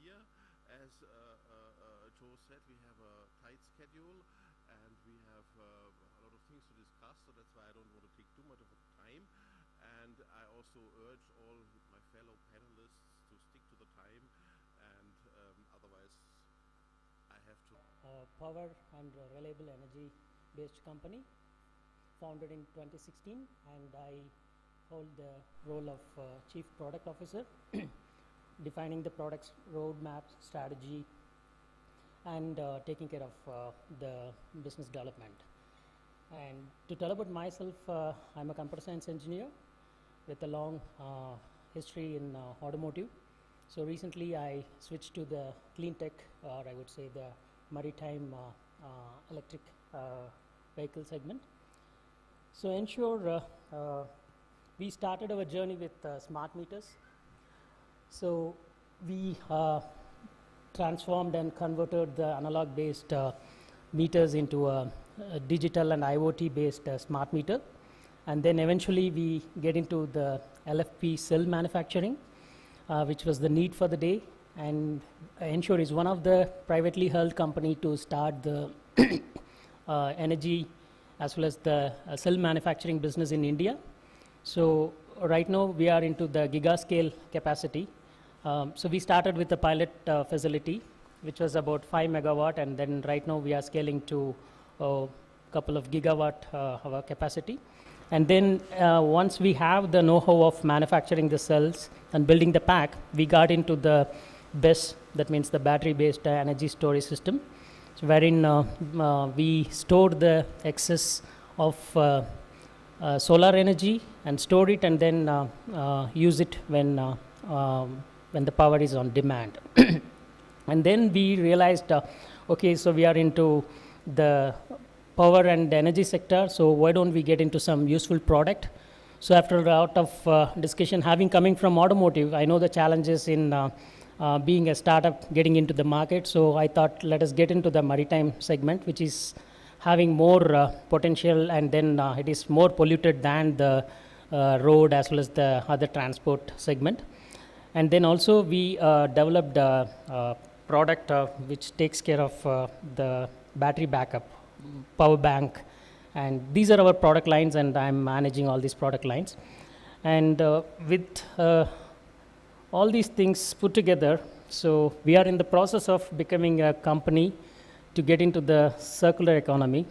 here. As Joe said, we have a tight schedule and we have a lot of things to discuss, so that's why I don't want to take too much of time. And I also urge all my fellow panelists to stick to the time, and otherwise I have to. Power and reliable energy based company, founded in 2016, and I hold the role of Chief Product Officer, defining the product's roadmap, strategy, and taking care of the business development. And to tell about myself, I'm a computer science engineer with a long history in automotive. So recently I switched to the clean tech, or I would say the maritime electric vehicle segment. So ensure we started our journey with smart meters. So we transformed and converted the analog based meters into a digital and IoT based smart meter, and then eventually we get into the LFP cell manufacturing, which was the need for the day. And Ensure is one of the privately held company to start the energy as well as the cell manufacturing business in India. So right now we are into the gigascale capacity. So we started with a pilot facility which was about 5 megawatt, and then right now we are scaling to a couple of gigawatt our capacity. And then once we have the know-how of manufacturing the cells and building the pack, we got into the BESS, that means the battery-based energy storage system, so wherein we store the excess of solar energy and store it, and then use it when the power is on demand. And then we realized, okay, so we are into the power and energy sector, so why don't we get into some useful product? So after a lot of discussion, having coming from automotive, I know the challenges in being a startup, getting into the market. So I thought, let us get into the maritime segment, which is having more potential, and then it is more polluted than the road as well as the other transport segment. And then also we developed a product which takes care of the battery backup, power bank, and these are our product lines, and I'm managing all these product lines. And with all these things put together, so we are in the process of becoming a company to get into the circular economy.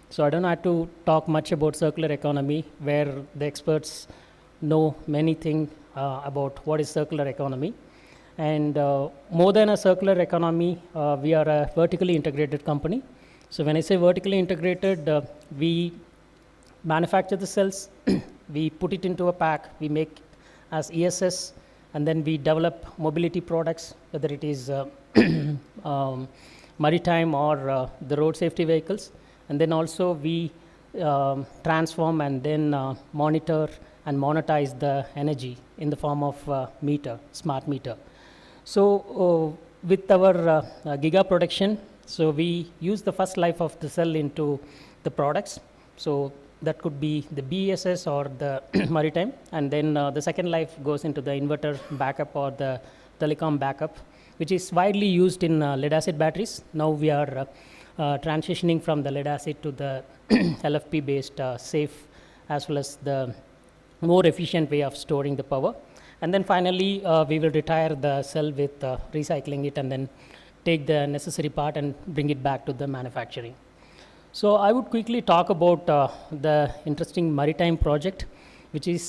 So I don't have to talk much about circular economy, where the experts know many things about what is circular economy. And more than a circular economy, we are a vertically integrated company. So when I say vertically integrated, we manufacture the cells, we put it into a pack, we make as ESS, and then we develop mobility products, whether it is maritime or the road safety vehicles. And then also we transform and then monitor and monetize the energy in the form of meter, smart meter. So with our giga production, so we use the first life of the cell into the products. So that could be the BESS or the maritime, and then the second life goes into the inverter backup or the telecom backup, which is widely used in lead acid batteries. Now we are transitioning from the lead acid to the LFP based safe as well as the more efficient way of storing the power. And then finally we will retire the cell with recycling it, and then take the necessary part and bring it back to the manufacturing. So I would quickly talk about the interesting maritime project, which is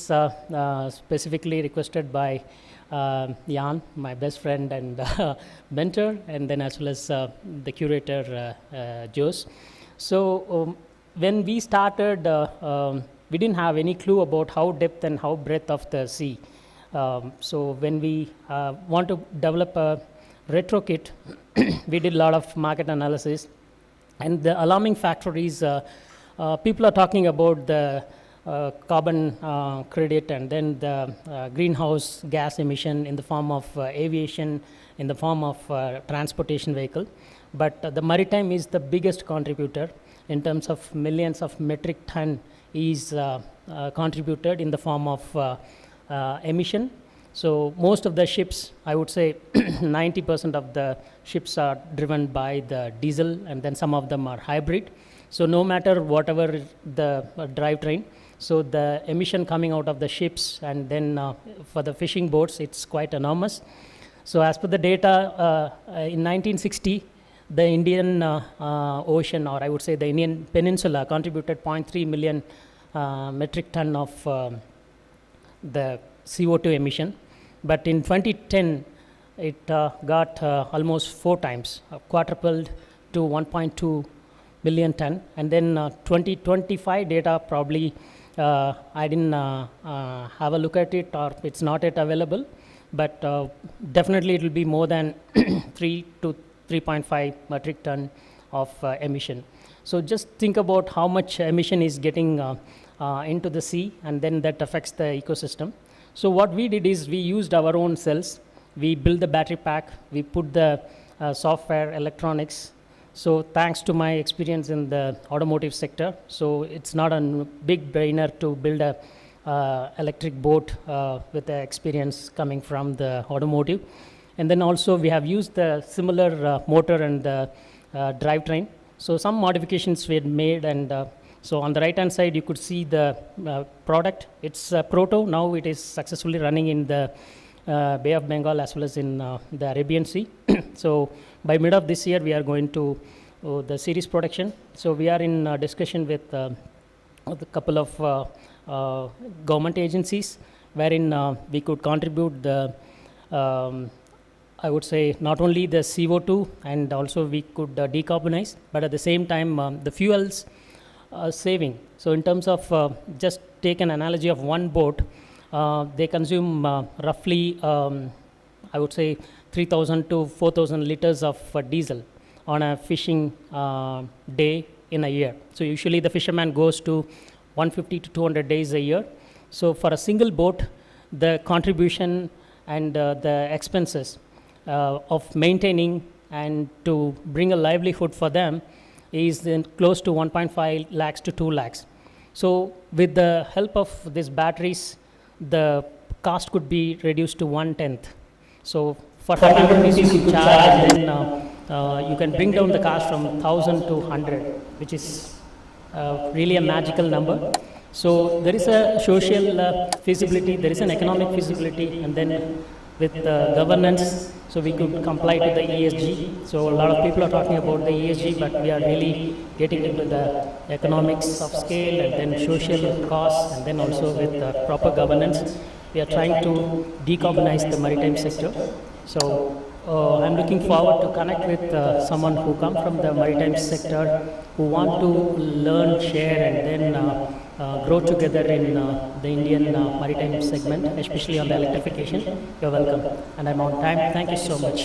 specifically requested by Jan, my best friend and mentor, and then as well as the curator, Jose. So when we started, we didn't have any clue about how depth and how breadth of the sea. So when we want to develop a retro kit, we did a lot of market analysis. And the alarming factor is people are talking about the carbon credit, and then the greenhouse gas emission in the form of aviation, in the form of transportation vehicle. But the maritime is the biggest contributor in terms of millions of metric ton is contributed in the form of emission. So most of the ships, I would say 90% of the ships are driven by the diesel, and then some of them are hybrid. So no matter whatever the drivetrain, so the emission coming out of the ships and then for the fishing boats, it's quite enormous. So as per the data, in 1960, the Indian Ocean, or I would say the Indian Peninsula, contributed 0.3 million metric ton of the CO2 emission. But in 2010, it got almost 4 times, quadrupled to 1.2 million ton. And then 2025 data probably, I didn't have a look at it, or it's not yet available. But definitely it will be more than 3 to 3.5 metric ton of emission. So just think about how much emission is getting into the sea, and then that affects the ecosystem. So what we did is we used our own cells. We built the battery pack. We put the software, electronics. So thanks to my experience in the automotive sector, so it's not a big brainer to build a electric boat with the experience coming from the automotive. And then also we have used the similar motor and the drivetrain. So some modifications were made, and so on the right hand side you could see the product. It's proto. Now it is successfully running in the Bay of Bengal as well as in the Arabian Sea. So by mid of this year we are going to the series production. So we are in discussion with a couple of government agencies, wherein we could contribute the I would say not only the CO2, and also we could decarbonize, but at the same time the fuels saving. So in terms of just take an analogy of one boat, they consume roughly I would say 3,000 to 4,000 liters of diesel on a fishing day in a year. So usually the fisherman goes to 150 to 200 days a year. So for a single boat, the contribution and the expenses of maintaining and to bring a livelihood for them is then close to 1.5 lakhs to 2 lakhs. So with the help of these batteries, the cost could be reduced to 1/10. So for 100 rupees you charge, and then you can bring down the cost from 1,000 to 100, which is really a magical number. So there is a social feasibility, there is an economic feasibility, and then with governance, so we could comply to the ESG. So a lot of people are talking about the ESG, but we are really getting into the economics of scale, and then social costs, and then also with proper governance. We are trying to decarbonize the maritime sector. So I'm looking forward to connect with someone who comes from the maritime sector, who want to learn, share, and then grow together in the Indian maritime segment, especially on the electrification. You're welcome. And I'm on time. Thank you so much.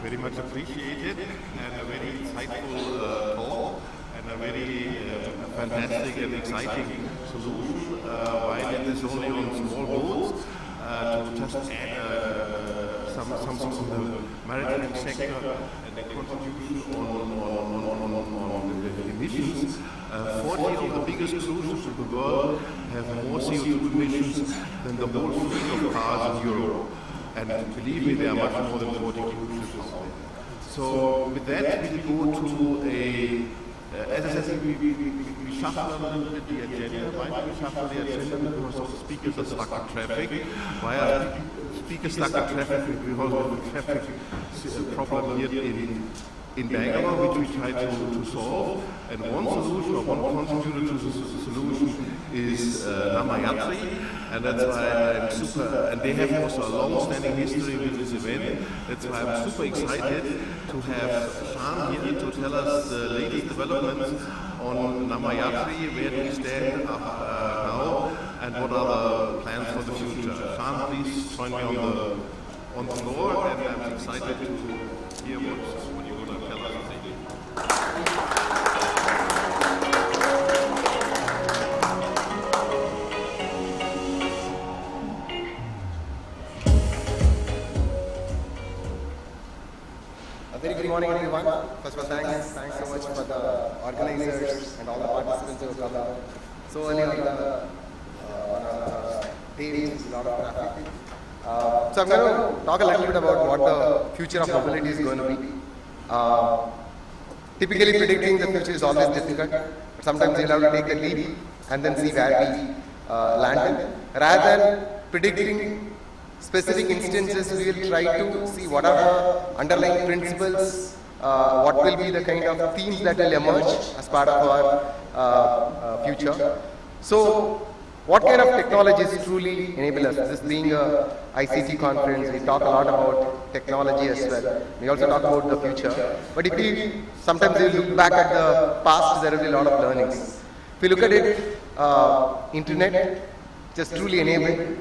Very much appreciated, and a very insightful talk, and a very fantastic and exciting solution. Why did this only on small boats? To just add something to the maritime sector and the contribution on the emissions. 40 of the biggest cruise ships in the world have more CO2 emissions than the whole fleet of cars in Europe. And believe me, there are much more than 40 cruise ships out there. So with that, we will go to a, as I said, we shuffle a little bit the agenda. Why do we shuffle the agenda? Because all the speakers are stuck in traffic. Why are speakers stuck in traffic? Because of the traffic problem here in Bangalore, which we try to solve. And one solution, or one contributor to the solution is Namayatri. And that's why I'm super, and they have also a long-standing history with this event. That's why I'm super excited to have Shan here to tell us the latest developments on Namayatri, where do we stand now, and what are the plans for the future. Shan, please join me on the floor, and I'm excited to hear what you're going to tell us. Very good morning, everyone. First of all, thanks so much for the organizers and all the participants who have come. So early on the day, a lot of traffic. So I'm going to talk a little bit about what the future of mobility is going to be. Typically predicting the future is always difficult, but sometimes you'll have to take the leap and then see where we land. Rather than predicting specific instances, we will try to see what are the underlying principles, what will be the kind of themes that will emerge as part of our future. So, what kind of technologies truly enable us? This being a ICT conference, we talk a lot about technology as well. We also talk about the future. But if we sometimes we look back at the past, there will be a lot of learnings. If you look at it, internet just truly enabled.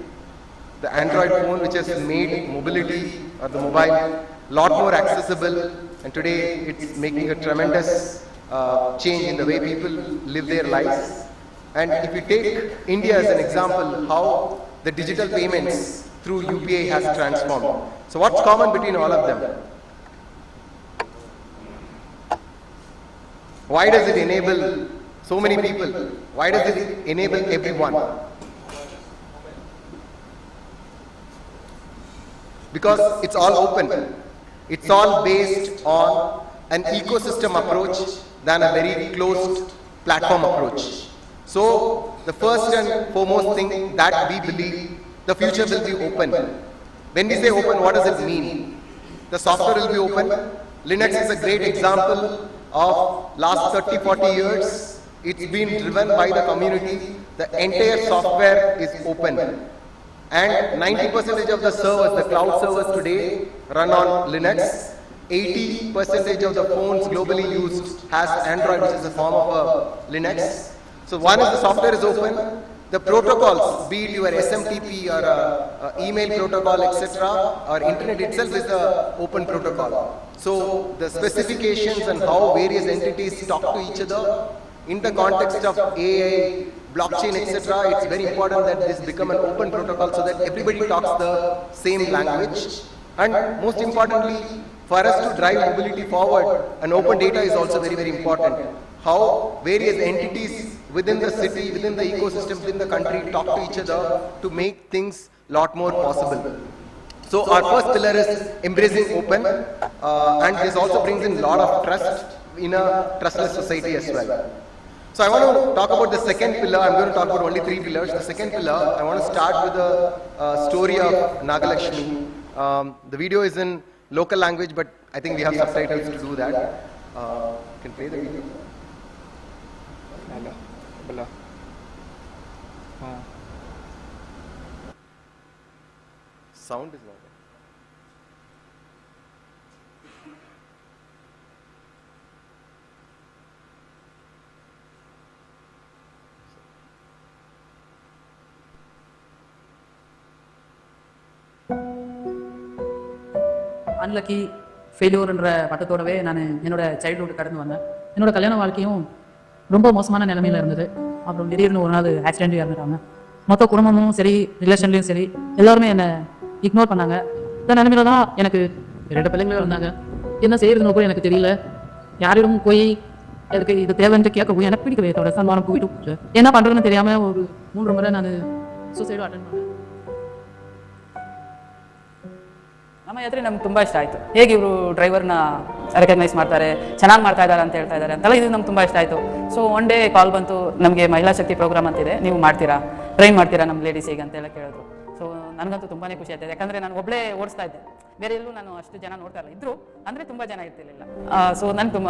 The Android phone, which has made mobility or the mobile a lot more accessible, and today it's making a tremendous change in the way people live their lives. And if you take India as an example, how the digital payments through UPI has transformed. So what's common between all of them? Why does it enable so many people? Why does it enable everyone? Because it's all open. It's all based on an ecosystem approach than a very closed platform approach. So the first and foremost thing that we believe, the future will be open. When we say open, what does it mean? The software will be open. Linux is a great example of last 30-40 years. It's been driven by the community. The entire software is open. And 90% of the servers, the cloud servers today run on Linux. 80% of the phones globally used has Android, which is a form of a Linux. So one is the software is open. The protocols, be it your SMTP or email protocol, etc., or internet itself is the open protocol. So the specifications and how various entities talk to each other in the context of AI, blockchain, etc., it's very important that this become an open protocol so that everybody talks the same language. And most importantly, for us to drive mobility forward, an open data is also very, very important. How various entities within the city, within the ecosystem, within the country talk to each other to make things a lot more possible. So our first pillar is embracing open, and this also brings in a lot of trust in a trustless society as well. So I want to talk about the second pillar. I'm going to talk about only 3 pillars. The second pillar, I want to start with the story of Nagalakshmi. The video is in local language, but I think we have subtitles to do that. Can play the video. Sound is not there. Unlucky ஃபெயிலியூர்ன்ற பட்டத்தோடவே நான் என்னோட childhood கடந்து வந்தேன். என்னோட கல்யாண வாழ்க்கையும் ரொம்ப மோசமான நிலைமையில இருந்தது. அப்புறம் திடீர்னு ஒரு நாள் ஆக்சிடென்ட் இறந்துட்டாங்க. மொத்த குடும்பமும் சரி, ரிலேஷன்லையும் சரி, எல்லாருமே என்னை இக்னோர் பண்ணாங்க. இந்த நிலைமையில தான் எனக்கு 2 பிள்ளைங்களும் இருந்தாங்க. என்ன செய்யறதுன்னு கூட எனக்கு தெரியல. யாரிடமும் போய் எனக்கு இது தேவைன்ட்டு கேட்கவும் எனக்கு பிடிக்கவே தோட சன்மானம் போயிட்டு என்ன பண்ணுறதுன்னு தெரியாமல் ஒரு 3 முறை நான் ಸೂಸೈಡು ಅಟೆಂಡ್ ಮಾಡಿದೆ. ನಮ್ಮ ಯಾತ್ರೆ ನಮ್ಗೆ ತುಂಬ ಇಷ್ಟ ಆಯಿತು. ಹೇಗೆ ಇವರು ಡ್ರೈವರ್ನ ರೆಕಗ್ನೈಸ್ ಮಾಡ್ತಾರೆ, ಚೆನ್ನಾಗಿ ಮಾಡ್ತಾ ಇದ್ದಾರೆ ಅಂತ ಹೇಳ್ತಾ ಇದ್ದಾರೆ ಅಂತೆಲ್ಲ ಇದು ನಮ್ಗೆ ತುಂಬ ಇಷ್ಟ ಆಯಿತು. ಸೊ ಒನ್ ಡೇ ಕಾಲ್ ಬಂತು, ನಮಗೆ ಮಹಿಳಾ ಶಕ್ತಿ ಪ್ರೋಗ್ರಾಮ್ ಅಂತಿದೆ, ನೀವು ಮಾಡ್ತೀರಾ, ಟ್ರೈನ್ ಮಾಡ್ತೀರಾ ನಮ್ಮ ಲೇಡೀಸಿಗೆ ಅಂತೆಲ್ಲ ಕೇಳಿದ್ರು. ಸೊ ನನಗಂತೂ ತುಂಬಾ ಖುಷಿ ಆಯ್ತದೆ, ಯಾಕಂದರೆ ನಾನು ಒಬ್ಬಳೇ ಓಡಿಸ್ತಾ ಇದ್ದೆ, ಬೇರೆ ಎಲ್ಲೂ ನಾನು ಅಷ್ಟು ಜನ ನೋಡ್ತಾ ಇಲ್ಲ, ಇದ್ರು ಅಂದರೆ ತುಂಬ ಜನ ಇರ್ತಿರ್ಲಿಲ್ಲ. ಸೊ ನನಗೆ ತುಂಬ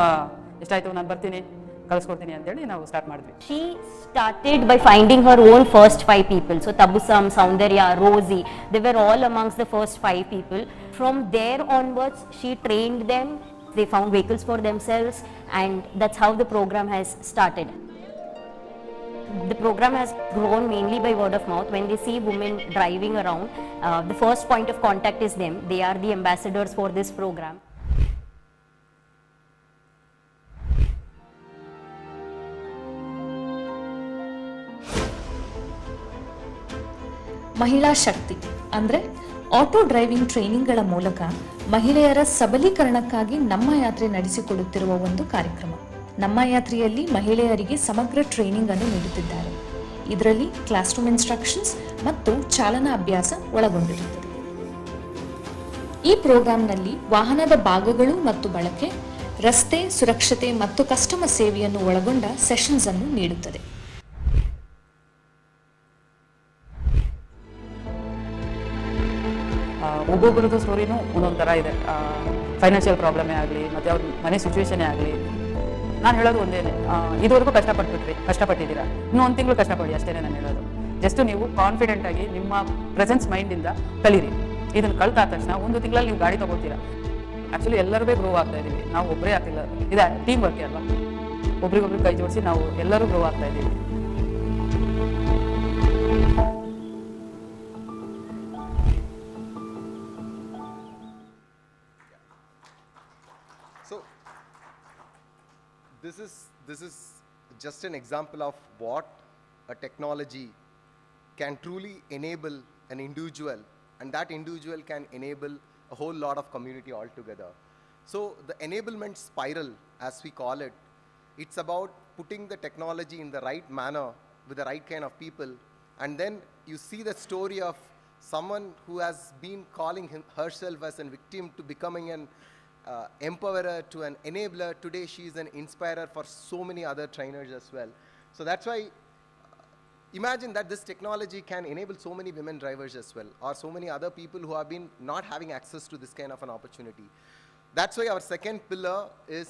ಇಷ್ಟ ಆಯಿತು, ನಾನು ಬರ್ತೀನಿ ಕಳಿಸ್ಕೊಡ್ತೀನಿ ಅಂತೇಳಿ ನಾವು ಸ್ಟಾರ್ಟ್ ಮಾಡಿದ್ವಿ. She started by finding her own first 5 people. So Tabusam, Soundarya, Rosie, they were all amongst the first 5 people. From there onwards, she trained them, they found vehicles for themselves, and that's how the program has started. The program has grown mainly by word of mouth. When they see women driving around, the first point of contact is them. They are the ambassadors for this program. ಮಹಿಳಾ ಶಕ್ತಿ ಅಂದರೆ auto driving ಟ್ರೈನಿಂಗ್ಗಳ ಮೂಲಕ ಮಹಿಳೆಯರ ಸಬಲೀಕರಣಕ್ಕಾಗಿ ನಮ್ಮ ಯಾತ್ರೆ ನಡೆಸಿಕೊಡುತ್ತಿರುವ ಒಂದು ಕಾರ್ಯಕ್ರಮ. ನಮ್ಮ ಯಾತ್ರೆಯಲ್ಲಿ ಮಹಿಳೆಯರಿಗೆ ಸಮಗ್ರ ಟ್ರೈನಿಂಗ್ ಅನ್ನು ನೀಡುತ್ತಿದ್ದಾರೆ. ಇದರಲ್ಲಿ ಕ್ಲಾಸ್ ರೂಮ್ ಇನ್ಸ್ಟ್ರಕ್ಷನ್ಸ್ ಮತ್ತು ಚಾಲನಾ ಅಭ್ಯಾಸ ಒಳಗೊಂಡಿರುತ್ತದೆ. ಈ ಪ್ರೋಗ್ರಾಂನಲ್ಲಿ ವಾಹನದ ಭಾಗಗಳು ಮತ್ತು ಬಳಕೆ, ರಸ್ತೆ ಸುರಕ್ಷತೆ ಮತ್ತು ಕಸ್ಟಮರ್ ಸೇವೆಯನ್ನು ಒಳಗೊಂಡ ಸೆಷನ್ಸ್ ಅನ್ನು ನೀಡುತ್ತದೆ. ಒಬ್ಬೊಬ್ಬರದ್ದು ಸ್ಟೋರಿನೂ ಒಂದೊಂದು ಥರ ಇದೆ. ಫೈನಾನ್ಷಿಯಲ್ ಪ್ರಾಬ್ಲಮೇ ಆಗಲಿ, ಮತ್ತು ಅವ್ರ ಮನೆ ಸಿಚುವೇಶನೇ ಆಗಲಿ. ನಾನು ಹೇಳೋದು ಒಂದೇನೆ, ಇದುವರೆಗೂ ಕಷ್ಟಪಟ್ಟಿದ್ದೀರಾ, ಇನ್ನೂ ಒಂದು ತಿಂಗಳು ಕಷ್ಟಪಡಿ, ಅಷ್ಟೇ ನಾನು ಹೇಳೋದು. ಜಸ್ಟ್ ನೀವು ಕಾನ್ಫಿಡೆಂಟ್ ಆಗಿ ನಿಮ್ಮ ಪ್ರೆಸೆನ್ಸ್ ಮೈಂಡಿಂದ ಕಲೀರಿ. ಇದನ್ನು ಕಲ್ತಾದ ತಕ್ಷಣ ಒಂದು ತಿಂಗಳಲ್ಲಿ ನೀವು ಗಾಡಿ ತಗೋತೀರಾ. ಆ್ಯಕ್ಚುಲಿ ಎಲ್ಲರೂ ಗ್ರೋ ಆಗ್ತಾ ಇದ್ದೀವಿ, ನಾವು ಒಬ್ಬರೇ ಆಗ್ತಿಲ್ಲ. ಇದೆ ಟೀಮ್ ವರ್ಕ್ ಅಲ್ವಾ, ಒಬ್ರಿಗೊಬ್ರಿಗೆ ಕೈ ಜೋಡಿಸಿ ನಾವು ಎಲ್ಲರೂ ಗ್ರೋ ಆಗ್ತಾ ಇದ್ದೀವಿ. This is just an example of what a technology can truly enable an individual, and that individual can enable a whole lot of community altogether. So the enablement spiral, as we call it, it's about putting the technology in the right manner with the right kind of people, and then you see the story of someone who has been calling herself as a victim to becoming an empowerer to an enabler. Today she is an inspirer for so many other trainers as well. So that's why imagine that this technology can enable so many women drivers as well, or so many other people who have been not having access to this kind of an opportunity. That's why our second pillar is,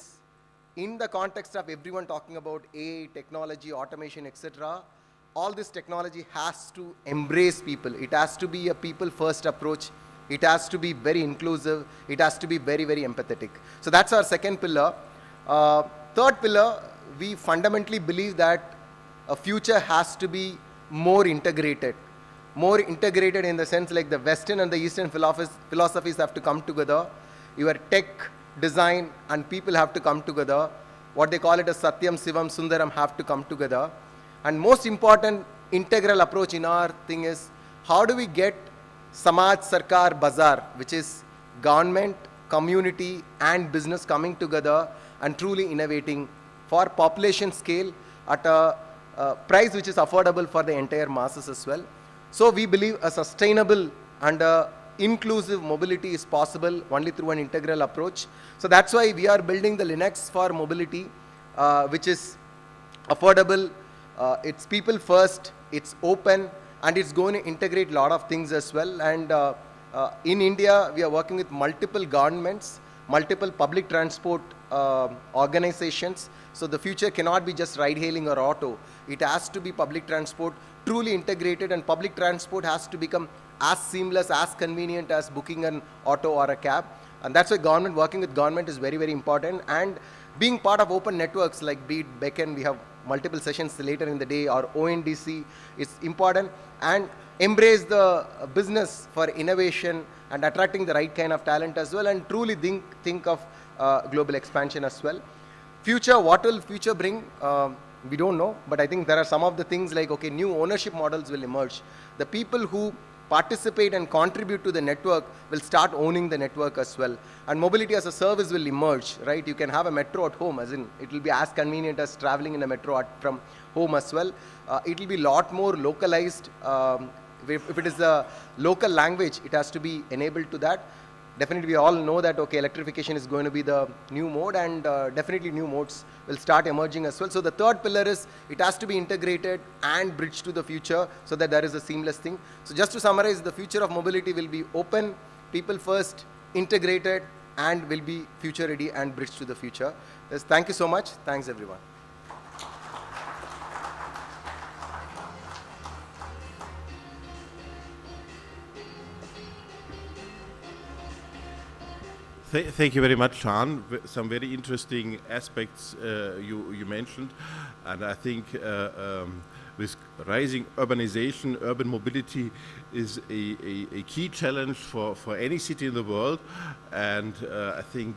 in the context of everyone talking about AI, technology, automation, etc., all this technology has to embrace people. It has to be a people first approach. It has to be very inclusive. It has to be very, very empathetic. So that's our second pillar. Third pillar, we fundamentally believe that a future has to be more integrated. More integrated in the sense like the Western and the Eastern philosophies have to come together. Your tech, design, and people have to come together. What they call it as Satyam, Sivam, Sundaram have to come together. And most important integral approach in our thing is, how do we get Samaj Sarkar Bazaar, which is government, community and business coming together and truly innovating for population scale at a price which is affordable for the entire masses as well. So we believe a sustainable and inclusive mobility is possible only through an integral approach. So that's why we are building the Linux for mobility, which is affordable, it's people first, it's open, and it's going to integrate a lot of things as well. And in India, we are working with multiple governments, multiple public transport organizations. So the future cannot be just ride hailing or auto. It has to be public transport truly integrated, and public transport has to become as seamless, as convenient as booking an auto or a cab. And that's why government, working with government is very, very important. And being part of open networks like be it Beacon, we have multiple sessions later in the day, or ONDC is important. And embrace the business for innovation and attracting the right kind of talent as well, and truly think of global expansion as well. Future, what will future bring? We don't know, but I think there are some of the things like, okay, new ownership models will emerge. The people who participate and contribute to the network will start owning the network as well. And mobility as a service will emerge, right? You can have a metro at home, as in it will be as convenient as traveling in a metro from home as well. It will be a lot more localized. If it is a local language, it has to be enabled to that. Definitely we all know that, okay, electrification is going to be the new mode, and definitely new modes will start emerging as well. So the third pillar is, it has to be integrated and bridged to the future so that there is a seamless thing. So just to summarize, the future of mobility will be open, people first, integrated, and will be future ready and bridged to the future. Yes, thank you so much. Thanks everyone. Thank you very much, Sean. Some very interesting aspects you mentioned, and I think with rising urbanization, urban mobility is a key challenge for any city in the world. And I think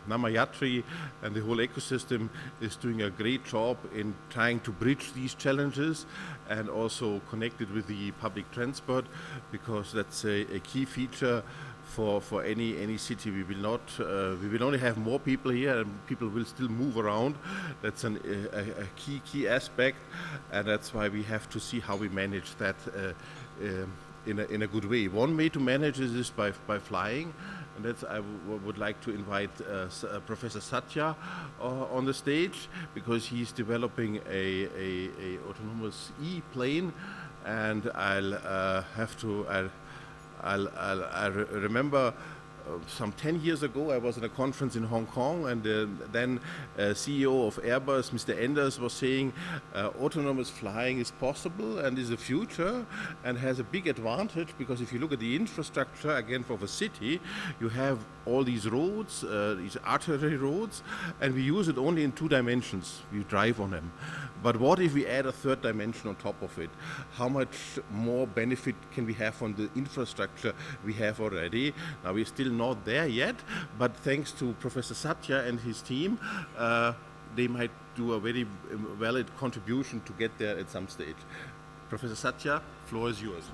Namayatri and the whole ecosystem is doing a great job in trying to bridge these challenges and also connect it with the public transport, because that's a key feature for any city. We will only have more people here, and people will still move around. That's a key aspect, and that's why we have to see how we manage that in a good way. One way to manage this is by flying, and that's I would like to invite Professor Satya on the stage, because he's developing a autonomous e-plane, and I remember some 10 years ago, I was at a conference in Hong Kong, and then CEO of Airbus, Mr. Enders, was saying autonomous flying is possible and is the future and has a big advantage, because if you look at the infrastructure, again, for the city, you have all these roads, these artery roads, and we use it only in 2 dimensions. We drive on them. But what if we add a 3rd dimension on top of it? How much more benefit can we have from the infrastructure we have already? Now, we're still not there yet, but thanks to Professor Satya and his team, they might do a very valid contribution to get there at some stage. Professor Satya, floor is yours.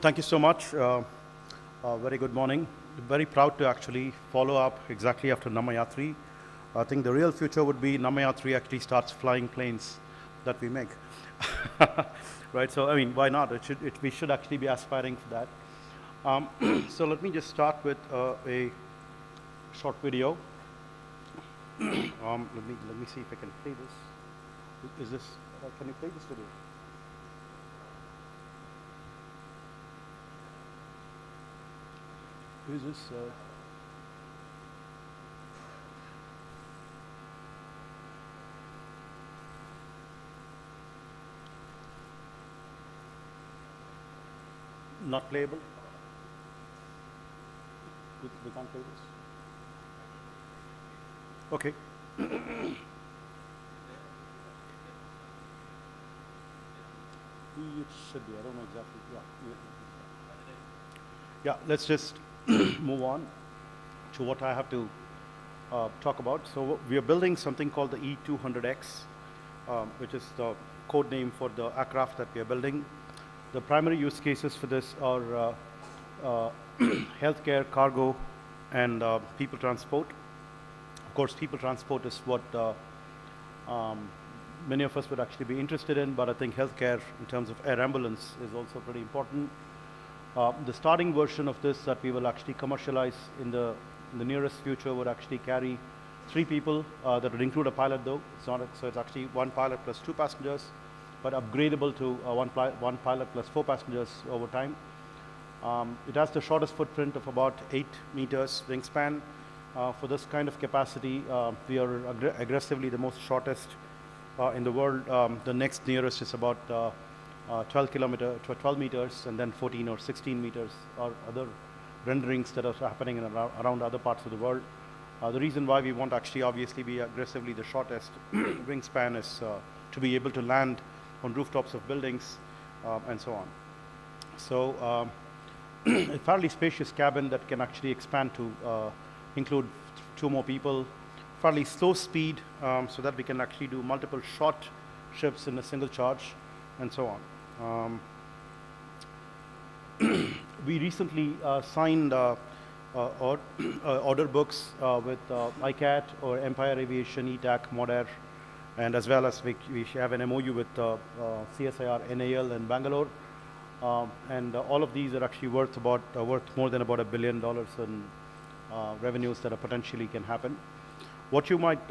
Thank you so much. Very good morning. Very proud to actually follow up exactly after Namayatri. I think the real future would be Namayatri actually starts flying planes that we make. Right, so I mean, why not? We should actually be aspiring for that. So let me just start with a short video. Let me see if I can play this. Is this? Can you play this video? Who is this? Not playable? We can't play this? Okay. It should be, I don't know exactly. Yeah, let's just move on to what I have to talk about. So we are building something called the E200X, which is the code name for the aircraft that we are building. The primary use cases for this are healthcare, cargo, and people transport. Of course, people transport is what many of us would actually be interested in, but I think healthcare in terms of air ambulance is also pretty important. The starting version of this that we will actually commercialize in the nearest future would actually carry 3 people. That would include a pilot, though. So it's actually 1 pilot plus 2 passengers, but upgradable to 1 pilot plus 4 passengers over time. It has the shortest footprint of about 8 meters wingspan. For this kind of capacity, we are aggressively the most shortest in the world. The next nearest is about 12 meters, and then 14 or 16 meters or other renderings that are happening in around other parts of the world. The reason why we want to actually obviously be aggressively the shortest wingspan is to be able to land on rooftops of buildings and so on. So a fairly spacious cabin that can actually expand to include 2 more people, fairly slow speed so that we can actually do multiple short trips in a single charge, and so on. We recently signed order books with ICAT or Empire Aviation, ETAC, Modair, and as well as we have an MOU with CSIR, NAL in Bangalore. And all of these are actually worth more than about $1 billion in revenues that are potentially can happen. What you might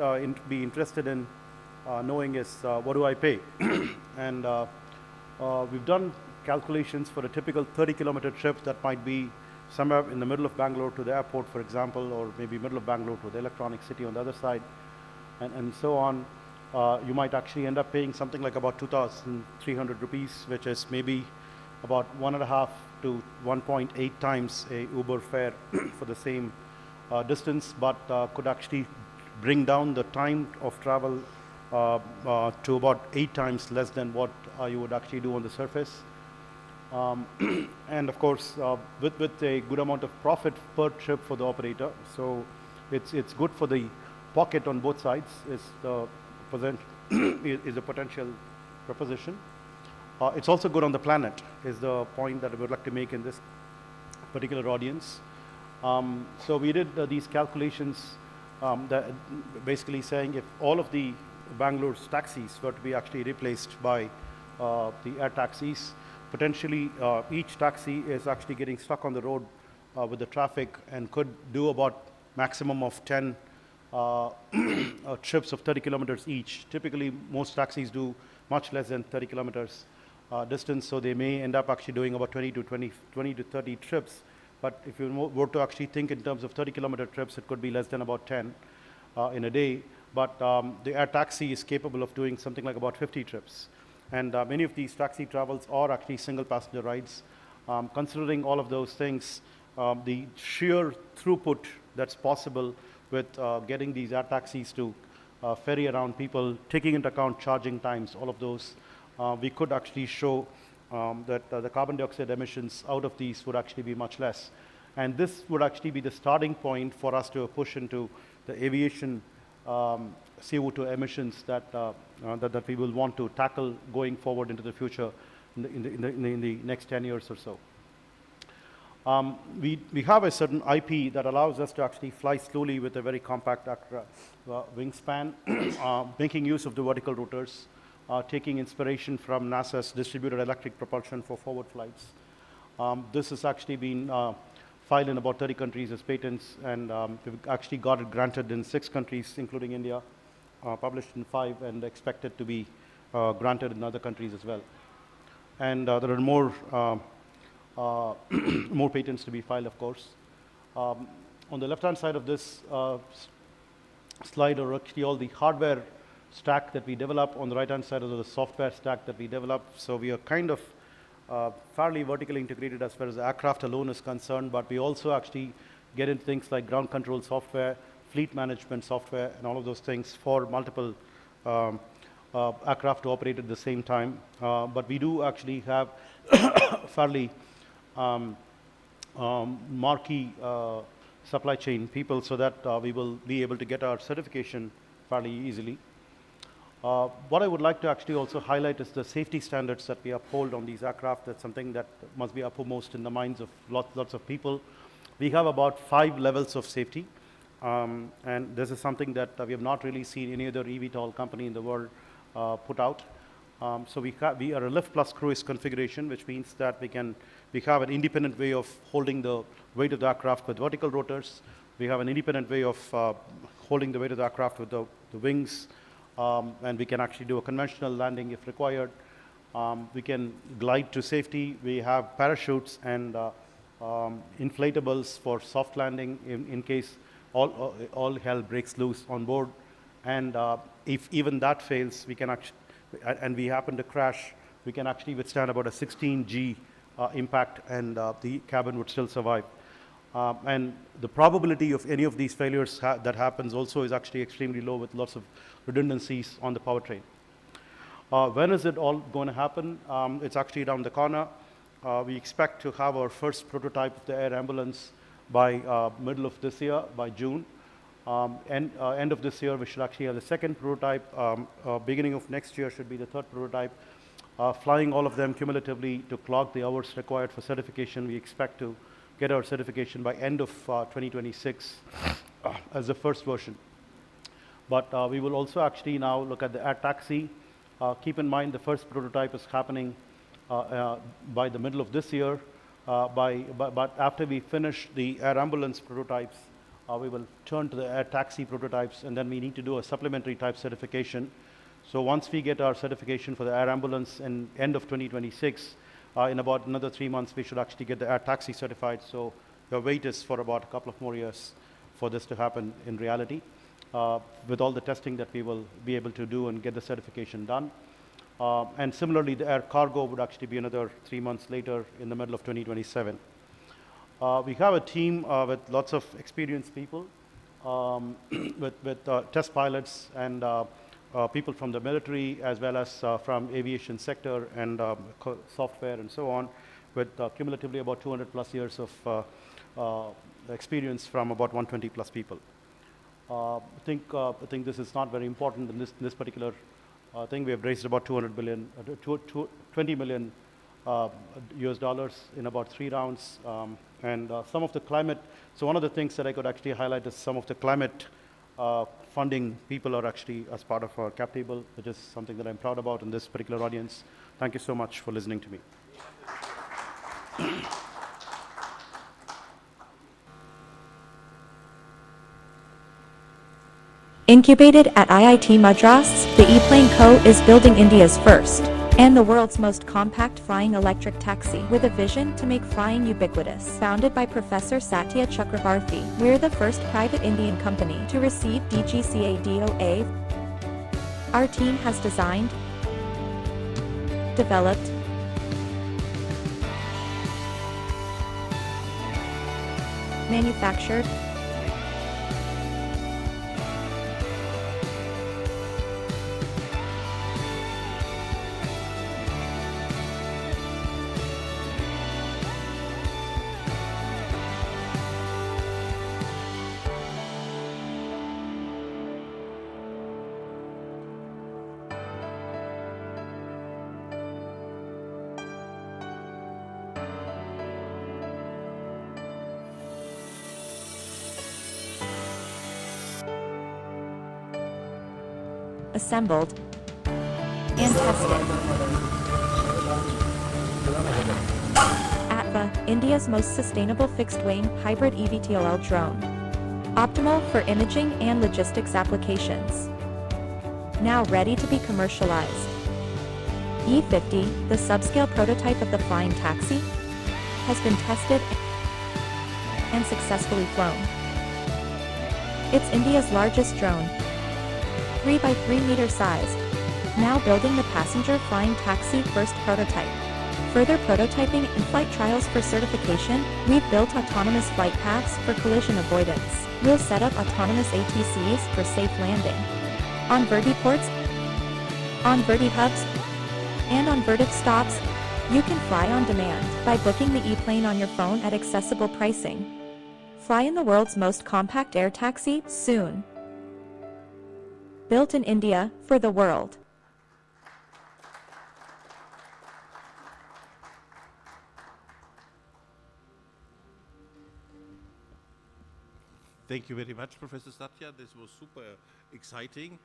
be interested in knowing is what do I pay? And we've done calculations for a typical 30-kilometer trip that might be somewhere in the middle of Bangalore to the airport, for example, or maybe middle of Bangalore to the electronic city on the other side, and so on. You might actually end up paying something like about 2,300 rupees, which is maybe about 1.5 to 1.8 times a Uber fare for the same distance, but could actually bring down the time of travel to about 8 times less than what you would actually do on the surface. And of course, with a good amount of profit per trip for the operator. So it's good for the pocket on both sides is the potential proposition. It's also good on the planet is the point that I would like to make in this particular audience. So we did these calculations that basically saying if all of the Bangalore's taxis were to be actually replaced by the air taxis, potentially each taxi is actually getting stuck on the road with the traffic and could do about maximum of 10 trips of 30 kilometers each. Typically, most taxis do much less than 30 kilometers distance, so they may end up actually doing about 20 to 30 trips. But if you were to actually think in terms of 30-kilometer trips, it could be less than about 10 in a day. But the air taxi is capable of doing something like about 50 trips. And many of these taxi travels are actually single passenger rides. Considering all of those things, the sheer throughput that's possible with getting these air taxis to ferry around people, taking into account charging times, all of those, we could actually show that the carbon dioxide emissions out of these would actually be much less. And this would actually be the starting point for us to push into the aviation CO2 emissions that we will want to tackle going forward into the future in the next 10 years or so. We have a certain IP that allows us to actually fly slowly with a very compact wingspan, making use of the vertical rotors, taking inspiration from NASA's distributed electric propulsion for forward flights. This has actually been filed in about 30 countries as patents, and we've actually got it granted in 6 countries, including India, published in 5, and expected to be granted in other countries as well. And there are more more patents to be filed, of course. On the left-hand side of this slide are actually all the hardware stack that we develop. On the right-hand side is the software stack that we develop. So we are kind of fairly vertically integrated as far as the aircraft alone is concerned, but we also actually get into things like ground control software, fleet management software, and all of those things for multiple aircraft to operate at the same time. But we do actually have fairly marquee supply chain people so that we will be able to get our certification fairly easily. What I would like to actually also highlight is the safety standards that we uphold on these aircraft. That's something that must be uppermost in the minds of lots of people. We have about 5 levels of safety, and this is something that we have not really seen any other eVTOL company in the world put out. So we are a lift plus cruise configuration, which means that we have an independent way of holding the weight of the aircraft with vertical rotors. We have an independent way of holding the weight of the aircraft with the wings, and we can actually do a conventional landing if required. We can glide to safety. We have parachutes and inflatables for soft landing in case all hell breaks loose on board. And if even that fails, we can actually, and we happen to crash, we can actually withstand about a 16 G impact, and the cabin would still survive. And the probability of any of these failures that happens also is actually extremely low, with lots of redundancies on the powertrain. When is it all going to happen? It's actually around the corner. We expect to have our first prototype of the air ambulance by middle of this year, by June. End of this year, we should actually have the second prototype. Beginning of next year should be the third prototype. Flying all of them cumulatively to clock the hours required for certification. We expect to get our certification by end of 2026 as the first version. But we will also actually now look at the air taxi. Keep in mind the first prototype is happening by the middle of this year. But after we finish the air ambulance prototypes, we will turn to the air taxi prototypes, and then we need to do a supplementary type certification. So once we get our certification for the air ambulance in end of 2026, in about another 3 months, we should actually get the air taxi certified. So the wait is for about a couple of more years for this to happen in reality, with all the testing that we will be able to do and get the certification done. And similarly, the air cargo would actually be another 3 months later in the middle of 2027. We have a team with lots of experienced people. with test pilots and people from the military as well as from aviation sector and software and so on, with cumulatively about 200 plus years of experience from about 120 plus people. I think this is not very important in this particular thing. We have raised about 20 million US dollars in about 3 rounds, and some of the climate. So one of the things that I could actually highlight is some of the climate funding people are actually as part of our cap table, which is something that I'm proud about in this particular audience. Thank you so much for listening to me. Incubated at IIT Madras, the E-Plane Co. is building India's first and the world's most compact flying electric taxi with a vision to make flying ubiquitous. Founded by Professor Satya Chakrabarty, we're the first private Indian company to receive DGCA DOA. Our team has designed, developed, manufactured, assembled, and tested. ATVA, India's most sustainable fixed-wing hybrid eVTOL drone. Optimal for imaging and logistics applications. Now ready to be commercialized. E50, the subscale prototype of the flying taxi, has been tested and successfully flown. It's India's largest drone, 3 by 3 meter size, now building the passenger flying taxi first prototype. Further prototyping and flight trials for certification, we've built autonomous flight paths for collision avoidance. We'll set up autonomous ATCs for safe landing. On vertiports, on vertihubs, and on vertip stops, you can fly on demand by booking the E-Plane on your phone at accessible pricing. Fly in the world's most compact air taxi soon. Built in India for the world. Thank you very much, Professor Satya. This was super exciting,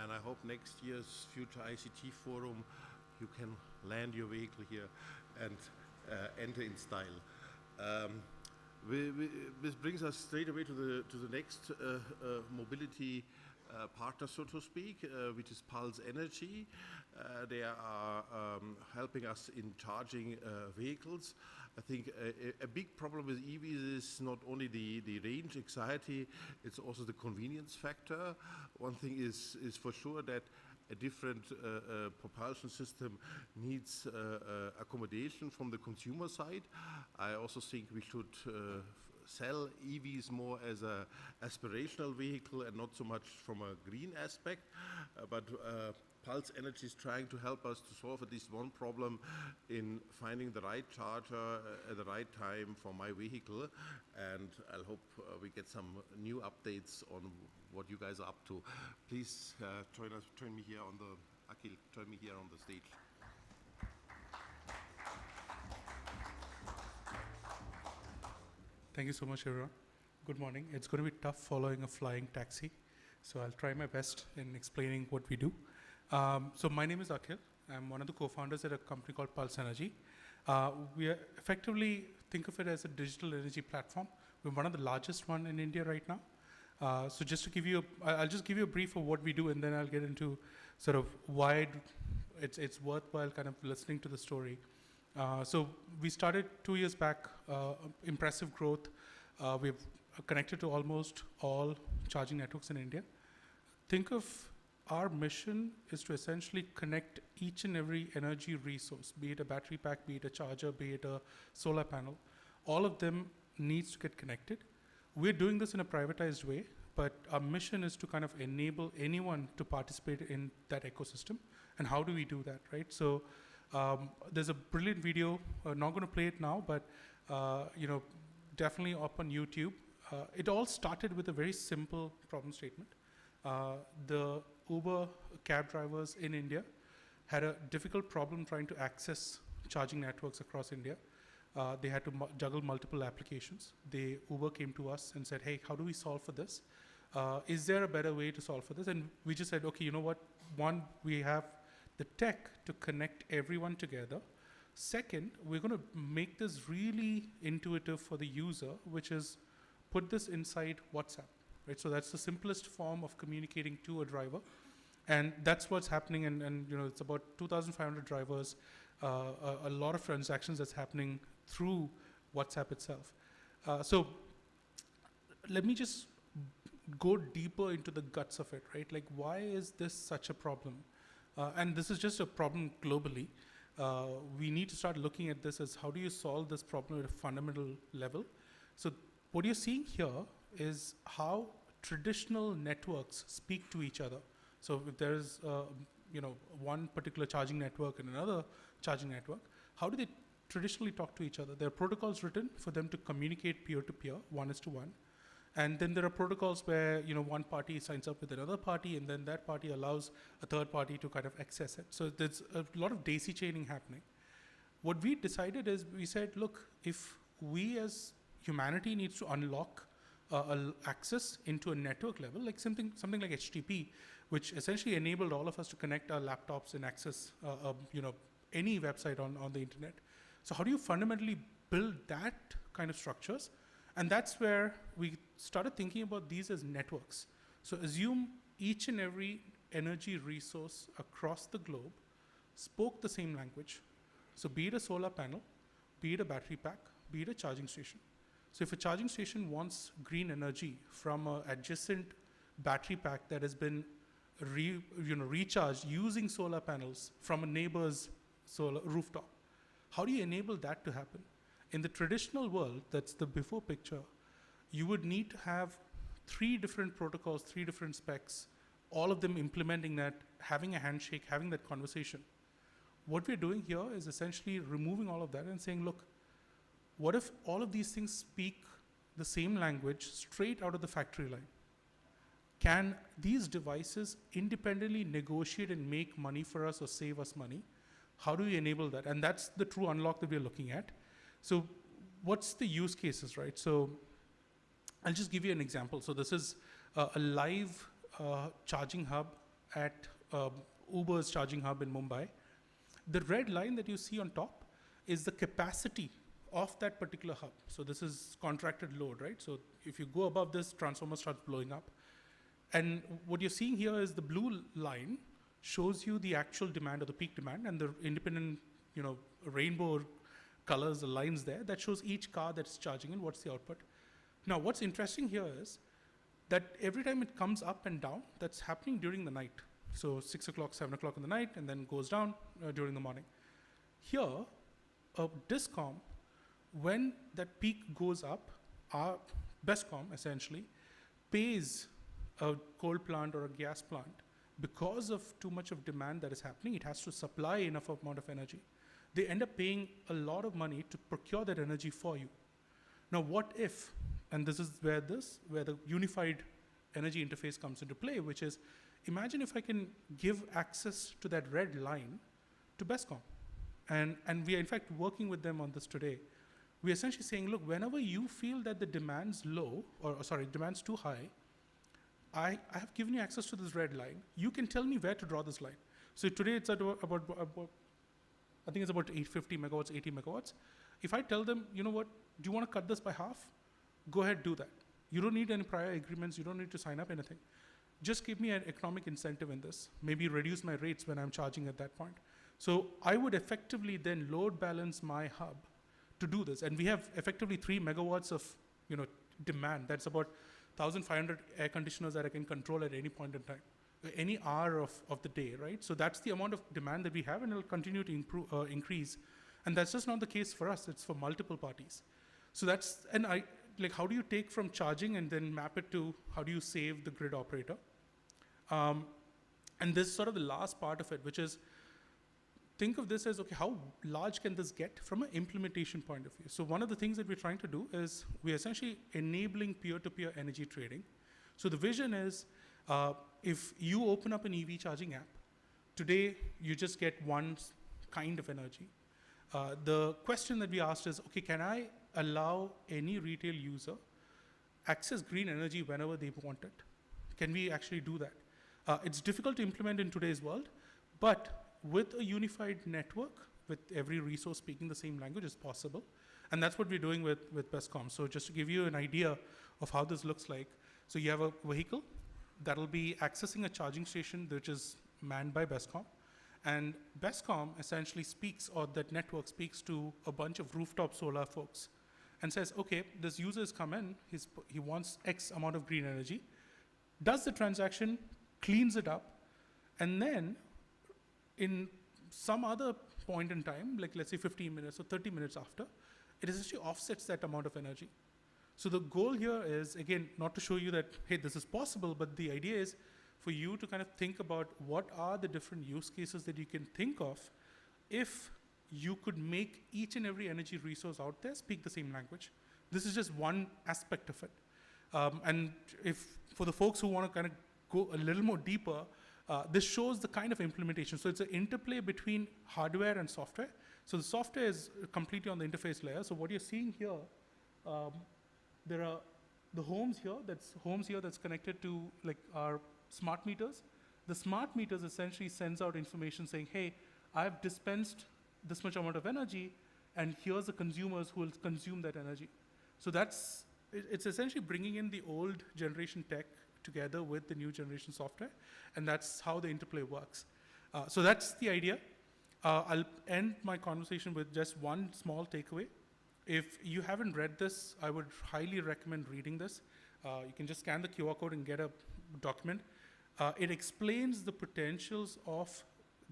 and I hope next year's Future ICT Forum you can land your vehicle here and enter in style. This brings us straight away to the next mobility partner, so to speak, which is Pulse Energy. They are helping us in charging vehicles. I think a big problem with EVs is not only the range anxiety, it's also the convenience factor. One thing is for sure that a different propulsion system needs accommodation from the consumer side. I also think we should sell EVs more as an aspirational vehicle and not so much from a green aspect. But Pulse Energy is trying to help us to solve at least one problem in finding the right charger at the right time for my vehicle. And I hope we get some new updates on what you guys are up to. Please join me here on the stage. Thank you so much, everyone. Good morning. It's going to be tough following a flying taxi, so I'll try my best in explaining what we do. So my name is Akhil. I'm one of the co-founders at a company called Pulse Energy. We are effectively, think of it as a digital energy platform. We're one of the largest one in India right now. So just to give you, I'll just give you a brief of what we do, and then I'll get into sort of why it's worthwhile kind of listening to the story. So we started 2 years back, impressive growth. We've connected to almost all charging networks in India. Think of our mission is to essentially connect each and every energy resource, be it a battery pack, be it a charger, be it a solar panel. All of them needs to get connected. We're doing this in a privatized way. but our mission is to kind of enable anyone to participate in that ecosystem. And how do we do that, right? So there's a brilliant video, not going to play it now, but definitely up on YouTube. It all started with a very simple problem statement. The Uber cab drivers in India had a difficult problem trying to access charging networks across India. They had to juggle multiple applications. Uber came to us and said, hey, how do we solve for this? Is there a better way to solve for this? And we just said, okay, you know what? One, we have the tech to connect everyone together. Second, we're going to make this really intuitive for the user, which is put this inside WhatsApp, right? So that's the simplest form of communicating to a driver. And that's what's happening, and it's about 2,500 drivers, a lot of transactions that's happening through WhatsApp itself. So let me just go deeper into the guts of it, right? Like, why is this such a problem? And this is just a problem globally. We need to start looking at this as how do you solve this problem at a fundamental level. So what you're seeing here is how traditional networks speak to each other. So if there's one particular charging network and another charging network, how do they traditionally talk to each other? There are protocols written for them to communicate peer-to-peer, one-to-one. And then there are protocols where one party signs up with another party, and then that party allows a third party to kind of access it. So there's a lot of daisy chaining happening. What we decided is we said, look, if we as humanity needs to unlock access into a network level, like something like HTTP, which essentially enabled all of us to connect our laptops and access any website on the internet. So how do you fundamentally build that kind of structures? And that's where we started thinking about these as networks. So assume each and every energy resource across the globe spoke the same language. So be it a solar panel, be it a battery pack, be it a charging station. So if a charging station wants green energy from an adjacent battery pack that has been recharged using solar panels from a neighbor's solar rooftop, how do you enable that to happen? In the traditional world, that's the before picture, you would need to have 3 different protocols, 3 different specs, all of them implementing that, having a handshake, having that conversation. What we're doing here is essentially removing all of that and saying, look, what if all of these things speak the same language straight out of the factory line? Can these devices independently negotiate and make money for us or save us money? How do we enable that? And that's the true unlock that we're looking at. So what's the use cases, right? So I'll just give you an example. So this is a live charging hub at Uber's charging hub in Mumbai. The red line that you see on top is the capacity of that particular hub. So this is contracted load, right? So if you go above this, transformer starts blowing up. And what you're seeing here is the blue line shows you the actual demand or the peak demand, and the independent, rainbow colors, the lines there, that shows each car that's charging and what's the output. Now, what's interesting here is that every time it comes up and down, that's happening during the night. So 6 o'clock, 7 o'clock in the night, and then goes down during the morning. Here, a Discom, when that peak goes up, our Bescom essentially pays a coal plant or a gas plant. Because of too much of demand that is happening, it has to supply enough amount of energy. They end up paying a lot of money to procure that energy for you. Now, what if, and this is where the unified energy interface comes into play, which is, imagine if I can give access to that red line to Bescom. And we are in fact working with them on this today. We're essentially saying, look, whenever you feel that the demand's low, demand's too high, I have given you access to this red line. You can tell me where to draw this line. So today it's at about I think it's about 850 megawatts, 80 megawatts. If I tell them, you know what, do you want to cut this by half? Go ahead, do that. You don't need any prior agreements. You don't need to sign up anything. Just give me an economic incentive in this. Maybe reduce my rates when I'm charging at that point. So I would effectively then load balance my hub to do this. And we have effectively 3 megawatts of demand. That's about 1,500 air conditioners that I can control at any point in time, any hour of the day, right? So that's the amount of demand that we have, and it'll continue to increase. And that's just not the case for us. It's for multiple parties. So that's, and like, how do you take from charging and then map it to how do you save the grid operator? And this is sort of the last part of it, which is, think of this as, okay, how large can this get from an implementation point of view? So one of the things that we're trying to do is we're essentially enabling peer-to-peer energy trading. So the vision is, if you open up an EV charging app, today you just get one kind of energy. The question that we asked is, okay, can I allow any retail user access green energy whenever they want it? Can we actually do that? It's difficult to implement in today's world, but with a unified network, with every resource speaking the same language, is possible. And that's what we're doing with Bescom. So just to give you an idea of how this looks like, so you have a vehicle that'll be accessing a charging station which is manned by Bescom. And Bescom essentially speaks, or that network speaks to a bunch of rooftop solar folks and says, okay, this user has come in, he wants X amount of green energy, does the transaction, cleans it up, and then in some other point in time, like let's say 15 minutes or 30 minutes after, it essentially offsets that amount of energy. So the goal here is, again, not to show you that, hey, this is possible, but the idea is for you to kind of think about what are the different use cases that you can think of if you could make each and every energy resource out there speak the same language. This is just one aspect of it. And if for the folks who want to kind of go a little more deeper, this shows the kind of implementation. So it's an interplay between hardware and software. So the software is completely on the interface layer. So what you're seeing here, there are the homes here that's connected to like our smart meters. The smart meters essentially sends out information saying, hey, I've dispensed this much amount of energy, and here's the consumers who will consume that energy. So it's essentially bringing in the old generation tech together with the new generation software, and that's how the interplay works. So that's the idea. I'll end my conversation with just one small takeaway. If you haven't read this, I would highly recommend reading this. You can just scan the QR code and get a document. It explains the potentials of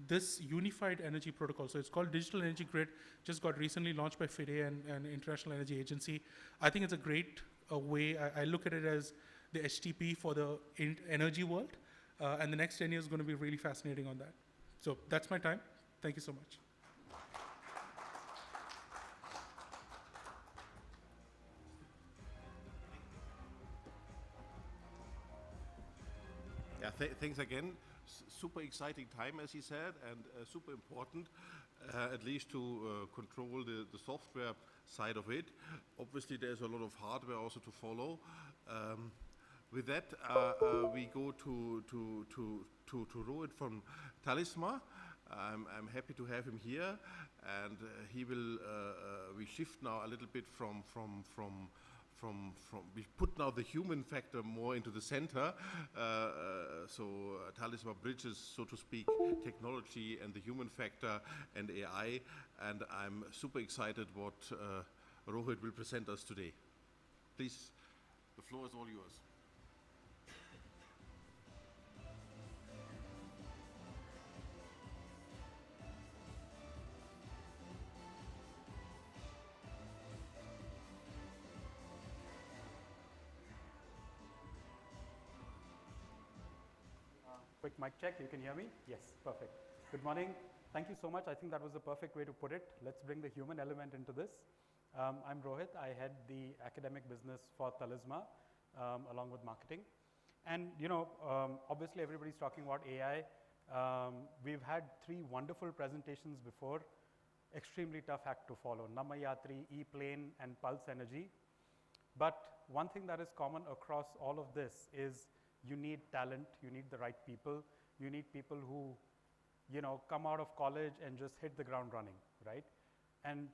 this unified energy protocol. So it's called Digital Energy Grid, just got recently launched by FIDE and International Energy Agency. I think it's a great way. I look at it as the HTTP for the energy world, and the next 10 years is going to be really fascinating on that. So that's my time. Thank you so much. Yeah, thanks again. Super exciting time, as he said, and super important, at least to control the software side of it. Obviously, there's a lot of hardware also to follow. With that, we go to Rohit from Talisma. I'm happy to have him here, and he will. We shift now a little bit from we put now the human factor more into the center. So Talisma bridges, so to speak, technology and the human factor and AI. And I'm super excited what Rohit will present us today. Please, the floor is all yours. Quick mic check, you can hear me? Yes, perfect. Good morning. Thank you so much. I think that was the perfect way to put it. Let's bring the human element into this. I'm Rohit. I head the academic business for Talisma, along with marketing. And obviously everybody's talking about AI. We've had 3 wonderful presentations before. Extremely tough act to follow. Namayatri, E-Plane, and Pulse Energy. But one thing that is common across all of this is you need talent, you need the right people, you need people who, come out of college and just hit the ground running, right? And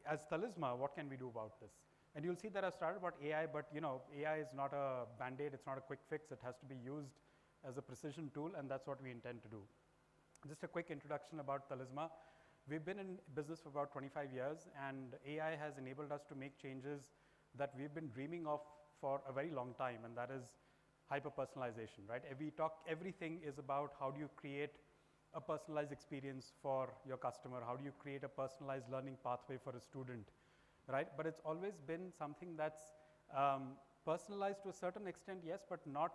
as Talisma, what can we do about this? And you'll see that I've started about AI, but AI is not a band-aid, it's not a quick fix, it has to be used as a precision tool, and that's what we intend to do. Just a quick introduction about Talisma. We've been in business for about 25 years, and AI has enabled us to make changes that we've been dreaming of for a very long time, and that is hyper-personalization, right? Everything is about how do you create a personalized experience for your customer, how do you create a personalized learning pathway for a student, right? But it's always been something that's Personalized to a certain extent, yes, but not,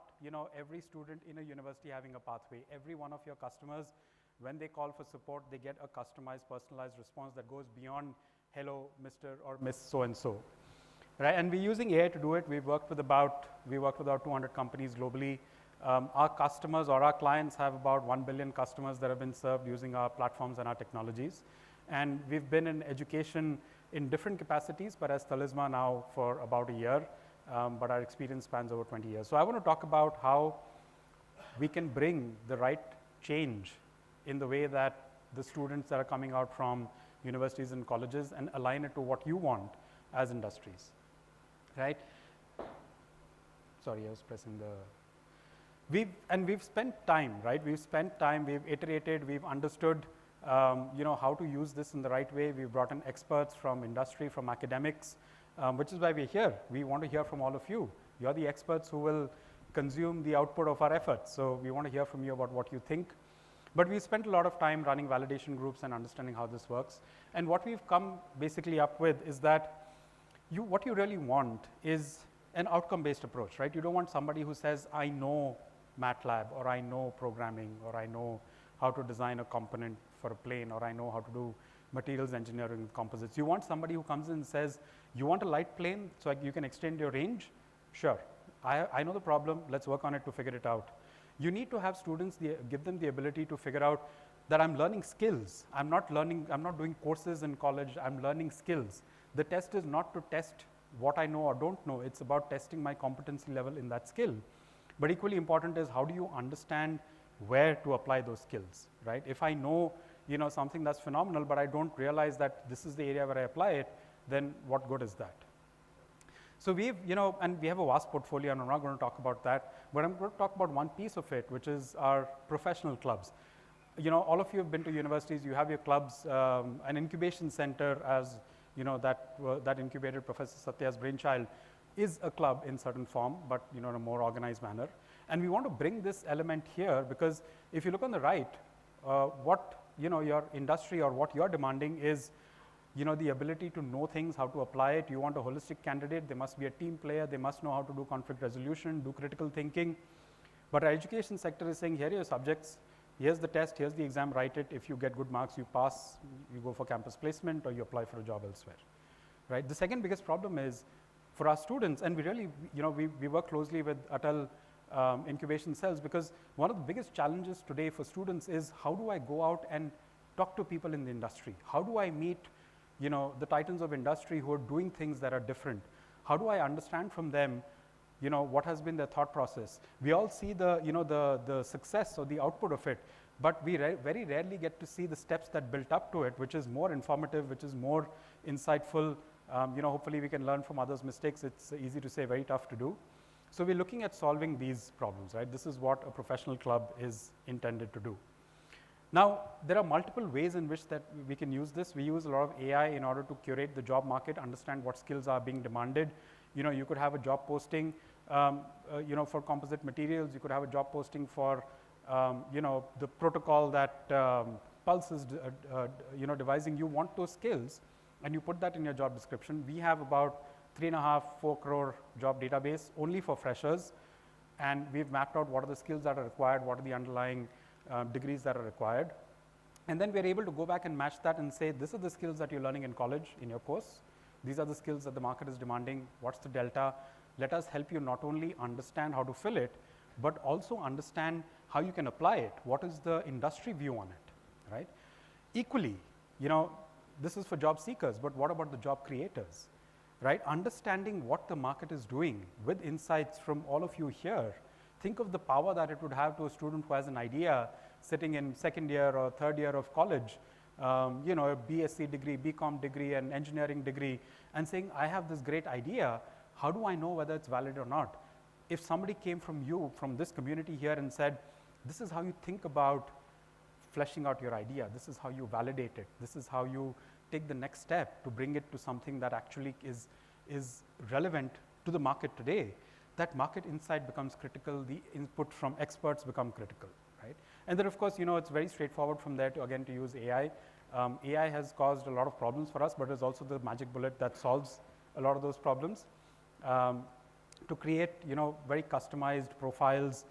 every student in a university having a pathway. Every one of your customers, when they call for support, they get a customized, personalized response that goes beyond, hello, Mr. or Miss so-and-so. Right? And we're using AI to do it. We worked with about 200 companies globally. Our customers or our clients have about 1 billion customers that have been served using our platforms and our technologies. And we've been in education in different capacities, but as Talisma now for about a year, but our experience spans over 20 years. So I want to talk about how we can bring the right change in the way that the students that are coming out from universities and colleges and align it to what you want as industries, right? Sorry, I was pressing the... We've spent time, right? We've spent time, we've iterated, we've understood, how to use this in the right way. We've brought in experts from industry, from academics, which is why we're here. We want to hear from all of you. You're the experts who will consume the output of our efforts. So we want to hear from you about what you think. But we spent a lot of time running validation groups and understanding how this works. And what we've come basically up with is that what you really want is an outcome-based approach, right? You don't want somebody who says, I know MATLAB, or I know programming, or I know how to design a component for a plane, or I know how to do materials engineering with composites. You want somebody who comes in and says, you want a light plane so you can extend your range? Sure. I know the problem. Let's work on it to figure it out. You need to have students, give them the ability to figure out that I'm learning skills. I'm not doing courses in college. I'm learning skills. The test is not to test what I know or don't know. It's about testing my competency level in that skill. But equally important is how do you understand where to apply those skills, right? If I know, something that's phenomenal, but I don't realize that this is the area where I apply it, then what good is that? So we've, and we have a vast portfolio, and I'm not going to talk about that, but I'm going to talk about one piece of it, which is our professional clubs. All of you have been to universities, you have your clubs, an incubation center, as that incubated Professor Satya's brainchild, is a club in certain form, but in a more organized manner. And we want to bring this element here because if you look on the right, what your industry or what you're demanding is the ability to know things, how to apply it. You want a holistic candidate, they must be a team player, they must know how to do conflict resolution, do critical thinking. But our education sector is saying, here are your subjects, here's the test, here's the exam, write it. If you get good marks, you pass, you go for campus placement, or you apply for a job elsewhere, right? The second biggest problem is for our students, and we really, we work closely with Atal incubation cells, because one of the biggest challenges today for students is how do I go out and talk to people in the industry? How do I meet the titans of industry who are doing things that are different? How do I understand from them, what has been their thought process? We all see the, the success or the output of it, but we very rarely get to see the steps that built up to it, which is more informative, which is more insightful. Hopefully we can learn from others' mistakes. It's easy to say, very tough to do. So we're looking at solving these problems, right? This is what a professional club is intended to do. Now, there are multiple ways in which that we can use this. We use a lot of AI in order to curate the job market, understand what skills are being demanded. You could have a job posting, for composite materials. You could have a job posting for, the protocol that Pulse is, devising. You want those skills, and you put that in your job description. We have about 3.5–4 crore job database only for freshers, and we've mapped out what are the skills that are required, what are the underlying degrees that are required. And then we're able to go back and match that and say, this are the skills that you're learning in college in your course. These are the skills that the market is demanding. What's the delta? Let us help you not only understand how to fill it, but also understand how you can apply it. What is the industry view on it, right? Equally, this is for job seekers, but what about the job creators, right? Understanding what the market is doing with insights from all of you here. Think of the power that it would have to a student who has an idea sitting in second year or third year of college, a BSc degree, BCom degree, an engineering degree, and saying, I have this great idea. How do I know whether it's valid or not? If somebody came from you, from this community here, and said, this is how you think about fleshing out your idea. This is how you validate it. This is how you take the next step to bring it to something that actually is relevant to the market today. That market insight becomes critical. The input from experts become critical, right? And then, of course, it's very straightforward from there to use AI. AI has caused a lot of problems for us, but it's also the magic bullet that solves a lot of those problems. to create, very customized profiles.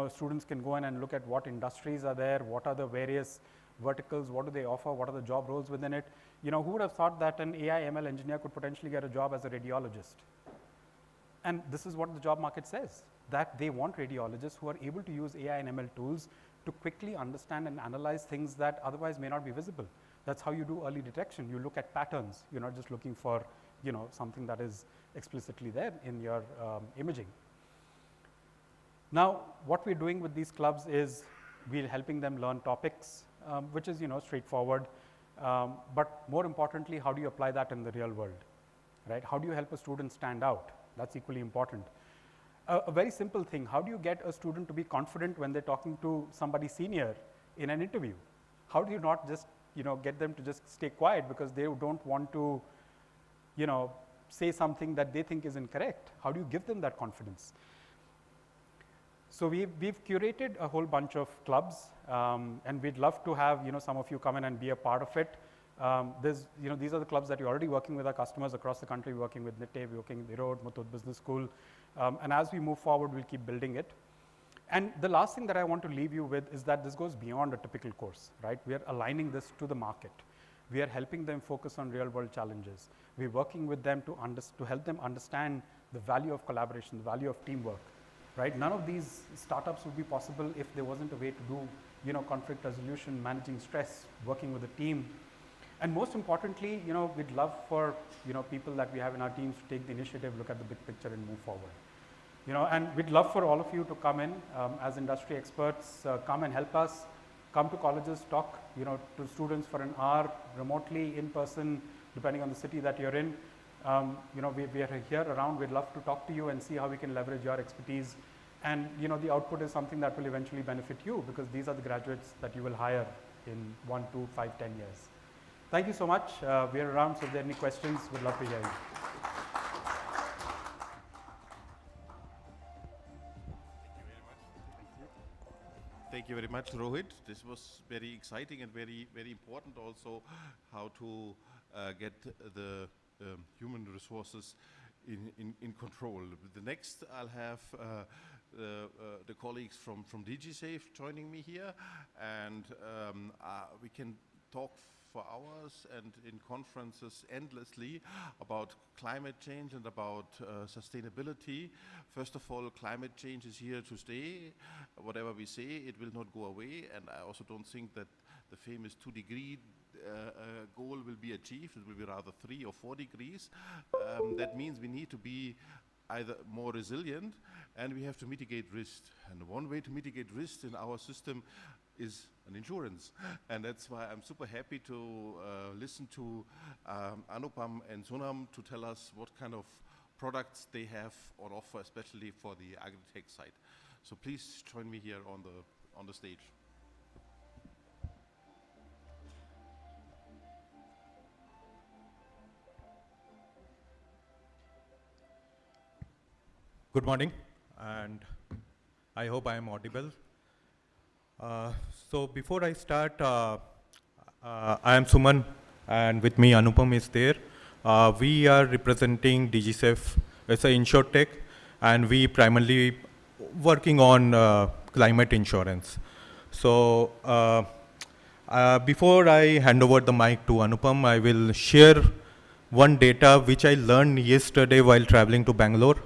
Students can go in and look at what industries are there, what are the various verticals, what do they offer, what are the job roles within it. Who would have thought that an AI ML engineer could potentially get a job as a radiologist? And this is what the job market says, that they want radiologists who are able to use AI and ML tools to quickly understand and analyze things that otherwise may not be visible. That's how you do early detection. You look at patterns. You're not just looking for, something that is explicitly there in your imaging. Now, what we're doing with these clubs is we're helping them learn topics, which is, straightforward. But more importantly, how do you apply that in the real world, right? How do you help a student stand out? That's equally important. A very simple thing, how do you get a student to be confident when they're talking to somebody senior in an interview? How do you not just, get them to just stay quiet because they don't want to, say something that they think is incorrect? How do you give them that confidence? So we've curated a whole bunch of clubs, and we'd love to have, some of you come in and be a part of it. These are the clubs that you're already working with our customers across the country, working with NITE, working with Erode, Muthoot Business School. And as we move forward, we'll keep building it. And the last thing that I want to leave you with is that this goes beyond a typical course, right? We are aligning this to the market. We are helping them focus on real world challenges. We're working with them to help them understand the value of collaboration, the value of teamwork, right? None of these startups would be possible if there wasn't a way to do, conflict resolution, managing stress, working with a team. And most importantly, we'd love for, people that we have in our teams to take the initiative, look at the big picture and move forward. And we'd love for all of you to come in as industry experts, come and help us, come to colleges, talk, to students for an hour, remotely, in person, depending on the city that you're in. We are here around. We'd love to talk to you and see how we can leverage your expertise. And, the output is something that will eventually benefit you, because these are the graduates that you will hire in 1, 2, 5, 10 years. Thank you so much. We are around, so if there are any questions, we'd love to hear you. Thank you very much, Rohit. This was very exciting and very, very important also, how to get the human resources in control. The next, I'll have the colleagues from DigiSafe joining me here, and we can talk for hours and in conferences endlessly about climate change and about sustainability. First of all, climate change is here to stay. Whatever we say, it will not go away, and I also don't think that the famous 2-degree goal will be achieved. It will be rather 3 or 4 degrees. That means we need to be either more resilient, and we have to mitigate risk. And one way to mitigate risk in our system is an insurance. And that's why I'm super happy to listen to Anupam and Sonam to tell us what kind of products they have on offer, especially for the agri-tech side. So please join me here on the stage. Good morning, and I hope I am audible. So before I start, I am Suman, and with me Anupam is there. We are representing DigiSafe. It's an insurtech, and we primarily working on climate insurance. So before I hand over the mic to Anupam, I will share one data which I learned yesterday while traveling to Bangalore.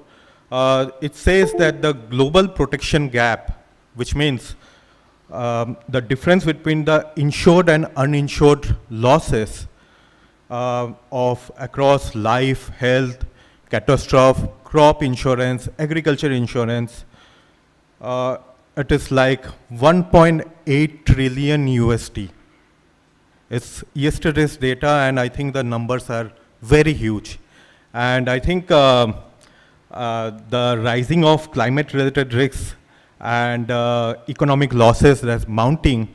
It says that the global protection gap, which means the difference between the insured and uninsured losses of across life, health, catastrophe, crop insurance, agriculture insurance, it is like 1.8 trillion USD. It's yesterday's data, and I think the numbers are very huge. And I think the rising of climate-related risks and economic losses that's mounting,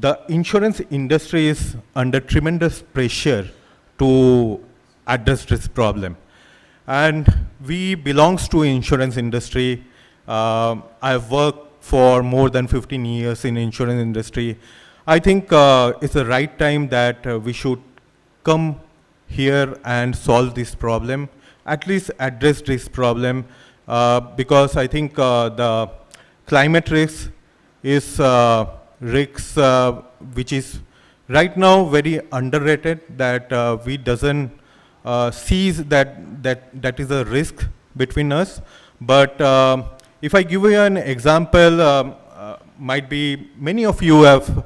the insurance industry is under tremendous pressure to address this problem. And we belongs to insurance industry. I've worked for more than 15 years in insurance industry. I think it's the right time that we should come here and solve this problem at least address this problem, because I think the climate risk is risks which is right now very underrated, that we doesn't sees that is a risk between us. But if I give you an example, might be many of you have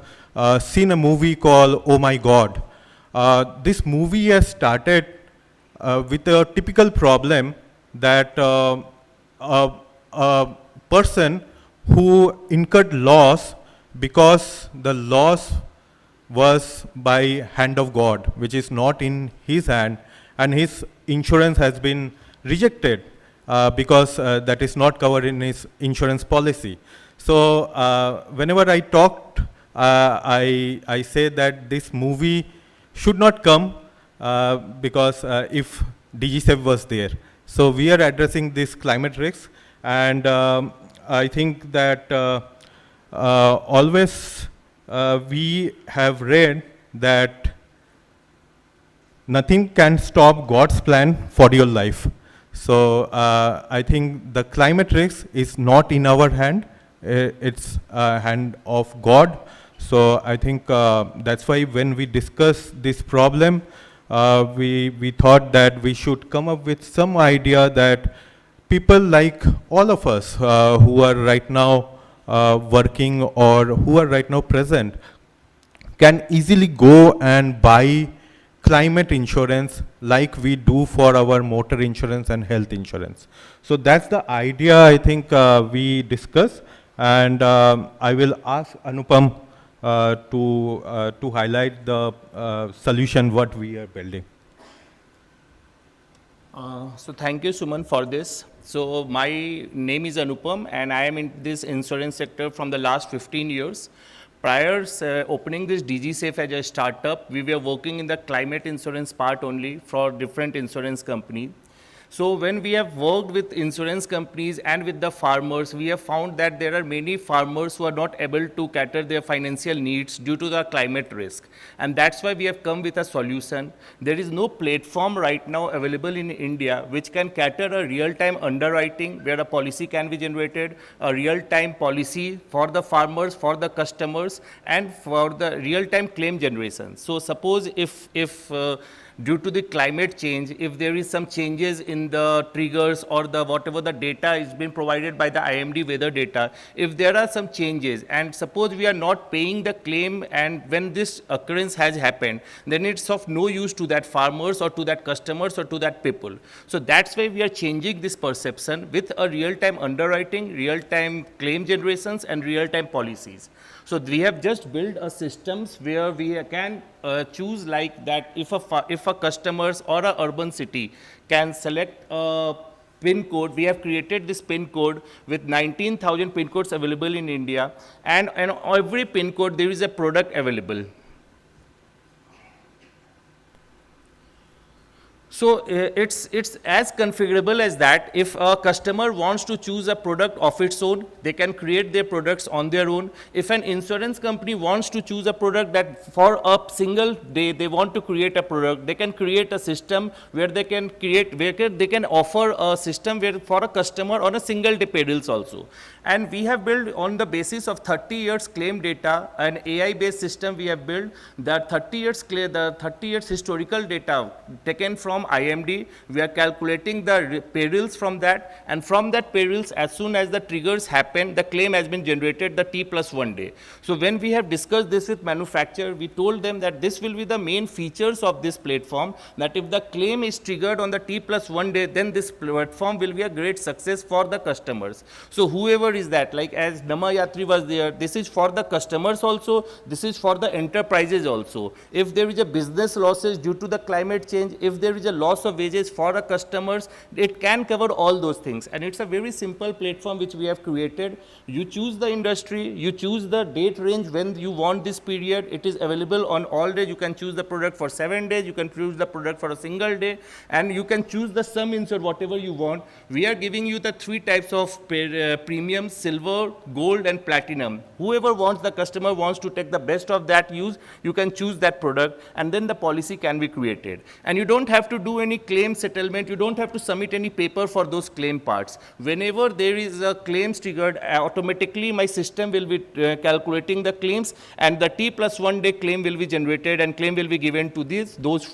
seen a movie called Oh My God. This movie has started with a typical problem that a person who incurred loss because the loss was by hand of God, which is not in his hand, and his insurance has been rejected because that is not covered in his insurance policy. So whenever I talked, I say that this movie should not come because if DigiSafe was there. So we are addressing this climate risk, and I think that always we have read that nothing can stop God's plan for your life. So I think the climate risk is not in our hand, it's hand of God. So I think that's why when we discuss this problem, we thought that we should come up with some idea that people like all of us who are right now working or who are right now present can easily go and buy climate insurance like we do for our motor insurance and health insurance. So that's the idea I think we discuss, and I will ask Anupam to highlight the solution what we are building. So thank you, Suman, for this. So my name is Anupam, and I am in this insurance sector from the last 15 years. Prior opening this DigiSafe as a startup, we were working in the climate insurance part only for different insurance companies. So when we have worked with insurance companies and with the farmers, we have found that there are many farmers who are not able to cater their financial needs due to the climate risk. And that's why we have come with a solution. There is no platform right now available in India which can cater a real-time underwriting where a policy can be generated, a real-time policy for the farmers, for the customers, and for the real-time claim generation. So suppose if due to the climate change, if there is some changes in the triggers or the whatever the data is being provided by the IMD weather data, if there are some changes and suppose we are not paying the claim, and when this occurrence has happened, then it's of no use to that farmers or to that customers or to that people. So that's why we are changing this perception with a real-time underwriting, real-time claim generations, and real-time policies. So we have just built a systems where we can choose like that if a customers or a urban city can select a PIN code. We have created this PIN code with 19,000 PIN codes available in India, and every PIN code there is a product available. So it's as configurable as that. If a customer wants to choose a product of its own, they can create their products on their own. If an insurance company wants to choose a product that for a single day they want to create a product, they can create a system where they can create, where they can offer a system where for a customer on a single day payrolls also. And we have built on the basis of 30 years claim data, an AI based system we have built, that 30 years historical data taken from IMD. We are calculating the payrolls from that, and from that payrolls, as soon as the triggers happen, the claim has been generated the T+1 day. So when we have discussed this with manufacturer, we told them that this will be the main features of this platform, that if the claim is triggered on the T+1 day, then this platform will be a great success for the customers. So whoever is that, like as Namayatri was there, this is for the customers also, this is for the enterprises also. If there is a business losses due to the climate change, if there is a loss of wages for the customers, it can cover all those things. And it's a very simple platform which we have created. You choose the industry, you choose the date range when you want this period. It is available on all days. You can choose the product for 7 days, you can choose the product for a single day, and you can choose the sum insert whatever you want. We are giving you the 3 types of premium: silver, gold, and platinum. Whoever wants, the customer wants to take the best of that use, you can choose that product, and then the policy can be created. And you don't have to do any claim settlement. You don't have to submit any paper for those claim parts. Whenever there is a claims triggered, automatically my system will be calculating the claims, and the T+1 day claim will be generated and claim will be given to those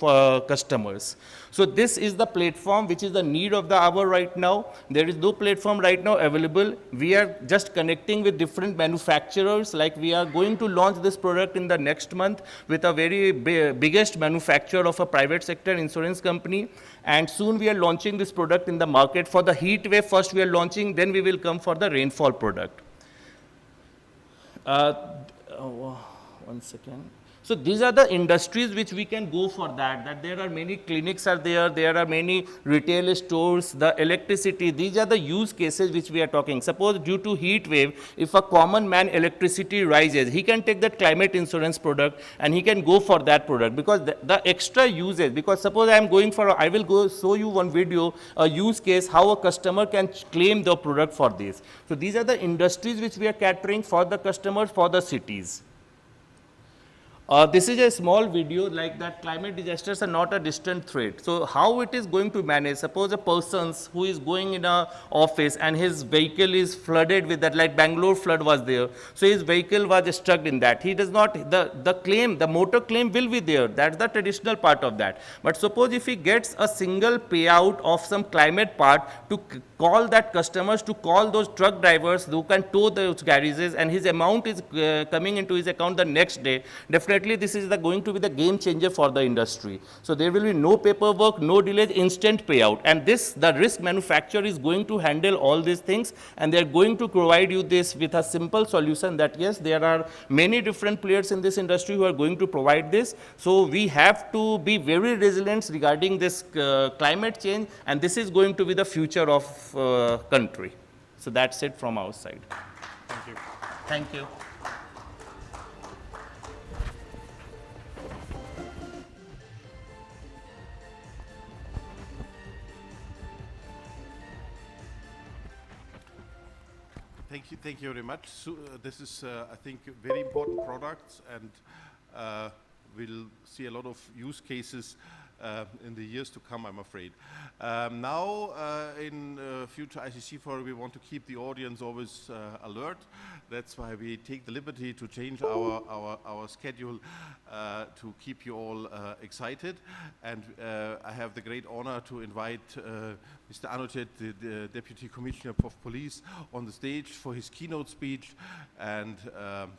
customers. So this is the platform which is the need of the hour right now. There is no platform right now available. We are just connecting with different manufacturers. Like we are going to launch this product in the next month with a very biggest manufacturer of a private sector insurance company. And soon we are launching this product in the market. For the heat wave, first we are launching, then we will come for the rainfall product. One second. So these are the industries which we can go for that there are many clinics are there are many retail stores, the electricity, these are the use cases which we are talking. Suppose due to heat wave, if a common man electricity rises, he can take that climate insurance product and he can go for that product, because the extra usage, because suppose I am going for, I will go show you one video, a use case, how a customer can claim the product for this. So these are the industries which we are catering for the customers, for the cities. This is a small video, like that climate disasters are not a distant threat. So how it is going to manage? Suppose a person who is going in a office and his vehicle is flooded with that, like Bangalore flood was there. So his vehicle was stuck in that. He does not, the claim, the motor claim will be there. That's the traditional part of that. But suppose if he gets a single payout of some climate part to call that customers, to call those truck drivers who can tow those garages, and his amount is coming into his account the next day, definitely this is going to be the game changer for the industry. So there will be no paperwork, no delays, instant payout. And this, the risk manufacturer is going to handle all these things, and they are going to provide you this with a simple solution that yes, there are many different players in this industry who are going to provide this. So we have to be very resilient regarding this climate change, and this is going to be the future of country. So that's it from our side. Thank you. Thank you. Thank you very much. So, this is, I think, very important products, and we'll see a lot of use cases in the years to come, I'm afraid. Now, in future ICC Forum, we want to keep the audience always alert. That's why we take the liberty to change our schedule to keep you all excited. And I have the great honor to invite Mr. Anuchet, the Deputy Commissioner of Police, on the stage for his keynote speech. And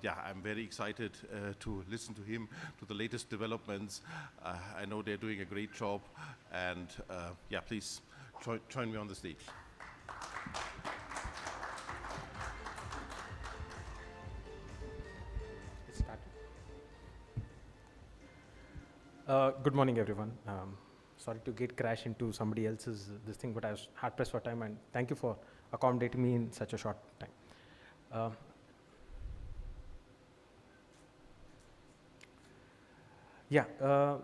yeah, I'm very excited to listen to him, to the latest developments. I know they're doing a great job. And yeah, please join me on the stage. Good morning, everyone. Sorry to crash into somebody else's this thing, but I was hard pressed for time, and thank you for accommodating me in such a short time.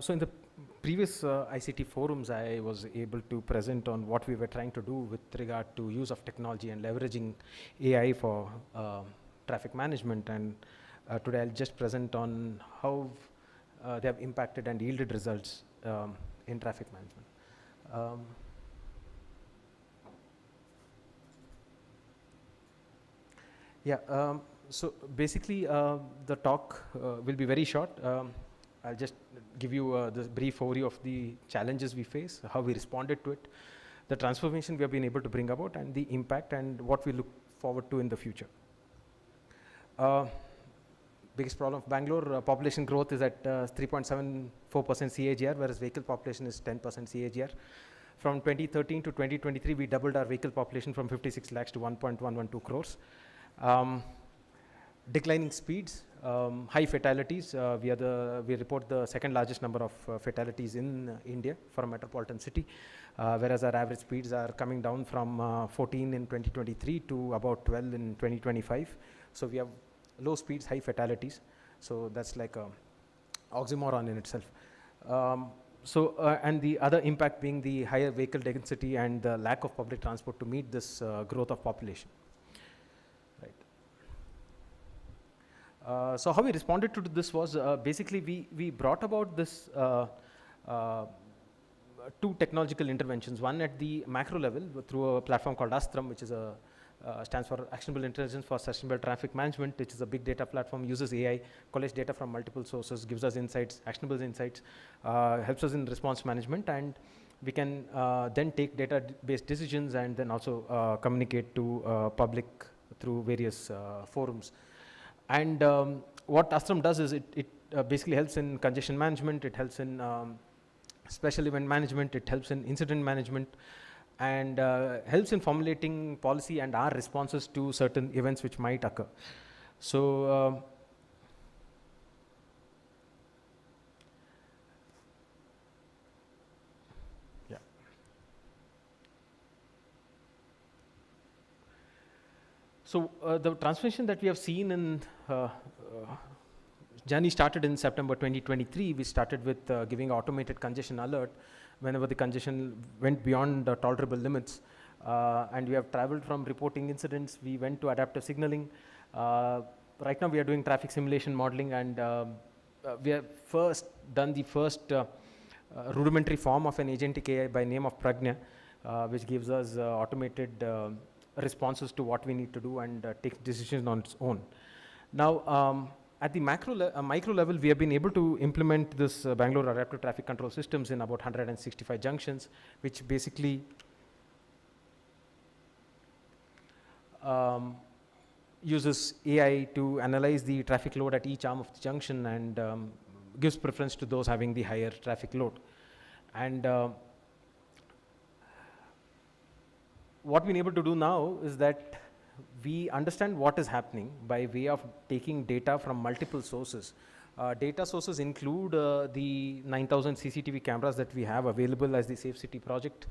So in the previous ICT forums, I was able to present on what we were trying to do with regard to use of technology and leveraging AI for traffic management, and today I'll just present on how they have impacted and yielded results in traffic management. So basically the talk will be very short. I'll just give you this brief overview of the challenges we face, how we responded to it, the transformation we have been able to bring about, and the impact and what we look forward to in the future. Biggest problem of Bangalore, population growth is at 3.74% CAGR, whereas vehicle population is 10% CAGR. From 2013 to 2023, we doubled our vehicle population from 56 lakhs to 1.112 crores. Declining speeds, high fatalities. We report the second largest number of fatalities in India for a metropolitan city, whereas our average speeds are coming down from 14 in 2023 to about 12 in 2025. So we have low speeds, high fatalities. So that's like a oxymoron in itself. And the other impact being the higher vehicle density and the lack of public transport to meet this growth of population. Right. So how we responded to this was basically we brought about this two technological interventions. One at the macro level through a platform called Astram, which is a stands for Actionable Intelligence for Sustainable Traffic Management, which is a big data platform, uses AI, collates data from multiple sources, gives us insights, actionable insights, helps us in response management, and we can then take data-based decisions and then also communicate to public through various forums. And what Astram does is it basically helps in congestion management, it helps in special event management, it helps in incident management, and helps in formulating policy and our responses to certain events which might occur. So yeah. So the transformation that we have seen in journey started in September 2023. We started with giving automated congestion alert whenever the congestion went beyond the tolerable limits, and we have traveled from reporting incidents, we went to adaptive signaling. Right now we are doing traffic simulation modeling, and we have done the first rudimentary form of an agentic AI by name of Pragna, which gives us automated responses to what we need to do and take decisions on its own. Now, at the micro level, we have been able to implement this Bangalore adaptive traffic control systems in about 165 junctions, which basically uses AI to analyze the traffic load at each arm of the junction and gives preference to those having the higher traffic load. And what we've been able to do now is that we understand what is happening by way of taking data from multiple sources. Data sources include the 9,000 CCTV cameras that we have available as the Safe City project.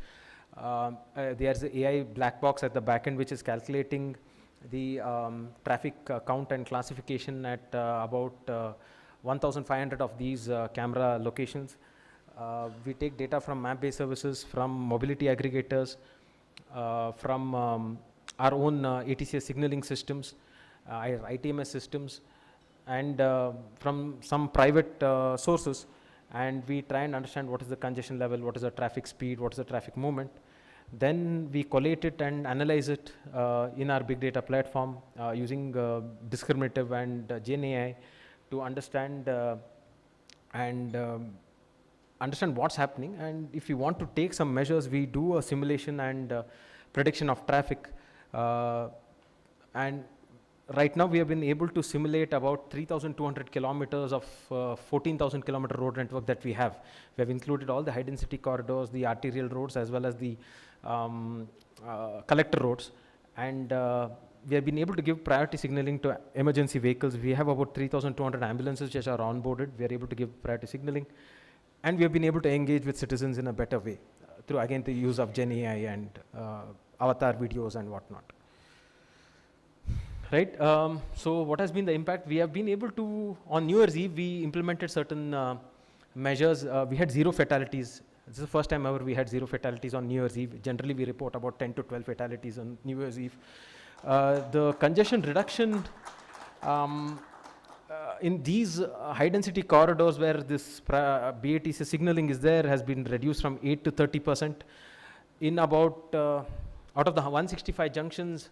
There's the AI black box at the back end which is calculating the traffic count and classification at about 1,500 of these camera locations. We take data from map-based services, from mobility aggregators, from our own ATCS signaling systems, ITMS systems, and from some private sources, and we try and understand what is the congestion level, what is the traffic speed, what is the traffic movement. Then we collate it and analyze it in our big data platform using discriminative and Gen AI to understand understand what's happening. And if you want to take some measures, we do a simulation and prediction of traffic. And right now we have been able to simulate about 3,200 kilometers of 14,000 kilometer road network that we have. We have included all the high density corridors, the arterial roads, as well as the collector roads. And we have been able to give priority signaling to emergency vehicles. We have about 3,200 ambulances which are onboarded. We are able to give priority signaling. And we have been able to engage with citizens in a better way through, again, the use of Gen AI and avatar videos and whatnot. Right? So what has been the impact? We have been able to, on New Year's Eve, we implemented certain measures. We had 0 fatalities. This is the first time ever we had 0 fatalities on New Year's Eve. Generally, we report about 10 to 12 fatalities on New Year's Eve. The congestion reduction in these high-density corridors where this BATC signaling is there has been reduced from 8 to 30%. In about, out of the 165 junctions,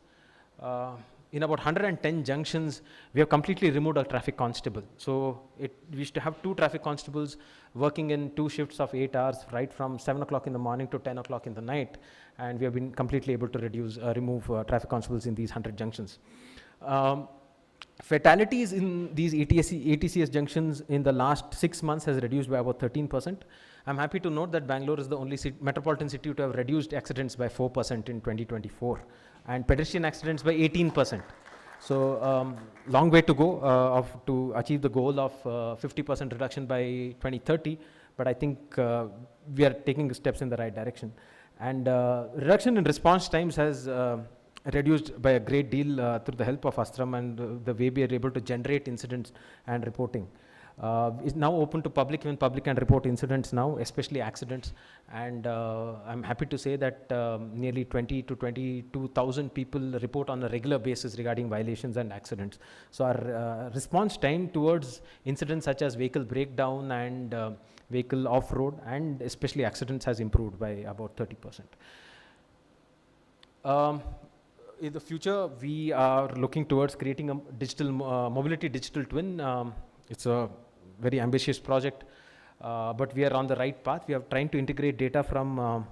in about 110 junctions, we have completely removed a traffic constable. So we used to have 2 traffic constables working in 2 shifts of 8 hours, right from 7 o'clock in the morning to 10 o'clock in the night. And we have been completely able to remove traffic constables in these 100 junctions. Fatalities in these ATCS junctions in the last 6 months has reduced by about 13%. I'm happy to note that Bangalore is the only metropolitan city to have reduced accidents by 4% in 2024 and pedestrian accidents by 18%. So long way to go to achieve the goal of 50% reduction by 2030, but I think we are taking steps in the right direction. And reduction in response times has reduced by a great deal through the help of Astram and the way we are able to generate incidents and reporting. is now open to public, when public can report incidents now, especially accidents. And I'm happy to say that nearly 20 to 22,000 people report on a regular basis regarding violations and accidents. So our response time towards incidents such as vehicle breakdown and vehicle off-road and especially accidents has improved by about 30%. In the future, we are looking towards creating a digital mobility digital twin. It's a very ambitious project, but we are on the right path. We are trying to integrate data from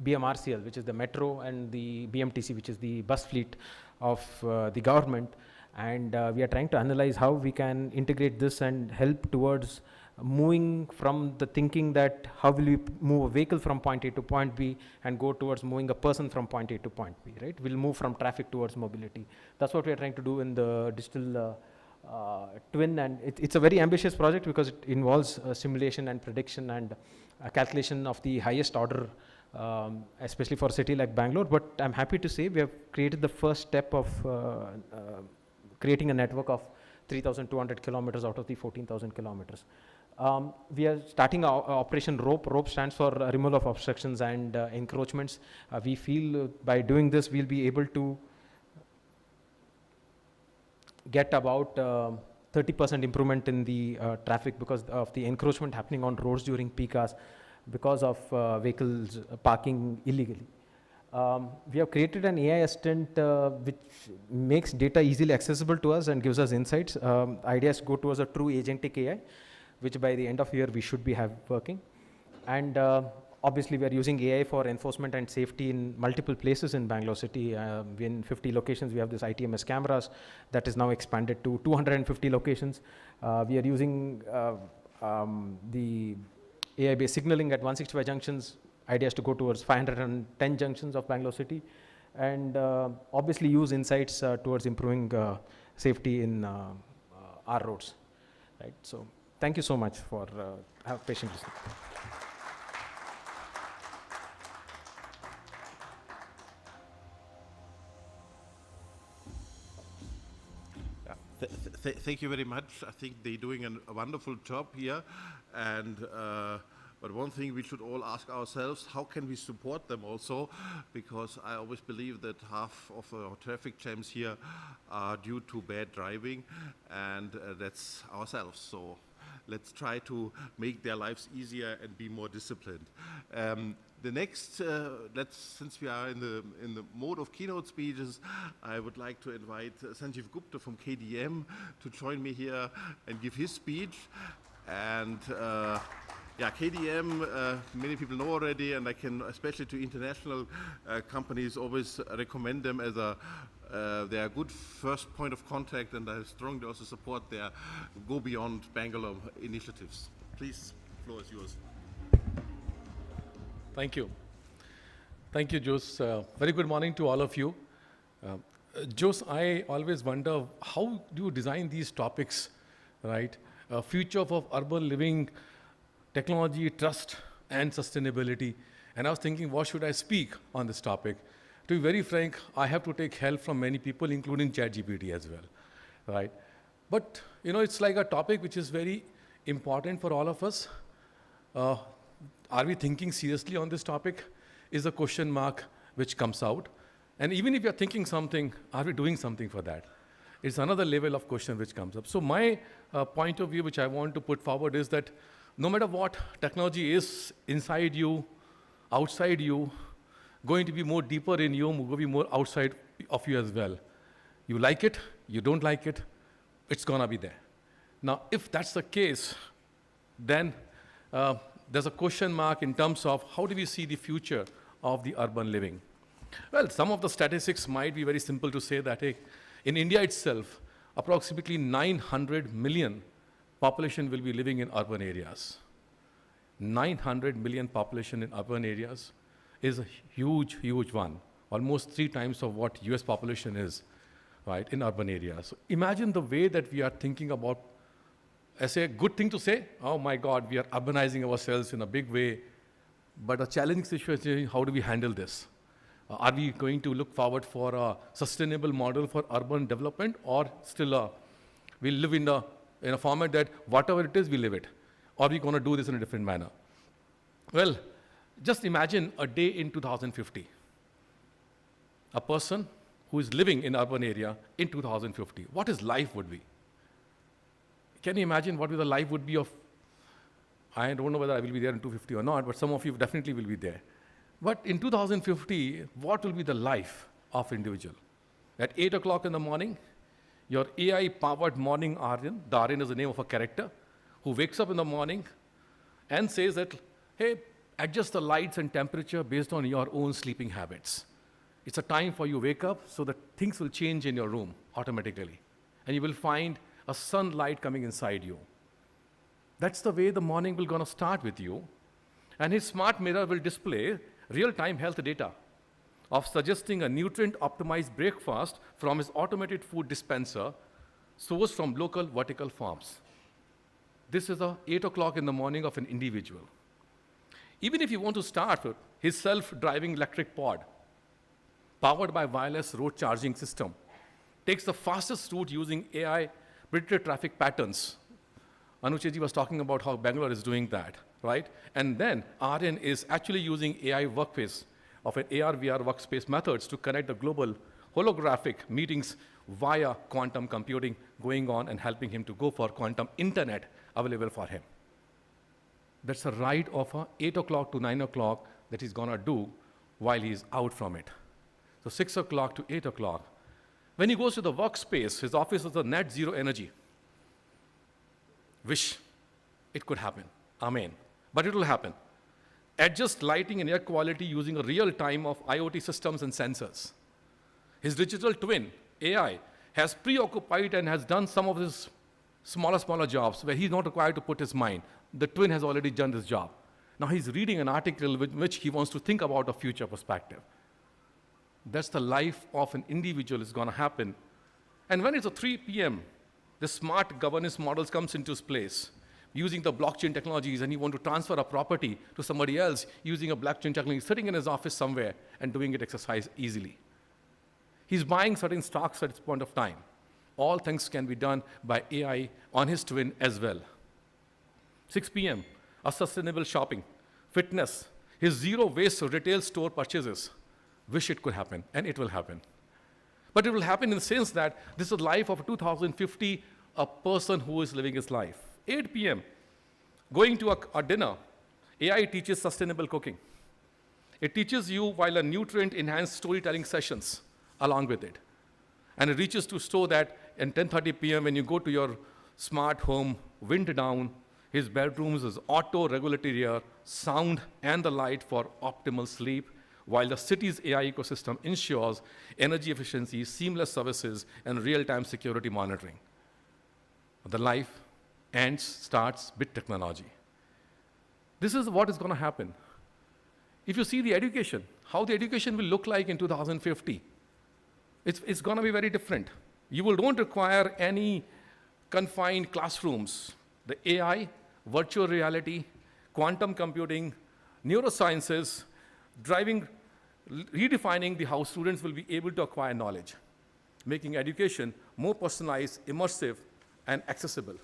BMRCL, which is the metro, and the BMTC, which is the bus fleet of the government. And we are trying to analyze how we can integrate this and help towards moving from the thinking that how will we move a vehicle from point A to point B and go towards moving a person from point A to point B, right? We'll move from traffic towards mobility. That's what we are trying to do in the digital twin, and it's a very ambitious project because it involves simulation and prediction and calculation of the highest order, especially for a city like Bangalore. But I'm happy to say we have created the first step of creating a network of 3,200 kilometers out of the 14,000 kilometers. We are starting our Operation ROPE. ROPE stands for removal of obstructions and encroachments. We feel by doing this, we'll be able to get about 30% improvement in the traffic because of the encroachment happening on roads during peak hours because of vehicles parking illegally. We have created an AI assistant which makes data easily accessible to us and gives us insights. Ideas go towards a true agentic AI, which by the end of the year we should be working. And obviously we are using AI for enforcement and safety in multiple places in Bangalore city. In 50 locations we have this ITMS cameras that is now expanded to 250 locations. We are using the AI-based signaling at 165 junctions. Ideas to go towards 510 junctions of Bangalore city, and obviously use insights towards improving safety in our roads. Right. So thank you so much for patient listening. Thank you very much. I think they're doing a wonderful job here, and but one thing we should all ask ourselves, how can we support them also? Because I always believe that half of our traffic jams here are due to bad driving, and that's ourselves. So let's try to make their lives easier and be more disciplined. The next, since we are in the mode of keynote speeches, I would like to invite Sanjeev Gupta from KDM to join me here and give his speech. And yeah, KDM, many people know already, and I can, especially to international companies, always recommend them as they are a good first point of contact, and I strongly also support their Go Beyond Bangalore initiatives. Please, the floor is yours. Thank you. Thank you, Jose. Very good morning to all of you. Jose, I always wonder, how do you design these topics, right? Future of urban living, technology, trust, and sustainability. And I was thinking, what should I speak on this topic? To be very frank, I have to take help from many people, including ChatGPT as well, right? But, you know, it's like a topic which is very important for all of us. Are we thinking seriously on this topic? Is a question mark which comes out. And even if you're thinking something, are we doing something for that? It's another level of question which comes up. So my point of view, which I want to put forward, is that no matter what technology is inside you, outside you, going to be more deeper in you, going to be more outside of you as well. You like it, you don't like it, it's gonna be there. Now, if that's the case, then there's a question mark in terms of how do we see the future of the urban living? Well, some of the statistics might be very simple to say that in India itself, approximately 900 million population will be living in urban areas. 900 million population in urban areas is a huge, huge one, almost 3 times of what US population is, right, in urban areas. So imagine the way that we are thinking about, as a good thing to say, oh my God, we are urbanizing ourselves in a big way, but a challenging situation is how do we handle this? Are we going to look forward for a sustainable model for urban development, or still we live in in a format that whatever it is, we live it. Or we're going to do this in a different manner. Well, just imagine a day in 2050. A person who is living in urban area in 2050. What his life would be? Can you imagine what the life would be of, I don't know whether I will be there in 2050 or not, but some of you definitely will be there. But in 2050, what will be the life of individual? At 8 o'clock in the morning, your AI-powered morning Aryan, the Aryan is the name of a character, who wakes up in the morning and says that, hey, adjust the lights and temperature based on your own sleeping habits. It's a time for you to wake up so that things will change in your room automatically. And you will find a sunlight coming inside you. That's the way the morning will gonna start with you. And his smart mirror will display real-time health data of suggesting a nutrient-optimized breakfast from his automated food dispenser sourced from local vertical farms. This is 8 o'clock in the morning of an individual. Even if you want to start with his self-driving electric pod, powered by wireless road charging system, takes the fastest route using AI predicted traffic patterns. Anucheji was talking about how Bangalore is doing that, right? And then Aryan is actually using AI workspace of an AR/VR workspace methods to connect the global holographic meetings via quantum computing going on and helping him to go for quantum internet available for him. That's a ride of 8 o'clock to 9 o'clock that he's gonna do while he's out from it. So 6 o'clock to 8 o'clock. When he goes to the workspace, his office is a net zero energy. Wish it could happen. Amen. But it will happen. Adjust lighting and air quality using a real time of IoT systems and sensors. His digital twin, AI, has preoccupied and has done some of his smaller jobs where he's not required to put his mind. The twin has already done this job. Now he's reading an article in which he wants to think about a future perspective. That's the life of an individual is going to happen. And when it's 3 p.m., the smart governance models comes into place using the blockchain technologies, and you want to transfer a property to somebody else using a blockchain technology, sitting in his office somewhere and doing it exercise easily. He's buying certain stocks at this point of time. All things can be done by AI on his twin as well. 6 p.m., a sustainable shopping, fitness, his zero waste retail store purchases. Wish it could happen, and it will happen. But it will happen in the sense that this is the life of 2050, a person who is living his life. 8 p.m., going to a dinner, AI teaches sustainable cooking. It teaches you while a nutrient-enhanced storytelling sessions along with it. And it reaches to show that at 10:30 p.m. when you go to your smart home, wind down, his bedrooms is auto-regulatory air, sound, and the light for optimal sleep, while the city's AI ecosystem ensures energy efficiency, seamless services, and real-time security monitoring. The life starts with technology. This is what is going to happen. If you see the education, how the education will look like in 2050, it's going to be very different. You don't require any confined classrooms. The AI, virtual reality, quantum computing, neurosciences, redefining how students will be able to acquire knowledge, making education more personalized, immersive, and accessible.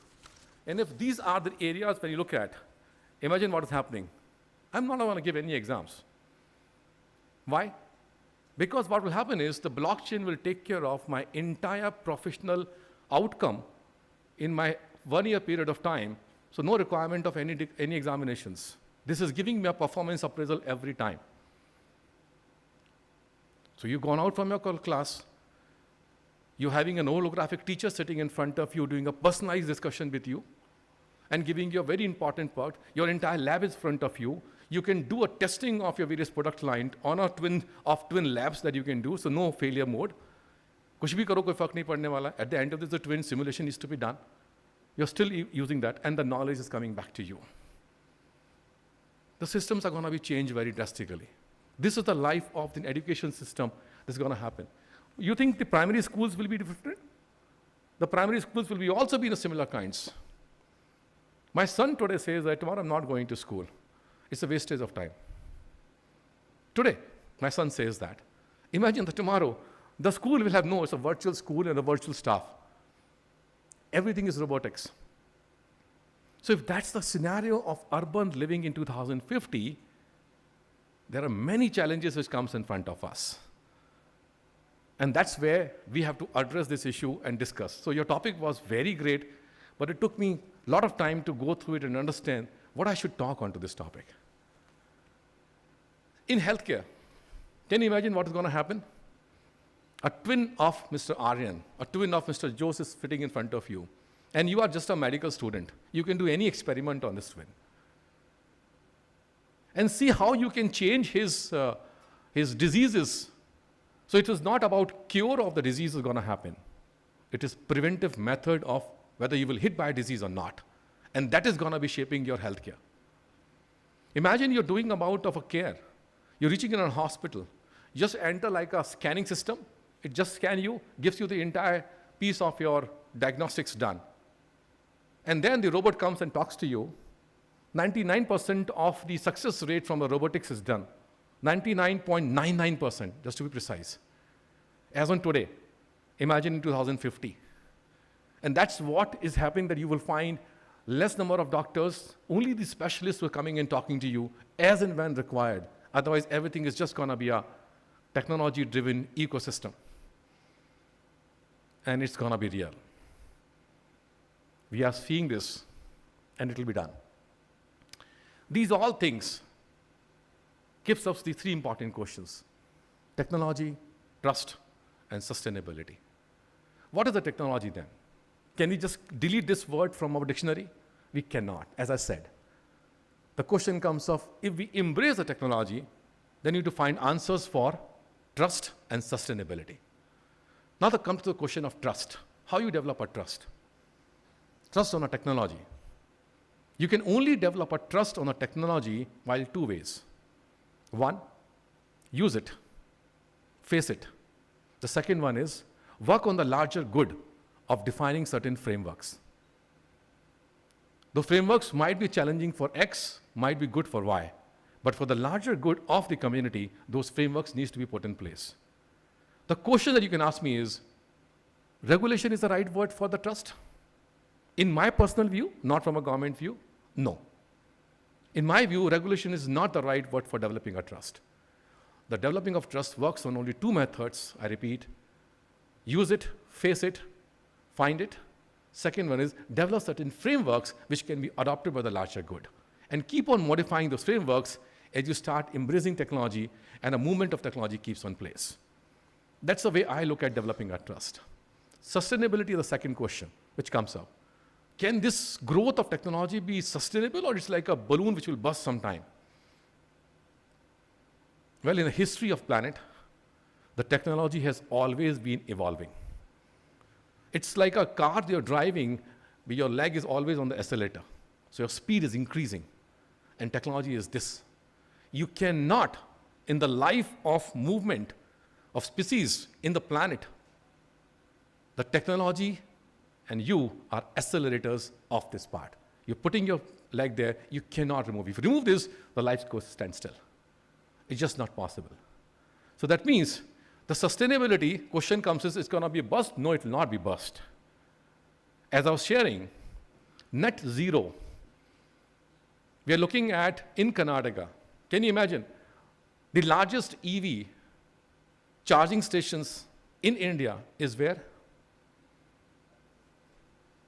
And if these are the areas when you look at, imagine what is happening. I'm not going to give any exams. Why? Because what will happen is the blockchain will take care of my entire professional outcome in my 1 year period of time, so no requirement of any examinations. This is giving me a performance appraisal every time. So you've gone out from your class, you're having an holographic teacher sitting in front of you doing a personalized discussion with you and giving you a very important part. Your entire lab is in front of you. You can do a testing of your various product line on a twin labs that you can do, so no failure mode. Kuch bhi karo, koi fark nahi padne wala. At the end of this, the twin simulation needs to be done. You're still using that, and the knowledge is coming back to you. The systems are going to be changed very drastically. This is the life of the education system that's going to happen. You think the primary schools will be different? The primary schools will be also be in a similar kinds. My son today says that tomorrow I'm not going to school. It's a wastage of time. Today, my son says that. Imagine that tomorrow, the school will have it's a virtual school and a virtual staff. Everything is robotics. So if that's the scenario of urban living in 2050, there are many challenges which comes in front of us. And that's where we have to address this issue and discuss. So your topic was very great, but it took me a lot of time to go through it and understand what I should talk onto this topic. In healthcare, can you imagine what is going to happen? A twin of Mr. Aryan, a twin of Mr. Jose is sitting in front of you, and you are just a medical student. You can do any experiment on this twin. And see how you can change his diseases. So it is not about cure of the disease is going to happen. It is preventive method of whether you will hit by a disease or not. And that is going to be shaping your healthcare. Imagine you're doing amount of a care. You're reaching in a hospital. You just enter like a scanning system. It just scans you, gives you the entire piece of your diagnostics done. And then the robot comes and talks to you. 99% of the success rate from the robotics is done. 99.99%, just to be precise. As on today, imagine in 2050. And that's what is happening, that you will find less number of doctors, only the specialists who are coming and talking to you as and when required. Otherwise, everything is just going to be a technology-driven ecosystem. And it's going to be real. We are seeing this, and it will be done. These all things gives us the three important questions: technology, trust, and sustainability. What is the technology then? Can we just delete this word from our dictionary? We cannot, as I said. The question comes of, if we embrace the technology, then you need to find answers for trust and sustainability. Now that comes to the question of trust. How you develop a trust? Trust on a technology. You can only develop a trust on a technology while two ways. One, use it, face it. The second one is work on the larger good of defining certain frameworks. The frameworks might be challenging for X, might be good for Y, but for the larger good of the community, those frameworks need to be put in place. The question that you can ask me is, regulation is the right word for the trust? In my personal view, not from a government view, no. In my view, regulation is not the right word for developing a trust. The developing of trust works on only two methods, I repeat: use it, face it, find it. Second one is develop certain frameworks which can be adopted by the larger good. And keep on modifying those frameworks as you start embracing technology and a movement of technology keeps on place. That's the way I look at developing our trust. Sustainability is the second question which comes up. Can this growth of technology be sustainable, or it's like a balloon which will burst sometime? Well, in the history of planet, the technology has always been evolving. It's like a car you're driving, but your leg is always on the accelerator. So your speed is increasing. And technology is this. You cannot, in the life of movement of species in the planet, the technology and you are accelerators of this part. You're putting your leg there, you cannot remove. If you remove this, the life goes standstill. It's just not possible. So that means the sustainability question comes is, it's going to be a bust? No, it will not be bust. As I was sharing, net zero, we are looking at in Karnataka. Can you imagine? The largest EV charging stations in India is where?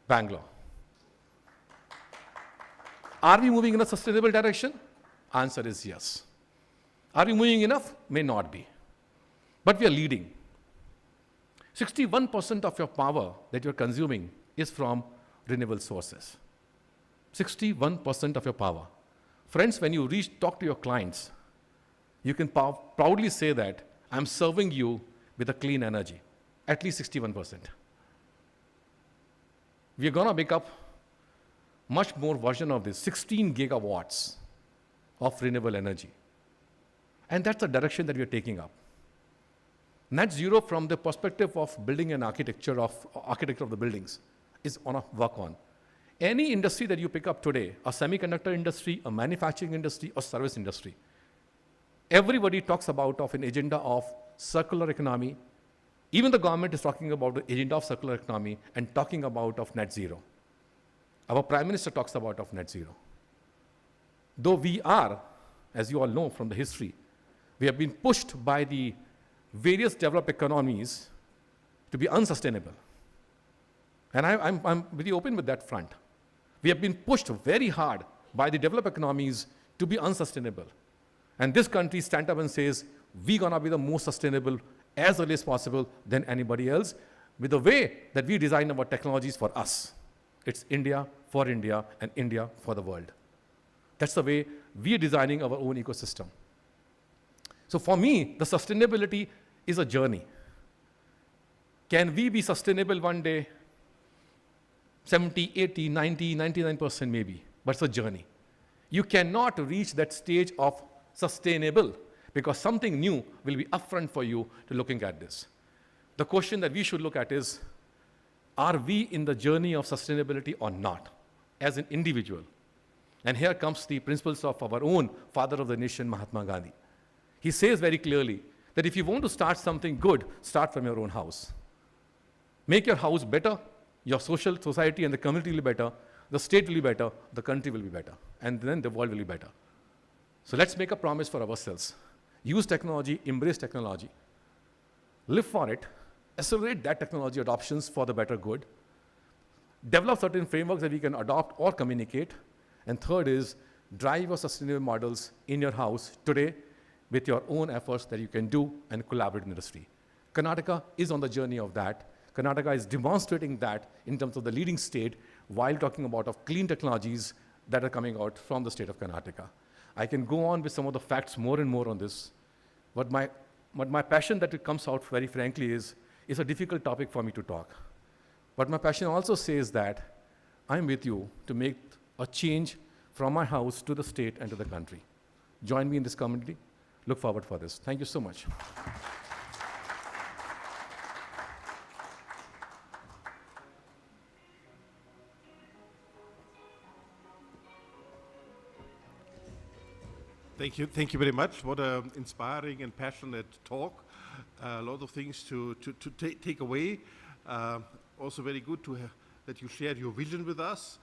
Bangalore. Are we moving in a sustainable direction? Answer is yes. Are we moving enough? May not be. But we are leading. 61% of your power that you're consuming is from renewable sources. 61% of your power. Friends, when you talk to your clients, you can proudly say that I'm serving you with a clean energy, at least 61%. We are going to make up much more version of this, 16 gigawatts of renewable energy. And that's the direction that we are taking up. Net zero from the perspective of building an architecture of the buildings is on a work on. Any industry that you pick up today, a semiconductor industry, a manufacturing industry, or service industry, everybody talks about an agenda of circular economy. Even the government is talking about the agenda of circular economy and talking about net zero. our Prime Minister talks about of net zero. Though we are, as you all know from the history, we have been pushed by the various developed economies to be unsustainable. And I'm very open with that front. We have been pushed very hard by the developed economies to be unsustainable. And this country stands up and says, we're going to be the most sustainable as early as possible than anybody else, with the way that we design our technologies for us. It's India for India and India for the world. That's the way we are designing our own ecosystem. So for me, the sustainability is a journey. Can we be sustainable one day? 70, 80, 90, 99% maybe, but it's a journey. You cannot reach that stage of sustainable because something new will be upfront for you to looking at this. The question that we should look at is, are we in the journey of sustainability or not as an individual? And here comes the principles of our own father of the nation, Mahatma Gandhi. He says very clearly that if you want to start something good, start from your own house. Make your house better, your society and the community will be better, the state will be better, the country will be better, and then the world will be better. So let's make a promise for ourselves. Use technology, embrace technology, live for it, accelerate that technology adoptions for the better good, develop certain frameworks that we can adopt or communicate, and third is drive your sustainable models in your house today with your own efforts that you can do and collaborate in industry. Karnataka is on the journey of that. Karnataka is demonstrating that in terms of the leading state while talking about of clean technologies that are coming out from the state of Karnataka. I can go on with some of the facts more and more on this, but my passion that it comes out very frankly is a difficult topic for me to talk. But my passion also says that I'm with you to make a change from my house to the state and to the country. Join me in this community. Look forward for this. Thank you so much. Thank you very much. What an inspiring and passionate talk. A lot of things to take away. Also very good to that you shared your vision with us,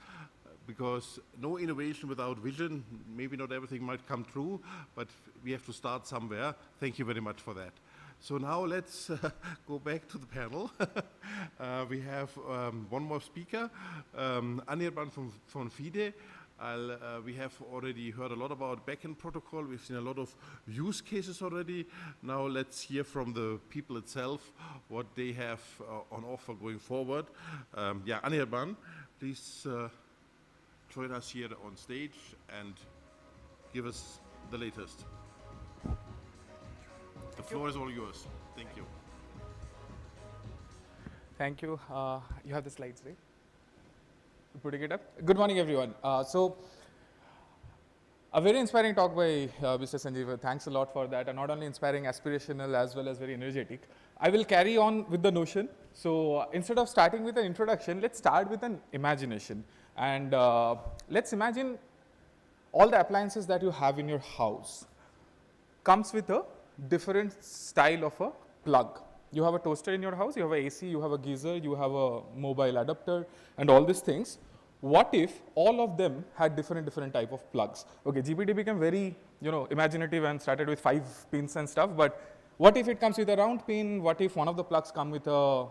because no innovation without vision, maybe not everything might come true, but we have to start somewhere. Thank you very much for that. So now let's go back to the panel. We have one more speaker, Anirban from FIDE. We have already heard a lot about backend protocol. We've seen a lot of use cases already. Now let's hear from the people itself what they have on offer going forward. Anirban, please join us here on stage and give us the latest. The floor is all yours. Thank you. Thank you. You have the slides, right? Putting it up. Good morning, everyone. So, a very inspiring talk by Mr. Sanjeev. Thanks a lot for that. And not only inspiring, aspirational, as well as very energetic. I will carry on with the notion. So, instead of starting with an introduction, let's start with an imagination. And let's imagine all the appliances that you have in your house comes with a different style of a plug. You have a toaster in your house, you have an AC, you have a geyser, you have a mobile adapter, and all these things. What if all of them had different type of plugs? Okay, GPT became very, imaginative and started with 5 pins and stuff, but what if it comes with a round pin? What if one of the plugs come with a,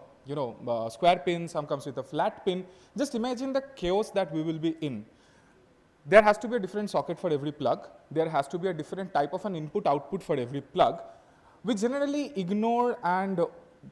square pin, some comes with a flat pin? Just imagine the chaos that we will be in. There has to be a different socket for every plug. There has to be a different type of an input-output for every plug. We generally ignore and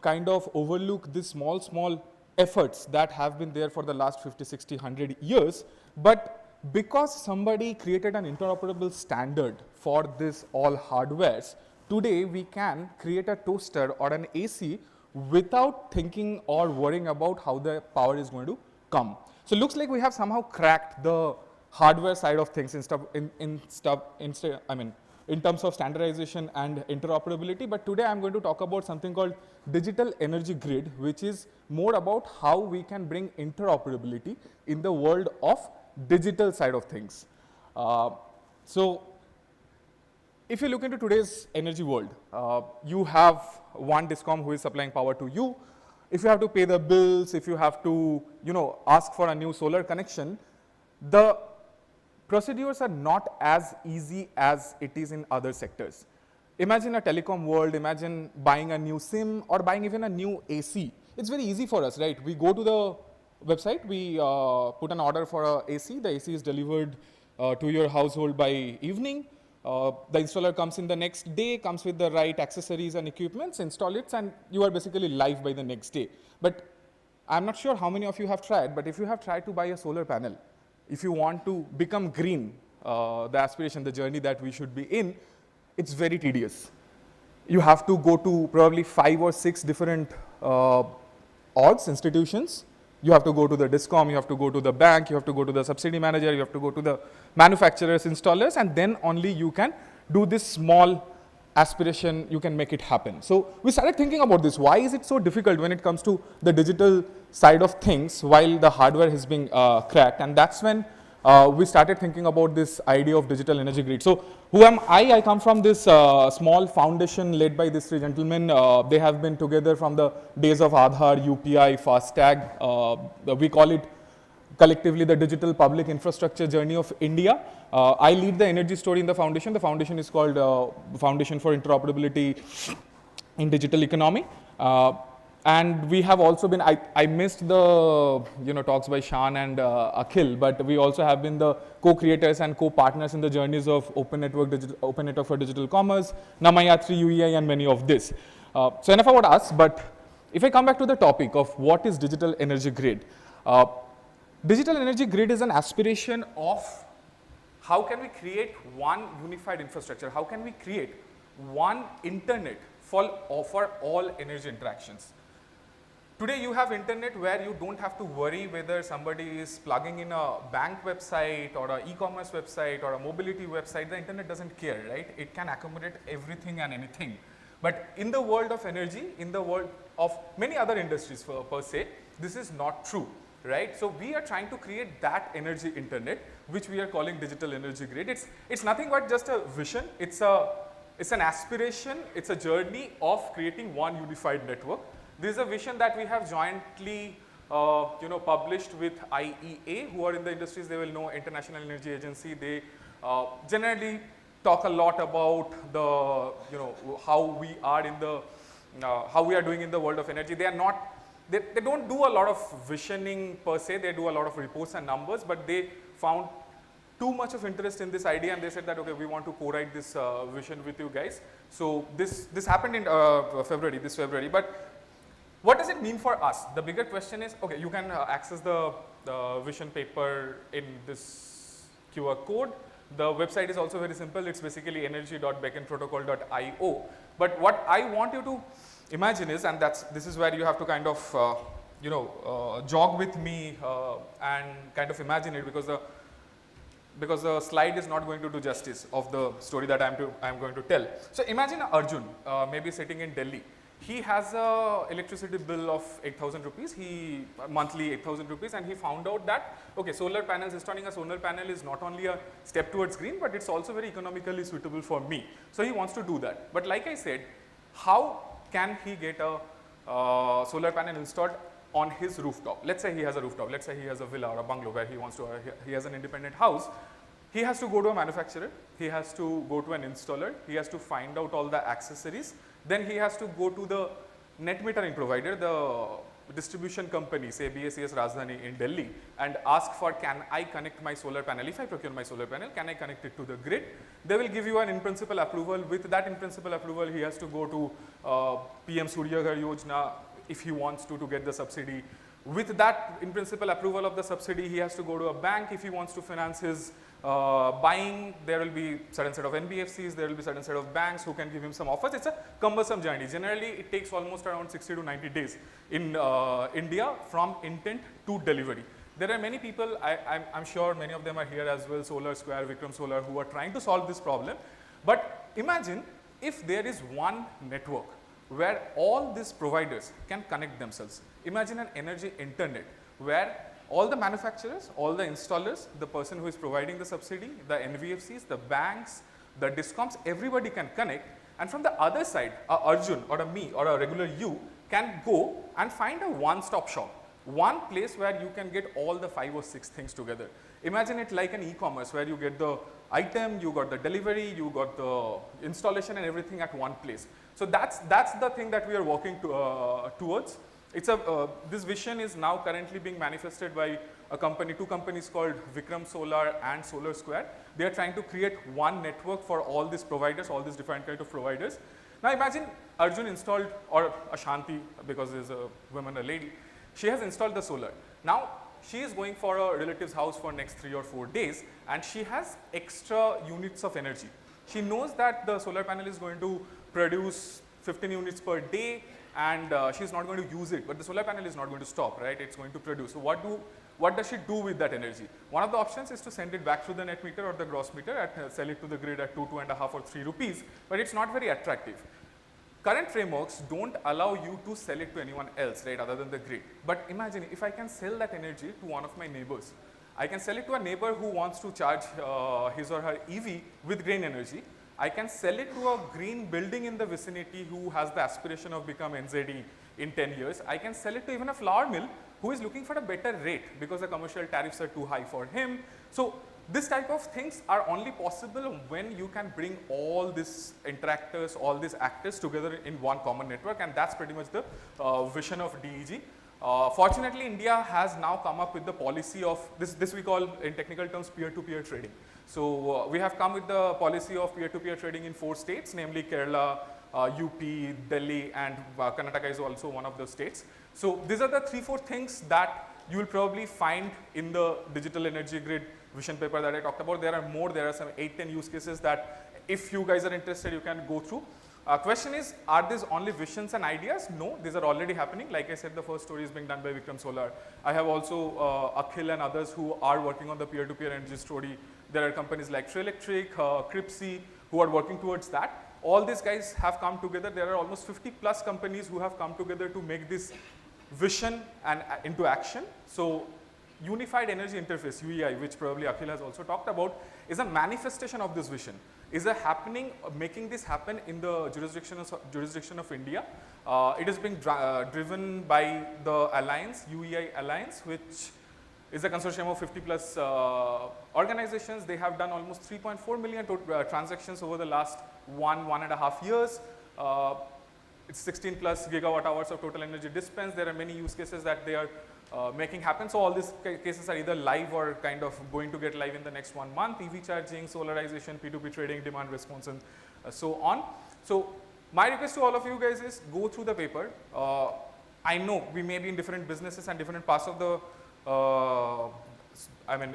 kind of overlook these small efforts that have been there for the last 50, 60, 100 years. But because somebody created an interoperable standard for this all hardwares, today we can create a toaster or an AC without thinking or worrying about how the power is going to come. So it looks like we have somehow cracked the hardware side of things in terms of standardization and interoperability, but today I'm going to talk about something called digital energy grid, which is more about how we can bring interoperability in the world of digital side of things. So if you look into today's energy world, you have one DISCOM who is supplying power to you. if you have to pay the bills, if you have to, you know, ask for a new solar connection, the procedures are not as easy as it is in other sectors. Imagine a telecom world, imagine buying a new SIM or buying even a new AC. It's very easy for us, right? We go to the website, we put an order for a AC, the AC is delivered to your household by evening. The installer comes in the next day, comes with the right accessories and equipments, install it, and you are basically live by the next day. But I'm not sure how many of you have tried, but if you have tried to buy a solar panel, if you want to become green, the aspiration, the journey that we should be in, it's very tedious. You have to go to probably 5 or 6 different orgs, institutions. You have to go to the DISCOM, you have to go to the bank, you have to go to the subsidy manager, you have to go to the manufacturers, installers, and then only you can do this small aspiration, you can make it happen. So we started thinking about this. Why is it so difficult when it comes to the digital side of things while the hardware has been cracked? And that's when we started thinking about this idea of digital energy grid. So who am I? I come from this small foundation led by these 3 gentlemen. They have been together from the days of Aadhaar, UPI, FASTag. We call it collectively the digital public infrastructure journey of India. I lead the energy story in the foundation. The foundation is called Foundation for Interoperability in Digital Economy. And we have also been, I missed the talks by Shan and Akhil, but we also have been the co-creators and co-partners in the journeys of Open Network for Digital Commerce, Namayatri, UEI, and many of this. So enough about us, but if I come back to the topic of what is digital energy grid, digital energy grid is an aspiration of how can we create one unified infrastructure, how can we create one internet for all energy interactions. Today you have internet where you don't have to worry whether somebody is plugging in a bank website or an e-commerce website or a mobility website. The internet doesn't care, right? It can accommodate everything and anything. But in the world of energy, in the world of many other industries per se, this is not true, right? So we are trying to create that energy internet, which we are calling digital energy grid. It's nothing but just a vision. It's an aspiration. It's a journey of creating one unified network. This is a vision that we have jointly published with IEA, who are in the industries. They will know International Energy Agency. They generally talk a lot about the how we are in the how we are doing in the world of energy. They are not they don't do a lot of visioning per se. They do a lot of reports and numbers, but they found too much of interest in this idea, and they said that, okay, we want to co-write this vision with you guys. So this happened in this February. But what does it mean for us? The bigger question is, okay, you can access the vision paper in this QR code. The website is also very simple. It's basically energy.beaconprotocol.io. But what I want you to imagine is, and this is where you have to kind of jog with me and kind of imagine it, because the slide is not going to do justice of the story that I'm going to tell. So imagine Arjun, maybe sitting in Delhi. He has a electricity bill of 8,000 rupees, monthly 8,000 rupees, and he found out that, okay, solar panels, installing a solar panel is not only a step towards green, but it's also very economically suitable for me. So he wants to do that. But like I said, how can he get a solar panel installed on his rooftop? Let's say he has a rooftop, let's say he has a villa or a bungalow where he has an independent house. He has to go to a manufacturer, he has to go to an installer, he has to find out all the accessories, then he has to go to the net metering provider, the distribution company, say BACS Rajdhani in Delhi, and ask for, can I connect my solar panel? If I procure my solar panel, can I connect it to the grid? They will give you an in-principle approval. With that in-principle approval, he has to go to PM Surya Ghar Yojana if he wants to get the subsidy. With that in-principle approval of the subsidy, he has to go to a bank if he wants to finance his buying. There will be certain set of NBFCs, there will be certain set of banks who can give him some offers. It's a cumbersome journey. Generally, it takes almost around 60 to 90 days in India from intent to delivery. There are many people, I'm sure many of them are here as well, Solar Square, Vikram Solar, who are trying to solve this problem. But imagine if there is one network where all these providers can connect themselves. Imagine an energy internet where all the manufacturers, all the installers, the person who is providing the subsidy, the NBFCs, the banks, the DISCOMs, everybody can connect. And from the other side, a Arjun or a me or a regular you can go and find a one-stop shop, one place where you can get all the 5 or 6 things together. Imagine it like an e-commerce where you get the item, you got the delivery, you got the installation and everything at one place. So that's the thing that we are working towards. It's this vision is now currently being manifested by a company, 2 companies called Vikram Solar and Solar Square. They are trying to create one network for all these providers, all these different kind of providers. Now imagine Arjun installed, or Ashanti, because there's a woman, a lady, she has installed the solar. Now she is going for a relative's house for next 3 or 4 days, and she has extra units of energy. She knows that the solar panel is going to produce 15 units per day, and she's not going to use it, but the solar panel is not going to stop, right? It's going to produce. So what does she do with that energy? One of the options is to send it back through the net meter or the gross meter and sell it to the grid at 2, 2.5 or 3 rupees, but it's not very attractive. Current frameworks don't allow you to sell it to anyone else, right, other than the grid. But imagine if I can sell that energy to one of my neighbors. I can sell it to a neighbor who wants to charge his or her EV with green energy. I can sell it to a green building in the vicinity who has the aspiration of become NZD in 10 years. I can sell it to even a flour mill who is looking for a better rate because the commercial tariffs are too high for him. So this type of things are only possible when you can bring all these interactors, all these actors together in one common network, and that's pretty much the vision of DEG. Fortunately, India has now come up with the policy of this we call in technical terms peer-to-peer trading. So we have come with the policy of peer-to-peer trading in 4 states, namely Kerala, UP, Delhi, and Karnataka is also one of those states. So these are the 3-4 things that you will probably find in the digital energy grid vision paper that I talked about. There are more, there are some 8-10 use cases that if you guys are interested, you can go through. Question is, are these only visions and ideas? No, these are already happening. Like I said, the first story is being done by Vikram Solar. I have also Akhil and others who are working on the peer-to-peer energy story. There are companies like Trelectric, Cripsy, who are working towards that. All these guys have come together. There are almost 50 plus companies who have come together to make this vision and into action. So Unified Energy Interface, UEI, which probably Akhil has also talked about, is a manifestation of this vision. Is a happening, making this happen in the jurisdiction of India. It is being driven by the Alliance, UEI Alliance, which is a consortium of 50 plus organizations. They have done almost 3.4 million transactions over the last 1.5 years. It's 16 plus gigawatt hours of total energy dispensed. There are many use cases that they are making happen. So all these cases are either live or kind of going to get live in the next 1 month. EV charging, solarization, P2P trading, demand response, and so on. So my request to all of you guys is go through the paper. I know we may be in different businesses and different parts of the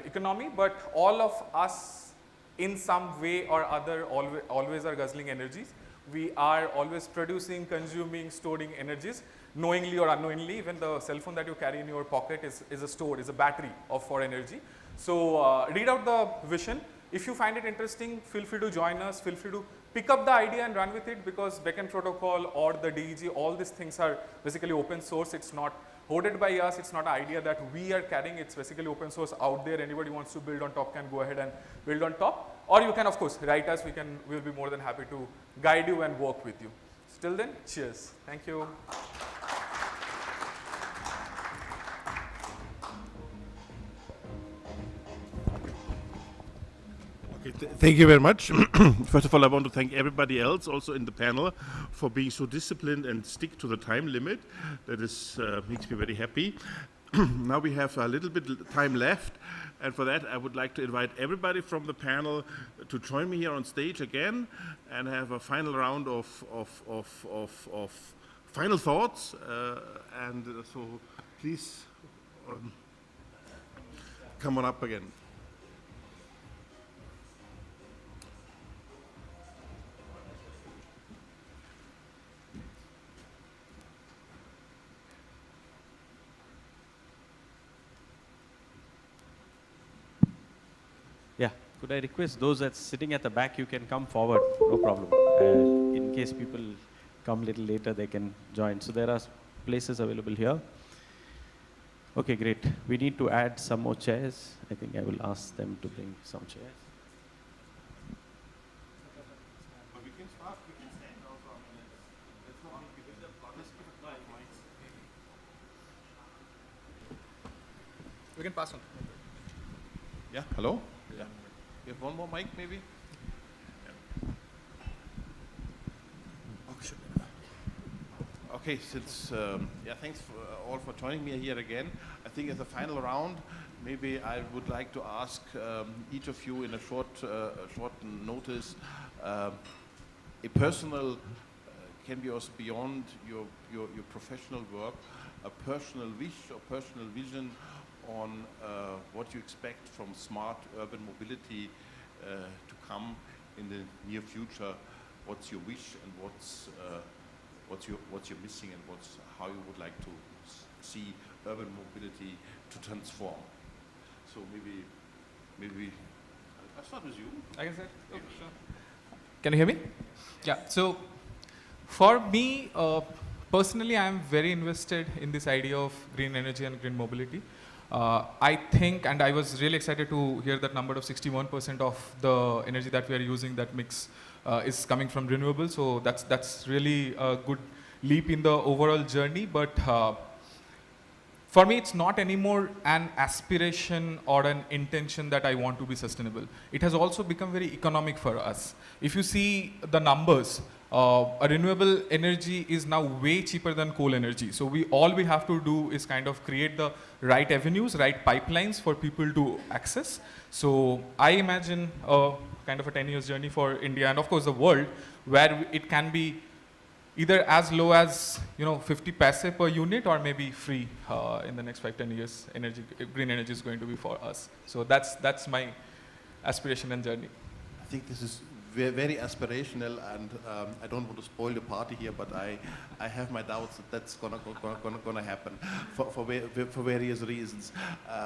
economy, but all of us in some way or other always are guzzling energies. We are always producing, consuming, storing energies. Knowingly or unknowingly, even the cell phone that you carry in your pocket is a store, is a battery for energy. So read out the vision. If you find it interesting, feel free to join us, feel free to pick up the idea and run with it, because Beacon Protocol or the DEG, all these things are basically open source. It's not hoarded by us, it's not an idea that we are carrying, it's basically open source out there. Anybody wants to build on top can go ahead and build on top. Or you can of course write us, we'll be more than happy to guide you and work with you. Till then, cheers. Thank you. Okay, thank you very much. First of all, I want to thank everybody else also in the panel for being so disciplined and stick to the time limit. That is makes me very happy. Now we have a little bit time left, and for that I would like to invite everybody from the panel to join me here on stage again and have a final round of final thoughts. So please come on up again. Yeah, could I request those that's sitting at the back, you can come forward, no problem. In case people come a little later, they can join. So there are places available here. Okay, great. We need to add some more chairs. I think I will ask them to bring some chairs. We can pass on. Yeah, hello? Yeah. You have one more mic, maybe? Okay, since, yeah, thanks for, all for joining me here again. I think as a final round, maybe I would like to ask each of you in a short notice, a personal, can be also beyond your professional work, a personal wish or personal vision on what you expect from smart urban mobility to come in the near future. What's your wish and what's you're missing and how you would like to see urban mobility to transform. So maybe I'll start with you. I can start? Oh, sure. Can you hear me? Yeah. So for me, personally, I'm very invested in this idea of green energy and green mobility. I think, and I was really excited to hear that number of 61% of the energy that we are using, that mix is coming from renewable. So that's really a good leap in the overall journey. But for me, it's not anymore an aspiration or an intention that I want to be sustainable. It has also become very economic for us. If you see the numbers, a renewable energy is now way cheaper than coal energy. So all we have to do is kind of create the right avenues, right pipelines for people to access. So I imagine kind of a 10 years journey for India and of course the world, where it can be either as low as 50 paise per unit or maybe free in the next 5-10 years. Green energy is going to be for us. So that's my aspiration and journey. I think this is very aspirational, and I don't want to spoil the party here, but I have my doubts that that's gonna happen for various reasons.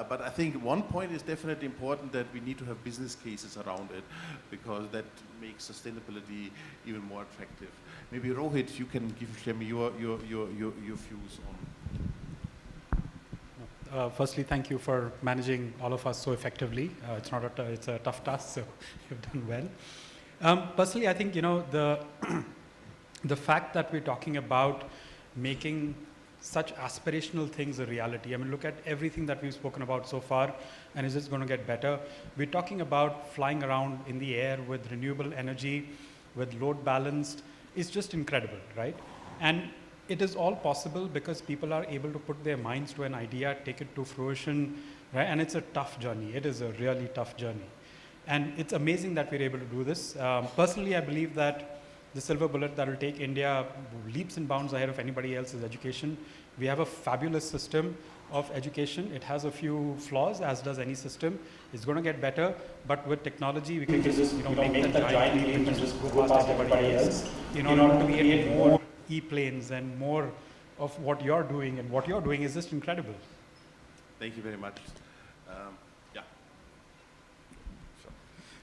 But I think one point is definitely important, that we need to have business cases around it, because that makes sustainability even more attractive. Maybe Rohit, you can share me your views on. Firstly, thank you for managing all of us so effectively. It's a tough task, so you've done well. Personally, I think the fact that we're talking about making such aspirational things a reality. I mean, look at everything that we've spoken about so far, and is just going to get better. We're talking about flying around in the air with renewable energy, with load balanced. It's just incredible, right? And it is all possible because people are able to put their minds to an idea, take it to fruition, right? And it's a tough journey. It is a really tough journey. And it's amazing that we're able to do this. Personally, I believe that the silver bullet that will take India leaps and bounds ahead of anybody else is education. We have a fabulous system of education. It has a few flaws, as does any system. It's going to get better, but with technology, we can just make that giant leap and just go past everybody else in order to create more e-planes and more of what you're doing. And what you're doing is just incredible. Thank you very much.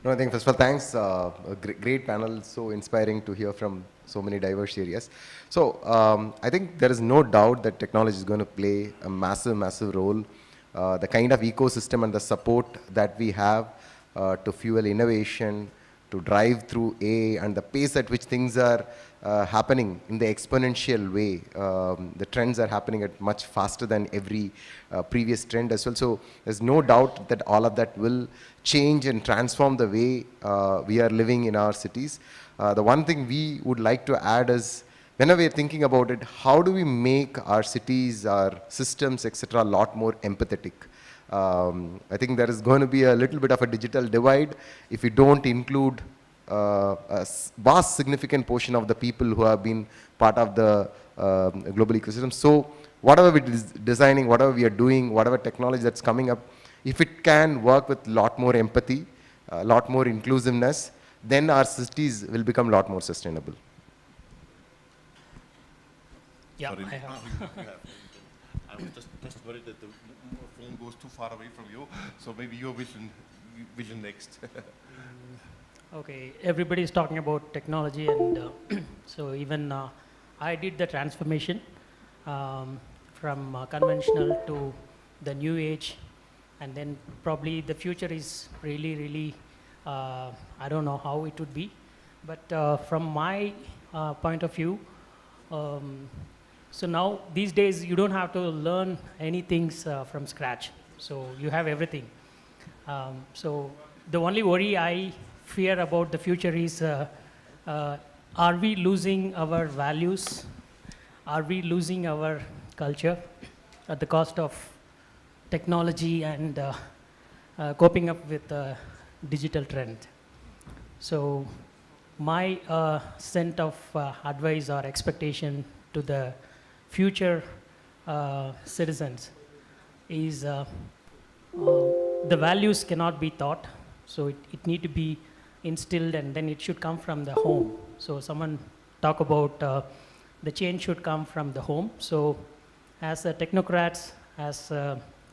No, I think first of all, thanks. A great panel, so inspiring to hear from so many diverse areas. So I think there is no doubt that technology is going to play a massive, massive role. The kind of ecosystem and the support that we have to fuel innovation, to drive through AI, and the pace at which things are happening in the exponential way. The trends are happening at much faster than every previous trend as well. So there's no doubt that all of that will change and transform the way we are living in our cities. The one thing we would like to add is, whenever we're thinking about it, how do we make our cities, our systems, etc., a lot more empathetic? I think there is going to be a little bit of a digital divide if we don't include a vast significant portion of the people who have been part of the global ecosystem. So whatever we're designing, whatever we are doing, whatever technology that's coming up, if it can work with a lot more empathy, a lot more inclusiveness, then our cities will become a lot more sustainable. Yeah, Sorry. I have. I was just worried that the phone goes too far away from you, so maybe your vision next. Okay, everybody is talking about technology, and so even I did the transformation from conventional to the new age, and then probably the future is really, I don't know how it would be, but from my point of view, so now these days you don't have to learn anything from scratch. So you have everything. So the only worry I fear about the future is, are we losing our values? Are we losing our culture at the cost of technology and coping up with the digital trend? So my sense of advice or expectation to the future citizens is the values cannot be taught, so it need to be instilled, and then it should come from the home. So someone talk about the change should come from the home. So as technocrats, as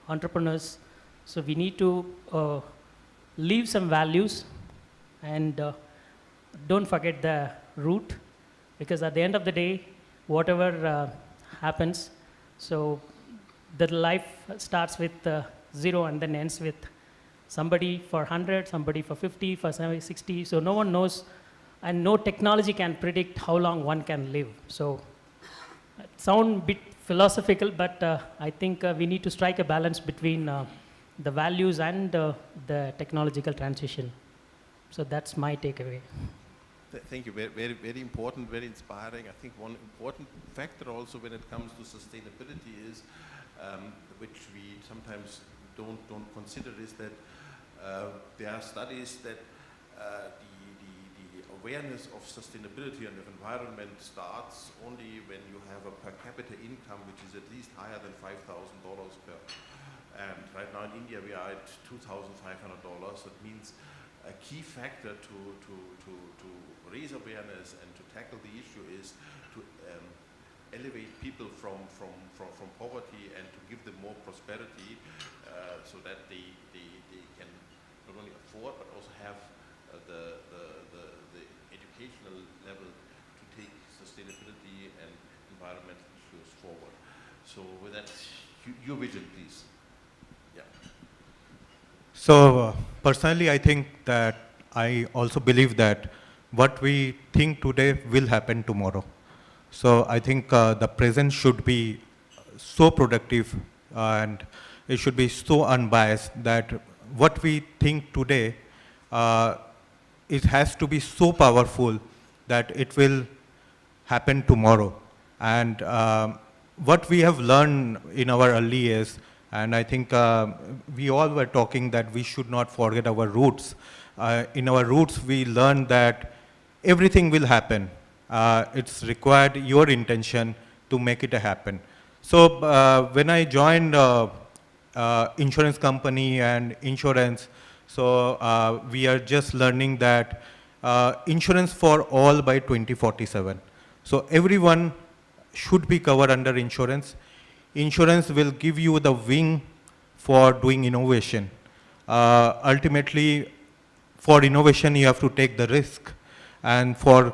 entrepreneurs, so we need to leave some values and don't forget the root, because at the end of the day, whatever happens, so the life starts with 0 and then ends with somebody for 100, somebody for 50, for 70, 60. So no one knows, and no technology can predict how long one can live. So it sounds a bit philosophical, but I think we need to strike a balance between the values and the technological transition. So that's my takeaway. Thank you. Very, very important, very inspiring. I think one important factor also when it comes to sustainability is, which we sometimes don't consider, is that there are studies that the awareness of sustainability and of environment starts only when you have a per capita income which is at least higher than $5,000 per. And right now in India we are at $2,500. That means a key factor to raise awareness and to tackle the issue is to elevate people from poverty and to give them more prosperity, so that they can not only afford but also have the educational level to take sustainability and environmental issues forward. So with that, your vision, please. Yeah. So personally, I think that I also believe that what we think today will happen tomorrow. So I think the present should be so productive and it should be so unbiased that what we think today, it has to be so powerful that it will happen tomorrow. And what we have learned in our early years, and I think we all were talking that we should not forget our roots. In our roots, we learned that everything will happen. It's required your intention to make it happen. So when I joined insurance company and insurance, so we are just learning that insurance for all by 2047. So everyone should be covered under insurance. Insurance will give you the wing for doing innovation. Ultimately, for innovation, you have to take the risk. And for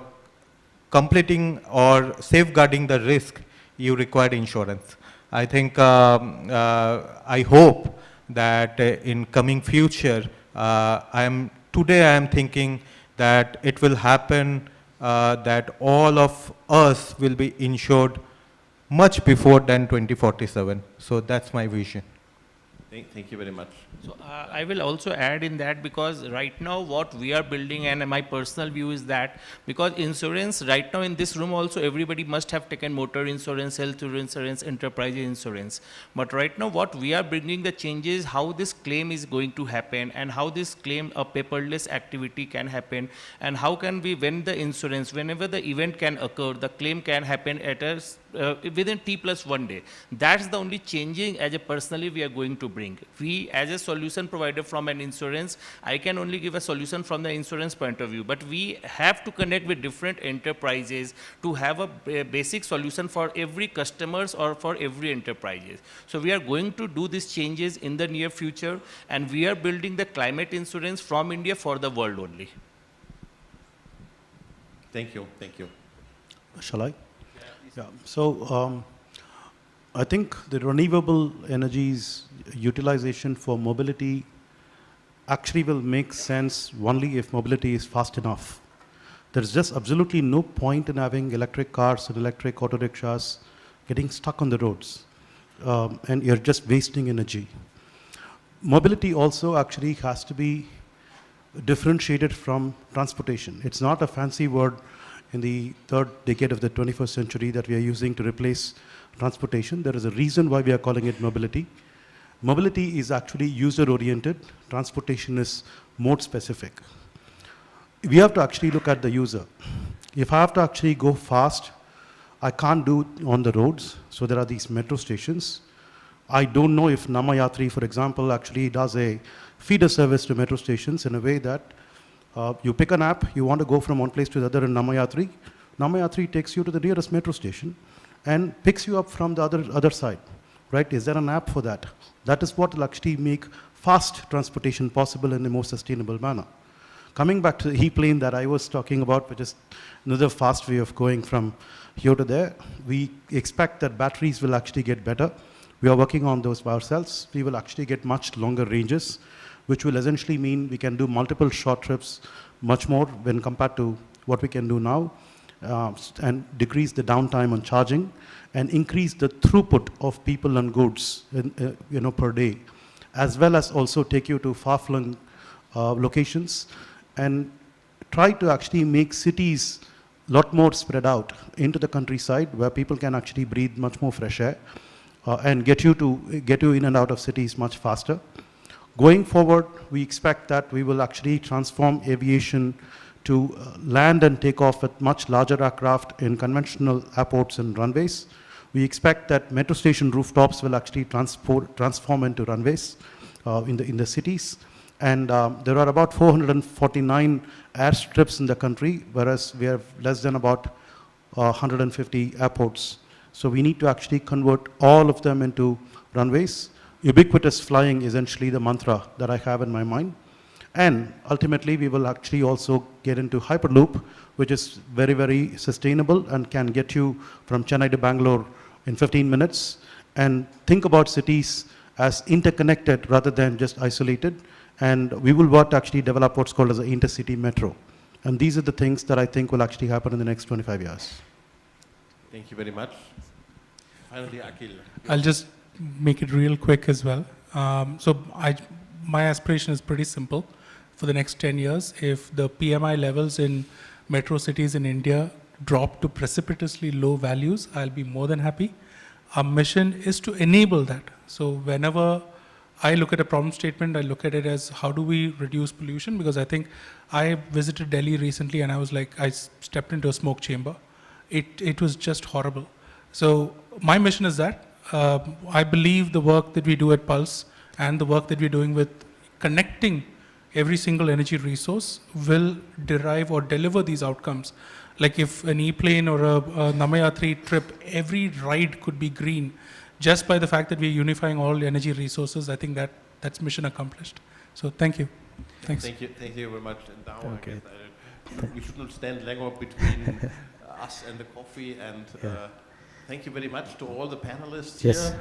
completing or safeguarding the risk, you require insurance. I think, I hope that in coming future, today I am thinking that it will happen, that all of us will be insured much before than 2047. So that's my vision. Thank you very much. So I will also add in that, because right now what we are building, and my personal view is that because insurance right now in this room also everybody must have taken motor insurance, health insurance, enterprise insurance. But right now what we are bringing the changes, how this claim is going to happen and how this claim, a paperless activity can happen, and how can we, when the insurance, whenever the event can occur, the claim can happen at a within T+1 day. That's the only changing as a personally we are going to bring. We as a solution provider from an insurance, I can only give a solution from the insurance point of view, but we have to connect with different enterprises to have a basic solution for every customers or for every enterprises. So we are going to do these changes in the near future, and we are building the climate insurance from India for the world only. Thank you. Thank you. Shall I? Yeah. So I think the renewable energies utilization for mobility actually will make sense only if mobility is fast enough. There's just absolutely no point in having electric cars and electric auto rickshaws getting stuck on the roads, and you're just wasting energy. mobility also actually has to be differentiated from transportation. It's not a fancy word in the third decade of the 21st century that we are using to replace transportation. There is a reason why we are calling it mobility. Mobility is actually user-oriented. Transportation is mode-specific. We have to actually look at the user. If I have to actually go fast, I can't do it on the roads, so there are these metro stations. I don't know if Namayatri, for example, actually does a feeder service to metro stations in a way that you pick an app, you want to go from one place to the other in Namayatri. Namayatri takes you to the nearest metro station and picks you up from the other side, right? Is there an app for that? That is what will actually make fast transportation possible in a more sustainable manner. Coming back to the e-plane that I was talking about, which is another fast way of going from here to there, we expect that batteries will actually get better. We are working on those ourselves. We will actually get much longer ranges, which will essentially mean we can do multiple short trips much more when compared to what we can do now, and decrease the downtime on charging and increase the throughput of people and goods per day, as well as also take you to far-flung locations and try to actually make cities a lot more spread out into the countryside where people can actually breathe much more fresh air and get you in and out of cities much faster. Going forward, we expect that we will actually transform aviation to land and take off with much larger aircraft in conventional airports and runways. We expect that metro station rooftops will actually transform into runways in the cities. And there are about 449 airstrips in the country, whereas we have less than about 150 airports. So we need to actually convert all of them into runways. Ubiquitous flying is essentially the mantra that I have in my mind. And ultimately, we will actually also get into Hyperloop, which is very, very sustainable and can get you from Chennai to Bangalore in 15 minutes. And think about cities as interconnected rather than just isolated. And we will work to actually develop what's called as an intercity metro. And these are the things that I think will actually happen in the next 25 years. Thank you very much. Finally, Akhil. I'll just make it real quick as well. My aspiration is pretty simple. For the next 10 years, if the PMI levels in metro cities in India drop to precipitously low values, I'll be more than happy. Our mission is to enable that. So whenever I look at a problem statement, I look at it as how do we reduce pollution? Because I think I visited Delhi recently and I was like, I stepped into a smoke chamber. It was just horrible. So my mission is that. I believe the work that we do at Pulse and the work that we're doing with connecting every single energy resource will derive or deliver these outcomes. Like if an e-plane or a Namayatri trip, every ride could be green just by the fact that we're unifying all the energy resources. I think that's mission accomplished. So thank you. Thanks. Thank you very much. And now okay. We should not stand longer between us and the coffee. And thank you very much to all the panelists here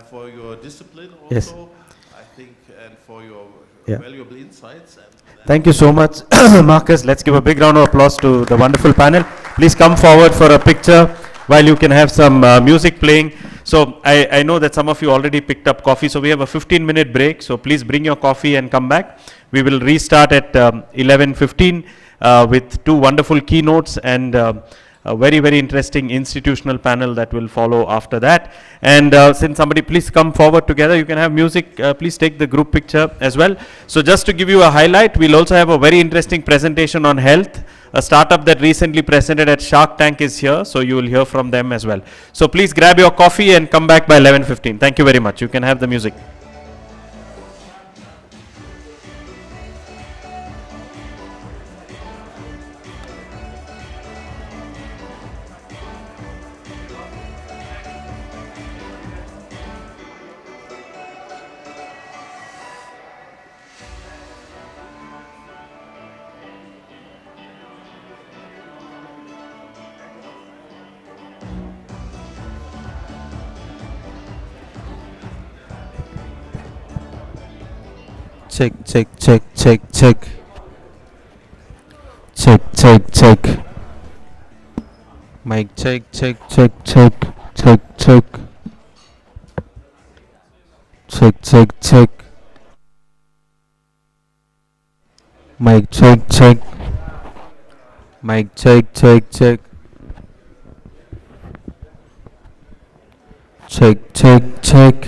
for your discipline also, I think, and for your valuable insights. And thank you so much, Marcus. Let's give a big round of applause to the wonderful panel. Please come forward for a picture while you can have some music playing. So I know that some of you already picked up coffee, so we have a 15-minute break. So please bring your coffee and come back. We will restart at 11:15 with two wonderful keynotes and a very, very interesting institutional panel that will follow after that. And since somebody please come forward together, you can have music, please take the group picture as well. So just to give you a highlight, we'll also have a very interesting presentation on health. A startup that recently presented at Shark Tank is here, so you will hear from them as well. So please grab your coffee and come back by 11:15. Thank you very much. You can have the music. Check, check, check, check, check. Check, check, check. Mic check, check, check, check, check, check. Check, check, check. Mic check, check. Mic check, check, check. Check, check, check.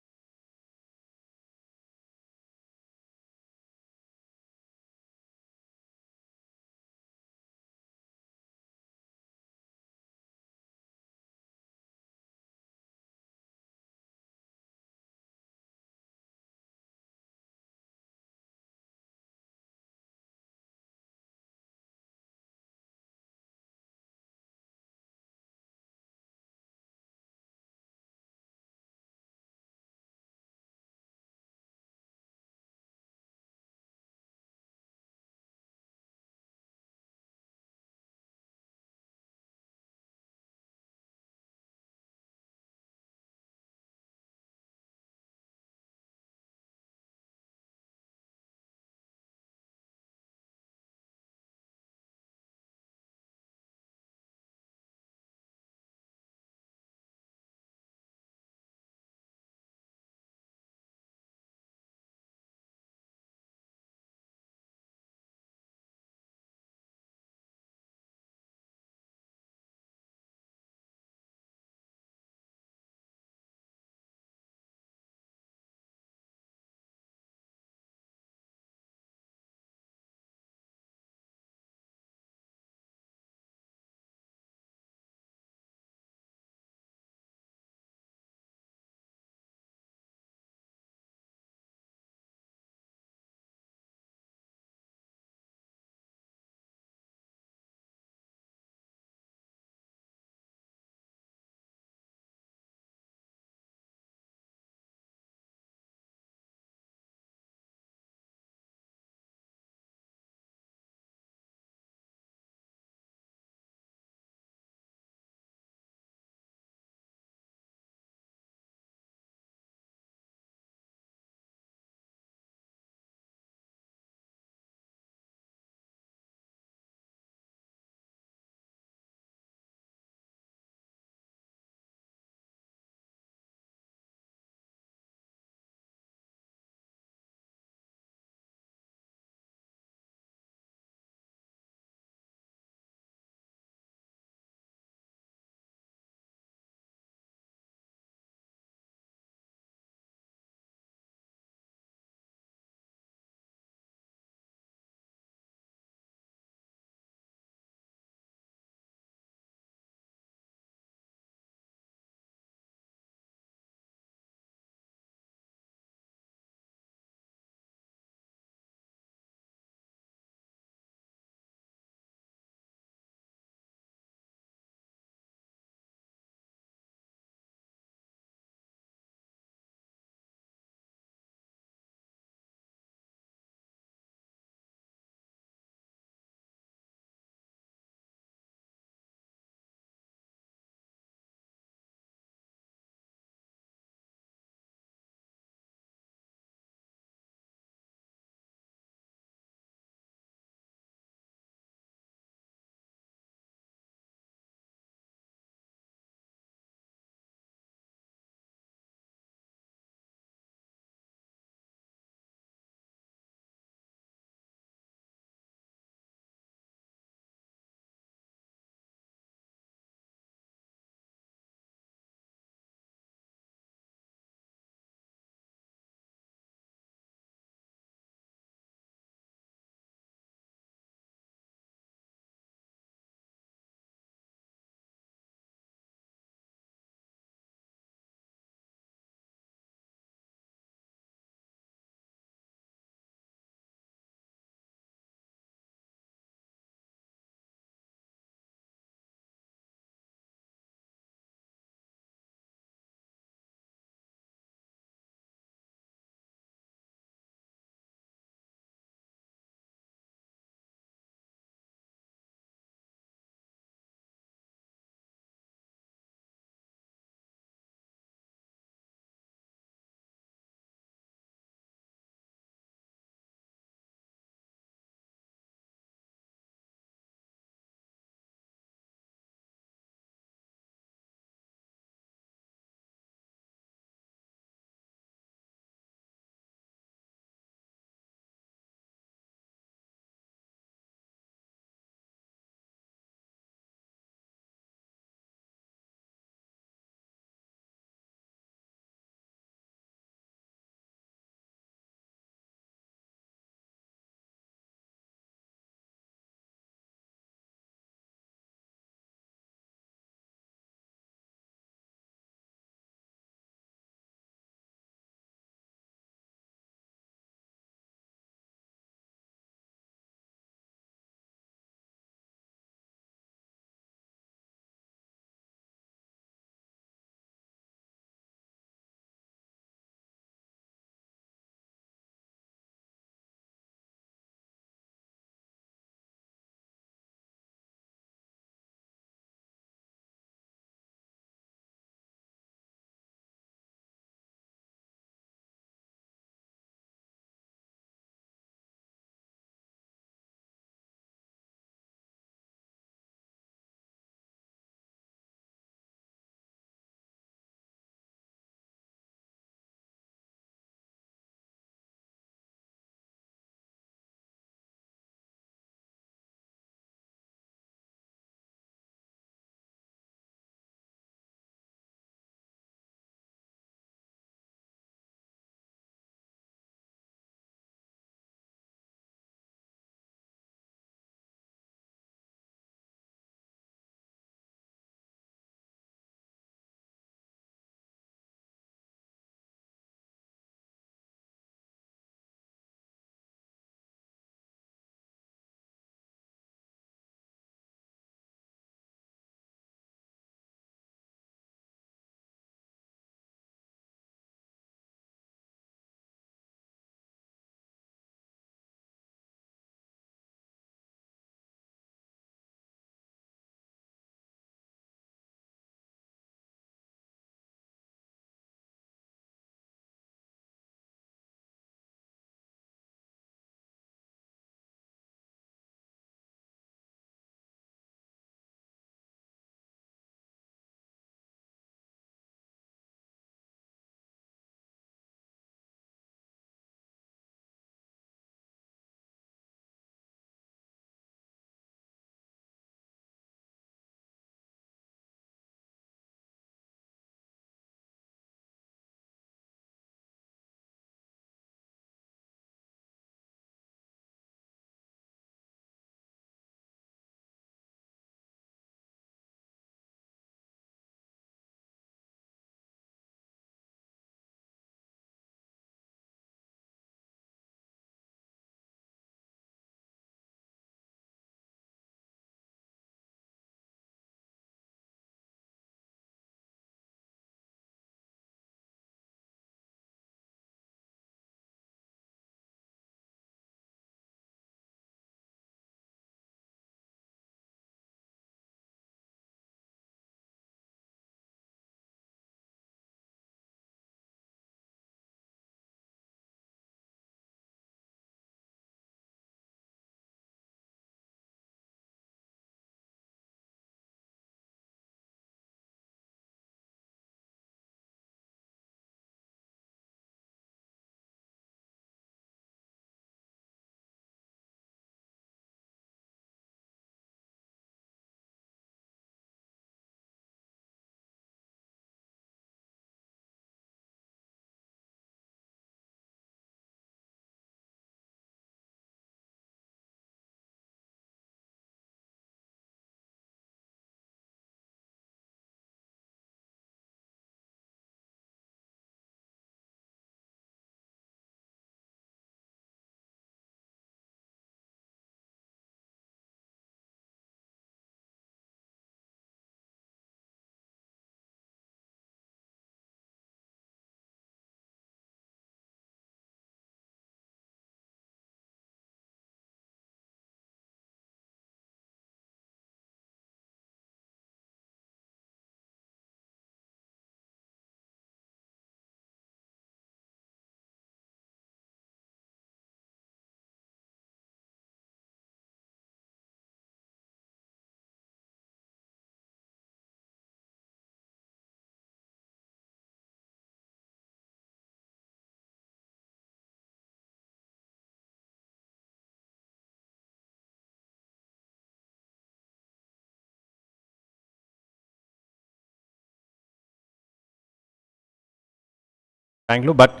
Bangalore, but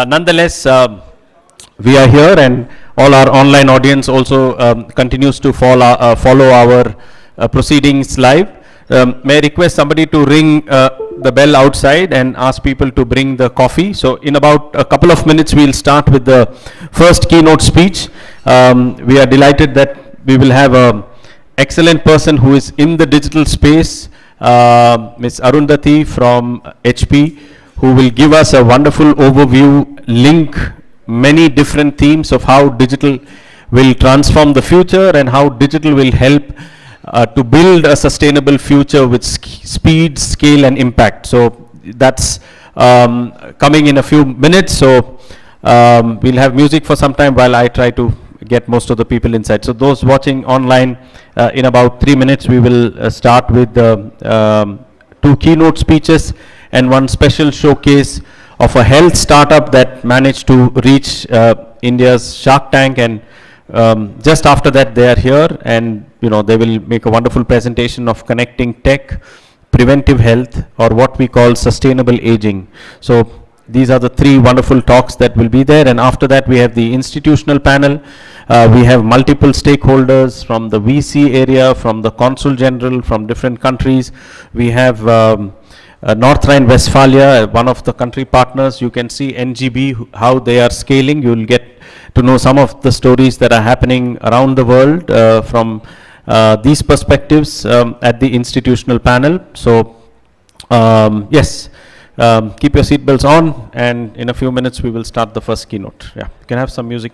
nonetheless, we are here, and all our online audience also continues to follow our proceedings live. May I request somebody to ring the bell outside and ask people to bring the coffee. So in about a couple of minutes, we'll start with the first keynote speech. We are delighted that we will have an excellent person who is in the digital space, Ms. Arundhati from HP, who will give us a wonderful overview, link many different themes of how digital will transform the future and how digital will help to build a sustainable future with speed, scale, and impact. So that's coming in a few minutes. So we'll have music for some time while I try to get most of the people inside. So those watching online, in about 3 minutes, we will start with the 2 keynote speeches and one special showcase of a health startup that managed to reach India's Shark Tank, and just after that they are here, and they will make a wonderful presentation of connecting tech, preventive health, or what we call sustainable aging. So these are the 3 wonderful talks that will be there, and after that we have the institutional panel. We have multiple stakeholders from the VC area, from the Consul General, from different countries. We have North Rhine-Westphalia, one of the country partners. You can see NGB, how they are scaling. You will get to know some of the stories that are happening around the world from these perspectives at the institutional panel. So yes, keep your seatbelts on, and in a few minutes we will start the first keynote. Yeah, you can have some music.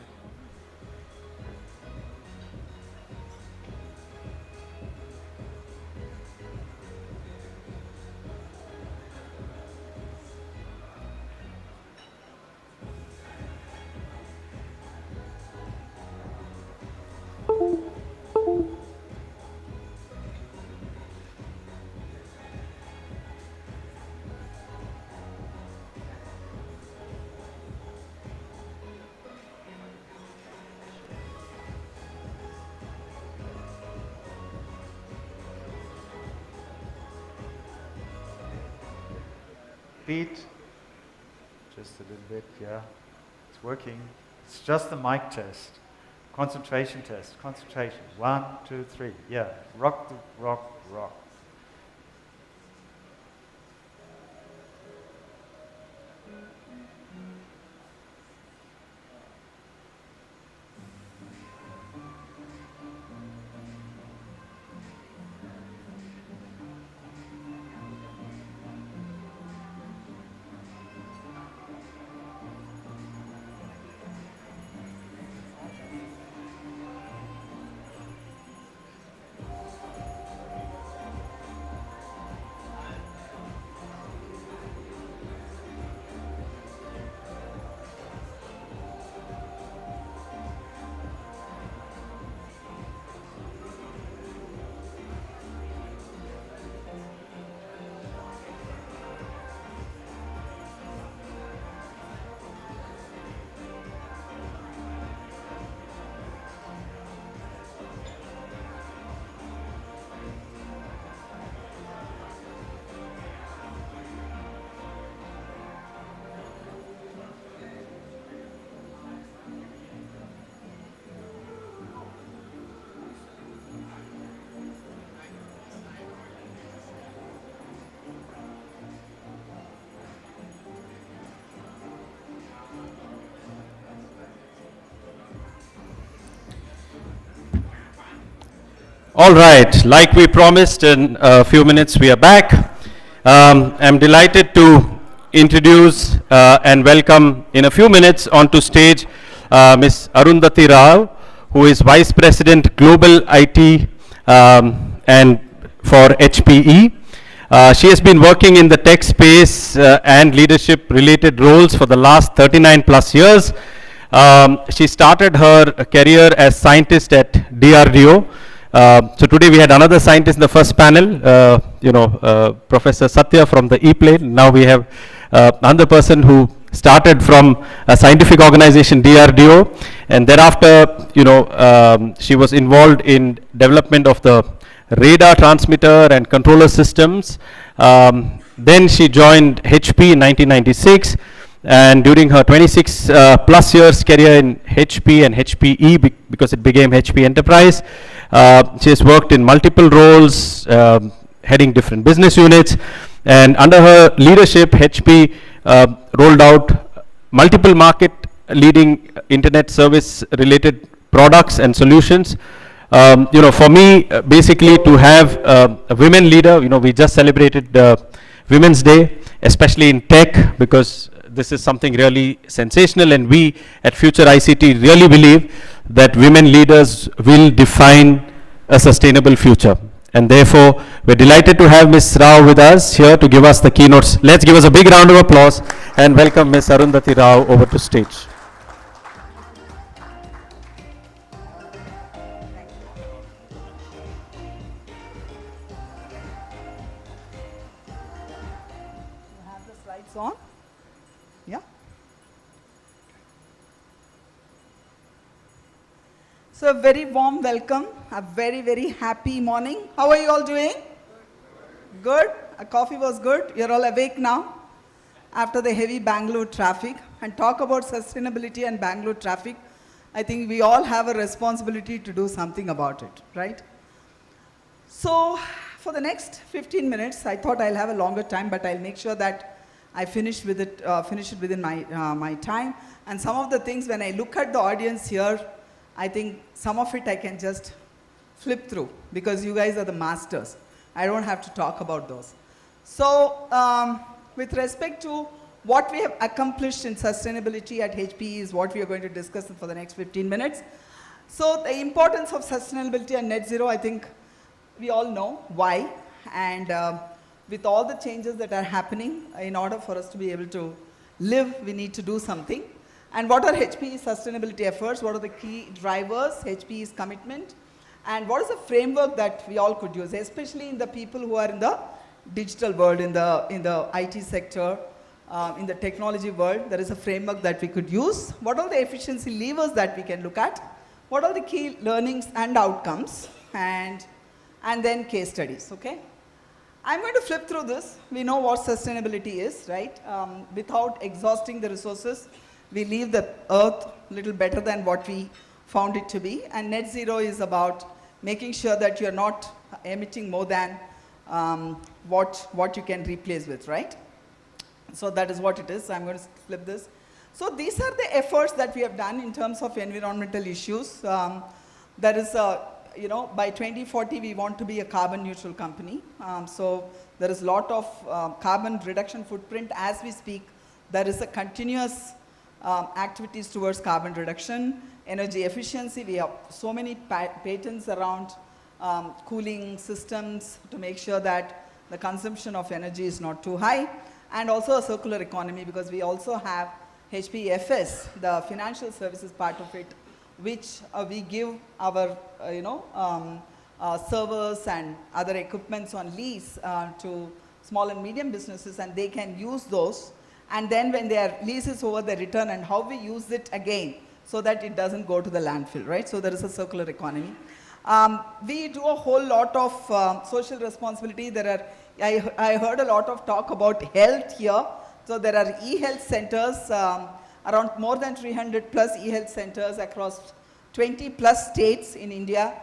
Beat, just a little bit, yeah, it's working. It's just the mic test, concentration test, concentration, 1, 2, 3, yeah, rock, rock, rock. All right, like we promised, in a few minutes we are back. I'm delighted to introduce and welcome in a few minutes onto stage Ms. Arundhati Rao, who is Vice President Global IT and for HPE. She has been working in the tech space and leadership related roles for the last 39 plus years. She started her career as scientist at DRDO. So today we had another scientist in the first panel, Professor Satya from the E-plane. Now we have another person who started from a scientific organization, DRDO, and thereafter, she was involved in development of the radar transmitter and controller systems. Then she joined HP in 1996. And during her 26 plus years career in HP and HPE, because it became HP Enterprise, she has worked in multiple roles, heading different business units. And under her leadership, HP rolled out multiple market leading internet service related products and solutions. You know, for me, basically to have a women leader, you know, we just celebrated Women's Day, especially in tech, because this is something really sensational, and we at Future ICT really believe that women leaders will define a sustainable future. And therefore, we're delighted to have Ms. Rao with us here to give us the keynotes. Let's give us a big round of applause and welcome Ms. Arundhati Rao over to stage. On? Yeah. So a very warm welcome, a very, very happy morning. How are you all doing? Good. Coffee was good. You're all awake now after the heavy Bangalore traffic. And talk about sustainability and Bangalore traffic. I think we all have a responsibility to do something about it, right? So for the next 15 minutes, I thought I'll have a longer time, but I'll make sure that I finish it within my time. And some of the things, when I look at the audience here, I think some of it I can just flip through because you guys are the masters. I don't have to talk about those. So with respect to what we have accomplished in sustainability at HPE is what we are going to discuss for the next 15 minutes. So the importance of sustainability and net zero, I think we all know why. And with all the changes that are happening, in order for us to be able to live, we need to do something. And what are HPE's sustainability efforts? What are the key drivers, HPE's commitment? And what is the framework that we all could use, especially in the people who are in the digital world, in the IT sector, in the technology world? There is a framework that we could use. What are the efficiency levers that we can look at? What are the key learnings and outcomes? And then case studies, okay? I'm going to flip through this. We know what sustainability is, right? Without exhausting the resources, we leave the earth a little better than what we found it to be. And net zero is about making sure that you're not emitting more than what you can replace with, right? So that is what it is. I'm going to flip this. So these are the efforts that we have done in terms of environmental issues. There is you know, by 2040, we want to be a carbon neutral company. So there is a lot of carbon reduction footprint as we speak. There is a continuous activities towards carbon reduction, energy efficiency. We have so many patents around cooling systems to make sure that the consumption of energy is not too high. And also a circular economy, because we also have HPFS, the financial services part of it, which we give our servers and other equipments on lease to small and medium businesses, and they can use those. And then when their lease is over, they return, and how we use it again so that it doesn't go to the landfill, right? So there is a circular economy. We do a whole lot of social responsibility. I heard a lot of talk about health here. So there are e-health centers, around more than 300 plus e-health centers across 20 plus states in India,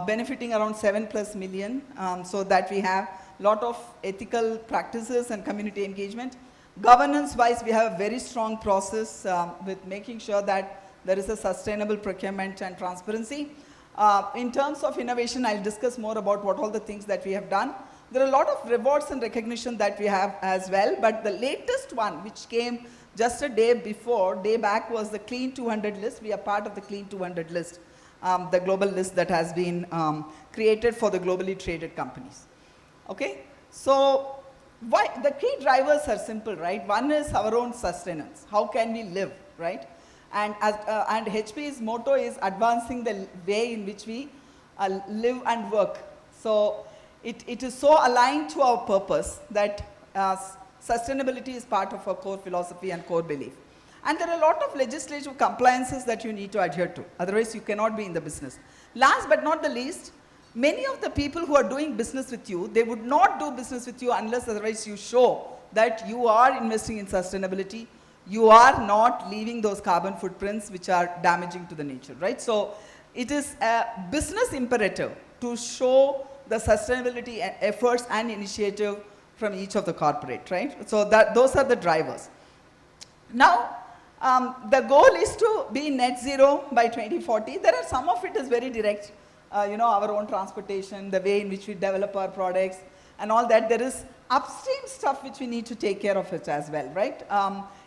benefiting around 7 plus million. So that we have a lot of ethical practices and community engagement. Governance wise, we have a very strong process with making sure that there is a sustainable procurement and transparency. In terms of innovation, I'll discuss more about what all the things that we have done. There are a lot of rewards and recognition that we have as well, but the latest one, which came just a day back, was the Clean 200 list. We are part of the Clean 200 list, the global list that has been created for the globally traded companies. Okay, so the key drivers are simple, right? One is our own sustenance. How can we live, right? And HP's motto is advancing the way in which we live and work. So it is so aligned to our purpose that sustainability is part of our core philosophy and core belief. And there are a lot of legislative compliances that you need to adhere to. Otherwise, you cannot be in the business. Last but not the least, many of the people who are doing business with you, they would not do business with you unless otherwise you show that you are investing in sustainability, you are not leaving those carbon footprints which are damaging to the nature, right? So it is a business imperative to show the sustainability efforts and initiative from each of the corporate, right? So those are the drivers. Now, the goal is to be net zero by 2040. There are some of it is very direct, you know, our own transportation, the way in which we develop our products and all that. There is upstream stuff which we need to take care of it as well, right?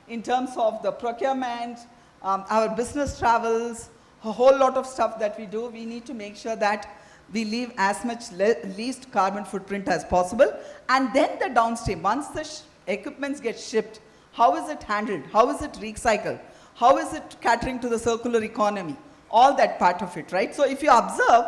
In terms of the procurement, our business travels, a whole lot of stuff that we do, we need to make sure that we leave as much least carbon footprint as possible. And then the downstream, once the equipments get shipped, how is it handled? How is it recycled? How is it catering to the circular economy? All that part of it, right? So if you observe,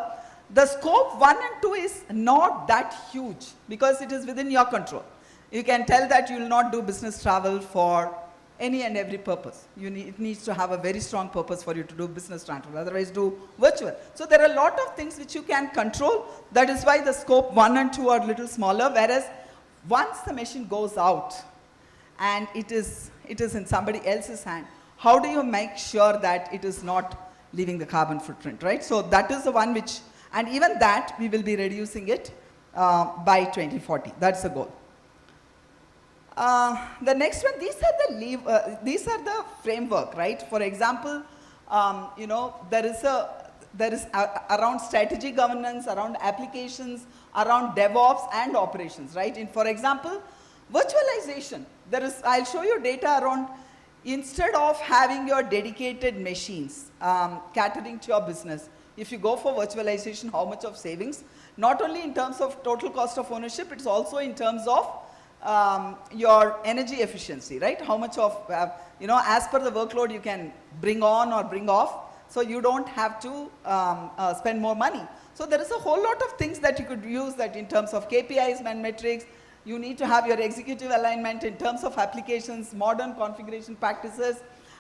the scope 1 and 2 is not that huge because it is within your control. You can tell that you will not do business travel for any and every purpose. It needs to have a very strong purpose for you to do business travel, otherwise do virtual. So there are a lot of things which you can control. That is why the scope 1 and 2 are a little smaller, whereas once the machine goes out and it is in somebody else's hand, how do you make sure that it is not leaving the carbon footprint, right? So that is the one which, and even that we will be reducing it by 2040. That's the goal. The next one, these are the framework, right? For example, you know, there is around strategy governance, around applications, around DevOps and operations, right? For example, virtualization. I'll show you data around, instead of having your dedicated machines catering to your business, if you go for virtualization, how much of savings, not only in terms of total cost of ownership, it's also in terms of your energy efficiency, right? How much of, you know, as per the workload you can bring on or bring off, so you don't have to spend more money. So there is a whole lot of things that you could use that in terms of KPIs and metrics. You need to have your executive alignment in terms of applications, modern configuration practices,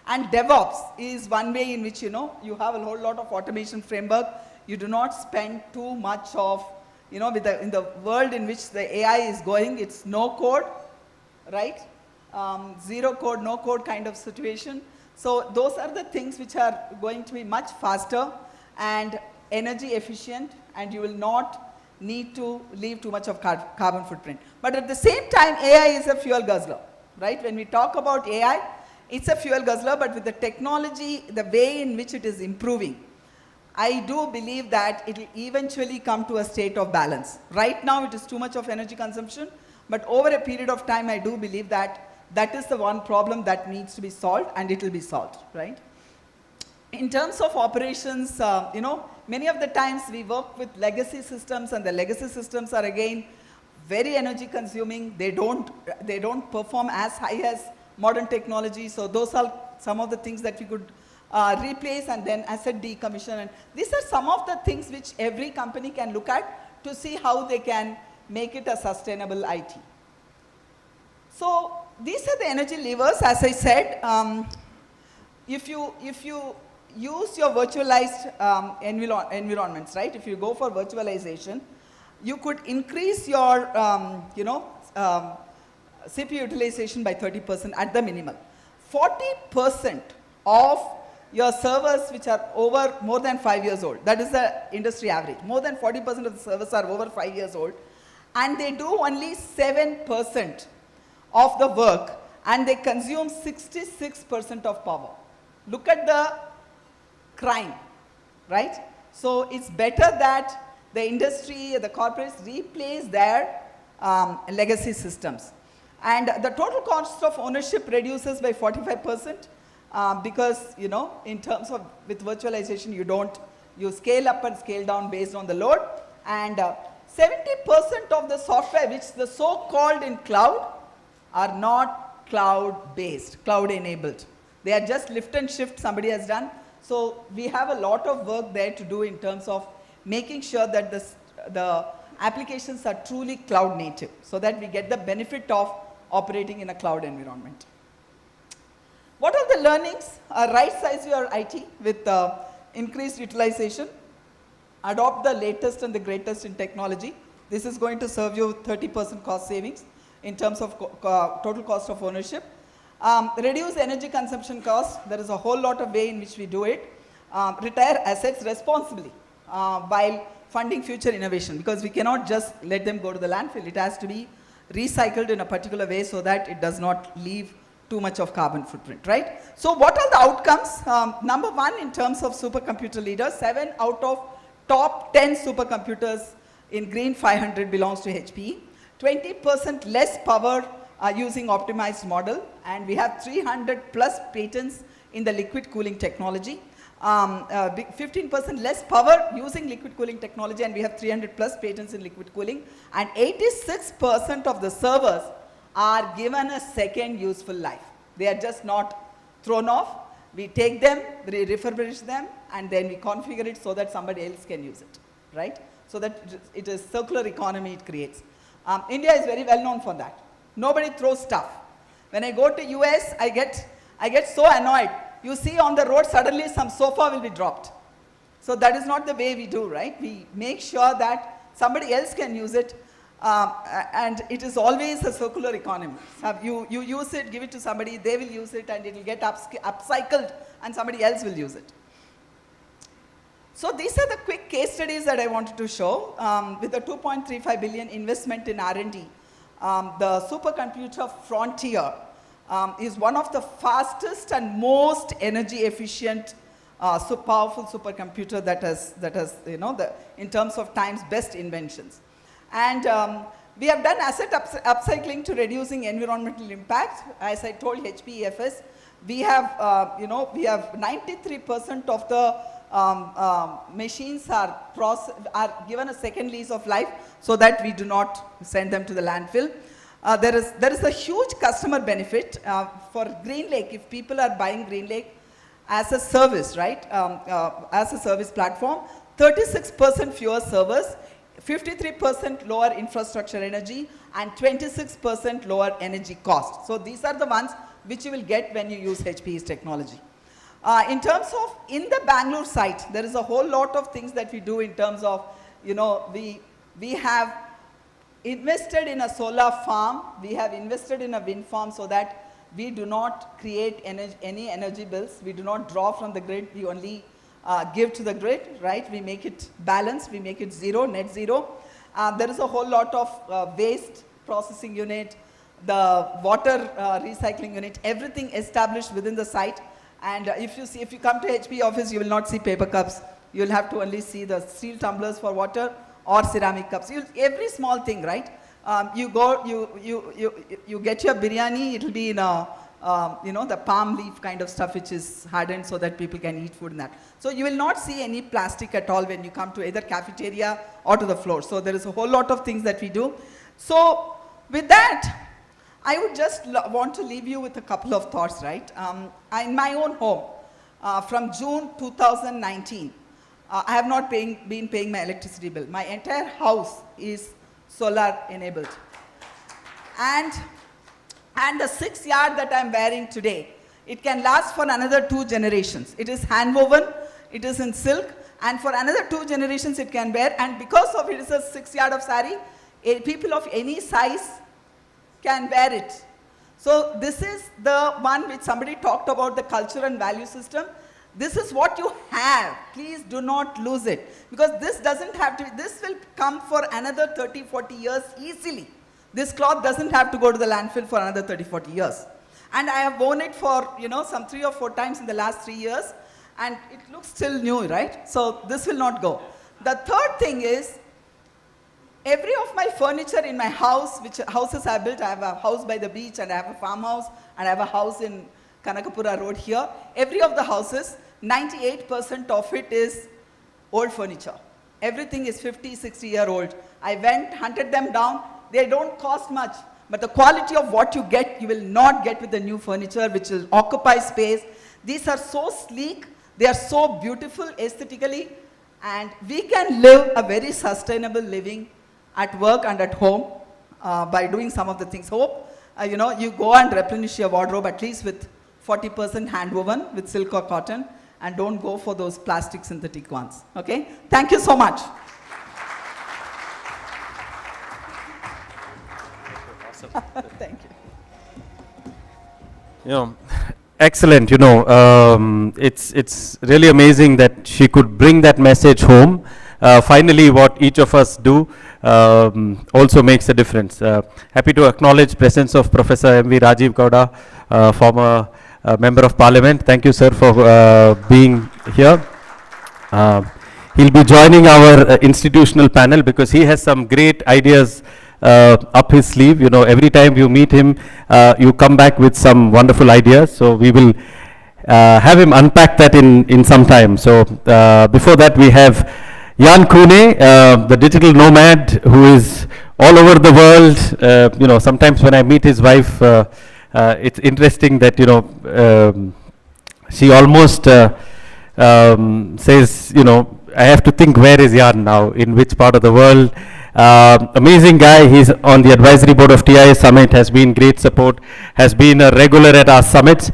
and DevOps is one way in which, you know, you have a whole lot of automation framework. You do not spend too much of, you know, in the world in which the AI is going, it's no code, right? Zero code, no code kind of situation. So those are the things which are going to be much faster and energy efficient, and you will not need to leave too much of carbon footprint. But at the same time, AI is a fuel guzzler, right? When we talk about AI, it's a fuel guzzler, but with the technology, the way in which it is improving, I do believe that it will eventually come to a state of balance. Right now, it is too much of energy consumption, but over a period of time, I do believe that that is the one problem that needs to be solved, and it will be solved, right? In terms of operations, you know, many of the times we work with legacy systems, and the legacy systems are again very energy consuming. They don't perform as high as modern technology. So those are some of the things that we could replace and then asset decommission. And these are some of the things which every company can look at to see how they can make it a sustainable IT. So these are the energy levers. As I said, if you use your virtualized environments, right? If you go for virtualization, you could increase your, you know, CPU utilization by 30% at the minimum. 40% of your servers which are over more than 5 years old, that is the industry average. More than 40% of the servers are over 5 years old, and they do only 7% of the work, and they consume 66% of power. Look at the crime, right? So it's better that the industry, the corporates replace their legacy systems. And the total cost of ownership reduces by 45% because, you know, in terms of with virtualization, you scale up and scale down based on the load. And 70% of the software which the so-called in cloud are not cloud-based, cloud-enabled. They are just lift and shift somebody has done. So we have a lot of work there to do in terms of making sure that the applications are truly cloud native so that we get the benefit of operating in a cloud environment. What are the learnings? Right size your IT with increased utilization. Adopt the latest and the greatest in technology. This is going to serve you 30% cost savings in terms of total cost of ownership. Reduce energy consumption costs. There is a whole lot of way in which we do it. Retire assets responsibly while funding future innovation, because we cannot just let them go to the landfill. It has to be recycled in a particular way so that it does not leave too much of carbon footprint, right? So what are the outcomes? Number one, in terms of supercomputer leaders, 7 out of top 10 supercomputers in Green 500 belongs to HPE. 20% less power using optimized model, and we have 300 plus patents in the liquid cooling technology. 15% less power using liquid cooling technology, and we have 300 plus patents in liquid cooling, and 86% of the servers are given a second useful life. They are just not thrown off. We take them, we refurbish them, and then we configure it so that somebody else can use it, right? So that it is circular economy it creates. India is very well known for that. Nobody throws stuff. When I go to US, I get so annoyed. You see on the road, suddenly some sofa will be dropped. So that is not the way we do, right? We make sure that somebody else can use it, and it is always a circular economy. So you use it, give it to somebody, they will use it, and it will get upcycled, and somebody else will use it. So these are the quick case studies that I wanted to show. With a 2.35 billion investment in R&D, the supercomputer frontier is one of the fastest and most energy efficient, powerful supercomputer that has in terms of time's best inventions. And we have done asset upcycling to reducing environmental impact. As I told HPEFS, we have we have 93% of the machines are given a second lease of life so that we do not send them to the landfill. There is a huge customer benefit for GreenLake. If people are buying GreenLake as a service, right, as a service platform, 36% fewer servers, 53% lower infrastructure energy, and 26% lower energy cost. So these are the ones which you will get when you use HPE's technology. In terms of in the Bangalore site, there is a whole lot of things that we do in terms of, we have invested in a solar farm, we have invested in a wind farm so that we do not create any energy bills, we do not draw from the grid, we only give to the grid, right? We make it balanced, we make it zero, net zero. There is a whole lot of waste processing unit, the water recycling unit, everything established within the site. And if you come to HPE office, you will not see paper cups. You will have to only see the steel tumblers for water or ceramic cups. Every small thing, right? You get your biryani, it will be in a, the palm leaf kind of stuff which is hardened so that people can eat food in that. So you will not see any plastic at all when you come to either cafeteria or to the floor. So there is a whole lot of things that we do. So with that, I would just want to leave you with a couple of thoughts, right? In my own home, from June 2019, I have not been paying my electricity bill. My entire house is solar enabled. And the 6 yard that I'm wearing today, it can last for another 2 generations. It is hand woven, it is in silk, and for another 2 generations it can wear. And because of it is a 6 yard of sari, people of any size can wear it. So this is the one which somebody talked about, the culture and value system. This is what you have. Please do not lose it. Because this doesn't have to, this will come for another 30, 40 years easily. This cloth doesn't have to go to the landfill for another 30, 40 years. And I have worn it for, some 3 or 4 times in the last 3 years. And it looks still new, right? So this will not go. The third thing is, every of my furniture in my house, which houses I built, I have a house by the beach and I have a farmhouse and I have a house in Kanakapura Road here. Every of the houses, 98% of it is old furniture. Everything is 50, 60-year-old. I went, hunted them down. They don't cost much, but the quality of what you get, you will not get with the new furniture, which will occupy space. These are so sleek. They are so beautiful aesthetically, and we can live a very sustainable living at work and at home by doing some of the things. Hope you go and replenish your wardrobe at least with 40% hand woven with silk or cotton, and don't go for those plastic synthetic ones. Okay? Thank you so much. Awesome. Thank you. You know, excellent. You know, it's really amazing that she could bring that message home. Finally, what each of us do also makes a difference. Happy to acknowledge presence of Professor M.V. Rajiv Gowda, former Member of Parliament. Thank you, sir, for being here. He'll be joining our institutional panel because he has some great ideas up his sleeve. You know, every time you meet him, you come back with some wonderful ideas. So we will have him unpack that in some time. So before that, we have Jan Kune, the digital nomad who is all over the world. You know, sometimes when I meet his wife, it's interesting that, you know, she almost says, you know, I have to think, where is Jan now, in which part of the world. Amazing guy. He's on the advisory board of TIA Summit, has been great support, has been a regular at our summits.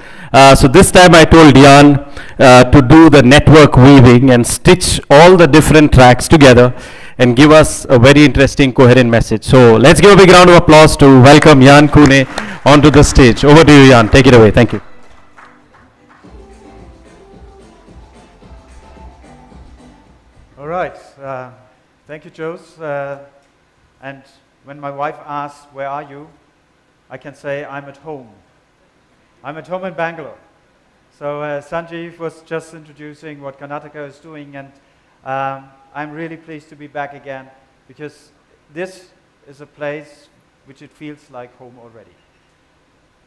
So this time I told Jan to do the network weaving and stitch all the different tracks together and give us a very interesting, coherent message. So let's give a big round of applause to welcome Jan Kune onto the stage. Over to you, Jan. Take it away. Thank you. All right. Thank you, Jose. And when my wife asks, where are you? I can say, I'm at home. I'm at home in Bangalore. So Sanjeev was just introducing what Karnataka is doing, and I'm really pleased to be back again, because this is a place which it feels like home already.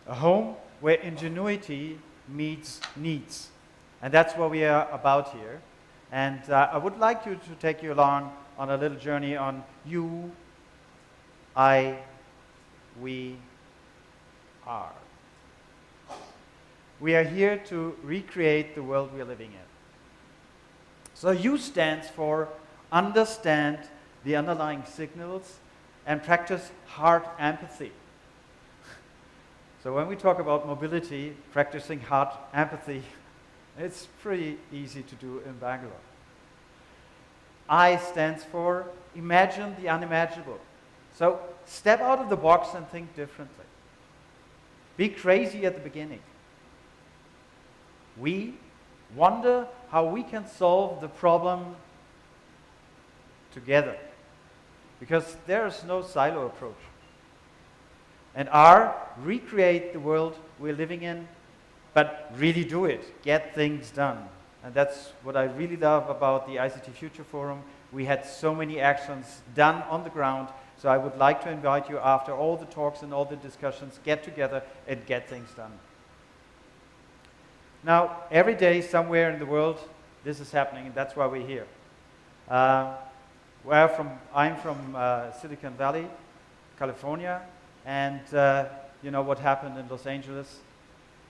A home where ingenuity meets needs. And that's what we are about here. And I would like to take you along on a little journey on you, I, we are. We are here to recreate the world we are living in. So U stands for understand the underlying signals and practice hard empathy. So when we talk about mobility, practicing hard empathy, it's pretty easy to do in Bangalore. I stands for imagine the unimaginable. So step out of the box and think differently. Be crazy at the beginning. We wonder how we can solve the problem together, because there is no silo approach. And R, recreate the world we're living in, but really do it. Get things done. And that's what I really love about the ICT Future Forum. We had so many actions done on the ground. So I would like to invite you, after all the talks and all the discussions, get together and get things done. Now, every day somewhere in the world, this is happening, and that's why we're here. I'm from Silicon Valley, California, and you know what happened in Los Angeles.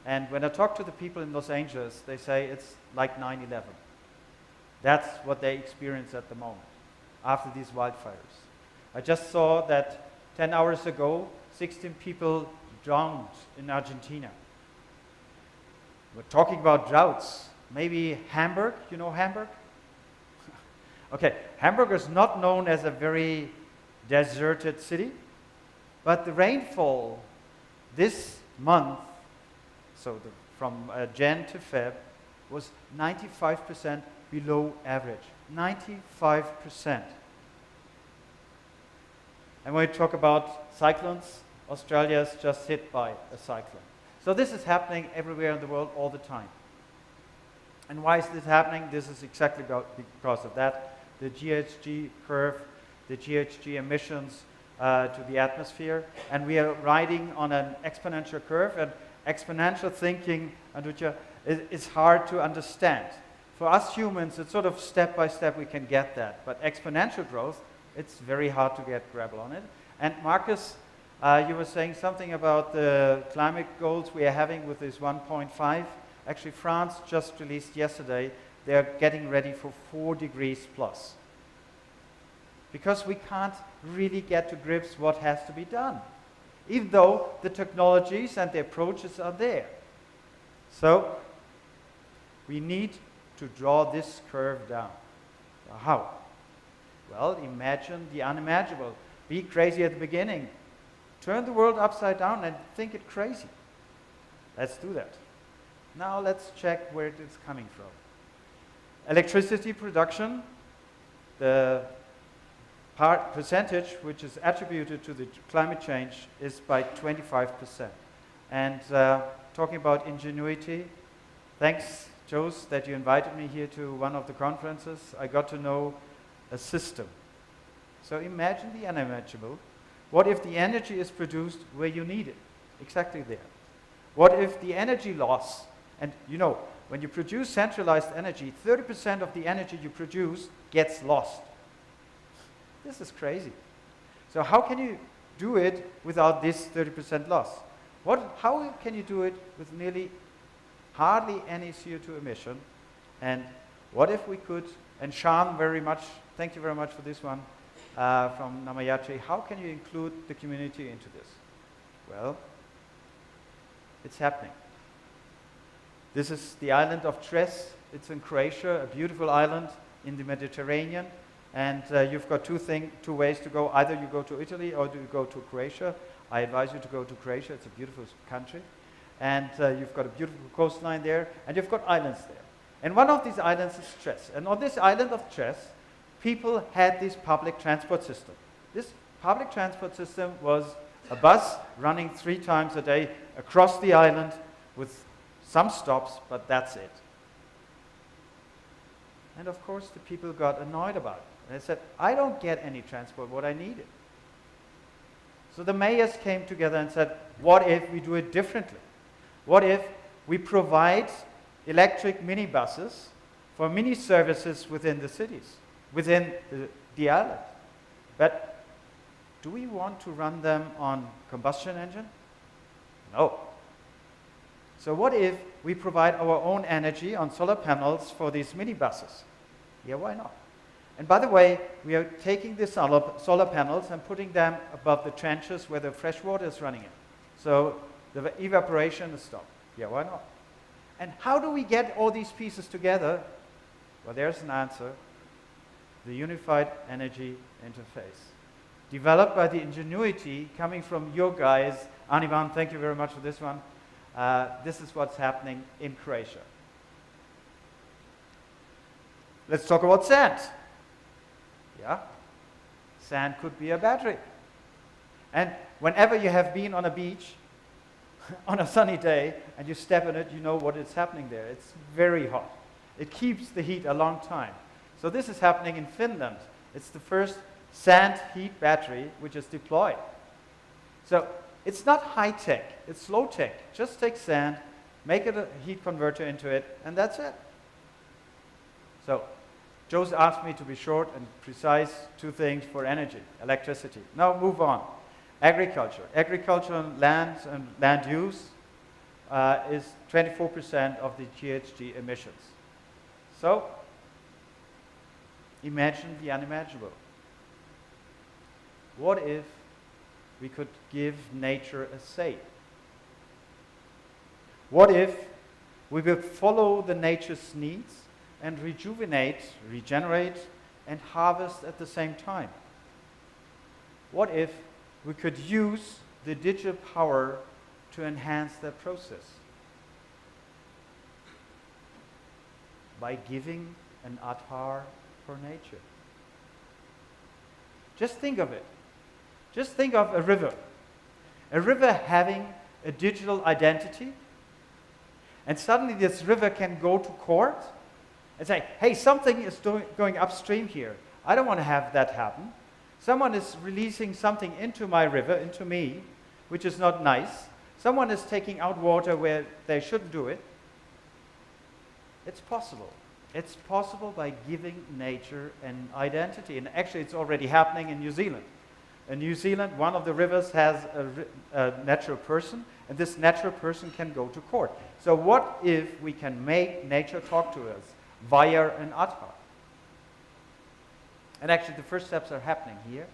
And when I talk to the people in Los Angeles, they say it's like 9/11. That's what they experience at the moment, after these wildfires. I just saw that 10 hours ago, 16 people drowned in Argentina. We're talking about droughts. Maybe Hamburg, you know Hamburg? Okay, Hamburg is not known as a very deserted city, but the rainfall this month, so from Jan to Feb, was 95% below average. 95%. And when we talk about cyclones, Australia is just hit by a cyclone. So this is happening everywhere in the world all the time. And why is this happening? This is exactly because of that. The GHG curve, the GHG emissions to the atmosphere. And we are riding on an exponential curve. And exponential thinking, Anuja, is hard to understand. For us humans, it's sort of step by step we can get that. But exponential growth, it's very hard to get grab on it. And Marcus, you were saying something about the climate goals we are having with this 1.5. Actually, France just released yesterday, they're getting ready for 4 degrees plus. Because we can't really get to grips what has to be done, even though the technologies and the approaches are there. So we need to draw this curve down. How? Well, imagine the unimaginable. Be crazy at the beginning. Turn the world upside down and think it crazy. Let's do that. Now let's check where it is coming from. Electricity production, the percentage which is attributed to the climate change is by 25%. And talking about ingenuity, thanks, Jose, that you invited me here to one of the conferences. I got to know a system. So imagine the unimaginable. What if the energy is produced where you need it? Exactly there. What if the energy loss, and you know, when you produce centralized energy, 30% of the energy you produce gets lost. This is crazy. So how can you do it without this 30% loss? How can you do it with hardly any CO2 emission? And what if we could, and Shan very much, thank you very much for this one, from Namayatri, how can you include the community into this? Well, it's happening. This is the island of Tres. It's in Croatia, a beautiful island in the Mediterranean. And you've got two ways to go. Either you go to Italy or you go to Croatia. I advise you to go to Croatia. It's a beautiful country. And you've got a beautiful coastline there. And you've got islands there. And one of these islands is Tres. And on this island of Tres, people had this public transport system. This public transport system was a bus running 3 times a day across the island with some stops, but that's it. And of course, the people got annoyed about it. And they said, I don't get any transport, what I needed. So the mayors came together and said, what if we do it differently? What if we provide electric minibuses for mini services within the cities, within the island? But do we want to run them on combustion engine? No. So what if we provide our own energy on solar panels for these minibuses? Yeah, why not? And by the way, we are taking the solar panels and putting them above the trenches where the fresh water is running in. So the evaporation is stopped. Yeah, why not? And how do we get all these pieces together? Well, there's an answer. The Unified Energy Interface. Developed by the ingenuity coming from your guys. Anivan, thank you very much for this one. This is what's happening in Croatia. Let's talk about sand. Yeah, sand could be a battery. And whenever you have been on a beach on a sunny day and you step in it, you know what is happening there. It's very hot. It keeps the heat a long time. So this is happening in Finland. It's the first sand heat battery which is deployed. So it's not high tech, it's low tech. Just take sand, make it a heat converter into it, and that's it. So Jose asked me to be short and precise, 2 things for energy, electricity. Now move on. Agriculture. Agriculture and land use is 24% of the GHG emissions. So imagine the unimaginable. What if we could give nature a say? What if we will follow the nature's needs and rejuvenate, regenerate, and harvest at the same time? What if we could use the digital power to enhance that process? By giving an aadhaar for nature. Just think of it. Just think of a river. A river having a digital identity, and suddenly this river can go to court and say, hey, something is going upstream here. I don't want to have that happen. Someone is releasing something into my river, into me, which is not nice. Someone is taking out water where they shouldn't do it. It's possible. It's possible by giving nature an identity. And actually, it's already happening in New Zealand. In New Zealand, one of the rivers has a natural person, and this natural person can go to court. So what if we can make nature talk to us via an aadhaar? And actually, the first steps are happening here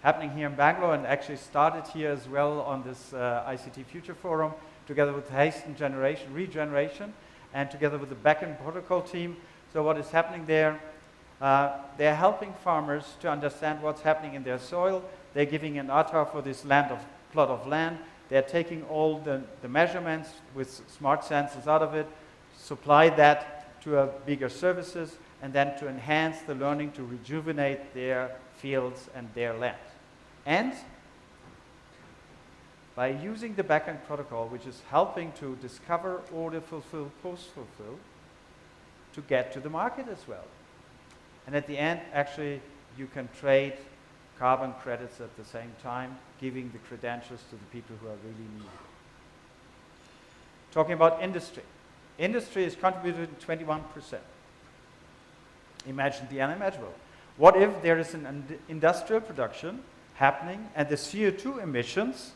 in Bangalore, and actually started here as well on this ICT Future Forum, together with Hasten Regeneration, and together with the backend protocol team. So what is happening there? They're helping farmers to understand what's happening in their soil. They're giving an aadhaar for this plot of land. they're taking all the measurements with smart sensors out of it, supply that to a bigger services, and then to enhance the learning to rejuvenate their fields and their land. And by using the backend protocol, which is helping to discover, order, fulfill, post-fulfill, to get to the market as well. And at the end, actually, you can trade carbon credits at the same time, giving the credentials to the people who are really needed. Talking about industry. Industry is contributing 21%. Imagine the unimaginable. What if there is an industrial production happening and the CO2 emissions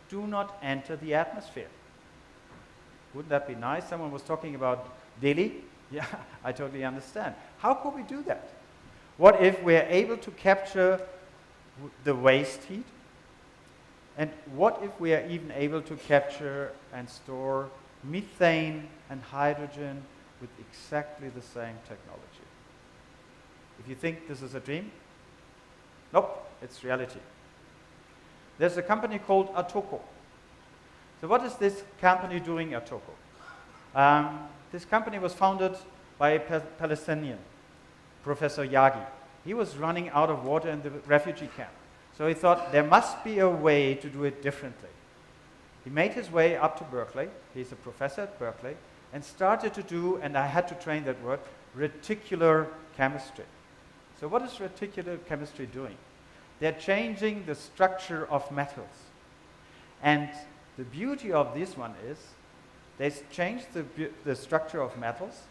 do not enter the atmosphere? Wouldn't that be nice? Someone was talking about Delhi. Yeah, I totally understand. How could we do that? What if we're able to capture the waste heat? And what if we are even able to capture and store methane and hydrogen with exactly the same technology? If you think this is a dream, nope, it's reality. There's a company called Atoko. So what is this company doing, Atoko? This company was founded by a Palestinian, Professor Yagi. He was running out of water in the refugee camp. So he thought there must be a way to do it differently. He made his way up to Berkeley. He's a professor at Berkeley, and started to do, and I had to train that word, reticular chemistry. So what is reticular chemistry doing? They're changing the structure of metals. And the beauty of this one is they changed the structure of metals.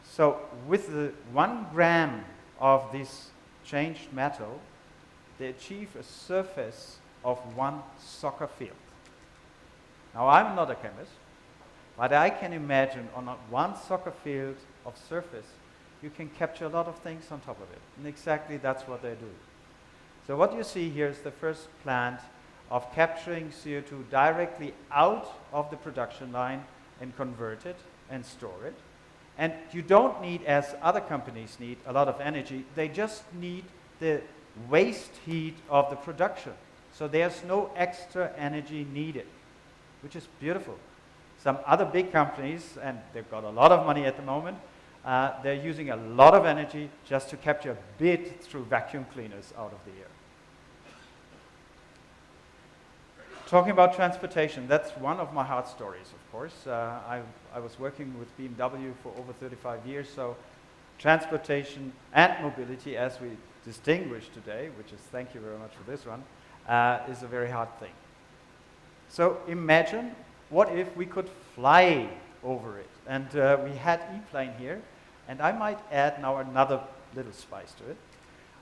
So with the 1 gram of this changed metal, they achieve a surface of 1 soccer field. Now, I'm not a chemist, but I can imagine on 1 soccer field of surface, you can capture a lot of things on top of it. And exactly that's what they do. So what you see here is the first plant of capturing CO2 directly out of the production line and convert it and store it. And you don't need, as other companies need, a lot of energy. They just need the waste heat of the production. So there's no extra energy needed, which is beautiful. Some other big companies, and they've got a lot of money at the moment, they're using a lot of energy just to capture a bit through vacuum cleaners out of the air. Talking about transportation, that's one of my heart stories, of course. I was working with BMW for over 35 years, so transportation and mobility, as we distinguish today, which is, thank you very much for this one, is a very hard thing. So imagine, what if we could fly over it? And we had E-plane here, and I might add now another little spice to it.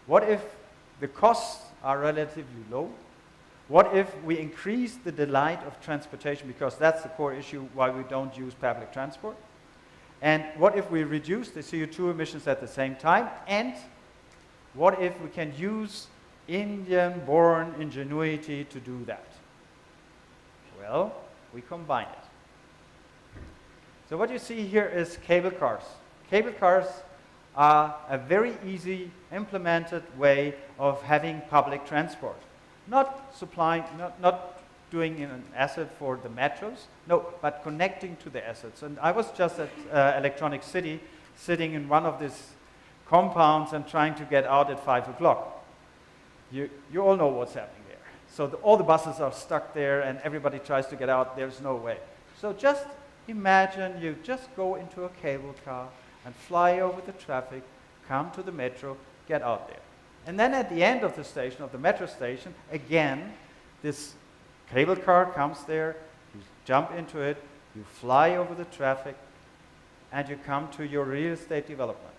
What if the costs are relatively low? What if we increase the delight of transportation, because that's the core issue why we don't use public transport? And what if we reduce the CO2 emissions at the same time? And what if we can use Indian-born ingenuity to do that? Well, we combine it. So what you see here is cable cars. Cable cars are a very easy implemented way of having public transport. Not supplying, not doing an asset for the metros, no, but connecting to the assets. And I was just at Electronic City, sitting in one of these compounds and trying to get out at 5 o'clock. You all know what's happening there. So all the buses are stuck there and everybody tries to get out, there's no way. So just imagine you just go into a cable car and fly over the traffic, come to the metro, get out there. And then at the end of the station, of the metro station, again, this cable car comes there, you jump into it, you fly over the traffic, and you come to your real estate development,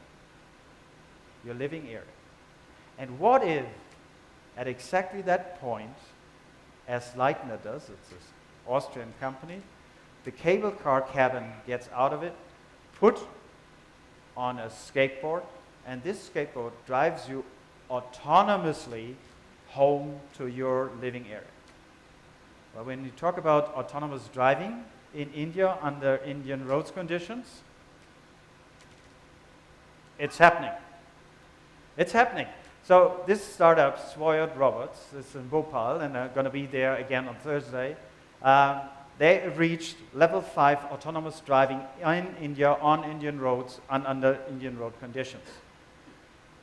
your living area. And what if, at exactly that point, as Leitner does, it's an Austrian company, the cable car cabin gets out of it, put on a skateboard, and this skateboard drives you autonomously home to your living area. Well, when you talk about autonomous driving in India under Indian roads conditions, it's happening. It's happening. So this startup, Swoyard Robots, is in Bhopal, and they're going to be there again on Thursday. They reached level 5 autonomous driving in India on Indian roads and under Indian road conditions.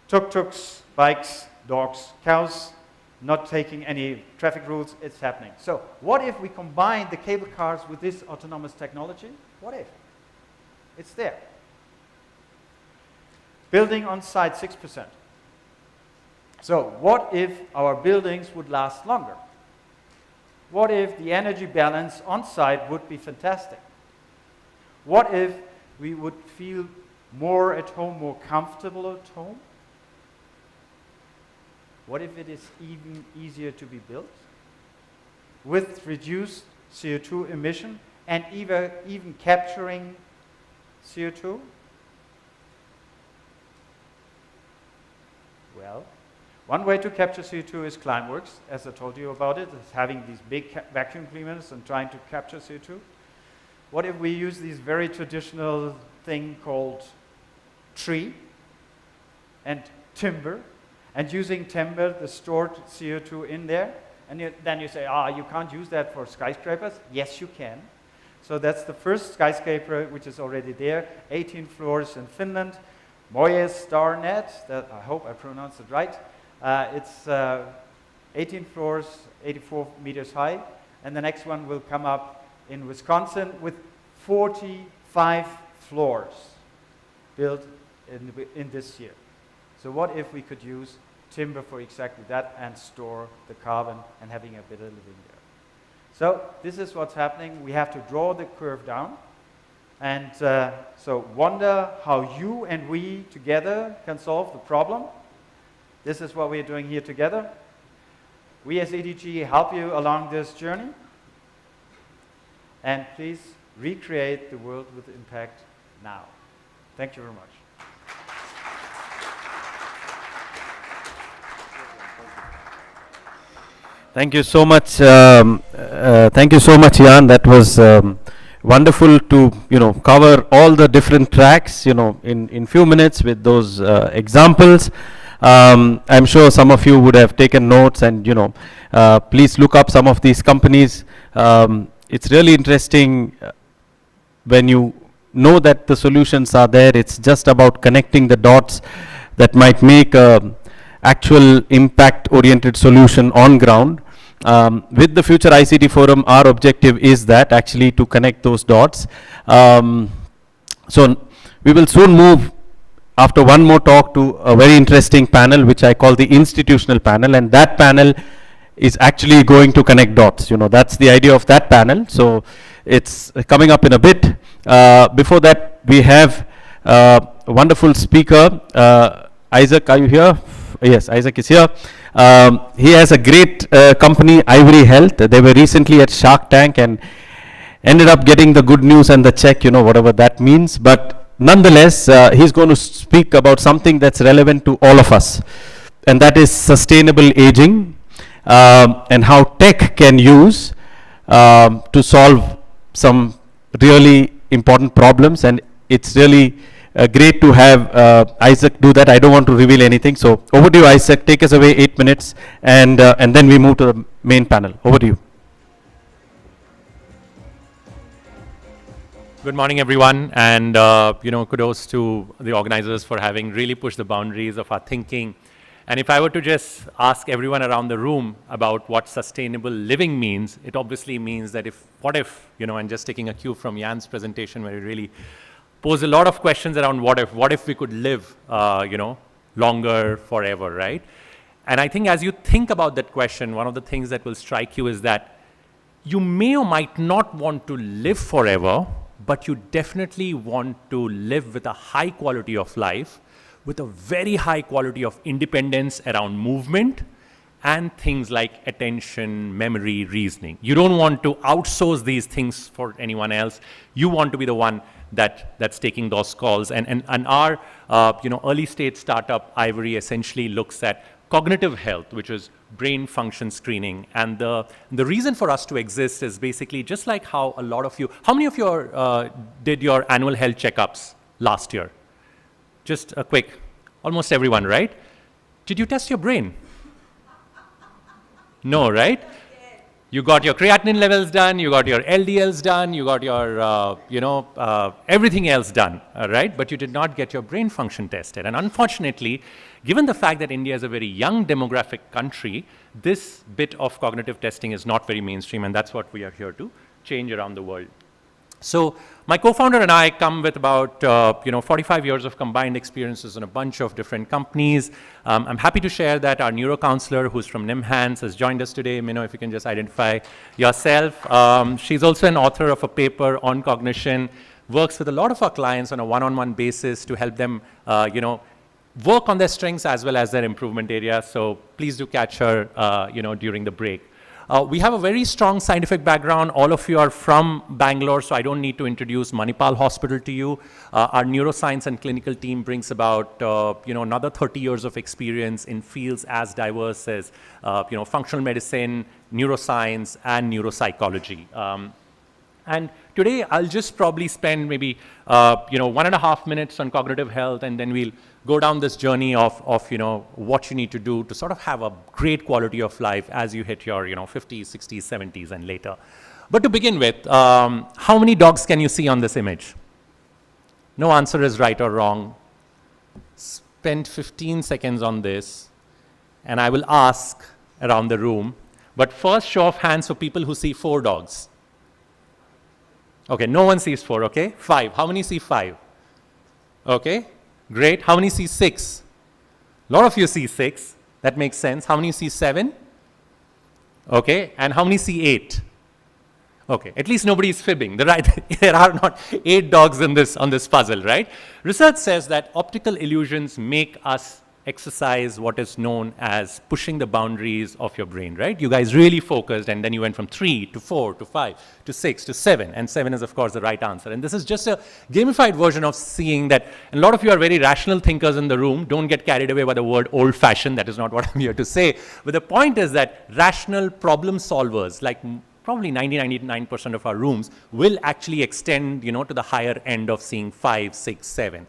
Tuk-tuks, bikes, dogs, cows, not taking any traffic rules, it's happening. So what if we combine the cable cars with this autonomous technology? What if? It's there. Building on site 6%. So what if our buildings would last longer? What if the energy balance on site would be fantastic? What if we would feel more at home, more comfortable at home? What if it is even easier to be built with reduced CO2 emission and even capturing CO2? Well, one way to capture CO2 is Climeworks, as I told you about it, is having these big vacuum cleaners and trying to capture CO2. What if we use this very traditional thing called tree and timber, and using timber, the stored CO2 in there, and then you say, you can't use that for skyscrapers. Yes, you can. So that's the first skyscraper which is already there, 18 floors in Finland, Moyes Starnet, that I hope I pronounced it right. It's 18 floors, 84 meters high, and the next one will come up in Wisconsin with 45 floors built in this year. So what if we could use timber for exactly that and store the carbon and having a better living there? So this is what's happening. We have to draw the curve down. And so wonder how you and we together can solve the problem. This is what we're doing here together. We as EDG help you along this journey. And please recreate the world with impact now. Thank you very much. Thank you so much. Thank you so much, Jan. That was wonderful to cover all the different tracks in few minutes with those examples. I'm sure some of you would have taken notes, and please look up some of these companies. It's really interesting when you know that the solutions are there. It's just about connecting the dots that might make actual impact-oriented solution on ground. With the Future ICT Forum, our objective is that actually to connect those dots. So we will soon move after one more talk to a very interesting panel, which I call the institutional panel, and that panel is actually going to connect dots. That's the idea of that panel. So it's coming up in a bit. Before that, we have a wonderful speaker. Isaac, are you here? Yes, Isaac is here. He has a great company, Ivory Health. They were recently at Shark Tank and ended up getting the good news and the check, whatever that means. But nonetheless, he's going to speak about something that's relevant to all of us, and that is sustainable aging, and how tech can use to solve some really important problems. And it's really great to have Isaac do that. I don't want to reveal anything. So over to you, Isaac. Take us away, 8 minutes, and then we move to the main panel. Over to you. Good morning, everyone, and kudos to the organizers for having really pushed the boundaries of our thinking. And if I were to just ask everyone around the room about what sustainable living means, it obviously means that what if, and just taking a cue from Jan's presentation where he really posed a lot of questions around what if we could live, longer, forever, right? And I think as you think about that question, one of the things that will strike you is that you may or might not want to live forever, but you definitely want to live with a high quality of life, with a very high quality of independence around movement and things like attention, memory, reasoning. You don't want to outsource these things for anyone else. You want to be the one that's taking those calls. And our early stage startup, Ivory, essentially looks at cognitive health, which is brain function screening. And the reason for us to exist is basically just like how a lot of you, how many of you did your annual health checkups last year? Just a quick, almost everyone, right? Did you test your brain? No, right? You got your creatinine levels done, you got your LDLs done, you got your, everything else done, right? But you did not get your brain function tested. And unfortunately, given the fact that India is a very young demographic country, this bit of cognitive testing is not very mainstream, and that's what we are here to change around the world. So my co-founder and I come with about 45 years of combined experiences in a bunch of different companies. I'm happy to share that our neurocounselor, who's from NIMHANS, has joined us today. Mino, if you can just identify yourself. She's also an author of a paper on cognition, works with a lot of our clients on a one-on-one basis to help them, work on their strengths as well as their improvement areas. So please do catch her, during the break. We have a very strong scientific background. All of you are from Bangalore, so I don't need to introduce Manipal Hospital to you. Our neuroscience and clinical team brings about, another 30 years of experience in fields as diverse as, functional medicine, neuroscience, and neuropsychology. And today, I'll just probably spend maybe, 1.5 minutes on cognitive health, and then we'll go down this journey of what you need to do to sort of have a great quality of life as you hit your, 50s, 60s, 70s, and later. But to begin with, how many dogs can you see on this image? No answer is right or wrong. Spend 15 seconds on this, and I will ask around the room. But first, show of hands for people who see 4 dogs. Okay, no one sees 4, okay? 5. How many see 5? Okay, great. How many see 6? A lot of you see 6. That makes sense. How many see 7? Okay, and how many see 8? Okay, at least nobody is fibbing. There are not 8 dogs in on this puzzle, right? Research says that optical illusions make us exercise what is known as pushing the boundaries of your brain, right? You guys really focused, and then you went from 3 to 4 to 5 to 6 to 7, and 7 is of course the right answer. And this is just a gamified version of seeing that. And a lot of you are very rational thinkers in the room. Don't get carried away by the word old-fashioned. That is not what I'm here to say. But the point is that rational problem solvers, like probably 99% of our rooms, will actually extend, to the higher end of seeing 5, 6, 7,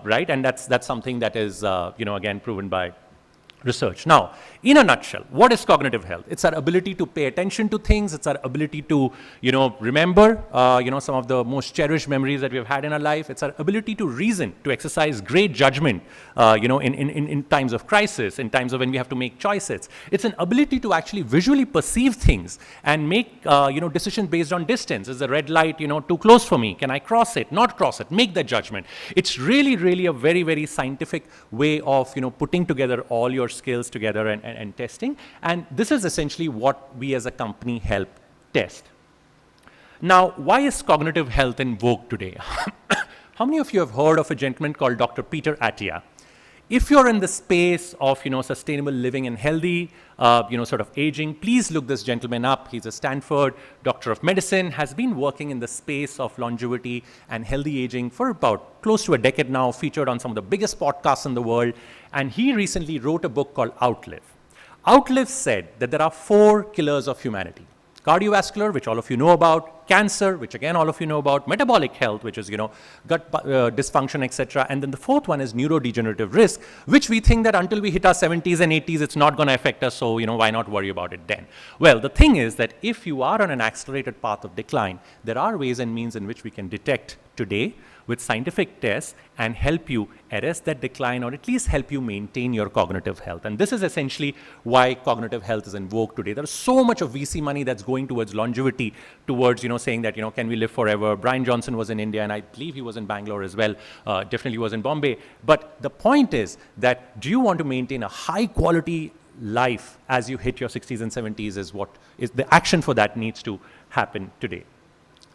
right? And that's something that is, again, proven by research. Now, in a nutshell, what is cognitive health? It's our ability to pay attention to things. It's our ability to, remember, some of the most cherished memories that we've had in our life. It's our ability to reason, to exercise great judgment, in times of crisis, in times of when we have to make choices. It's an ability to actually visually perceive things and make, decisions based on distance. Is the red light, too close for me? Can I cross it? Not cross it? Make that judgment. It's really, really a very, very scientific way of, putting together all your skills together and testing. And this is essentially what we as a company help test. Now, why is cognitive health in vogue today? How many of you have heard of a gentleman called Dr. Peter Attia? If you're in the space of, sustainable living and healthy, sort of aging, please look this gentleman up. He's a Stanford doctor of medicine, has been working in the space of longevity and healthy aging for about close to a decade now, featured on some of the biggest podcasts in the world. And he recently wrote a book called Outlive. Outlive said that there are 4 killers of humanity. Cardiovascular, which all of you know about, cancer, which again all of you know about, metabolic health, which is, gut dysfunction, etc. And then the 4th one is neurodegenerative risk, which we think that until we hit our 70s and 80s, it's not going to affect us, so, why not worry about it then? Well, the thing is that if you are on an accelerated path of decline, there are ways and means in which we can detect today with scientific tests and help you arrest that decline, or at least help you maintain your cognitive health. And this is essentially why cognitive health is in vogue today. There's so much of VC money that's going towards longevity, towards, saying that, can we live forever? Brian Johnson was in India, and I believe he was in Bangalore as well, definitely was in Bombay. But the point is that, do you want to maintain a high quality life as you hit your 60s and 70s is what is the action for that needs to happen today.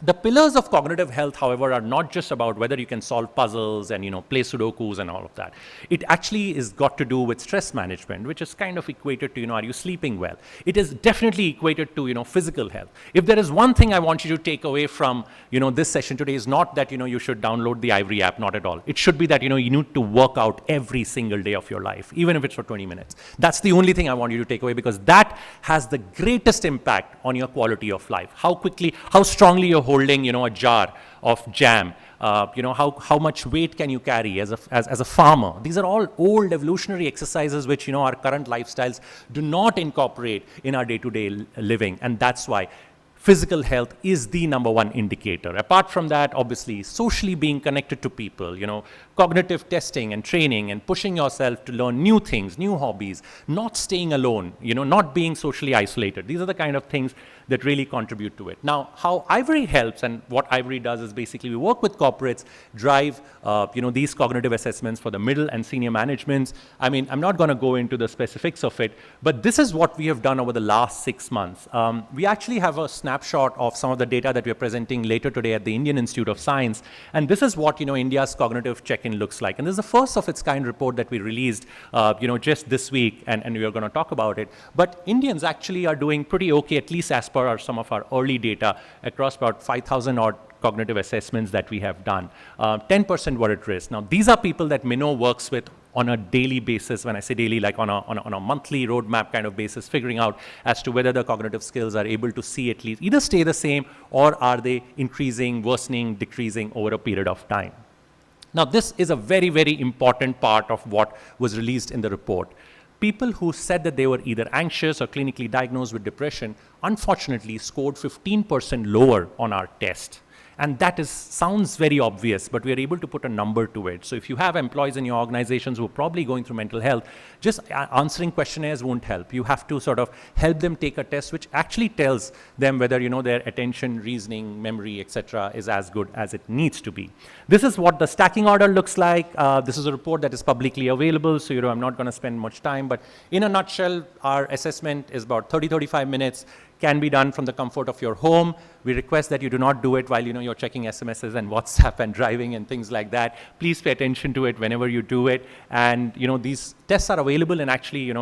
The pillars of cognitive health, however, are not just about whether you can solve puzzles and, play Sudokus and all of that. It actually is got to do with stress management, which is kind of equated to, are you sleeping well? It is definitely equated to, physical health. If there is one thing I want you to take away from, this session today is not that, you should download the Ivory app, not at all. It should be that, you need to work out every single day of your life, even if it's for 20 minutes. That's the only thing I want you to take away, because that has the greatest impact on your quality of life. How quickly, how strongly you're holding, a jar of jam, how much weight can you carry as a farmer? These are all old evolutionary exercises which, our current lifestyles do not incorporate in our day-to-day living. And that's why physical health is the #1 indicator. Apart from that, obviously, socially being connected to people, cognitive testing and training and pushing yourself to learn new things, new hobbies, not staying alone, not being socially isolated. These are the kind of things that really contribute to it. Now, how Ivory helps, and what Ivory does is basically we work with corporates, drive, these cognitive assessments for the middle and senior managements. I mean, I'm not going to go into the specifics of it, but this is what we have done over the last 6 months. We actually have a snapshot of some of the data that we're presenting later today at the Indian Institute of Science, and this is what, India's cognitive check-in looks like. And this is the first of its kind report that we released, just this week, and we are going to talk about it. But Indians actually are doing pretty okay, at least as per some of our early data across about 5,000 odd cognitive assessments that we have done. 10% were at risk. Now, these are people that Minnow works with on a daily basis. When I say daily, like on a monthly roadmap kind of basis, figuring out as to whether the cognitive skills are able to see at least either stay the same or are they increasing, worsening, decreasing over a period of time. Now, this is a very, very important part of what was released in the report. People who said that they were either anxious or clinically diagnosed with depression, unfortunately scored 15% lower on our test. And that sounds very obvious, but we are able to put a number to it. So if you have employees in your organizations who are probably going through mental health, just answering questionnaires won't help. You have to sort of help them take a test which actually tells them whether, their attention, reasoning, memory, etc. is as good as it needs to be. This is what the stacking order looks like. This is a report that is publicly available, so I'm not going to spend much time, but in a nutshell, our assessment is about 30-35 minutes. Can be done from the comfort of your home. We request that you do not do it while you're checking SMSs and WhatsApp and driving and things like that. Please pay attention to it whenever you do it. And these tests are available in actually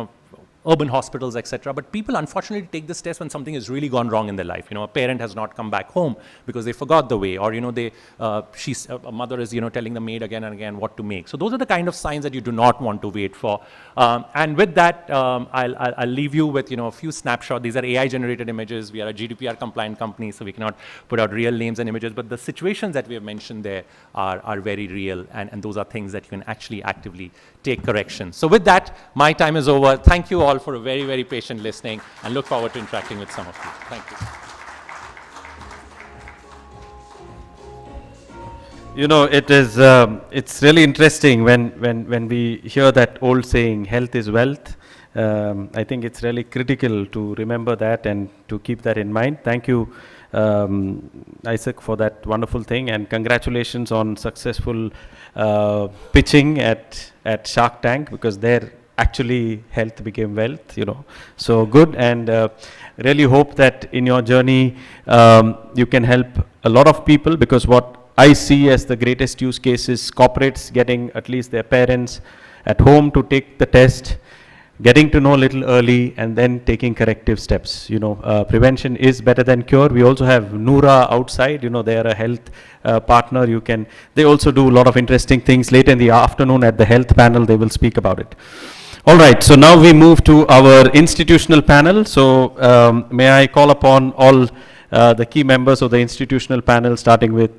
urban hospitals, etc. But people unfortunately take this test when something has really gone wrong in their life. A parent has not come back home because they forgot the way, or a mother is telling the maid again and again what to make. So those are the kind of signs that you do not want to wait for. And with that, I'll leave you with a few snapshots. These are AI generated images. We are a GDPR compliant company, so we cannot put out real names and images. But the situations that we have mentioned there are very real, and those are things that you can actually actively take correction. So with that, my time is over. Thank you all for a very, very patient listening, and look forward to interacting with some of you. Thank you. It's really interesting when we hear that old saying, health is wealth. I think it's really critical to remember that and to keep that in mind. Thank you, Isaac, for that wonderful thing, and congratulations on successful pitching at Shark Tank, because there actually health became wealth, So good, and really hope that in your journey you can help a lot of people, because what I see as the greatest use case is corporates getting at least their parents at home to take the test, getting to know a little early, and then taking corrective steps. Prevention is better than cure. We also have Noora outside, they are a health partner. They also do a lot of interesting things. Later in the afternoon at the health panel, they will speak about it. All right, so now we move to our institutional panel. So may I call upon all the key members of the institutional panel, starting with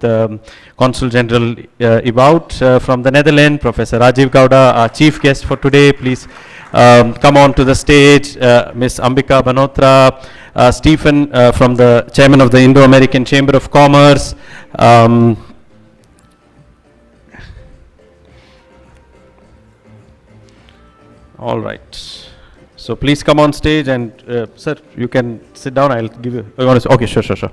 Consul General Ewout from the Netherlands, Professor Rajiv Gowda, our chief guest for today. Please come on to the stage. Ms. Ambika Banotra, Stephen from the chairman of the Indo-American Chamber of Commerce. All right. So please come on stage, and sir, you can sit down. I'll give you. Okay, sure.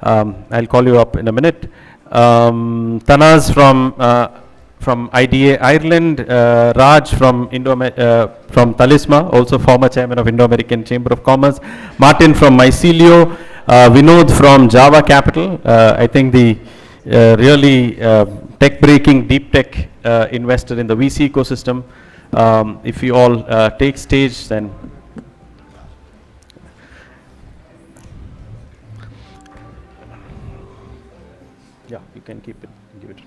I'll call you up in a minute. Tanaz from IDA Ireland, Raj from Talisma, also former chairman of Indo-American Chamber of Commerce, Martin from Mycelio, Vinod from Java Capital. I think the really tech-breaking deep tech investor in the VC ecosystem. If you all take stage, then yeah, you can keep it. Give it.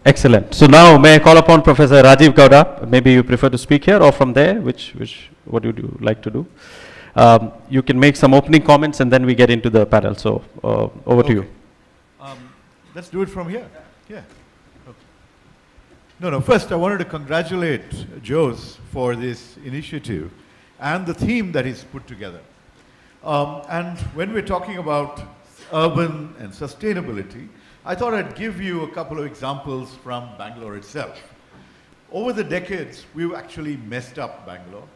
Excellent. So now may I call upon Professor Rajiv Gowda. Maybe you prefer to speak here or from there. What would you like to do? you can make some opening comments and then we get into the panel. So over to you. Let's do it from here. Yeah. Okay. No, first I wanted to congratulate Jose for this initiative and the theme that he's put together. And when we're talking about urban and sustainability, I thought I'd give you a couple of examples from Bangalore itself. Over the decades, we've actually messed up Bangalore.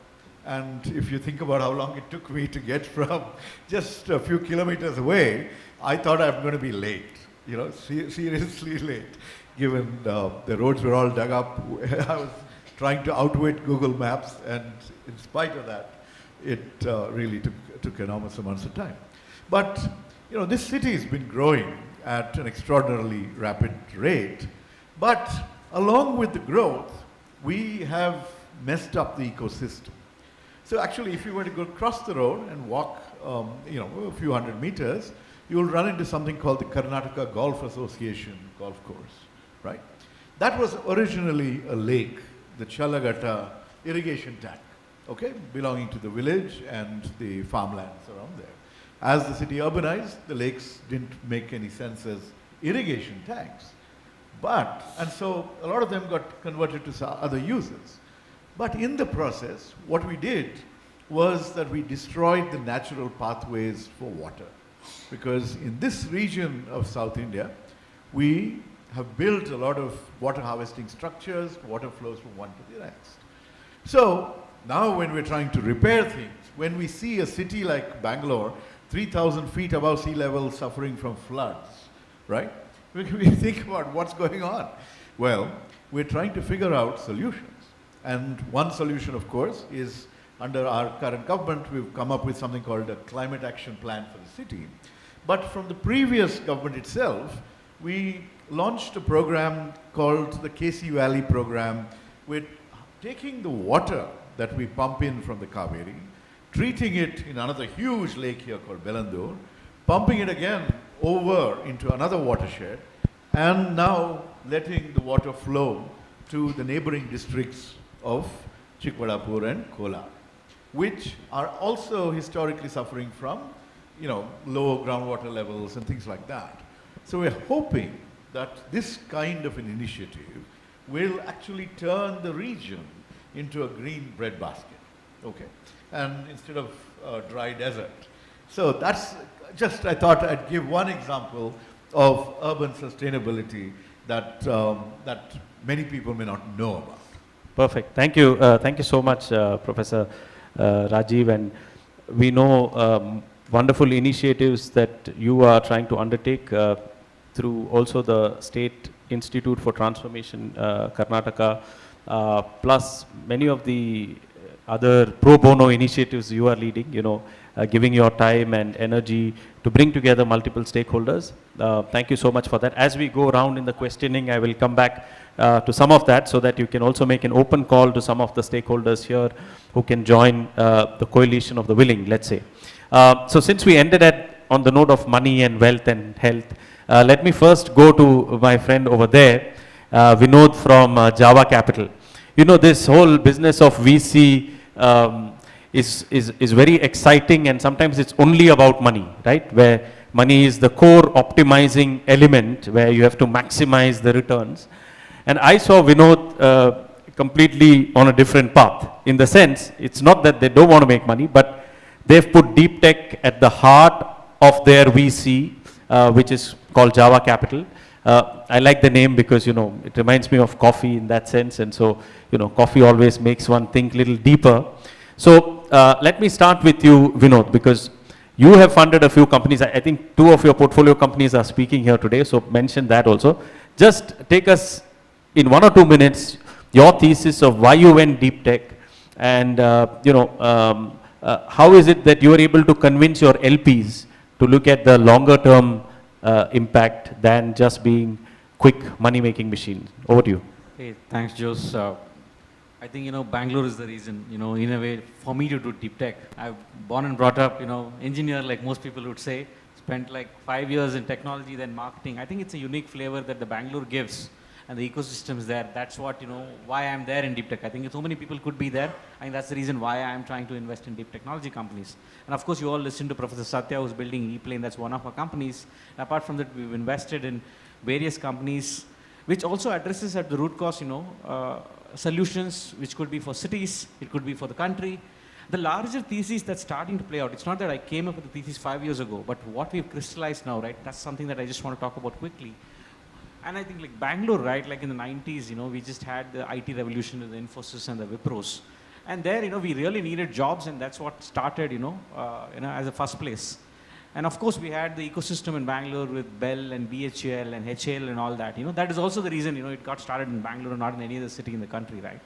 And if you think about how long it took me to get from just a few kilometers away, I thought I'm going to be late, you know, seriously late, given the roads were all dug up. I was trying to outwit Google Maps, and in spite of that, it really took enormous amounts of time. But, you know, this city has been growing at an extraordinarily rapid rate. But along with the growth, we have messed up the ecosystem. So actually, if you were to go across the road and walk, you know, a few hundred meters, you will run into something called the Karnataka Golf Association golf course, right? That was originally a lake, the Challagatta irrigation tank, okay, belonging to the village and the farmlands around there. As the city urbanized, the lakes didn't make any sense as irrigation tanks. And so a lot of them got converted to other uses. But in the process, what we did was that we destroyed the natural pathways for water. Because in this region of South India, we have built a lot of water harvesting structures, water flows from one to the next. So now when we're trying to repair things, when we see a city like Bangalore, 3,000 feet above sea level suffering from floods, right? We think about what's going on. Well, we're trying to figure out solutions. And one solution, of course, is under our current government, we've come up with something called a climate action plan for the city. But from the previous government itself, we launched a program called the KC Valley program, with taking the water that we pump in from the Kaveri, treating it in another huge lake here called Belandur, pumping it again over into another watershed, and now letting the water flow to the neighboring districts of Chikwadapur and Kolar, which are also historically suffering from, you know, low groundwater levels and things like that. So we're hoping that this kind of an initiative will actually turn the region into a green breadbasket, okay, and instead of dry desert. So that's just, I thought I'd give one example of urban sustainability that, that many people may not know about. Perfect. Thank you. Thank you so much, Professor Rajiv. And we know wonderful initiatives that you are trying to undertake through also the State Institute for Transformation, Karnataka, plus many of the other pro bono initiatives you are leading, you know, giving your time and energy to bring together multiple stakeholders. Thank you so much for that. As we go around in the questioning, I will come back to some of that so that you can also make an open call to some of the stakeholders here who can join the coalition of the willing, let's say. So since we ended on the note of money and wealth and health, let me first go to my friend over there, Vinod from Java Capital. You know, this whole business of VC is very exciting, and sometimes it's only about money, right? Where money is the core optimizing element where you have to maximize the returns. And I saw Vinod completely on a different path, in the sense, it's not that they don't want to make money, but they've put deep tech at the heart of their VC, which is called Java Capital. I like the name because, you know, it reminds me of coffee in that sense, and so, you know, coffee always makes one think a little deeper. So let me start with you, Vinod, because you have funded a few companies. I think 2 of your portfolio companies are speaking here today, so mention that also. Just take us in 1 or 2 minutes your thesis of why you went deep tech, and you know, how is it that you are able to convince your LPs to look at the longer term impact than just being quick money-making machines. Over to you. Hey, thanks, Jose. I think, you know, Bangalore is the reason, you know, in a way, for me to do deep tech. I'm born and brought up, you know, engineer, like most people would say, spent like 5 years in technology, then marketing. I think it's a unique flavor that the Bangalore gives. and the ecosystem is there. That's what, why I'm there in deep tech. I think so many people could be there. I think that's the reason why I'm trying to invest in deep technology companies. And of course, you all listen to Professor Satya, who's building E-Plane. That's one of our companies. Apart from that, we've invested in various companies, which also addresses at the root cause, solutions, which could be for cities, it could be for the country. The larger thesis that's starting to play out, it's not that I came up with the thesis 5 years ago, but what we've crystallized now, right, that's something that I just want to talk about quickly. And I think like Bangalore, right, like in the 90s, we just had the IT revolution with the Infosys and the Wipros. And there, we really needed jobs, and that's what started, as a first place. And of course, we had the ecosystem in Bangalore with Bell and BHEL and HAL and all that. That is also the reason, it got started in Bangalore, not in any other city in the country, right?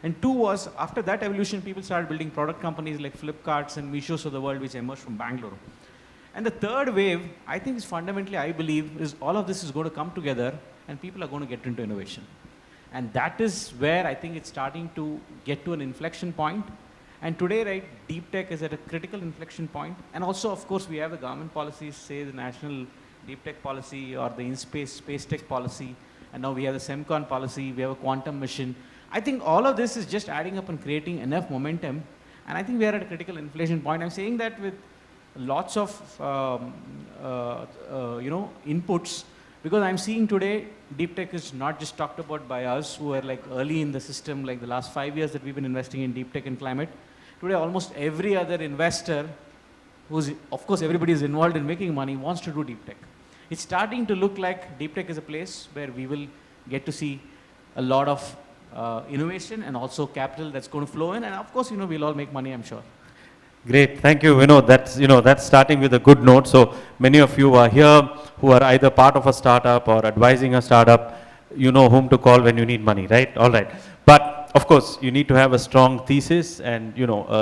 And two was, after that evolution, people started building product companies like Flipkarts and Meeshos of the world, which emerged from Bangalore. And the third wave, I think is fundamentally, I believe, is all of this is going to come together and people are going to get into innovation. And that is where I think it's starting to get to an inflection point. And today, right, deep tech is at a critical inflection point. And also, of course, we have the government policies, say the national deep tech policy or the in-space space tech policy. And now we have the SEMCON policy, we have a quantum mission. I think all of this is just adding up and creating enough momentum. And I think we are at a critical inflection point. I'm saying that with lots of, inputs, because I'm seeing today, deep tech is not just talked about by us who are like early in the system, like the last 5 years that we've been investing in deep tech and climate. Today, almost every other investor, of course, everybody is involved in making money, wants to do deep tech. It's starting to look like deep tech is a place where we will get to see a lot of innovation and also capital that's going to flow in. And of course, we'll all make money, I'm sure. Great, thank you. That's starting with a good note. So many of you are here who are either part of a startup or advising a startup. You know whom to call when you need money, right? All right. But of course, you need to have a strong thesis and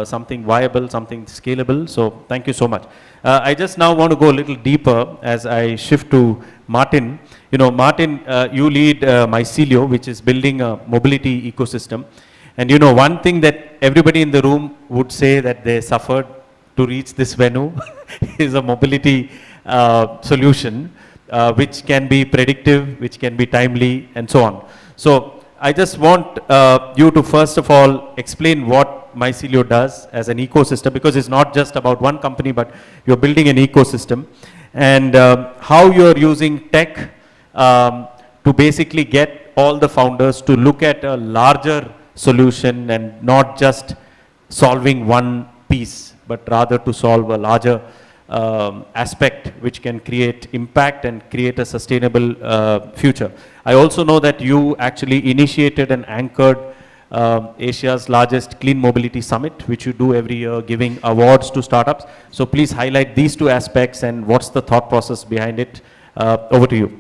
something viable, something scalable. So thank you so much. I just now want to go a little deeper as I shift to Martin. Martin, you lead Mycelio, which is building a mobility ecosystem. And one thing that everybody in the room would say that they suffered to reach this venue is a mobility solution, which can be predictive, which can be timely, and so on. So I just want you to first of all explain what Mycelio does as an ecosystem, because it's not just about one company, but you're building an ecosystem, and how you're using tech to basically get all the founders to look at a larger solution and not just solving one piece, but rather to solve a larger aspect which can create impact and create a sustainable future. I also know that you actually initiated and anchored Asia's largest clean mobility summit, which you do every year, giving awards to startups. So please highlight these two aspects and what's the thought process behind it. Over to you.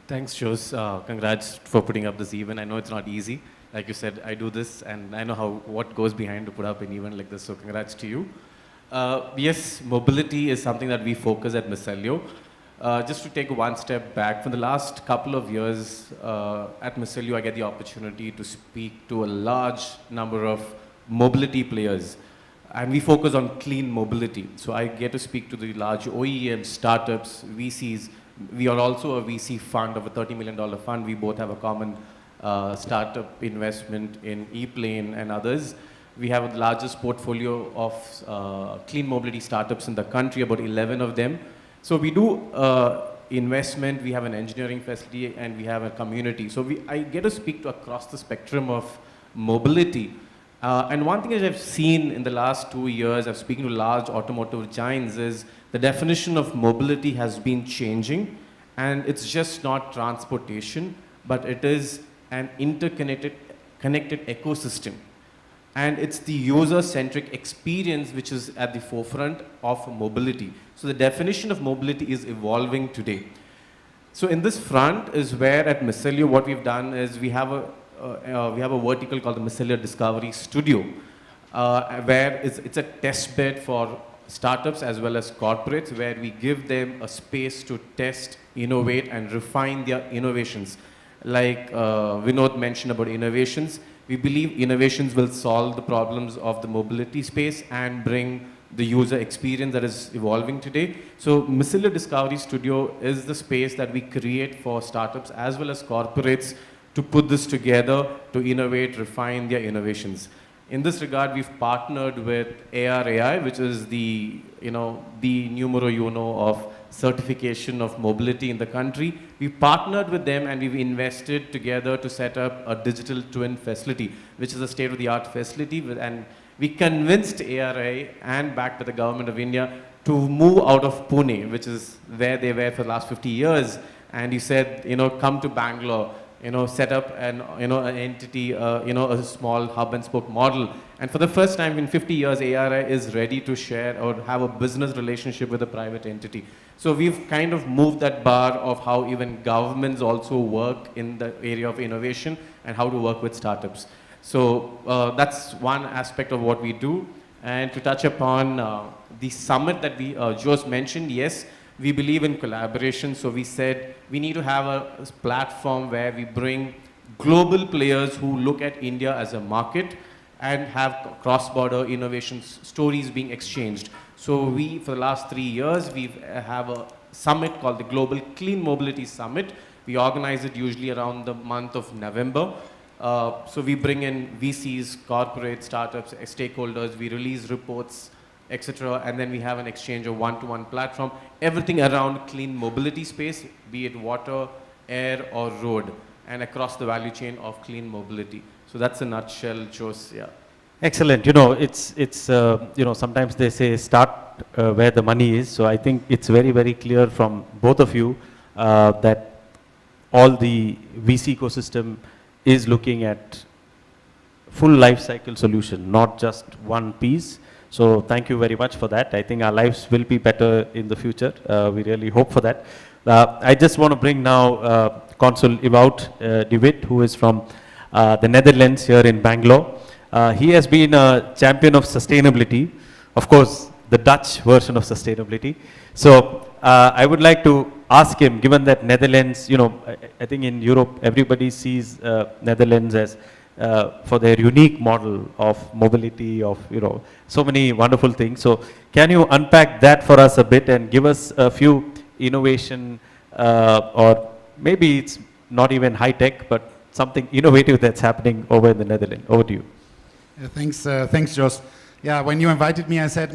Thanks, Jose. Congrats for putting up this event. I know it's not easy. Like you said, I do this and I know what goes behind to put up an event like this, so congrats to you. Yes, mobility is something that we focus at Mycelio. Just to take one step back, for the last couple of years at Mycelio, I get the opportunity to speak to a large number of mobility players. And we focus on clean mobility. So I get to speak to the large OEMs, startups, VCs. We are also a VC fund of a $30 million fund. We both have a common startup investment in E-Plane and others. We have the largest portfolio of clean mobility startups in the country, about 11 of them. So we do investment, we have an engineering facility, and we have a community. So I get to speak to across the spectrum of mobility. And one thing that I've seen in the last 2 years, I've speaking to large automotive giants, is the definition of mobility has been changing. And it's just not transportation, but it is an connected ecosystem. And it's the user-centric experience which is at the forefront of mobility. So the definition of mobility is evolving today. So in this front is where at Mycelio what we've done is we have a vertical called the Mycelio Discovery Studio, where it's a test bed for startups as well as corporates, where we give them a space to test, innovate, and refine their innovations. Like Vinod mentioned about innovations, we believe innovations will solve the problems of the mobility space and bring the user experience that is evolving today. So Micellar Discovery Studio is the space that we create for startups as well as corporates to put this together to innovate, refine their innovations. In this regard, we've partnered with AR/AI, which is the numero uno of certification of mobility in the country. We partnered with them and we've invested together to set up a digital twin facility, which is a state-of-the-art facility. And we convinced ARI and back to the government of India to move out of Pune, which is where they were for the last 50 years. And he said, come to Bangalore, set up an entity, a small hub and spoke model. And for the first time in 50 years, ARI is ready to share or have a business relationship with a private entity. So we've kind of moved that bar of how even governments also work in the area of innovation and how to work with startups. So that's one aspect of what we do. And to touch upon the summit that Jos mentioned, yes, we believe in collaboration. So we said we need to have a platform where we bring global players who look at India as a market and have cross-border innovation stories being exchanged. So we, for the last 3 years, we have a summit called the Global Clean Mobility Summit. We organize it usually around the month of November. So we bring in VCs, corporate startups, stakeholders, we release reports, etc. And then we have an exchange of one-to-one platform, everything around clean mobility space, be it water, air, or road, and across the value chain of clean mobility. So that's a nutshell, Jos. Yeah. Excellent. Sometimes they say start where the money is. So I think it's very, very clear from both of you that all the VC ecosystem is looking at full life cycle solution, not just one piece. So thank you very much for that. I think our lives will be better in the future. We really hope for that. I just want to bring now Consul Ewout de Wit, who is from the Netherlands here in Bangalore. He has been a champion of sustainability, of course, the Dutch version of sustainability. So I would like to ask him, given that Netherlands, I think in Europe, everybody sees Netherlands as for their unique model of mobility, of, so many wonderful things. So can you unpack that for us a bit and give us a few innovation, or maybe it's not even high tech, but something innovative that's happening over in the Netherlands. Over to you. Thanks, Jos. Yeah, when you invited me, I said,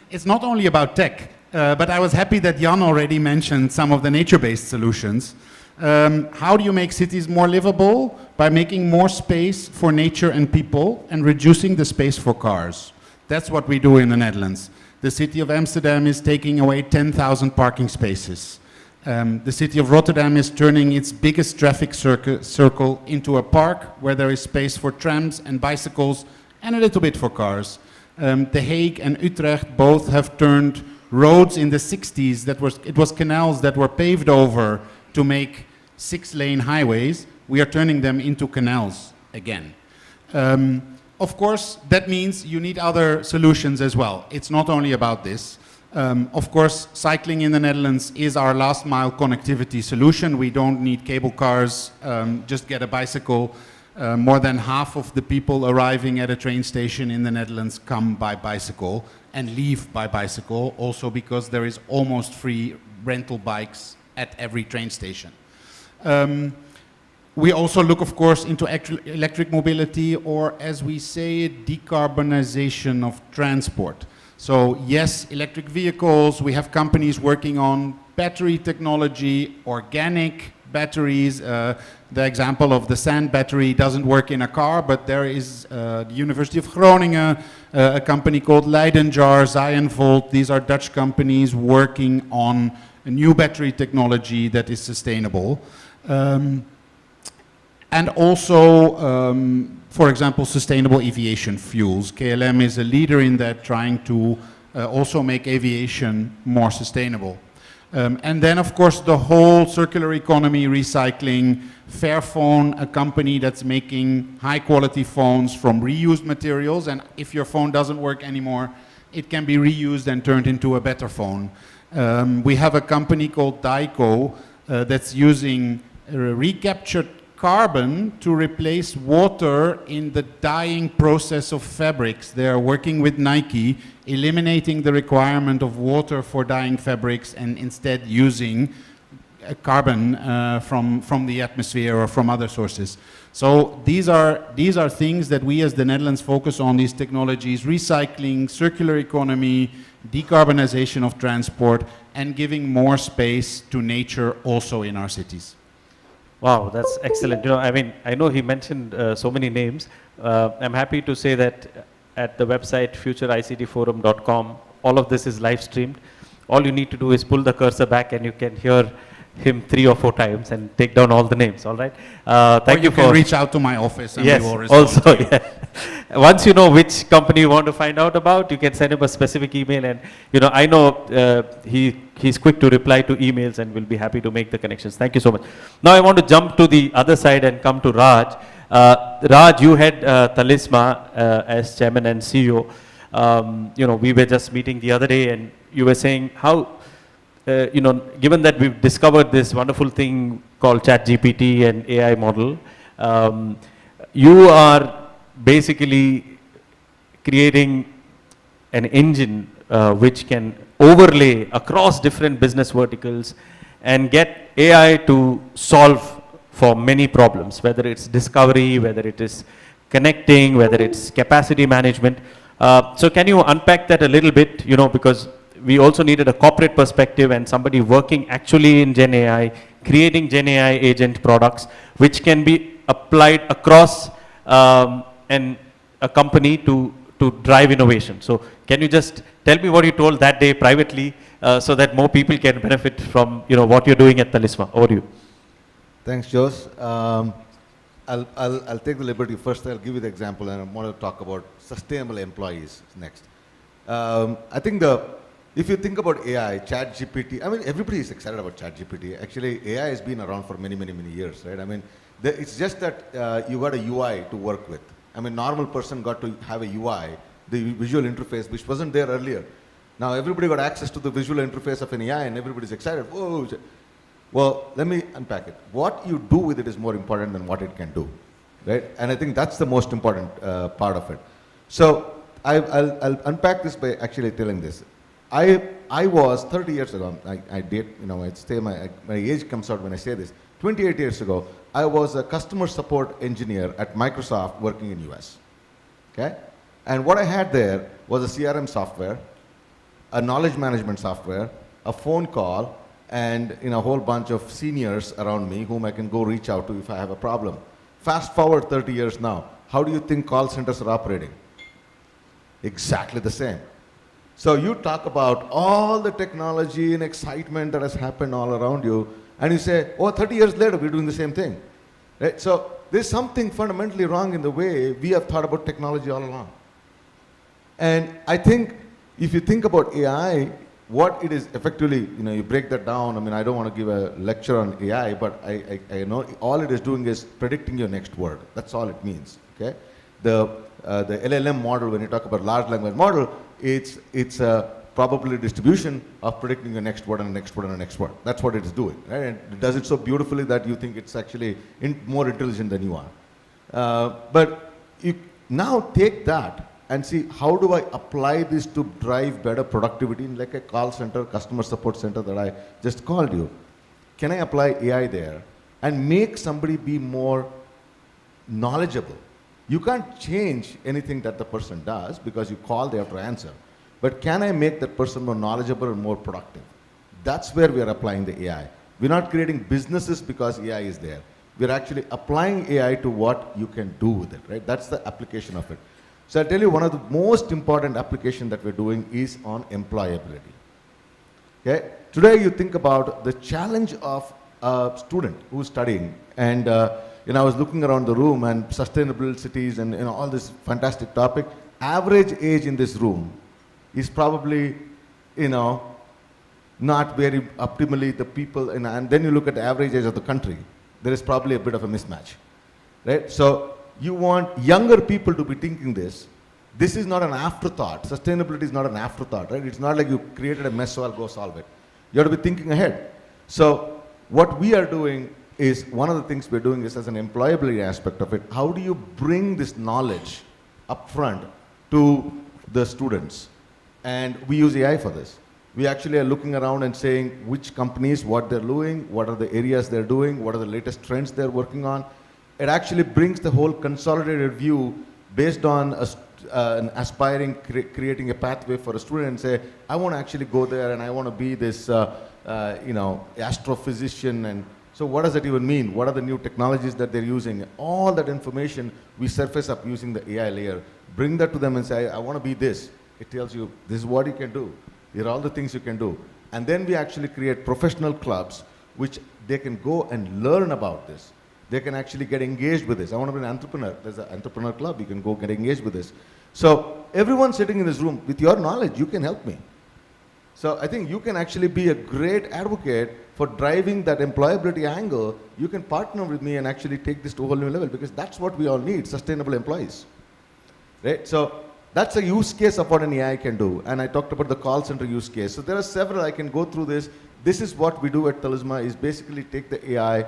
it's not only about tech, but I was happy that Jan already mentioned some of the nature-based solutions. How do you make cities more livable? By making more space for nature and people and reducing the space for cars. That's what we do in the Netherlands. The city of Amsterdam is taking away 10,000 parking spaces. The city of Rotterdam is turning its biggest traffic circle into a park where there is space for trams and bicycles and a little bit for cars. The Hague and Utrecht both have turned roads in the 60s, it was canals that were paved over to make 6-lane highways. We are turning them into canals again. Of course, that means you need other solutions as well. It's not only about this. Of course, cycling in the Netherlands is our last mile connectivity solution. We don't need cable cars, just get a bicycle. More than half of the people arriving at a train station in the Netherlands come by bicycle and leave by bicycle, also because there is almost free rental bikes at every train station. We also look, of course, into electric mobility, or as we say, decarbonization of transport. So yes, electric vehicles, we have companies working on battery technology, organic batteries. The example of the sand battery doesn't work in a car, but there is the University of Groningen, a company called Leidenjar, Zionvolt. These are Dutch companies working on a new battery technology that is sustainable. And also, for example, sustainable aviation fuels. KLM is a leader in that, trying to also make aviation more sustainable. And then, of course, the whole circular economy, recycling. Fairphone, a company that's making high-quality phones from reused materials, and if your phone doesn't work anymore, it can be reused and turned into a better phone. We have a company called Daiko that's using recaptured carbon to replace water in the dyeing process of fabrics. They are working with Nike, eliminating the requirement of water for dyeing fabrics and instead using carbon from the atmosphere or from other sources. So these are things that we as the Netherlands focus on, these technologies: recycling, circular economy, decarbonization of transport, and giving more space to nature also in our cities. Wow, that's excellent. You know, I mean, I know he mentioned so many names. I'm happy to say that at the website futureictforum.com, all of this is live streamed. All you need to do is pull the cursor back and you can hear him 3 or 4 times and take down all the names, all right? Thank you for... can reach out to my office and yes, we will respond. Also, yeah. Once you know which company you want to find out about, you can send him a specific email, and, you know, I know he's quick to reply to emails and will be happy to make the connections. Thank you so much. Now I want to jump to the other side and come to Raj. Raj, you had Talisma as chairman and CEO. You know, we were just meeting the other day and you were saying how, you know, given that we've discovered this wonderful thing called ChatGPT and AI model, you are basically creating an engine which can overlay across different business verticals and get AI to solve for many problems, whether it's discovery, whether it is connecting, whether it's capacity management. So can you unpack that a little bit, you know, because we also needed a corporate perspective and somebody working actually in Gen AI, creating Gen AI agent products, which can be applied across a company to drive innovation. So can you just tell me what you told that day privately so that more people can benefit from, you know, what you're doing at Talisma? Over to you. Thanks, Jose. I'll take the liberty. First, I'll give you the example, and I want to talk about sustainable employees next. I think if you think about AI, ChatGPT, I mean, everybody is excited about ChatGPT. Actually, AI has been around for many, many, many years, right? I mean, it's just that you got a UI to work with. I mean, normal person got to have a UI, the visual interface, which wasn't there earlier. Now, everybody got access to the visual interface of an AI, and everybody's excited. Whoa. Well, let me unpack it. What you do with it is more important than what it can do, right? And I think that's the most important part of it. So I'll unpack this by actually telling this. I was 30 years ago, I did, you know, I'd say my age comes out when I say this. 28 years ago, I was a customer support engineer at Microsoft working in US, okay? And what I had there was a CRM software, a knowledge management software, a phone call, and, you know, a whole bunch of seniors around me whom I can go reach out to if I have a problem. Fast forward 30 years now, how do you think call centers are operating? Exactly the same. So you talk about all the technology and excitement that has happened all around you, and you say, oh, 30 years later, we're doing the same thing. Right? So there's something fundamentally wrong in the way we have thought about technology all along. And I think if you think about AI, what it is effectively, you know, you break that down. I mean, I don't want to give a lecture on AI, but I know all it is doing is predicting your next word. That's all it means, okay? The LLM model, when you talk about large language model, it's a probability distribution of predicting the next word and the next word and the next word. That's what it's doing, right? And it does it so beautifully that you think it's actually more intelligent than you are. But you now take that and see, how do I apply this to drive better productivity in like a call center, customer support center that I just called you? Can I apply AI there and make somebody be more knowledgeable? You can't change anything that the person does because you call, they have to answer. But can I make that person more knowledgeable and more productive? That's where we are applying the AI. We're not creating businesses because AI is there. We're actually applying AI to what you can do with it, right? That's the application of it. So I'll tell you, one of the most important applications that we're doing is on employability. Okay? Today you think about the challenge of a student who's studying, and you know, I was looking around the room and sustainable cities and, you know, all this fantastic topic. Average age in this room is probably, you know, not very optimally the people, and then you look at the average age of the country, there is probably a bit of a mismatch, right? So you want younger people to be thinking this. This is not an afterthought. Sustainability is not an afterthought, right? It's not like you created a mess, so I'll go solve it. You have to be thinking ahead. So what we are doing is one of the things we're doing is as an employability aspect of it. How do you bring this knowledge upfront to the students? And we use AI for this. We actually are looking around and saying which companies, what they're doing, what are the areas they're doing, what are the latest trends they're working on. It actually brings the whole consolidated view based on an aspiring, creating a pathway for a student and say, I want to actually go there and I want to be this, astrophysician. And so what does that even mean? What are the new technologies that they're using? All that information we surface up using the AI layer. Bring that to them and say, I want to be this. It tells you, this is what you can do. Here are all the things you can do. And then we actually create professional clubs which they can go and learn about this. They can actually get engaged with this. I want to be an entrepreneur. There's an entrepreneur club. You can go get engaged with this. So everyone sitting in this room, with your knowledge, you can help me. So I think you can actually be a great advocate for driving that employability angle. You can partner with me and actually take this to a whole new level, because that's what we all need, sustainable employees. Right? So that's a use case of what an AI can do. And I talked about the call center use case. So there are several. I can go through this. This is what we do at Talisma, is basically take the AI.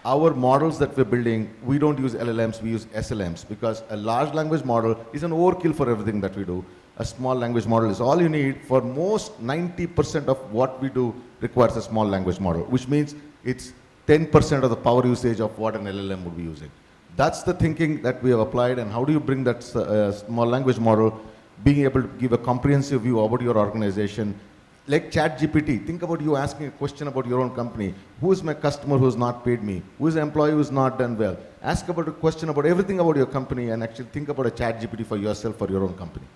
Our models that we're building, we don't use LLMs, we use SLMs, because a large language model is an overkill for everything that we do. A small language model is all you need. For most 90% of what we do requires a small language model, which means it's 10% of the power usage of what an LLM would be using. That's the thinking that we have applied. And how do you bring that small language model, being able to give a comprehensive view about your organization? Like ChatGPT, think about you asking a question about your own company. Who is my customer who has not paid me? Who is the employee who has not done well? Ask about a question about everything about your company and actually think about a ChatGPT for yourself, for your own company.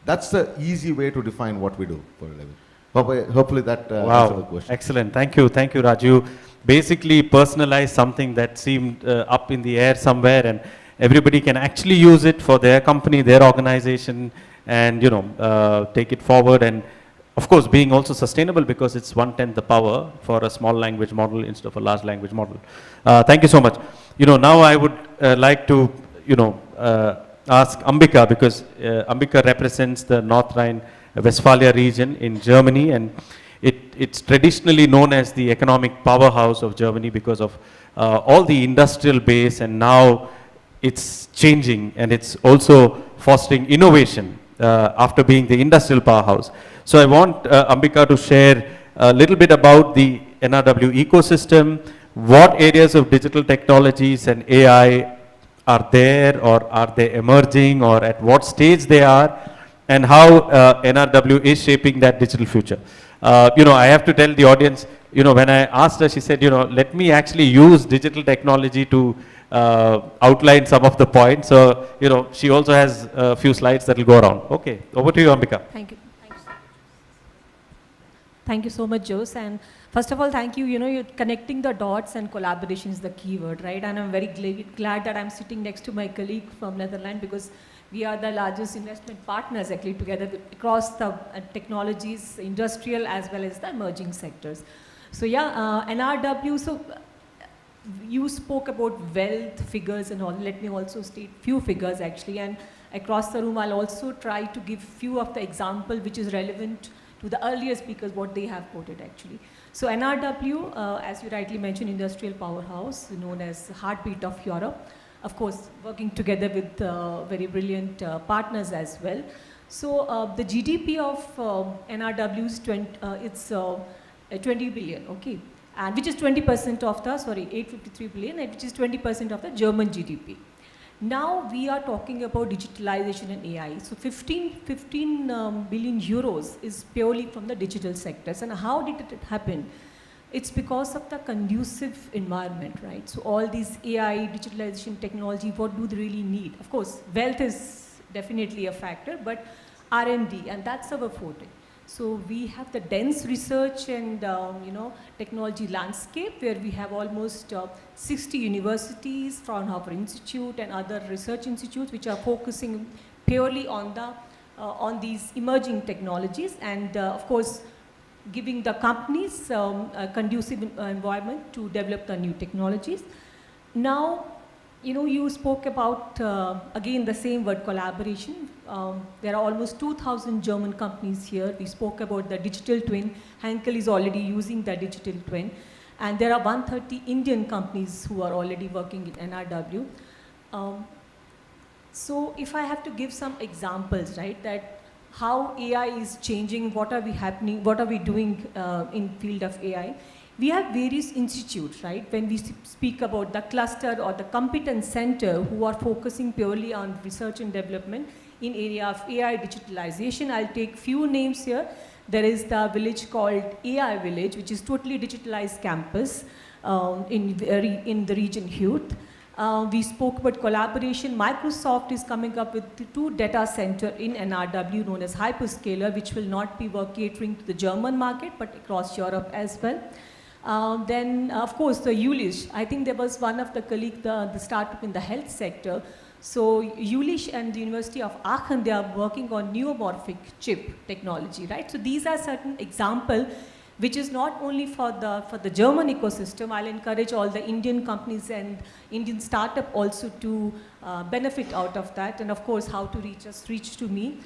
That's the easy way to define what we do for a living. Hopefully that answers the question. Excellent. Thank you, Raju. Basically personalize something that seemed up in the air somewhere, and everybody can actually use it for their company, their organization, and take it forward. And of course, being also sustainable, because it's 1/10 the power for a small language model instead of a large language model. Thank you so much. Now I would like to, ask Ambika, because Ambika represents the North Rhine-Westphalia region in Germany, and it's traditionally known as the economic powerhouse of Germany because of all the industrial base, and now it's changing and it's also fostering innovation after being the industrial powerhouse. So I want Ambika to share a little bit about the NRW ecosystem, what areas of digital technologies and AI are there, or are they emerging, or at what stage they are, and how NRW is shaping that digital future. I have to tell the audience, when I asked her, she said, let me actually use digital technology to outline some of the points. So, she also has a few slides that will go around. Okay, over to you, Ambika. Thank you. Thank you so much, Jose. And first of all, thank you. You're connecting the dots, and collaboration is the key word, right? And I'm very glad that I'm sitting next to my colleague from Netherlands, because we are the largest investment partners actually together across the technologies, industrial as well as the emerging sectors. So yeah, NRW, so you spoke about wealth figures and all. Let me also state few figures actually, and across the room I'll also try to give few of the example which is relevant to the earlier speakers, what they have quoted actually. So NRW, as you rightly mentioned, industrial powerhouse, known as heartbeat of Europe. Of course, working together with very brilliant partners as well. So the GDP of NRW is 20 billion, okay, and which is 20% of the, 853 billion, which is 20% of the German GDP. Now we are talking about digitalization and AI. So 15 billion euros is purely from the digital sectors. And how did it happen? It's because of the conducive environment, right? So all these AI, digitalization, technology, what do they really need? Of course, wealth is definitely a factor, but R&D, and that's our forte. So we have the dense research and technology landscape, where we have almost 60 universities, Fraunhofer Institute and other research institutes which are focusing purely on these emerging technologies, and of course giving the companies a conducive environment to develop the new technologies. Now, you spoke about, again, the same word, collaboration. There are almost 2,000 German companies here. We spoke about the digital twin. Henkel is already using the digital twin. And there are 130 Indian companies who are already working in NRW. So if I have to give some examples, right, that how AI is changing, what are we doing in field of AI, we have various institutes, right? When we speak about the cluster or the competence center who are focusing purely on research and development in area of AI digitalization, I'll take few names here. There is the village called AI Village, which is totally digitalized campus in the region Youth. We spoke about collaboration. Microsoft is coming up with 2 data centers in NRW known as hyperscaler, which will not be catering to the German market, but across Europe as well. Then, of course, the Ulish. I think there was one of the colleagues, the startup in the health sector. So Ulish and the University of Aachen, they are working on neomorphic chip technology, right? So these are certain examples, which is not only for the German ecosystem. I'll encourage all the Indian companies and Indian startup also to benefit out of that. And of course, how to reach to me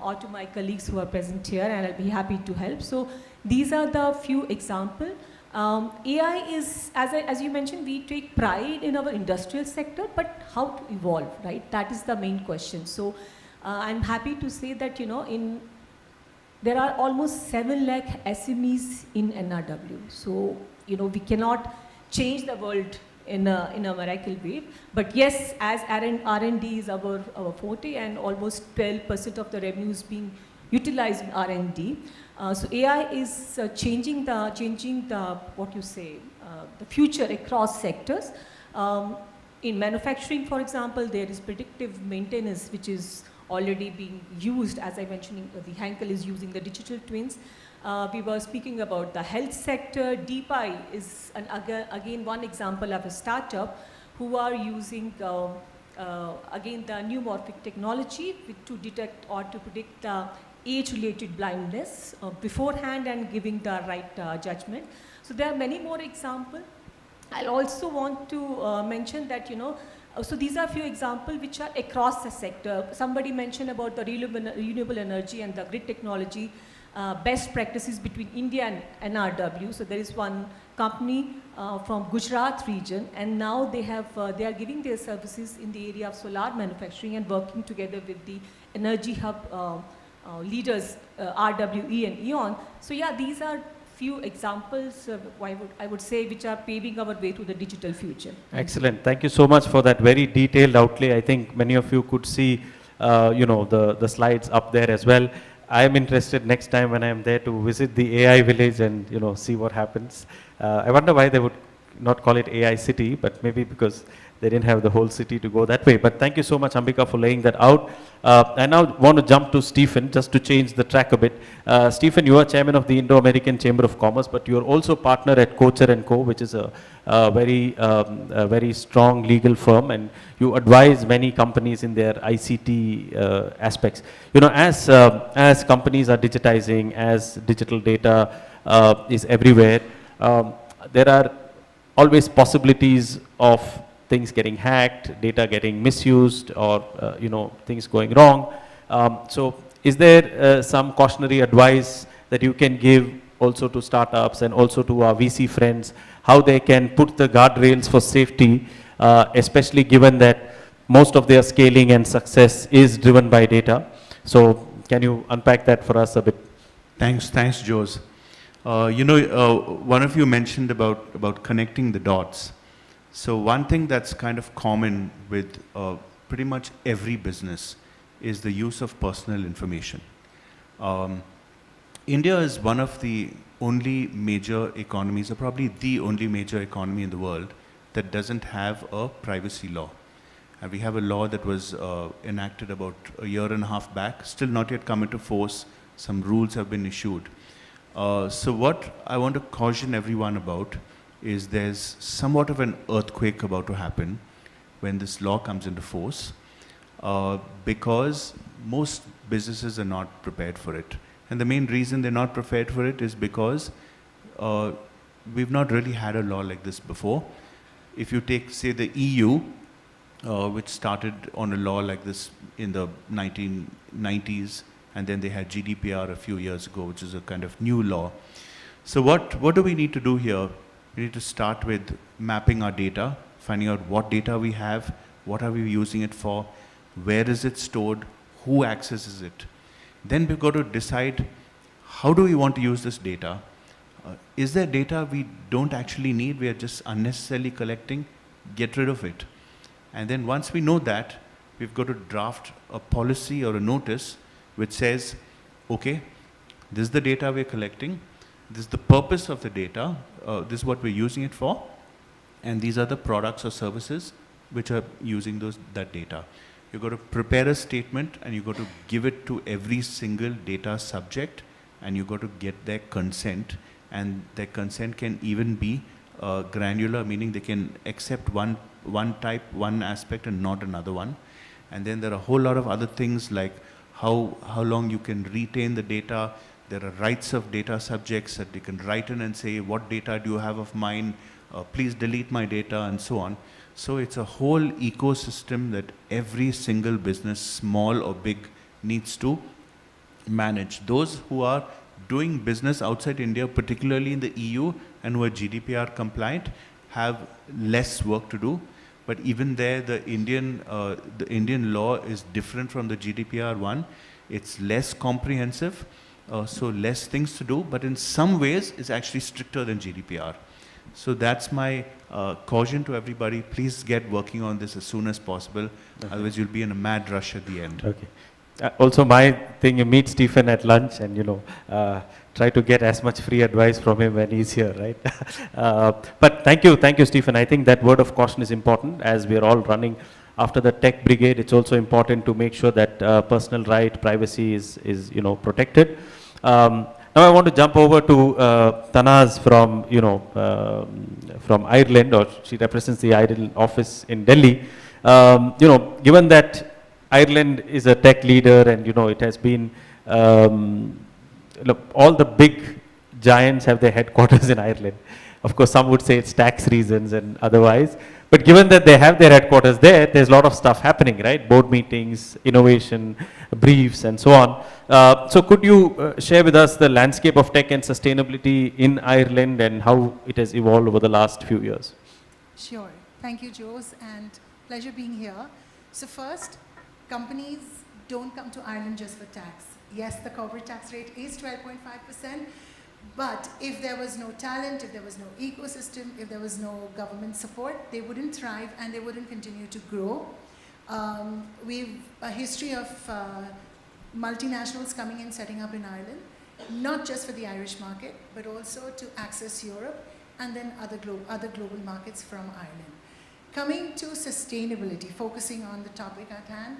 or to my colleagues who are present here, and I'll be happy to help. So these are the few examples. AI is, as you mentioned, we take pride in our industrial sector, but how to evolve, right? That is the main question. So I'm happy to say that, you know, there are almost 7 lakh SMEs in NRW. So, you know, we cannot change the world in a miracle way. But yes, as R&D is our forte, and almost 12% of the revenue is being utilized in R&D. So AI is changing the the future across sectors. In manufacturing, for example, there is predictive maintenance, which is already being used. As I mentioned, the Henkel is using the digital twins. We were speaking about the health sector. DeepEye is again one example of a startup who are using again the neomorphic technology to detect or to predict the age-related blindness beforehand and giving the right judgment. So there are many more examples. I'll also want to mention that, you know, so these are a few examples which are across the sector. Somebody mentioned about the renewable energy and the grid technology best practices between India and NRW. So there is one company from Gujarat region, and now they are giving their services in the area of solar manufacturing and working together with the energy hub leaders, RWE and E.ON. So yeah, these are few examples, I would say, which are paving our way to the digital future. Excellent. Thank you so much for that very detailed outlay. I think many of you could see, you know, the slides up there as well. I am interested next time when I am there to visit the AI village and, you know, see what happens. I wonder why they would not call it AI city, but maybe because they didn't have the whole city to go that way. But thank you so much, Ambika, for laying that out. I now want to jump to Stephen, just to change the track a bit. Stephen, you are chairman of the Indo-American Chamber of Commerce, but you are also partner at Kocher & Co., which is a very strong legal firm, and you advise many companies in their ICT aspects. You know, as companies are digitizing, as digital data is everywhere, there are always possibilities of things getting hacked, data getting misused, or you know, things going wrong. So is there some cautionary advice that you can give also to startups and also to our VC friends, how they can put the guardrails for safety, especially given that most of their scaling and success is driven by data? So can you unpack that for us a bit? Thanks, Jose. You know, one of you mentioned about connecting the dots. So one thing that's kind of common with pretty much every business is the use of personal information. India is one of the only major economies, or probably the only major economy in the world, that doesn't have a privacy law. And we have a law that was enacted about a year and a half back, still not yet come into force. Some rules have been issued. So what I want to caution everyone about is there's somewhat of an earthquake about to happen when this law comes into force, because most businesses are not prepared for it. And the main reason they're not prepared for it is because we've not really had a law like this before. If you take, say, the EU, which started on a law like this in the 1990s, and then they had GDPR a few years ago, which is a kind of new law. So what do we need to do here? we need to start with mapping our data, finding out what data we have, what are we using it for, where is it stored, who accesses it. Then we've got to decide how do we want to use this data. Is there data we don't actually need, we are just unnecessarily collecting? Get rid of it. And then once we know that, we've got to draft a policy or a notice which says, okay, this is the data we're collecting, this is the purpose of the data, this is what we're using it for, and these are the products or services which are using that data. You've got to prepare a statement and you've got to give it to every single data subject, and you've got to get their consent, and their consent can even be granular, meaning they can accept one type, one aspect and not another one. And then there are a whole lot of other things like how long you can retain the data. There are rights of data subjects that they can write in and say, what data do you have of mine? Please delete my data, and so on. So it's a whole ecosystem that every single business, small or big, needs to manage. Those who are doing business outside India, particularly in the EU, and who are GDPR compliant, have less work to do. But even there, the Indian law is different from the GDPR one. It's less comprehensive, so less things to do, but in some ways, it's actually stricter than GDPR. So that's my caution to everybody. Please get working on this as soon as possible. Okay. Otherwise, you'll be in a mad rush at the end. Okay. Also, my thing, you meet Stephen at lunch and, you know, try to get as much free advice from him when he's here, right? But thank you, Stephen. I think that word of caution is important as we're all running after the tech brigade. It's also important to make sure that personal right, privacy is you know, protected. Now I want to jump over to Tanaz from, you know, from Ireland, or she represents the Ireland office in Delhi. You know, given that Ireland is a tech leader and, you know, it has been, look, all the big giants have their headquarters in Ireland. Of course, some would say it's tax reasons and otherwise. But given that they have their headquarters there, there's a lot of stuff happening, right? Board meetings, innovation, briefs, and so on. So could you share with us the landscape of tech and sustainability in Ireland and how it has evolved over the last few years? Sure. Thank you, Jose, and pleasure being here. So first, companies don't come to Ireland just for tax. Yes, the corporate tax rate is 12.5%. But if there was no talent, if there was no ecosystem, if there was no government support, they wouldn't thrive and they wouldn't continue to grow. We've a history of multinationals coming and setting up in Ireland, not just for the Irish market, but also to access Europe and then other global markets from Ireland. Coming to sustainability, focusing on the topic at hand,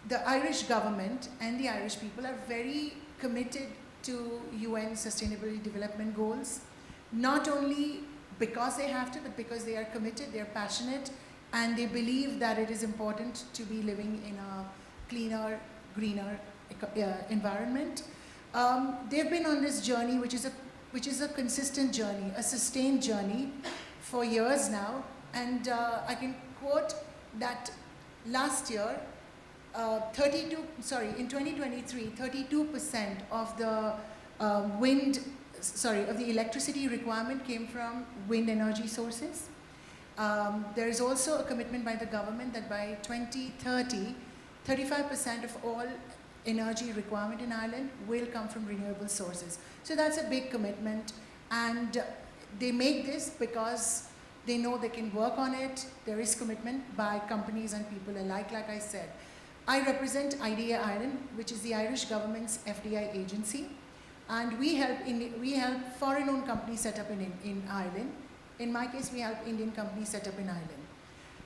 the Irish government and the Irish people are very committed to UN Sustainable Development Goals, not only because they have to, but because they are committed, they are passionate, and they believe that it is important to be living in a cleaner, greener environment. They've been on this journey, which is a consistent journey, a sustained journey for years now, and I can quote that last year, in 2023, 32% of the of the electricity requirement came from wind energy sources. There is also a commitment by the government that by 2030, 35% of all energy requirement in Ireland will come from renewable sources. So that's a big commitment, and they make this because they know they can work on it. There is commitment by companies and people alike, like I said. I represent IDEA Ireland, which is the Irish government's FDI agency, and we help foreign-owned companies set up in Ireland. In my case, we help Indian companies set up in Ireland.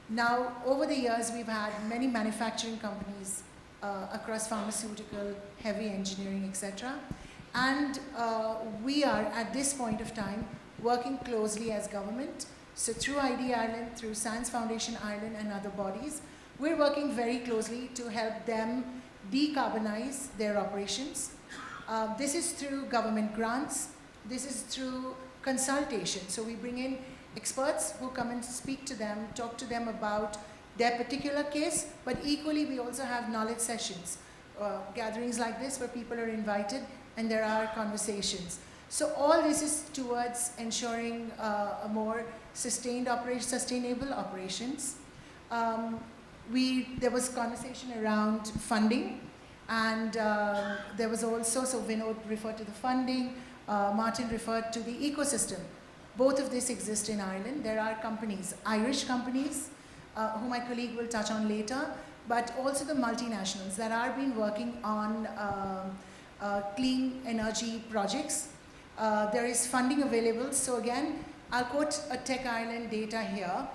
Now, over the years, we've had many manufacturing companies across pharmaceutical, heavy engineering, etc. And we are, at this point of time, working closely as government. So through IDEA Ireland, through Science Foundation Ireland and other bodies, we're working very closely to help them decarbonize their operations. This is through government grants. This is through consultation. So we bring in experts who come and speak to them, talk to them about their particular case, but equally we also have knowledge sessions, gatherings like this where people are invited and there are conversations. So all this is towards ensuring a more sustainable operations. There was conversation around funding, and there was also, so Vinod referred to the funding, Martin referred to the ecosystem. Both of this exist in Ireland. There are companies, Irish companies, who my colleague will touch on later, but also the multinationals that are been working on clean energy projects. There is funding available. So again, I'll quote a Tech Ireland data here.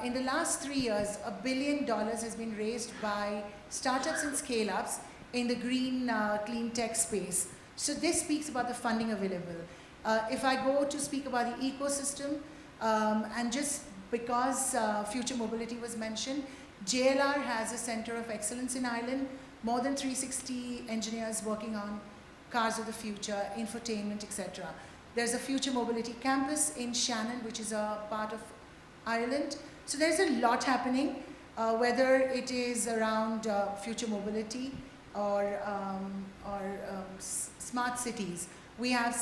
In the last 3 years, $1 billion has been raised by startups and scale-ups in the green clean tech space. So this speaks about the funding available. If I go to speak about the ecosystem, and just because future mobility was mentioned, JLR has a center of excellence in Ireland, more than 360 engineers working on cars of the future, infotainment, etc. There's a future mobility campus in Shannon, which is a part of Ireland. So there's a lot happening, whether it is around future mobility or smart cities. We have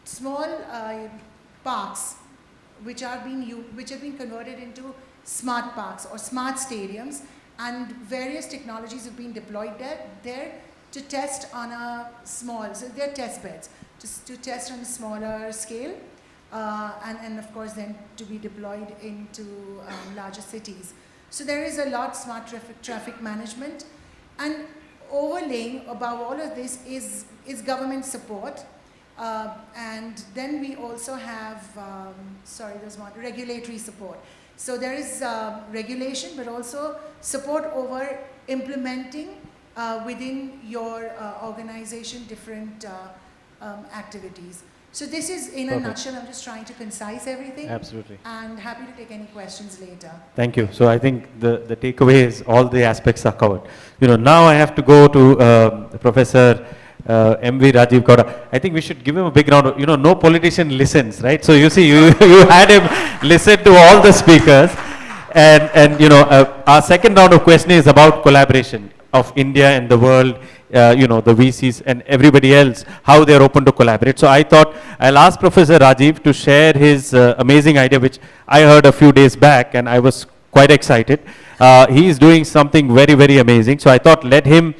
small parks which have been converted into smart parks or smart stadiums, and various technologies have been deployed there to test on a small, so they're test beds, to test on a smaller scale, and of course then to be deployed into larger cities. So there is a lot smart traffic management, and overlaying above all of this is government support. And then we also have, regulatory support. So there is regulation, but also support over implementing within your organization different activities. So this is in a nutshell. I'm just trying to concise everything. Absolutely. And happy to take any questions later. Thank you. So I think the takeaway is all the aspects are covered. Now I have to go to Professor M.V. Rajiv Gowda. I think we should give him a big round of, no politician listens, right? So you see, you had him listen to all the speakers. And our second round of questioning is about collaboration of India and the world, the VCs and everybody else, how they're open to collaborate. So I thought I'll ask Professor Rajiv to share his amazing idea, which I heard a few days back, and I was quite excited. He is doing something very, very amazing. So I thought let him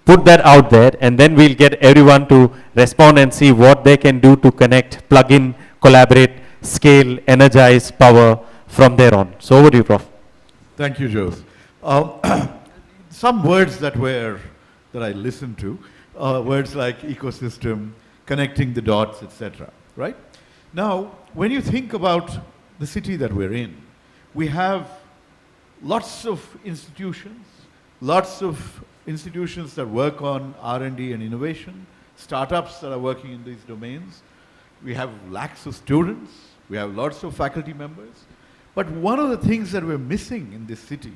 put that out there, and then we'll get everyone to respond and see what they can do to connect, plug in, collaborate, scale, energize, power from there on. So over to you, Prof. Thank you, Jose. Some words that I listened to, words like ecosystem, connecting the dots, etc. Right? Now, when you think about the city that we're in, we have lots of institutions that work on R&D and innovation, startups that are working in these domains. We have lakhs of students, we have lots of faculty members. But one of the things that we're missing in this city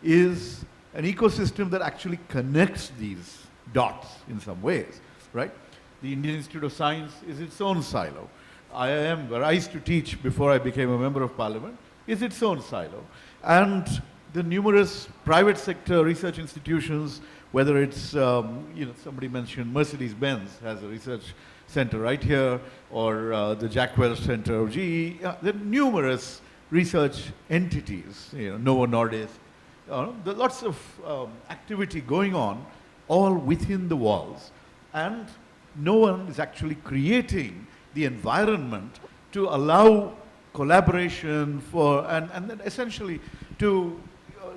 is an ecosystem that actually connects these dots in some ways, right? The Indian Institute of Science is its own silo. IIM, where I used to teach before I became a member of parliament, is its own silo. And the numerous private sector research institutions, whether it's, somebody mentioned Mercedes-Benz has a research center right here, or the Jack Welch Center of GE, there are numerous research entities, Novo Nordisk, there are lots of activity going on all within the walls, and no one is actually creating the environment to allow collaboration and then essentially to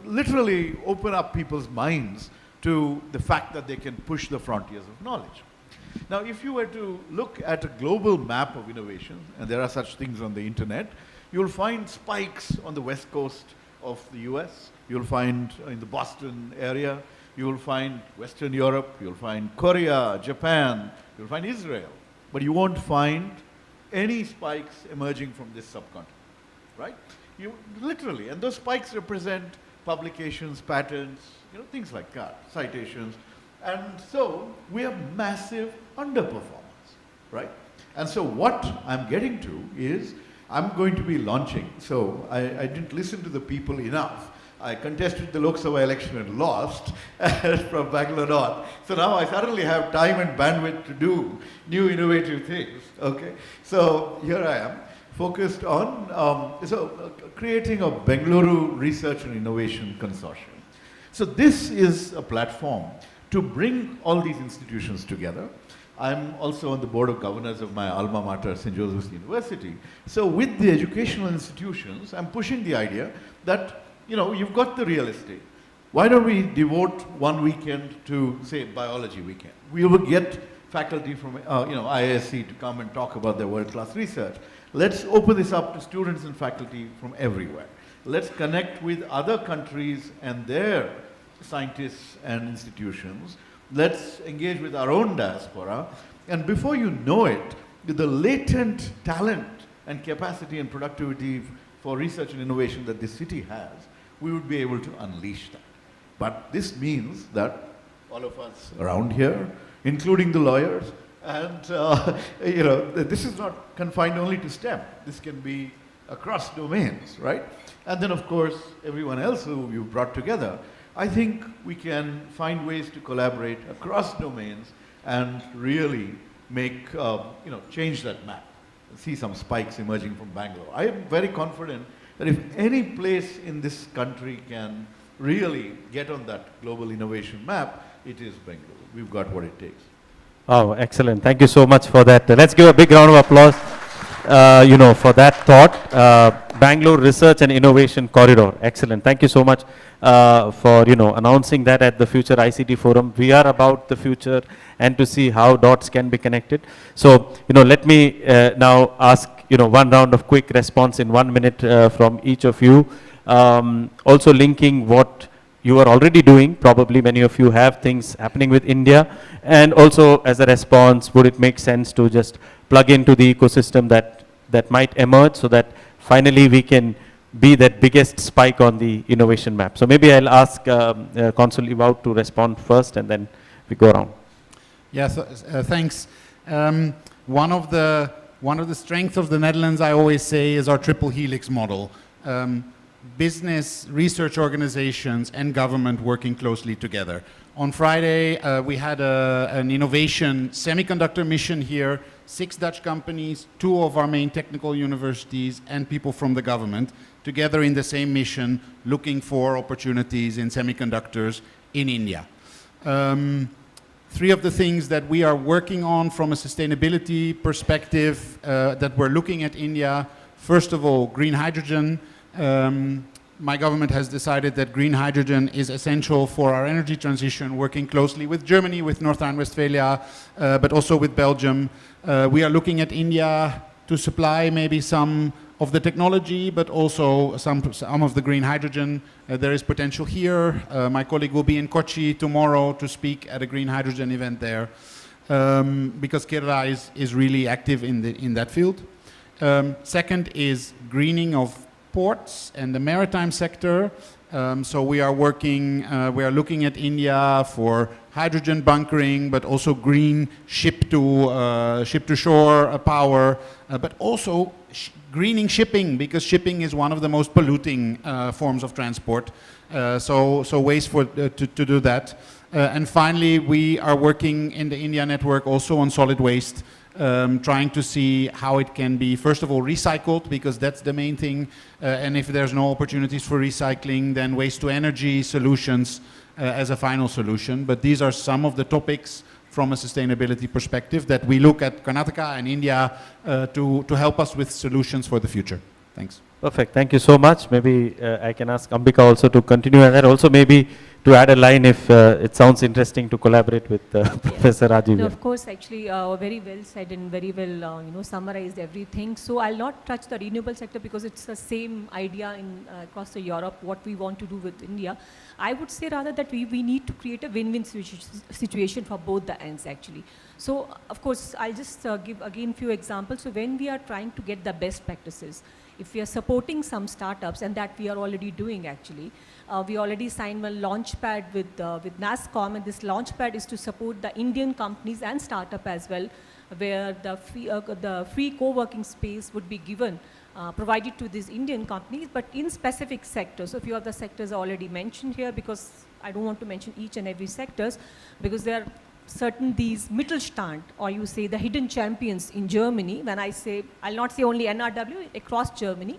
literally open up people's minds to the fact that they can push the frontiers of knowledge. Now, if you were to look at a global map of innovation, and there are such things on the internet, you'll find spikes on the west coast of the US, you'll find in the Boston area, you'll find Western Europe, you'll find Korea, Japan, you'll find Israel, but you won't find any spikes emerging from this subcontinent, right? You literally, and those spikes represent publications, patents, things like that, citations. And so we have massive underperformance, right? And so what I'm getting to is I'm going to be launching, so I didn't listen to the people enough. I contested the Lok Sabha election and lost from Bangalore North. So now I suddenly have time and bandwidth to do new innovative things. Okay, so here I am, focused on creating a Bengaluru Research and Innovation Consortium. So this is a platform to bring all these institutions together. I'm also on the board of governors of my alma mater, St. Joseph's University. So with the educational institutions, I'm pushing the idea that, you know, you've got the real estate. Why don't we devote one weekend to, say, biology weekend? We will get faculty from, IISc to come and talk about their world-class research. Let's open this up to students and faculty from everywhere. Let's connect with other countries and their scientists and institutions. Let's engage with our own diaspora. And before you know it, the latent talent and capacity and productivity for research and innovation that this city has, we would be able to unleash that. But this means that all of us around here, including the lawyers, and this is not confined only to STEM. This can be across domains, right? And then, of course, everyone else who you brought together. I think we can find ways to collaborate across domains and really make, change that map. See some spikes emerging from Bangalore. I am very confident that if any place in this country can really get on that global innovation map, it is Bangalore. We've got what it takes. Oh, excellent. Thank you so much for that. Let's give a big round of applause, for that thought. Bangalore Research and Innovation Corridor. Excellent. Thank you so much for, announcing that at the Future ICT Forum. We are about the future and to see how dots can be connected. So, let me now ask, one round of quick response in 1 minute from each of you. Also linking what you are already doing, probably many of you have things happening with India, and also as a response, would it make sense to just plug into the ecosystem that might emerge so that finally we can be that biggest spike on the innovation map? So maybe I'll ask Consul Iwout to respond first and then we go around. Yeah, thanks. One of the strengths of the Netherlands, I always say, is our triple helix model. Business, research organizations, and government working closely together. On Friday, we had an innovation semiconductor mission here, 6 Dutch companies, 2 of our main technical universities, and people from the government, together in the same mission, looking for opportunities in semiconductors in India. 3 of the things that we are working on from a sustainability perspective that we're looking at India, first of all, green hydrogen. My government has decided that green hydrogen is essential for our energy transition, working closely with Germany, with North Rhine-Westphalia, but also with Belgium. We are looking at India to supply maybe some of the technology, but also some of the green hydrogen. There is potential here. My colleague will be in Kochi tomorrow to speak at a green hydrogen event there, because Kerala is really active in that field. Second is greening of ports and the maritime sector. So we are working, we are looking at India for hydrogen bunkering, but also green ship-to-shore power, but also greening shipping, because shipping is one of the most polluting forms of transport. So ways to do that. And finally, we are working in the India network also on solid waste, trying to see how it can be, first of all, recycled, because that's the main thing. And if there's no opportunities for recycling, then waste-to-energy solutions as a final solution. But these are some of the topics from a sustainability perspective that we look at Karnataka and India to help us with solutions for the future. Thanks. Perfect. Thank you so much. Maybe I can ask Ambika also to continue, and then also maybe to add a line if it sounds interesting to collaborate with Professor Rajiv. No, of course, actually, very well said and very well, summarized everything. So I'll not touch the renewable sector because it's the same idea in across the Europe, what we want to do with India. I would say rather that we need to create a win-win situation for both the ends, actually. So, of course, I'll just give again few examples. So when we are trying to get the best practices, if we are supporting some startups, and that we are already doing actually, we already signed a launchpad with NASSCOM, and this launchpad is to support the Indian companies and startup as well, where the free co-working space would be given, provided to these Indian companies, but in specific sectors. So a few of the sectors are already mentioned here, because I don't want to mention each and every sectors, because there are certain these Mittelstand, or you say the hidden champions in Germany. When I say, I'll not say only NRW, across Germany,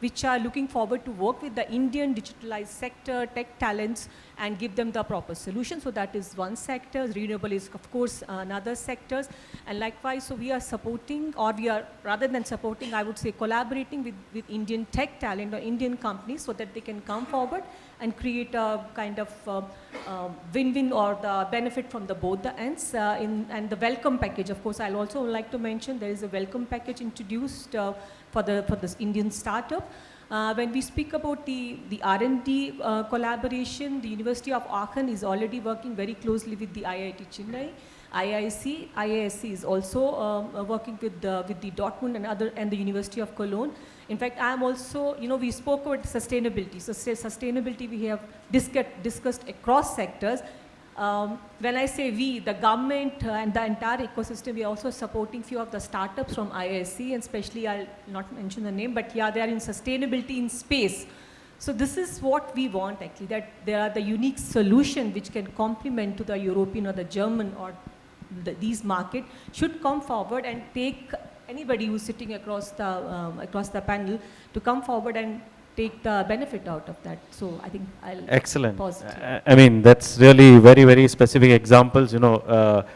which are looking forward to work with the Indian digitalized sector, tech talents, and give them the proper solution. So that is one sector. Renewable is, of course, another sectors. And likewise, so we are supporting, or we are, rather than supporting, I would say collaborating with Indian tech talent or Indian companies, so that they can come forward and create a kind of win-win, or the benefit from the both the ends. And the welcome package, of course, I'll also like to mention there is a welcome package introduced for this Indian startup. When we speak about the R&D collaboration, the University of Aachen is already working very closely with the IIT Chennai. IISc is also working with the Dortmund and the University of Cologne. In fact, I am also, we spoke about sustainability. So sustainability we have discussed across sectors. When I say we, the government and the entire ecosystem, we are also supporting few of the startups from IISc, and especially, I'll not mention the name, but yeah, they are in sustainability in space. So this is what we want actually, that there are the unique solution which can complement to the European or the German or these market should come forward and take anybody who's sitting across the panel to come forward and take the benefit out of that. So I think I'll Excellent. pause it. I mean, that's really very, very specific examples.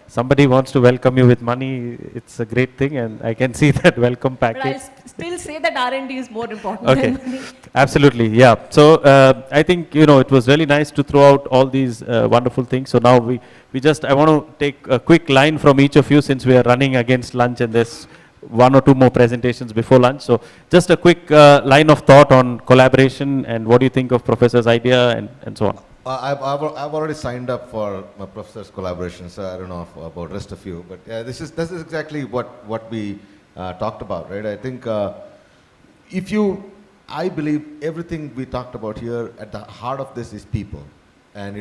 Somebody wants to welcome you with money. It's a great thing, and I can see that welcome package. But I'll still say that R&D is more important Okay, than money. absolutely, yeah. So I think it was really nice to throw out all these wonderful things. So now I want to take a quick line from each of you, since we are running against lunch and there's one or two more presentations before lunch. So just a quick line of thought on collaboration, and what do you think of Professor's idea, and so on. I've already signed up for my professor's collaboration, so I don't know about rest of you, but yeah, this is exactly what we talked about, right? I think I believe everything we talked about here, at the heart of this is people, and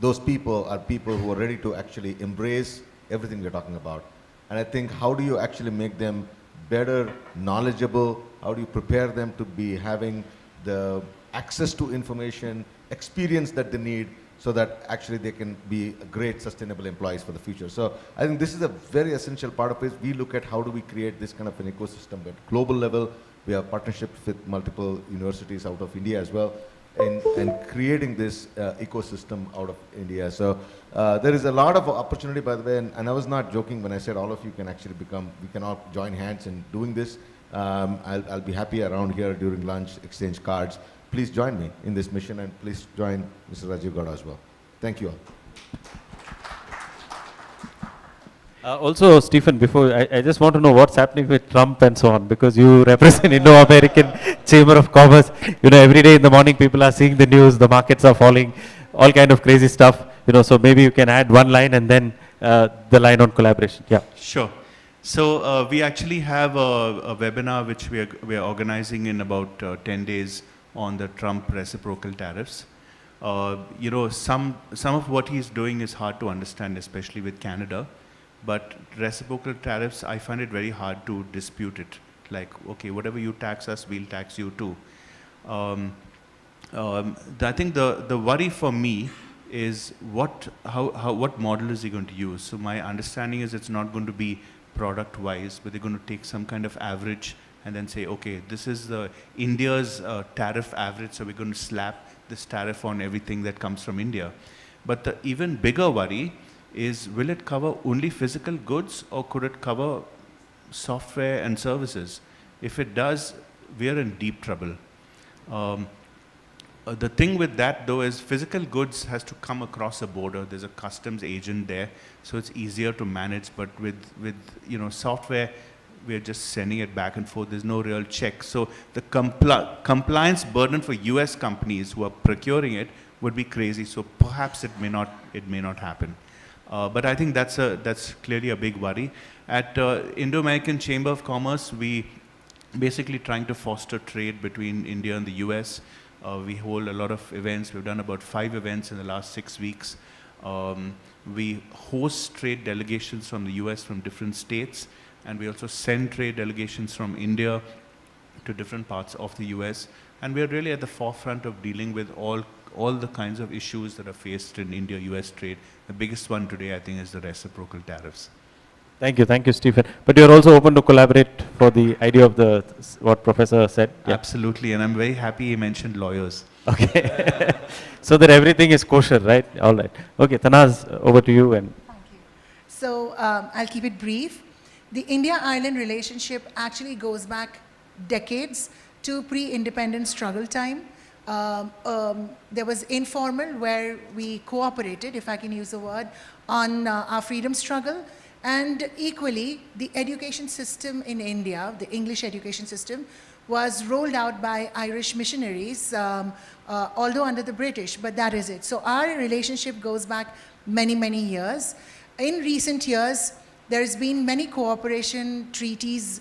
those people are people who are ready to actually embrace everything we're talking about. And I think, how do you actually make them better, knowledgeable? How do you prepare them to be having the access to information, experience that they need, so that actually they can be great sustainable employees for the future? So I think this is a very essential part of it. We look at how do we create this kind of an ecosystem at global level. We have partnerships with multiple universities out of India as well, and creating this ecosystem out of India. So there is a lot of opportunity, by the way, and I was not joking when I said all of you can actually we can all join hands in doing this. I'll be happy around here during lunch, exchange cards. Please join me in this mission, and please join Mr. Rajiv Gowda as well. Thank you all. Also, Stephen, before I just want to know what's happening with Trump and so on, because you represent Indo-American Chamber of Commerce. Every day in the morning, people are seeing the news, the markets are falling, all kind of crazy stuff. So maybe you can add one line and then the line on collaboration. Yeah. Sure. So we actually have a webinar which we are organizing in about 10 days on the Trump reciprocal tariffs. Some of what he's doing is hard to understand, especially with Canada. But reciprocal tariffs, I find it very hard to dispute it. Like, okay, whatever you tax us, we'll tax you too. I think the worry for me is what model is he going to use? So my understanding is it's not going to be product-wise, but they're going to take some kind of average and then say, okay, this is India's tariff average, so we're going to slap this tariff on everything that comes from India. But the even bigger worry is, will it cover only physical goods, or could it cover software and services? If it does, we are in deep trouble. The thing with that, though, is physical goods has to come across a border. There's a customs agent there, so it's easier to manage. But with software, we're just sending it back and forth. There's no real check. So the compliance burden for US companies who are procuring it would be crazy. So perhaps it may not happen. But I think that's clearly a big worry. At Indo-American Chamber of Commerce, we basically trying to foster trade between India and the US. We hold a lot of events. We've done about 5 events in the last 6 weeks. We host trade delegations from the US from different states, and we also send trade delegations from India to different parts of the US. And we are really at the forefront of dealing with all the kinds of issues that are faced in India-US trade. The biggest one today, I think, is the reciprocal tariffs. Thank you, Stephen. But you're also open to collaborate for the idea of what Professor said? Yeah. Absolutely, and I'm very happy he mentioned lawyers. Okay. So that everything is kosher, right? All right. Okay, Tanaz, over to you. And thank you. So I'll keep it brief. The India-Ireland relationship actually goes back decades to pre-independent struggle time. There was informal where we cooperated, if I can use the word, on our freedom struggle. And equally, the education system in India, the English education system, was rolled out by Irish missionaries, although under the British, but that is it. So our relationship goes back many, many years. In recent years, there's been many cooperation treaties,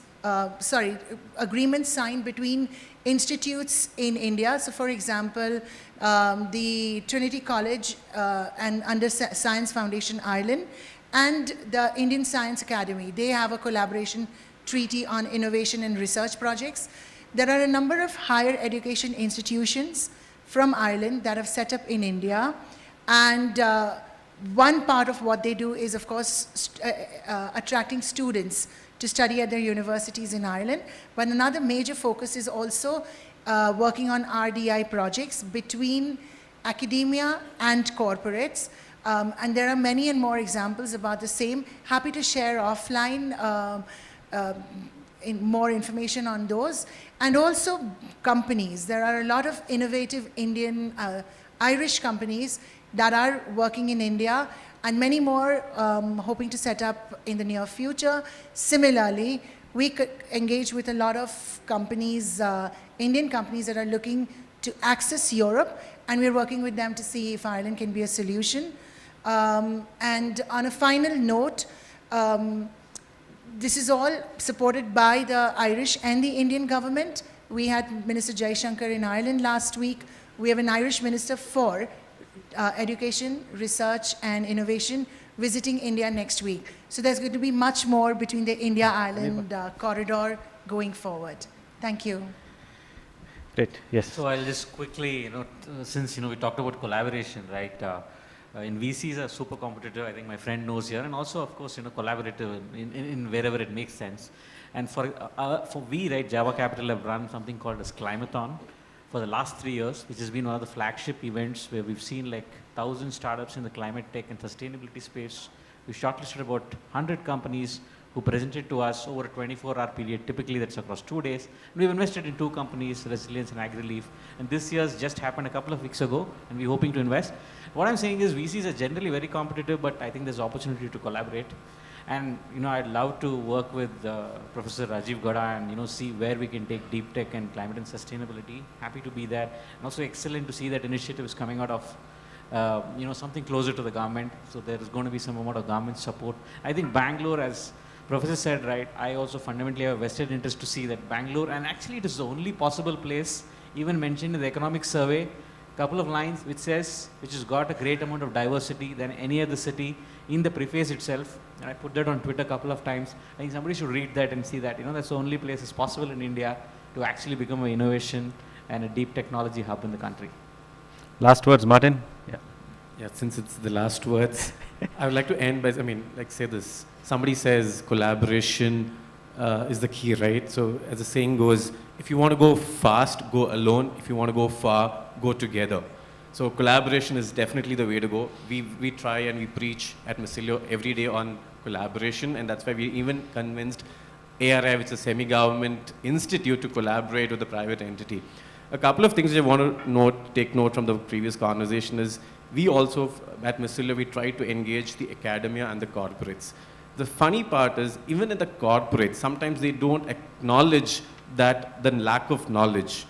agreements signed between institutes in India. So for example, the Trinity College and under Science Foundation Ireland and the Indian Science Academy, they have a collaboration treaty on innovation and research projects. There are a number of higher education institutions from Ireland that have set up in India, and one part of what they do is, of course, attracting students to study at their universities in Ireland. But another major focus is also working on RDI projects between academia and corporates. And there are many and more examples about the same. Happy to share offline more information on those. And also companies. There are a lot of innovative Indian, Irish companies that are working in India, and many more hoping to set up in the near future. Similarly, we could engage with a lot of companies, Indian companies that are looking to access Europe, and we're working with them to see if Ireland can be a solution. And on a final note, this is all supported by the Irish and the Indian government. We had Minister Jaishankar in Ireland last week. We have an Irish Minister for Education, Research and Innovation visiting India next week. So there's going to be much more between the India-Ireland corridor going forward. Thank you. Great, yes. So I'll just quickly, since we talked about collaboration, right? In VCs are super competitive, I think my friend knows here, and also of course collaborative in wherever it makes sense. And for we, right, Java Capital have run something called as Climathon for the last 3 years, which has been one of the flagship events where we've seen like 1,000 startups in the climate tech and sustainability space. We shortlisted about 100 companies who presented to us over a 24-hour period. Typically that's across 2 days. And we've invested in 2 companies, Resilience and AgriLeaf. And this year's just happened a couple of weeks ago, and we're hoping to invest. What I'm saying is VCs are generally very competitive, but I think there's opportunity to collaborate. And I'd love to work with Professor Rajiv Gada and see where we can take deep tech and climate and sustainability. Happy to be there. And also excellent to see that initiative is coming out of something closer to the government. So there is going to be some amount of government support. I think Bangalore, as Professor said, right, I also fundamentally have a vested interest to see that Bangalore, and actually it is the only possible place, even mentioned in the economic survey, couple of lines which has got a great amount of diversity than any other city in the preface itself. And I put that on Twitter a couple of times. I think somebody should read that and see that, that's the only place it's possible in India to actually become an innovation and a deep technology hub in the country. Last words, Martin? Yeah, since it's the last words, I would like to end by, say this. Somebody says collaboration is the key, right? So as the saying goes, if you want to go fast, go alone. If you want to go far, go together. So collaboration is definitely the way to go. We try and we preach at Masilio every day on collaboration, and that's why we even convinced ARI, which is a semi-government institute, to collaborate with the private entity. A couple of things I want to take note from the previous conversation is we also, at Masilio, we try to engage the academia and the corporates. The funny part is, even in the corporates, sometimes they don't acknowledge that the lack of knowledge.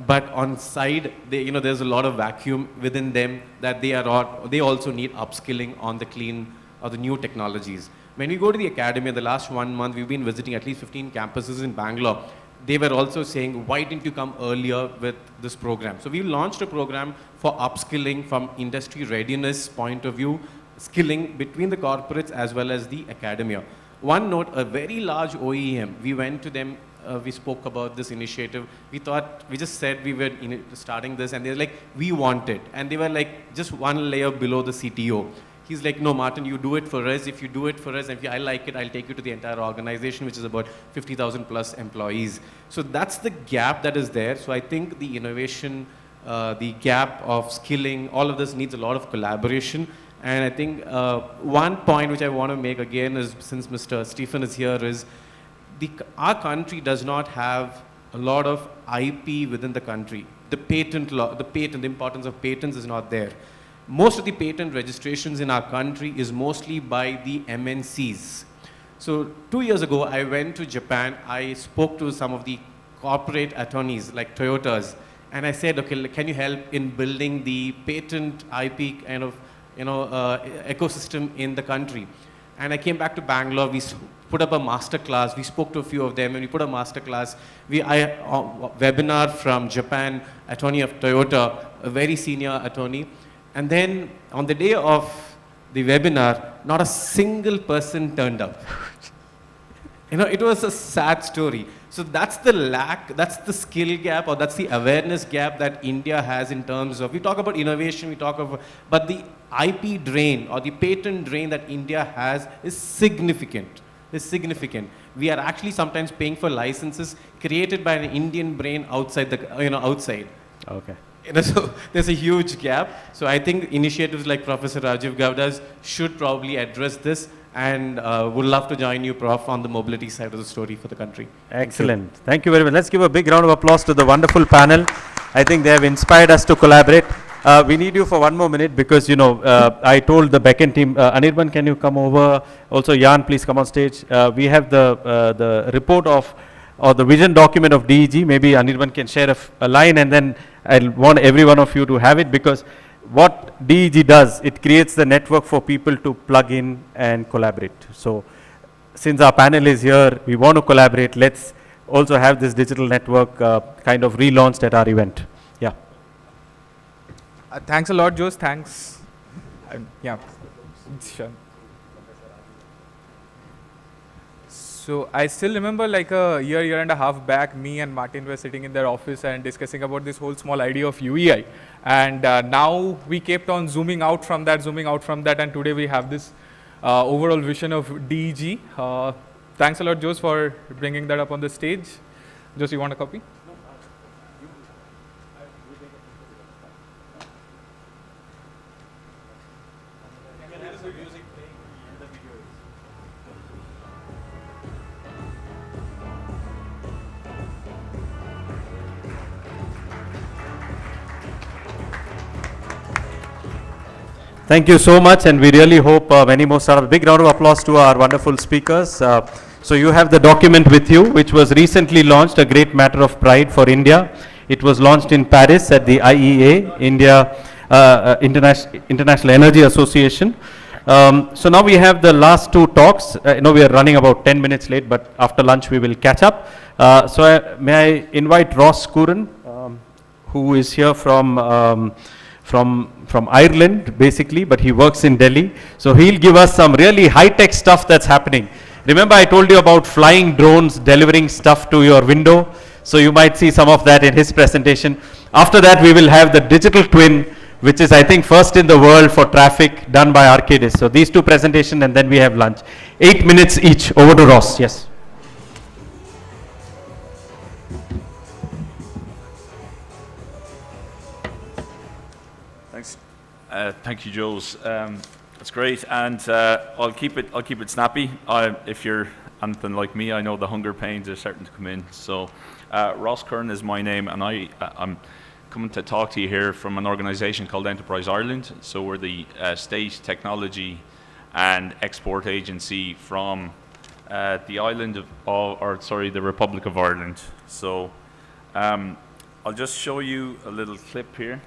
But on side, there's a lot of vacuum within them that they also need upskilling on the clean or the new technologies. When we go to the academy, in the last 1 month, we've been visiting at least 15 campuses in Bangalore. they were also saying, why didn't you come earlier with this program? So we launched a program for upskilling from industry readiness point of view, skilling between the corporates as well as the academia. One note, a very large OEM, we went to them, we spoke about this initiative. We just said we were starting this, and they were like, we want it. And they were like, just one layer below the CTO. He's like, no, Martin, you do it for us. If you do it for us, and if I like it, I'll take you to the entire organization, which is about 50,000 plus employees. So that's the gap that is there. So I think the innovation, the gap of skilling, all of this needs a lot of collaboration. And I think one point which I want to make again is, since Mr. Stephen is here, is our country does not have a lot of IP within the country. The patent law, the importance of patents is not there. Most of the patent registrations in our country is mostly by the MNCs. So 2 years ago, I went to Japan. I spoke to some of the corporate attorneys like Toyotas, and I said, okay, can you help in building the patent IP kind of ecosystem in the country? And I came back to Bangalore. We put up a master class. We spoke to a few of them, and we put a master class. Webinar from Japan, attorney of Toyota, a very senior attorney. And then on the day of the webinar, not a single person turned up. It was a sad story. So that's the lack, that's the skill gap, or that's the awareness gap that India has in terms of, we talk about innovation, but the IP drain or the patent drain that India has is significant. We are actually sometimes paying for licenses created by an Indian brain outside outside. Okay. So there's a huge gap. So I think initiatives like Professor Rajiv Gowda's should probably address this, and would love to join you, Prof, on the mobility side of the story for the country. Excellent. Thank you very much. Let's give a big round of applause to the wonderful panel. I think they have inspired us to collaborate. We need you for one more minute because, I told the backend team, Anirban, can you come over? Also, Jan, please come on stage. We have the report or the vision document of DEG. Maybe Anirban can share a line, and then I'll want every one of you to have it, because what DEG does, it creates the network for people to plug in and collaborate. So since our panel is here, we want to collaborate. Let's also have this digital network kind of relaunched at our event. Yeah. Thanks a lot, Jose. Thanks. Yeah. Sure. So I still remember like a year and a half back, me and Martin were sitting in their office and discussing about this whole small idea of UEI. And now we kept on zooming out from that, and today we have this overall vision of DEG. Thanks a lot, Jose, for bringing that up on the stage. Jose, you want a copy? Thank you so much, and we really hope many more startups. Big round of applause to our wonderful speakers. So you have the document with you, which was recently launched, a great matter of pride for India. It was launched in Paris at the IEA, India International Energy Association. So now we have the last two talks. We are running about 10 minutes late, but after lunch we will catch up. May I invite Ross Curran, who is here from Ireland, basically, but he works in Delhi. So he'll give us some really high-tech stuff that's happening. Remember I told you about flying drones delivering stuff to your window? So you might see some of that in his presentation. After that, we will have the digital twin, which is, I think, first in the world for traffic, done by Arcadis. So these two presentations, and then we have lunch. 8 minutes each. Over to Ross. Yes. Thanks. Thank you, Jose. That's great, and I'll keep it snappy. If you're anything like me, I know the hunger pains are starting to come in. So, Ross Curran is my name, and I'm coming to talk to you here from an organisation called Enterprise Ireland. So we're the state technology and export agency from the island the Republic of Ireland. So I'll just show you a little clip here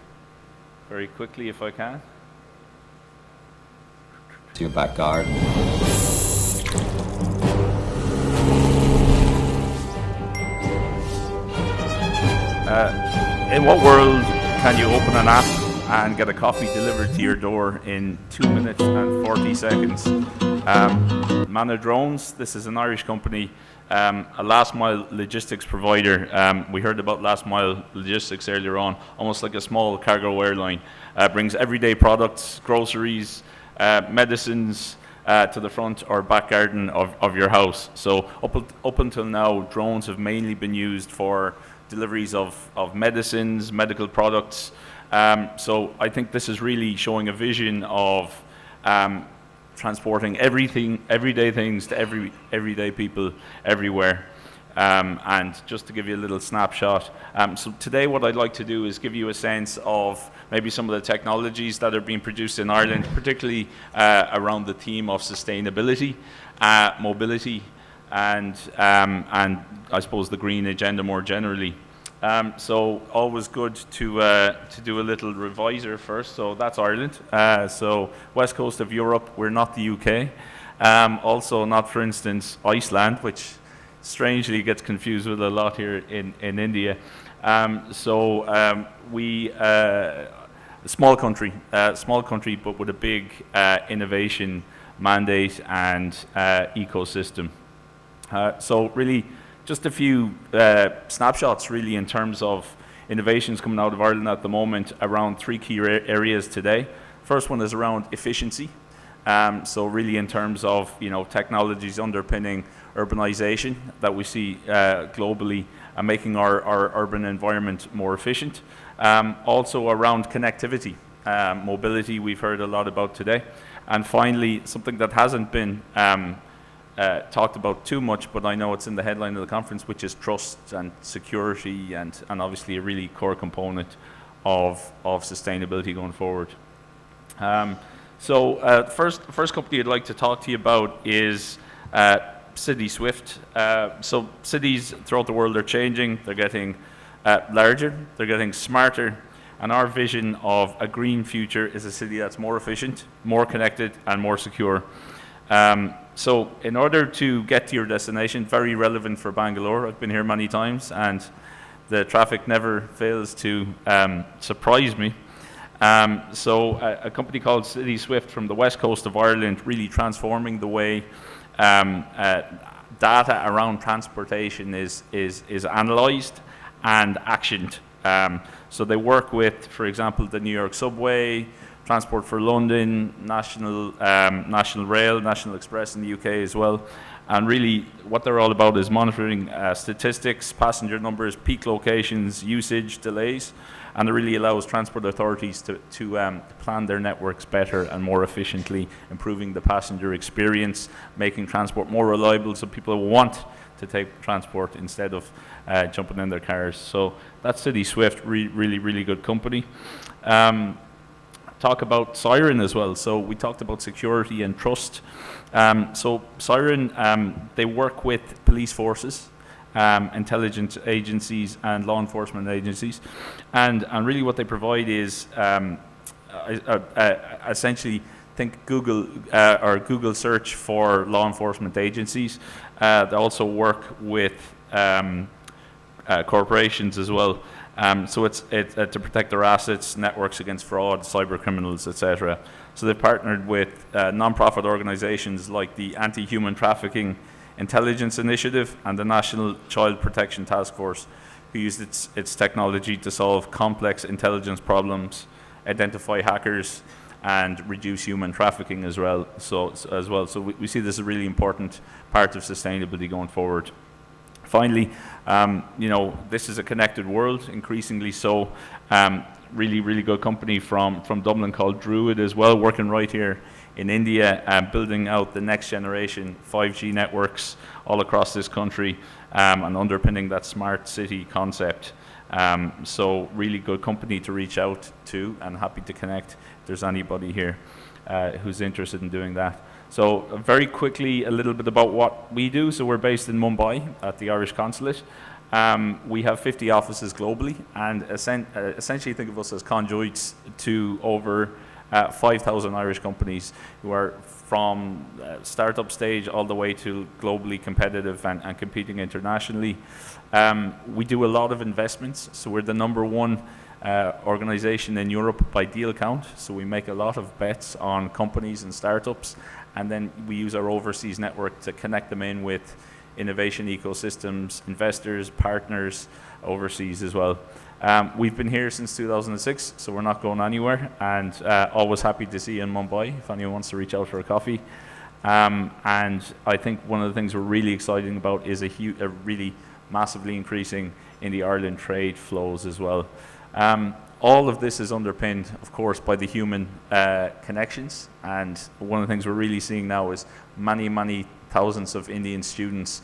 very quickly if I can. To your back garden. In what world can you open an app and get a coffee delivered to your door in 2 minutes and 40 seconds? Mana Drones, this is an Irish company, a last mile logistics provider. We heard about last mile logistics earlier on, almost like a small cargo airline. Brings everyday products, groceries, medicines to the front or back garden of your house. So up until now, drones have mainly been used for deliveries of medicines, medical products. So I think this is really showing a vision of transporting everyday things to everyday people everywhere. And just to give you a little snapshot, so today what I'd like to do is give you a sense of maybe some of the technologies that are being produced in Ireland, particularly around the theme of sustainability, mobility, and I suppose the green agenda more generally. So always good to do a little revisor first. So that's Ireland. So west coast of Europe, we're not the UK. Also not, for instance, Iceland, which strangely gets confused with a lot here in India. We a small country, but with a big innovation mandate and ecosystem. So really, just a few snapshots really in terms of innovations coming out of Ireland at the moment around three key areas today. First one is around efficiency. So really in terms of technologies underpinning urbanization that we see globally and making our urban environment more efficient. Also around connectivity, mobility we've heard a lot about today. And finally, something that hasn't been talked about too much, but I know it's in the headline of the conference, which is trust and security and obviously a really core component of sustainability going forward. First company I'd like to talk to you about is City Swift. So cities throughout the world are changing. They're getting larger, they're getting smarter, and our vision of a green future is a city that's more efficient, more connected, and more secure. So in order to get to your destination, very relevant for Bangalore, I've been here many times, and the traffic never fails to surprise me. A company called City Swift from the west coast of Ireland, really transforming the way data around transportation is analysed and actioned. So they work with, for example, the New York Subway, Transport for London, National Rail, National Express in the UK as well. And really what they're all about is monitoring statistics, passenger numbers, peak locations, usage, delays. And it really allows transport authorities to plan their networks better and more efficiently, improving the passenger experience, making transport more reliable so people want to take transport instead of jumping in their cars. So that's City Swift, really good company. Talk about Siren as well. So we talked about security and trust. So Siren, they work with police forces, intelligence agencies and law enforcement agencies, and really what they provide is essentially think Google or Google search for law enforcement agencies. They also work with corporations as well. So it's to protect their assets, networks against fraud, cyber criminals, etc. So they've partnered with non-profit organizations like the Anti-Human Trafficking Intelligence Initiative and the National Child Protection Task Force, who used its technology to solve complex intelligence problems, identify hackers, and reduce human trafficking as well. So we see this as a really important part of sustainability going forward. Finally, this is a connected world, increasingly so. Really good company from Dublin called Druid as well, working right here in India, building out the next generation 5G networks all across this country, and underpinning that smart city concept. So really good company to reach out to, and happy to connect if there's anybody here who's interested in doing that. So very quickly, a little bit about what we do. So we're based in Mumbai at the Irish Consulate. We have 50 offices globally, and essentially think of us as conduits to over 5,000 Irish companies who are from startup stage all the way to globally competitive and competing internationally. We do a lot of investments, so we're the #1 organization in Europe by deal count, so we make a lot of bets on companies and startups, and then we use our overseas network to connect them in with innovation ecosystems, investors, partners overseas as well. We've been here since 2006, so we're not going anywhere, and always happy to see you in Mumbai if anyone wants to reach out for a coffee. And I think one of the things we're really excited about is a really massively increasing in the Ireland trade flows as well. All of this is underpinned, of course, by the human connections, and one of the things we're really seeing now is many thousands of Indian students,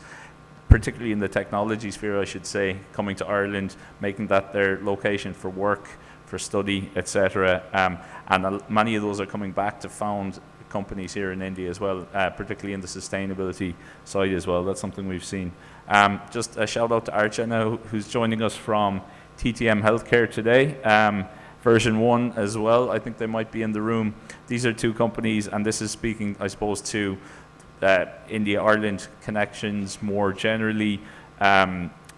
particularly in the technology sphere, I should say, coming to Ireland, making that their location for work, for study, etc. And many of those are coming back to found companies here in India as well, particularly in the sustainability side as well. That's something we've seen. Just a shout out to Archa now, who's joining us from TTM Healthcare today. Version 1 as well, I think they might be in the room. These are 2 companies, and this is speaking, I suppose, to India-Ireland connections more generally.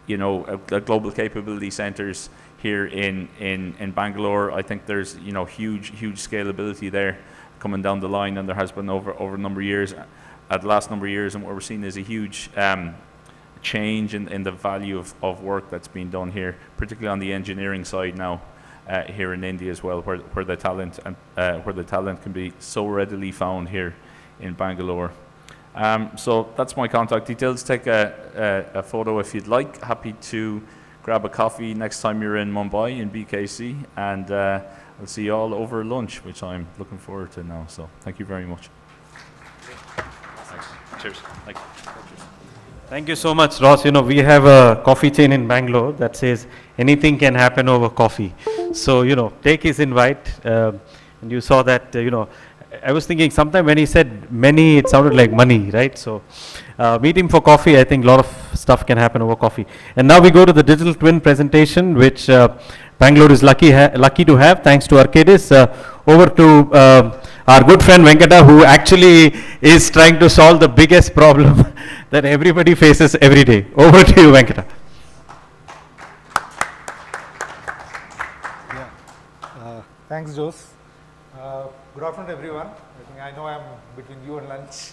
You know, global capability centers here in Bangalore. I think there's, you know, huge scalability there coming down the line, and there has been over a number of years, the last number of years, and what we're seeing is a huge change in the value of work that's being done here, particularly on the engineering side now here in India as well, where the talent can be so readily found here in Bangalore. So that's my contact details. Take a photo if you'd like. Happy to grab a coffee next time you're in Mumbai in BKC, and I'll see you all over lunch, which I'm looking forward to now. So thank you very much. Thanks. Cheers. Thank you. Thank you so much, Ross. You know, we have a coffee chain in Bangalore that says anything can happen over coffee. So, you know, take his invite. And you saw that, you know, I was thinking sometime when he said many, it sounded like money, right? So meet him for coffee. I think a lot of stuff can happen over coffee. And now we go to the digital twin presentation, which Bangalore is lucky to have, thanks to Arcadis. Over to our good friend Venkata, who actually is trying to solve the biggest problem that everybody faces every day. Over to you, Venkata. Yeah. Thanks, Jose. Good afternoon, everyone. I know I'm between you and lunch,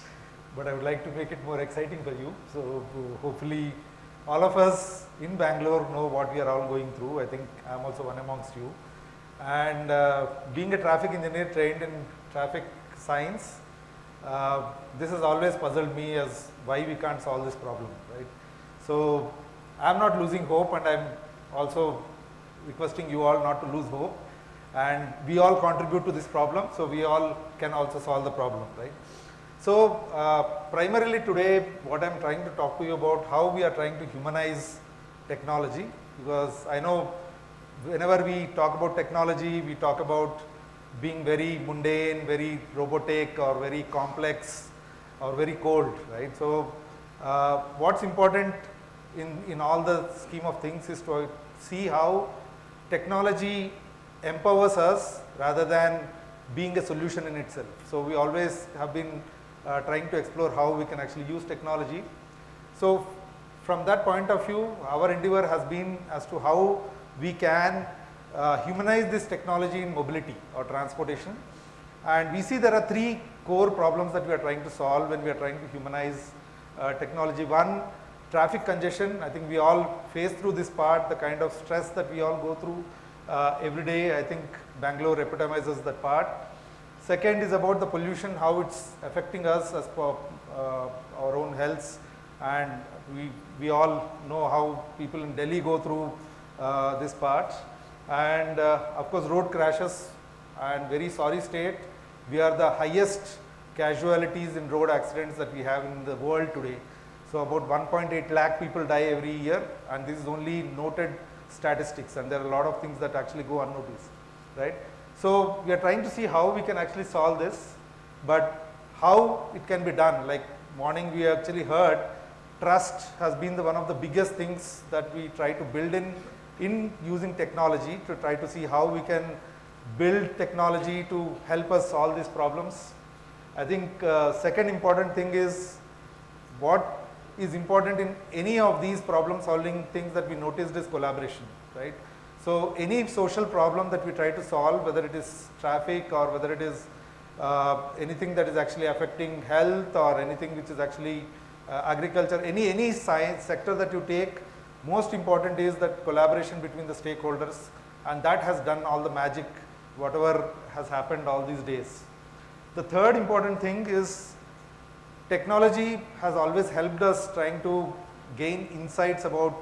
but I would like to make it more exciting for you. So hopefully all of us in Bangalore know what we are all going through. I think I'm also one amongst you. And being a traffic engineer trained in traffic science, this has always puzzled me as why we can't solve this problem, right? So I'm not losing hope, and I'm also requesting you all not to lose hope. And we all contribute to this problem, so we all can also solve the problem, right? So primarily today, what I'm trying to talk to you about, how we are trying to humanize technology, because I know whenever we talk about technology, we talk about being very mundane, very robotic, or very complex, or very cold, right? So what's important in all the scheme of things is to see how technology empowers us rather than being a solution in itself. So we always have been trying to explore how we can actually use technology. So from that point of view, our endeavor has been as to how we can humanize this technology in mobility or transportation. And we see there are 3 core problems that we are trying to solve when we are trying to humanize technology. One, traffic congestion. I think we all face through this part, the kind of stress that we all go through every day. I think Bangalore epitomizes that part. Second is about the pollution, how it's affecting us as per our own health, and we all know how people in Delhi go through this part. And of course road crashes, and very sorry state, we are the highest casualties in road accidents that we have in the world today. So about 1.8 lakh people die every year, and this is only noted statistics, and there are a lot of things that actually go unnoticed, right? So we are trying to see how we can actually solve this, but how it can be done. Like morning we actually heard, trust has been one of the biggest things that we try to build in using technology to try to see how we can build technology to help us solve these problems. I think second important thing is what is important in any of these problem solving things that we noticed is collaboration, right? So any social problem that we try to solve, whether it is traffic or whether it is anything that is actually affecting health or anything which is actually agriculture, any science sector that you take, most important is that collaboration between the stakeholders, and that has done all the magic, whatever has happened all these days. The third important thing is technology has always helped us trying to gain insights about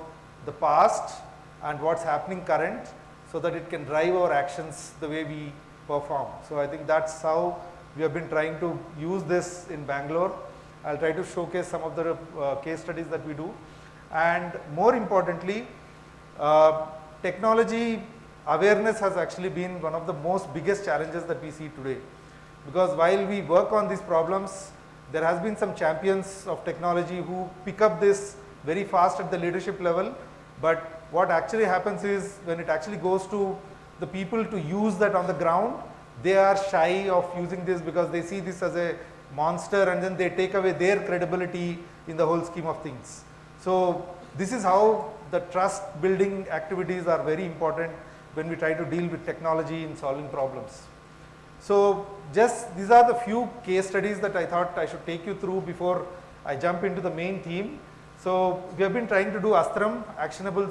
the past and what's happening current so that it can drive our actions the way we perform. So I think that's how we have been trying to use this in Bangalore. I'll try to showcase some of the case studies that we do. And more importantly, technology awareness has actually been one of the most biggest challenges that we see today. Because while we work on these problems, there has been some champions of technology who pick up this very fast at the leadership level, but what actually happens is when it actually goes to the people to use that on the ground, they are shy of using this because they see this as a monster, and then they take away their credibility in the whole scheme of things. So this is how the trust building activities are very important when we try to deal with technology in solving problems. So just these are the few case studies that I thought I should take you through before I jump into the main theme. So we have been trying to do Astram, actionable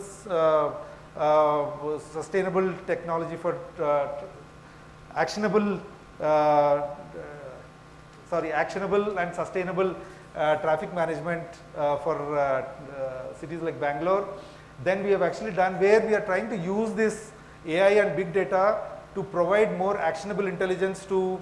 sustainable technology for actionable and sustainable traffic management for cities like Bangalore. Then we have actually done where we are trying to use this AI and big data to provide more actionable intelligence to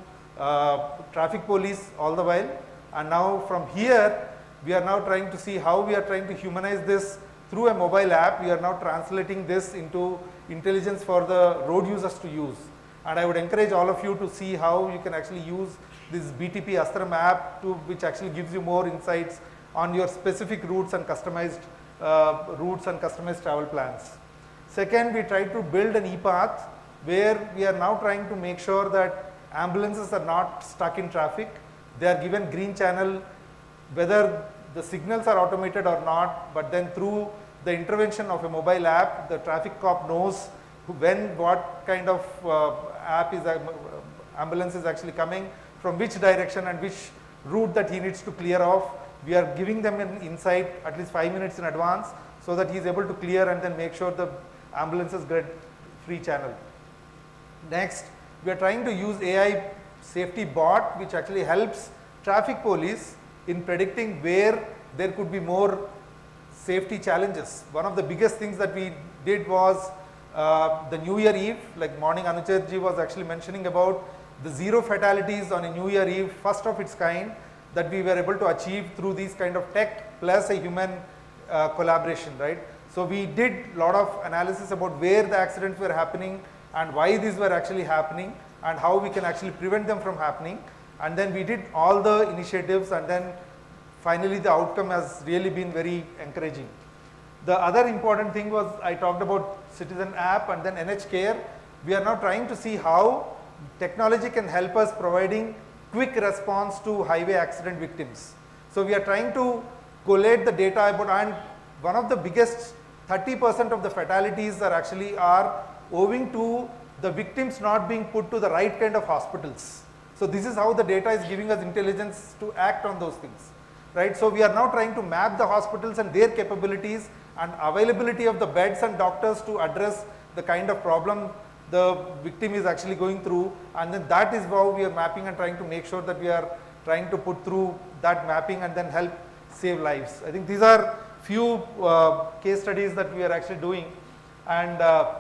traffic police all the while. And now from here, we are now trying to see how we are trying to humanize this through a mobile app. We are now translating this into intelligence for the road users to use. And I would encourage all of you to see how you can actually use this BTP Astram app which actually gives you more insights on your specific routes and customized travel plans. Second, we try to build an e-path where we are now trying to make sure that ambulances are not stuck in traffic. They are given green channel whether the signals are automated or not, but then through the intervention of a mobile app, the traffic cop knows when what kind of ambulance is actually coming, from which direction and which route that he needs to clear off. We are giving them an insight at least 5 minutes in advance so that he is able to clear and then make sure the ambulances get free channel. Next, we are trying to use AI safety bot which actually helps traffic police in predicting where there could be more safety challenges. One of the biggest things that we did was the New Year Eve, like morning Anucharji was actually mentioning about the 0 fatalities on a New Year Eve, first of its kind, that we were able to achieve through these kind of tech plus a human collaboration, right? So we did a lot of analysis about where the accidents were happening and why these were actually happening and how we can actually prevent them from happening. And then we did all the initiatives, and then finally the outcome has really been very encouraging. The other important thing was I talked about Citizen app and then NH Care. We are now trying to see how technology can help us providing quick response to highway accident victims. So we are trying to collate the data about, and one of the biggest 30% of the fatalities are owing to the victims not being put to the right kind of hospitals. So this is how the data is giving us intelligence to act on those things, right? So we are now trying to map the hospitals and their capabilities and availability of the beds and doctors to address the kind of problem the victim is actually going through, and then that is how we are mapping and trying to make sure that we are trying to put through that mapping and then help save lives. I think these are few case studies that we are actually doing, and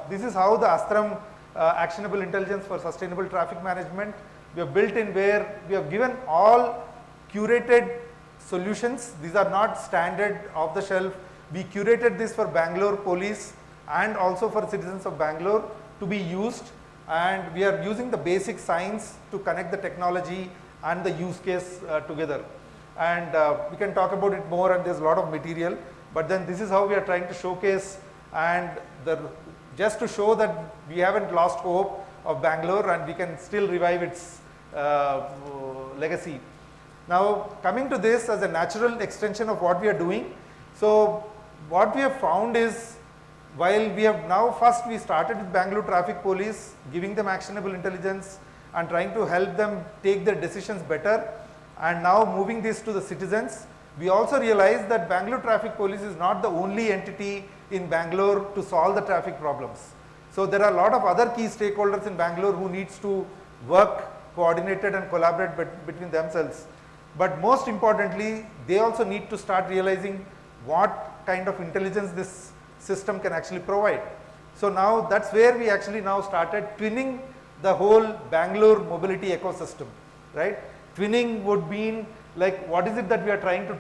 this is how the Astram actionable intelligence for sustainable traffic management we have built in, where we have given all curated solutions. These are not standard off the shelf. We curated this for Bangalore police and also for citizens of Bangalore to be used, and we are using the basic science to connect the technology and the use case together. And we can talk about it more, and there's a lot of material, but then this is how we are trying to showcase, and just to show that we haven't lost hope, of Bangalore, and we can still revive its legacy. Now, coming to this as a natural extension of what we are doing. So, what we have found is, while we have now, first we started with Bangalore Traffic Police, giving them actionable intelligence and trying to help them take their decisions better, and now moving this to the citizens. We also realized that Bangalore Traffic Police is not the only entity in Bangalore to solve the traffic problems. So there are a lot of other key stakeholders in Bangalore who needs to work coordinated and collaborate between themselves. But most importantly, they also need to start realizing what kind of intelligence this system can actually provide. So now that's where we actually now started twinning the whole Bangalore mobility ecosystem, right? Twinning would mean like, what is it that we are trying to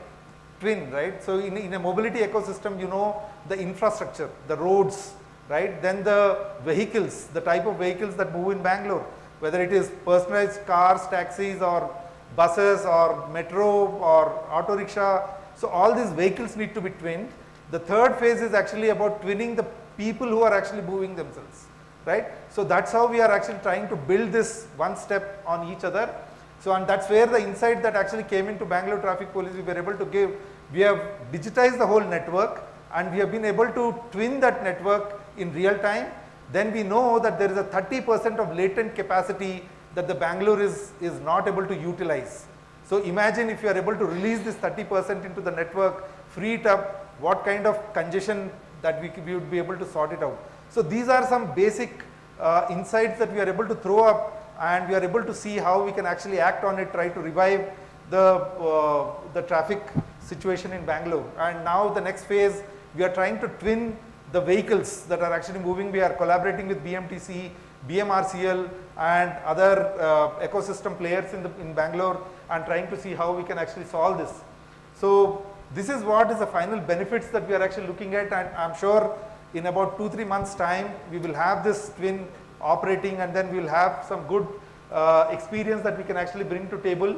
twin, right? So in a mobility ecosystem, you know, the infrastructure, the roads, right? Then the vehicles, the type of vehicles that move in Bangalore, whether it is personalized cars, taxis, or buses, or metro, or auto rickshaw. So all these vehicles need to be twinned. The third phase is actually about twinning the people who are actually moving themselves, right? So that's how we are actually trying to build this one step on each other. So, and that's where the insight that actually came into Bangalore Traffic Police we were able to give. We have digitized the whole network, and we have been able to twin that network in real time. Then we know that there is a 30% of latent capacity that the Bangalore is not able to utilize. So imagine if you are able to release this 30% into the network, free it up, what kind of congestion that we would be able to sort it out. So these are some basic insights that we are able to throw up, and we are able to see how we can actually act on it, try to revive the traffic situation in Bangalore. And now the next phase, we are trying to twin the vehicles that are actually moving. We are collaborating with BMTC, BMRCL, and other ecosystem players in Bangalore, and trying to see how we can actually solve this. So this is what is the final benefits that we are actually looking at, and I'm sure in about 2-3 months time, we will have this twin operating, and then we will have some good experience that we can actually bring to table.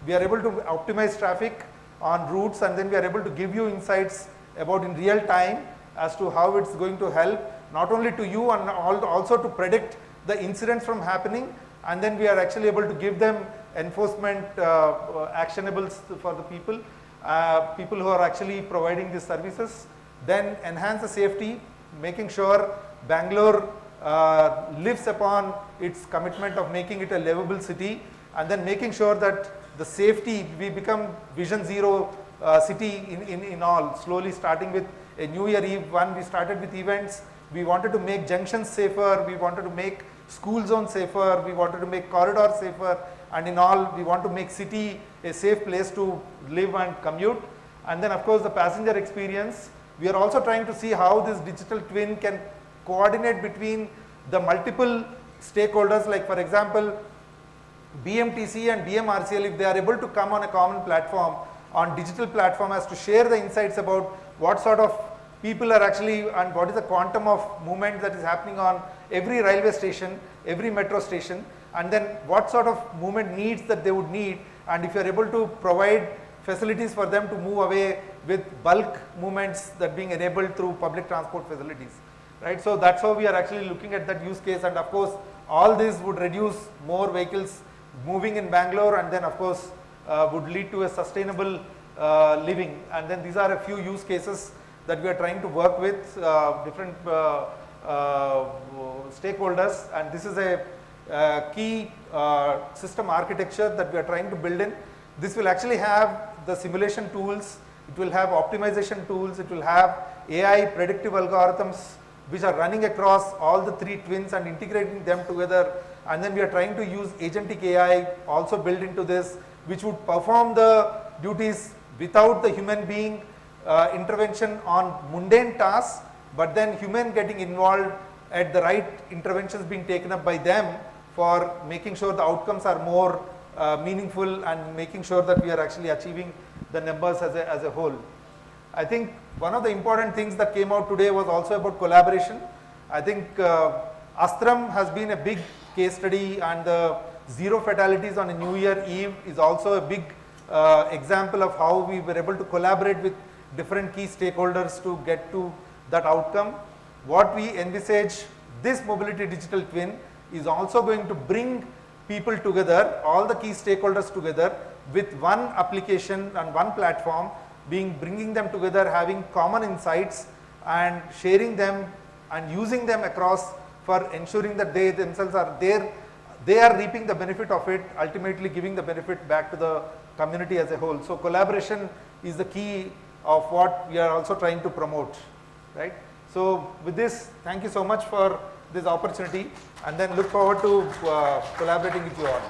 We are able to optimize traffic on routes, and then we are able to give you insights about in real time as to how it's going to help, not only to you and also to predict the incidents from happening, and then we are actually able to give them enforcement actionables for the people who are actually providing these services. Then enhance the safety, making sure Bangalore lives upon its commitment of making it a livable city, and then making sure that the safety, we become Vision Zero city in all, slowly starting with a New Year Eve one, we started with events. We wanted to make junctions safer, we wanted to make school zones safer, we wanted to make corridors safer, and in all, we want to make city a safe place to live and commute. And then of course the passenger experience, we are also trying to see how this digital twin can coordinate between the multiple stakeholders, like for example, BMTC and BMRCL, if they are able to come on a common platform, on digital platform, as to share the insights about what sort of people are actually, and what is the quantum of movement that is happening on every railway station, every metro station, and then what sort of movement needs that they would need, and if you are able to provide facilities for them to move away with bulk movements that being enabled through public transport facilities, right? So that's how we are actually looking at that use case, and of course all this would reduce more vehicles moving in Bangalore, and then of course would lead to a sustainable living. And then these are a few use cases that we are trying to work with different stakeholders, and this is a key system architecture that we are trying to build in. This will actually have the simulation tools, it will have optimization tools, it will have AI predictive algorithms which are running across all the three twins and integrating them together. And then we are trying to use agentic AI also built into this, which would perform the duties without the human being intervention on mundane tasks, but then human getting involved at the right interventions being taken up by them for making sure the outcomes are more meaningful, and making sure that we are actually achieving the numbers as a whole. I think one of the important things that came out today was also about collaboration. I think Astram has been a big case study, and the zero fatalities on a New Year Eve is also a big example of how we were able to collaborate with different key stakeholders to get to that outcome. What we envisage, this mobility digital twin is also going to bring people together, all the key stakeholders together with one application and one platform, bringing them together, having common insights and sharing them and using them across for ensuring that they themselves are there. They are reaping the benefit of it, ultimately giving the benefit back to the community as a whole. So collaboration is the key of what we are also trying to promote, right? So with this, thank you so much for this opportunity, and then look forward to collaborating with you all.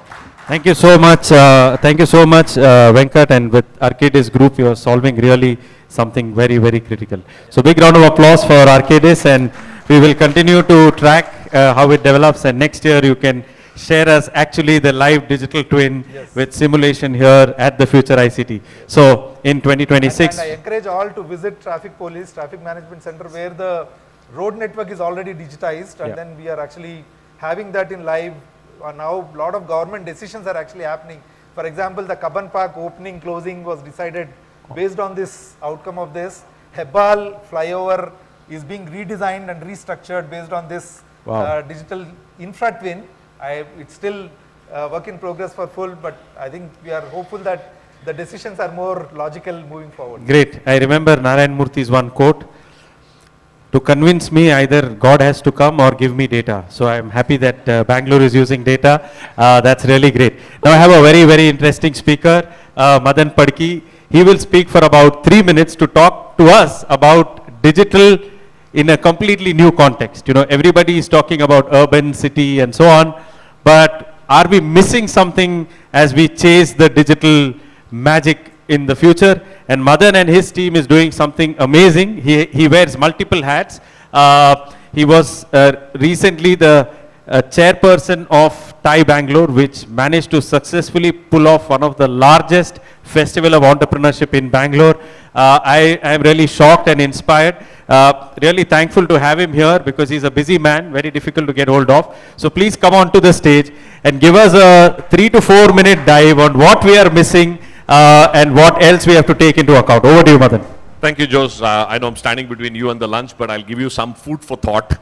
Thank you so much. Venkat, and with Arcadis Group, you are solving really something very, very critical. So big round of applause for Arcadis, and we will continue to track how it develops, and next year you can share us actually the live digital twin with simulation here at the Future ICT. So in 2026. And I encourage all to visit Traffic Police, Traffic Management Center, where the road network is already digitized, and then we are actually having that in live. Now a lot of government decisions are actually happening. For example, the Kaban Park opening, closing was decided based on this outcome of this. Hebbal flyover is being redesigned and restructured based on this digital infra twin. It's still work in progress for full, but I think we are hopeful that the decisions are more logical moving forward. Great. I remember Narayan Murthy's one quote: to convince me, either God has to come or give me data. So I'm happy that Bangalore is using data. That's really great. Now I have a very, very interesting speaker, Madan Padki. He will speak for about 3 minutes to talk to us about digital in a completely new context. You know, everybody is talking about urban, city and so on, but are we missing something as we chase the digital magic in the future? And Madan and his team is doing something amazing. He wears multiple hats. He was recently the chairperson of TIE Bangalore, which managed to successfully pull off one of the largest festival of entrepreneurship in Bangalore. I am really shocked and inspired. Really thankful to have him here because he's a busy man, very difficult to get hold of. So please come on to the stage and give us a 3 to 4 minute dive on what we are missing and what else we have to take into account. Over to you, Madan. Thank you, Jose. I know I'm standing between you and the lunch, but I'll give you some food for thought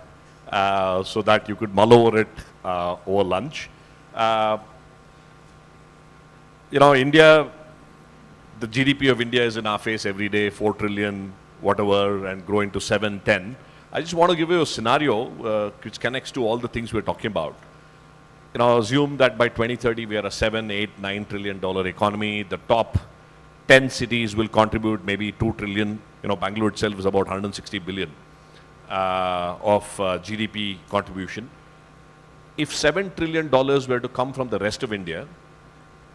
so that you could mull over it over lunch. You know, India, the GDP of India is in our face every day, 4 trillion, whatever, and growing to 7, 10. I just want to give you a scenario which connects to all the things we're talking about. You know, assume that by 2030 we are a 7, 8, $9 trillion economy. The top 10 cities will contribute maybe 2 trillion. You know, Bangalore itself is about 160 billion of GDP contribution. If $7 trillion were to come from the rest of India,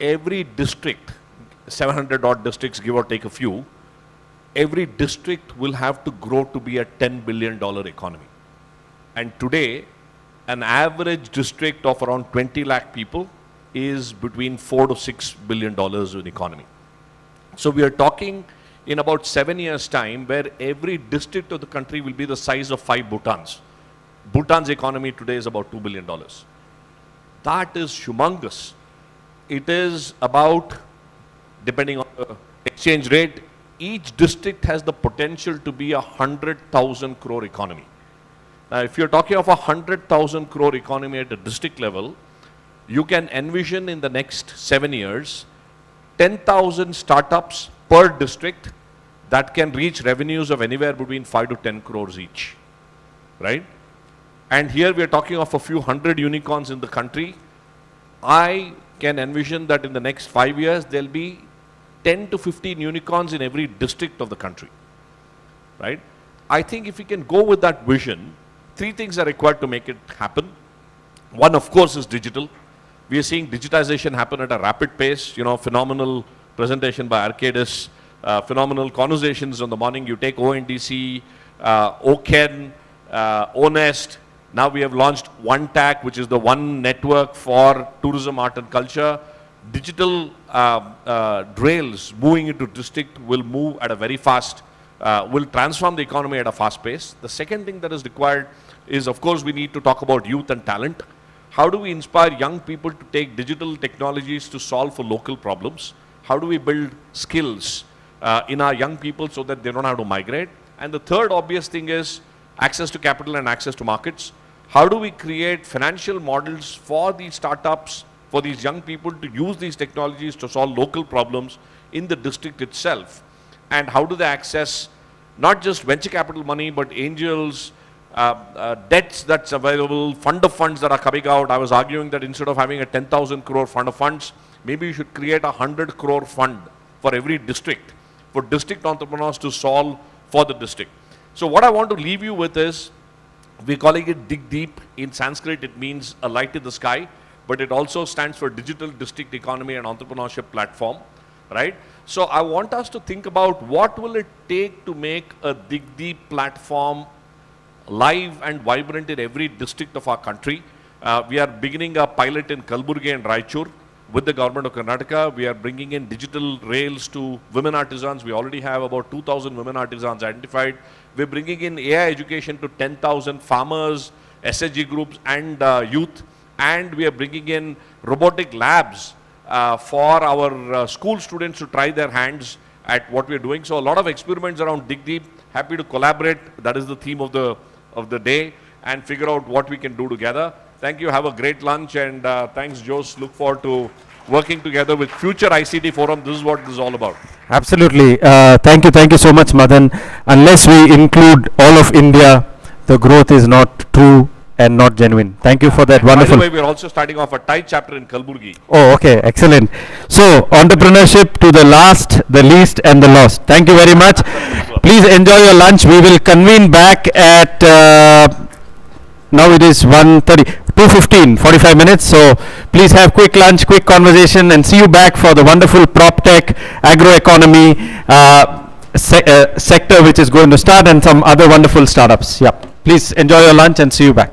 every district, 700 odd districts, give or take a few, every district will have to grow to be a $10 billion economy. And today, an average district of around 20 lakh people is between $4 to $6 billion in economy. So we are talking in about 7 years' time where every district of the country will be the size of 5 Bhutans. Bhutan's economy today is about $2 billion. That is humongous. It is about, depending on the exchange rate, each district has the potential to be a 100,000 crore economy. Now, if you're talking of a 100,000 crore economy at the district level, you can envision in the next 7 years, 10,000 startups per district that can reach revenues of anywhere between 5 to 10 crores each, right? And here we are talking of a few hundred unicorns in the country. I can envision that in the next 5 years, there'll be 10 to 15 unicorns in every district of the country, right? I think if we can go with that vision, 3 things are required to make it happen. One, of course, is digital. We are seeing digitization happen at a rapid pace. You know, phenomenal presentation by Arcadis, phenomenal conversations on the morning. You take ONDC, OCEN, ONEST. Now we have launched OneTAC, which is the one network for tourism, art and culture. Digital rails moving into district will move at a very fast, will transform the economy at a fast pace. The second thing that is required is, of course, we need to talk about youth and talent. How do we inspire young people to take digital technologies to solve for local problems? How do we build skills in our young people so that they don't have to migrate? And the third obvious thing is access to capital and access to markets. how do we create financial models for these startups, for these young people to use these technologies to solve local problems in the district itself? And how do they access not just venture capital money, but angels, debts that's available, fund of funds that are coming out. I was arguing that instead of having a 10,000 crore fund of funds, maybe you should create a 100 crore fund for every district, for district entrepreneurs to solve for the district. So what I want to leave you with is, we're calling it Dig Deep. In Sanskrit, it means a light in the sky, but it also stands for Digital District Economy and Entrepreneurship Platform, right? So I want us to think about what will it take to make a Dig Deep platform live and vibrant in every district of our country. We are beginning a pilot in Kalburgi and Raichur with the government of Karnataka. We are bringing in digital rails to women artisans. We already have about 2,000 women artisans identified. We're bringing in AI education to 10,000 farmers, SHG groups and youth. And we are bringing in robotic labs for our school students to try their hands at what we're doing. So a lot of experiments around Dig Deep. Happy to collaborate. That is the theme of the day, and figure out what we can do together. Thank you. Have a great lunch, and thanks, Jose. Look forward to working together with future ICT Forum. This is what this is all about. Absolutely. Thank you so much, Madan. Unless we include all of India, the growth is not true and not genuine. Thank you for that wonderful. By the way, we're also starting off a Thai chapter in Kalburgi. Oh, okay, excellent. So, entrepreneurship to the last, the least, and the lost. Thank you very much. Please enjoy your lunch. We will convene back at, now it is 1:30, 2:15, 45 minutes. So, please have quick lunch, quick conversation, and see you back for the wonderful prop tech, agroeconomy sector which is going to start, and some other wonderful startups. Yeah. Please enjoy your lunch and see you back.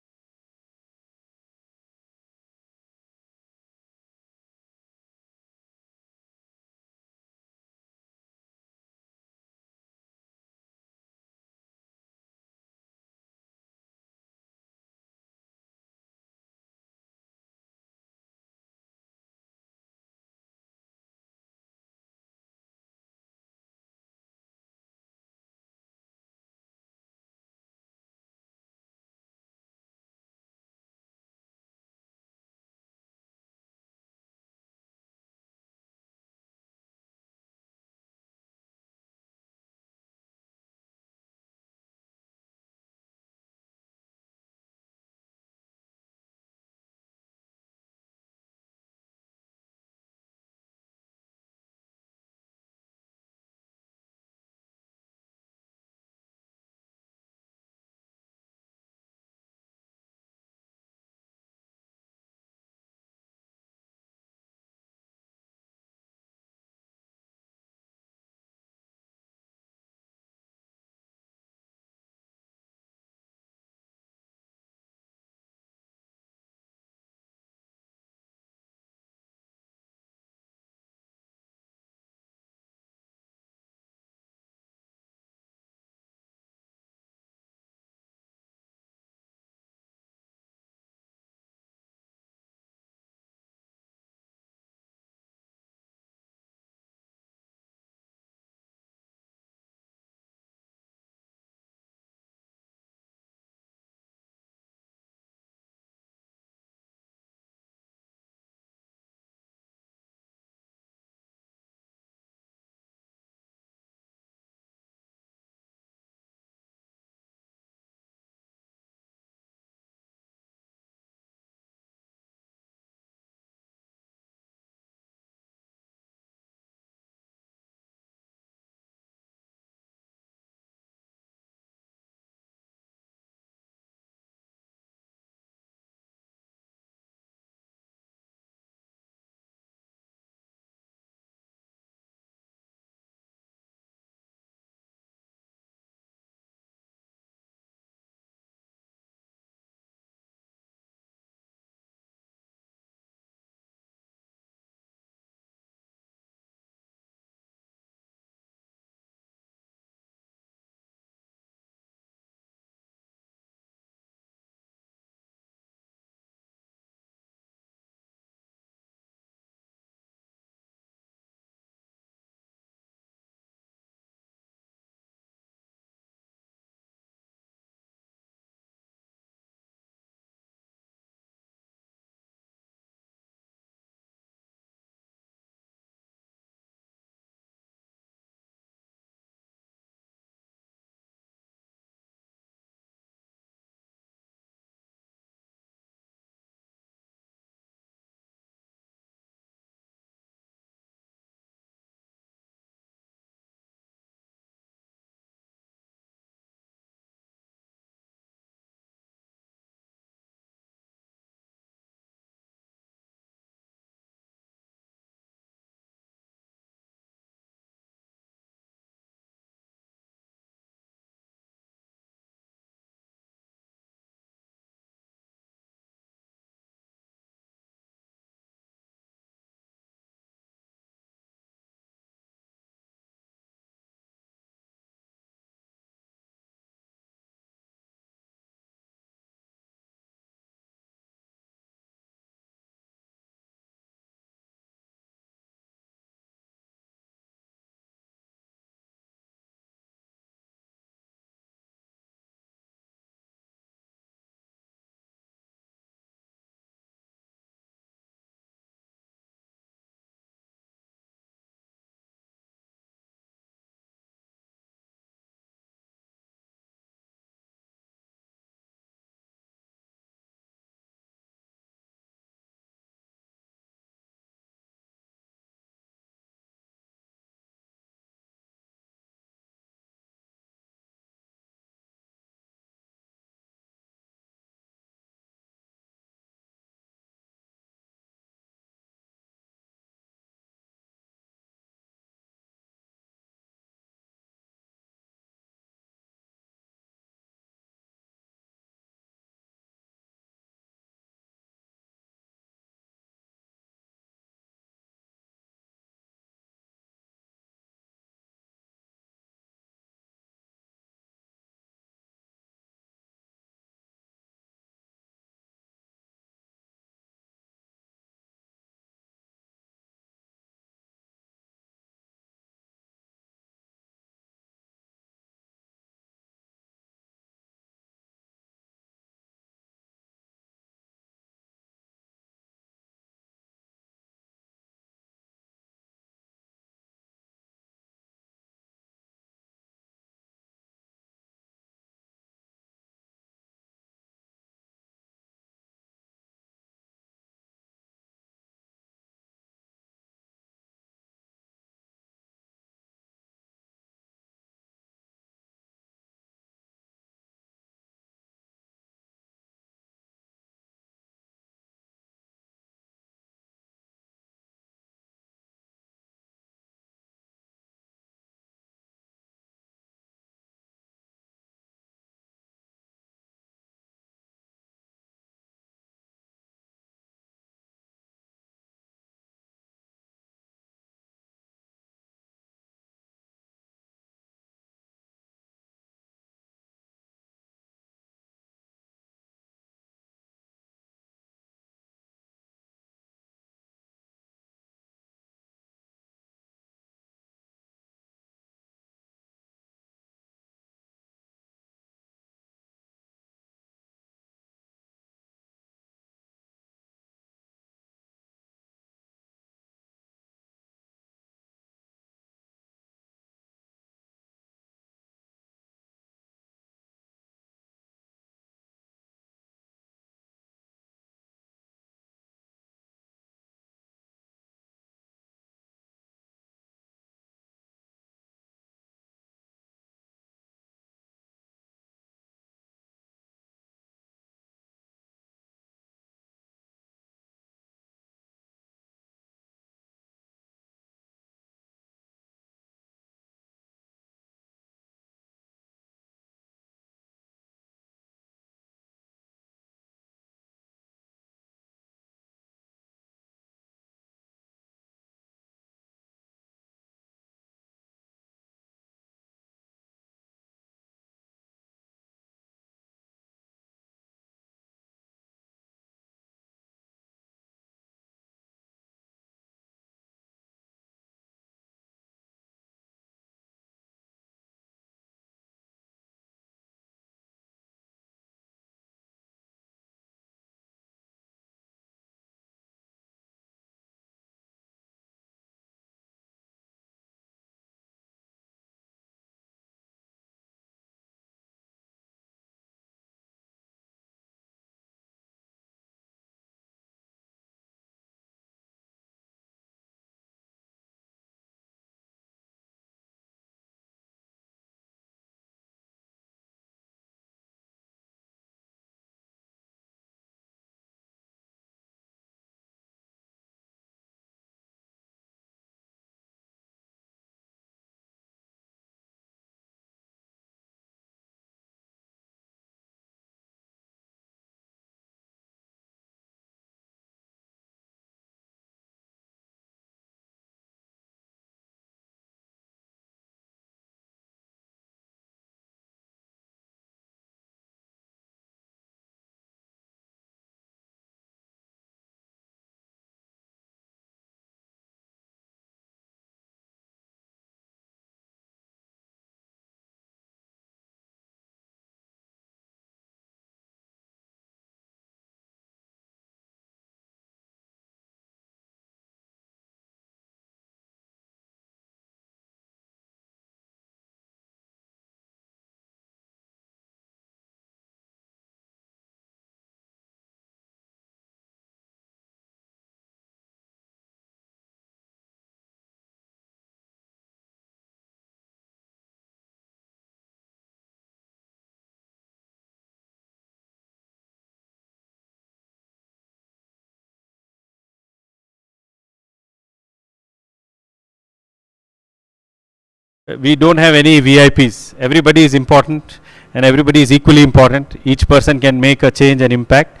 we don't have any VIPs. Everybody is important and everybody is equally important. Each person can make a change and impact.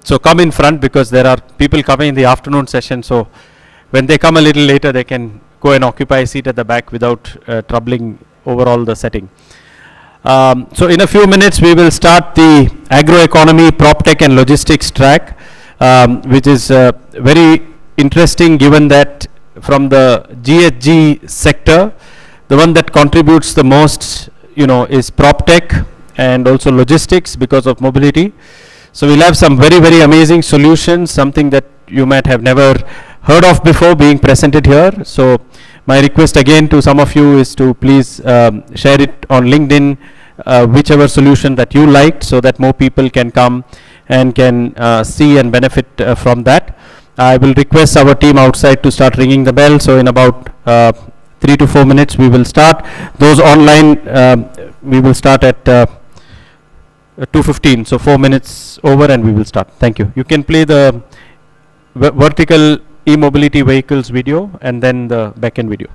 So come in front, because there are people coming in the afternoon session. So when they come a little later, they can go and occupy a seat at the back without troubling overall the setting. So in a few minutes, we will start the agroeconomy, PropTech and logistics track, which is very interesting given that from the GHG sector, the one that contributes the most, is PropTech and also logistics because of mobility. So we'll have some very, very amazing solutions, something that you might have never heard of before being presented here. So my request again to some of you is to please share it on LinkedIn, whichever solution that you liked, so that more people can come and can see and benefit from that. I will request our team outside to start ringing the bell. So in about 3 to 4 minutes we will start. Those online, we will start at 2:15. So 4 minutes over and we will start. Thank you. You can play the vertical e-mobility vehicles video and then the back-end video.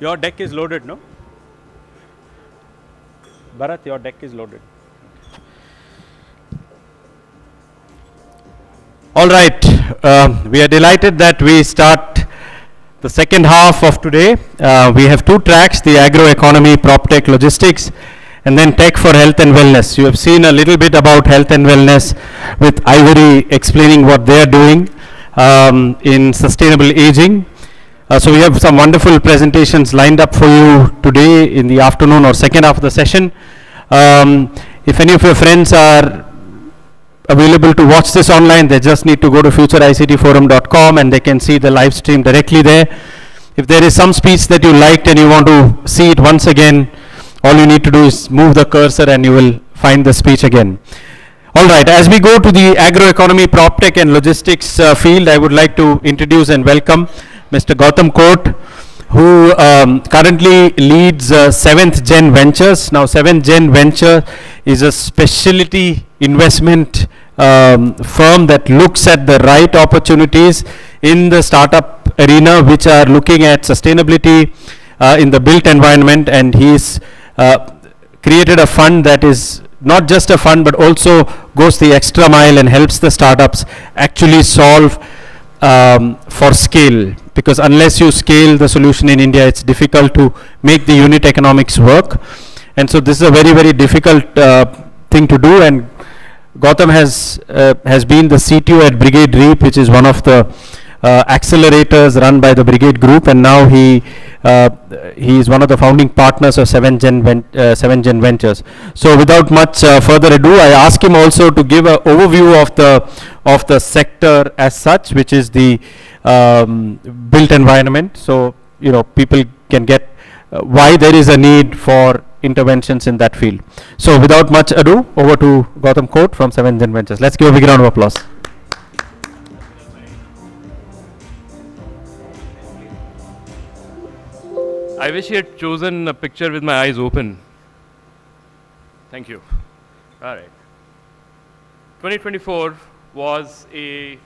Your deck is loaded, no? Bharat, your deck is loaded. All right, we are delighted that we start the second half of today. We have two tracks, the agroeconomy, proptech, logistics, and then tech for health and wellness. You have seen a little bit about health and wellness with Ivory explaining what they are doing in sustainable aging. So we have some wonderful presentations lined up for you today in the afternoon or second half of the session. If any of your friends are available to watch this online, they just need to go to futureictforum.com and they can see the live stream directly there. If there is some speech that you liked and you want to see it once again, all you need to do is move the cursor and you will find the speech again. All right, as we go to the agroeconomy, proptech and logistics field, I would like to introduce and welcome Mr. Gautam Kot, who currently leads 7th Gen Ventures. Now 7th Gen Venture is a specialty investment firm that looks at the right opportunities in the startup arena which are looking at sustainability in the built environment, and he's created a fund that is not just a fund but also goes the extra mile and helps the startups actually solve for scale, because unless you scale the solution in India, it's difficult to make the unit economics work. And so this is a very, very difficult thing to do, and Gautam has been the CTO at Brigade Reap, which is one of the accelerators run by the Brigade Group, and now he is one of the founding partners of 7th Gen Ventures. So without much further ado, I ask him also to give an overview of the sector as such, which is the built environment, so you know people can get why there is a need for interventions in that field. So without much ado, over to Gautam Kot from 7th Gen Ventures. Let's give a big round of applause. I wish he had chosen a picture with my eyes open. Thank you. All right. 2024 was a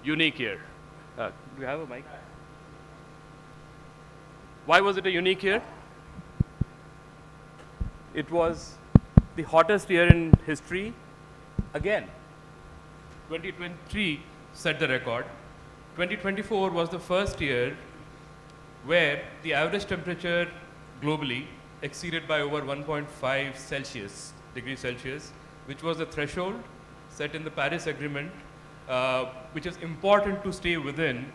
unique year. Do you have a mic? Why was it a unique year? It was the hottest year in history again. 2023 set the record. 2024 was the first year where the average temperature globally exceeded by over 1.5 degrees Celsius, which was the threshold set in the Paris Agreement, which is important to stay within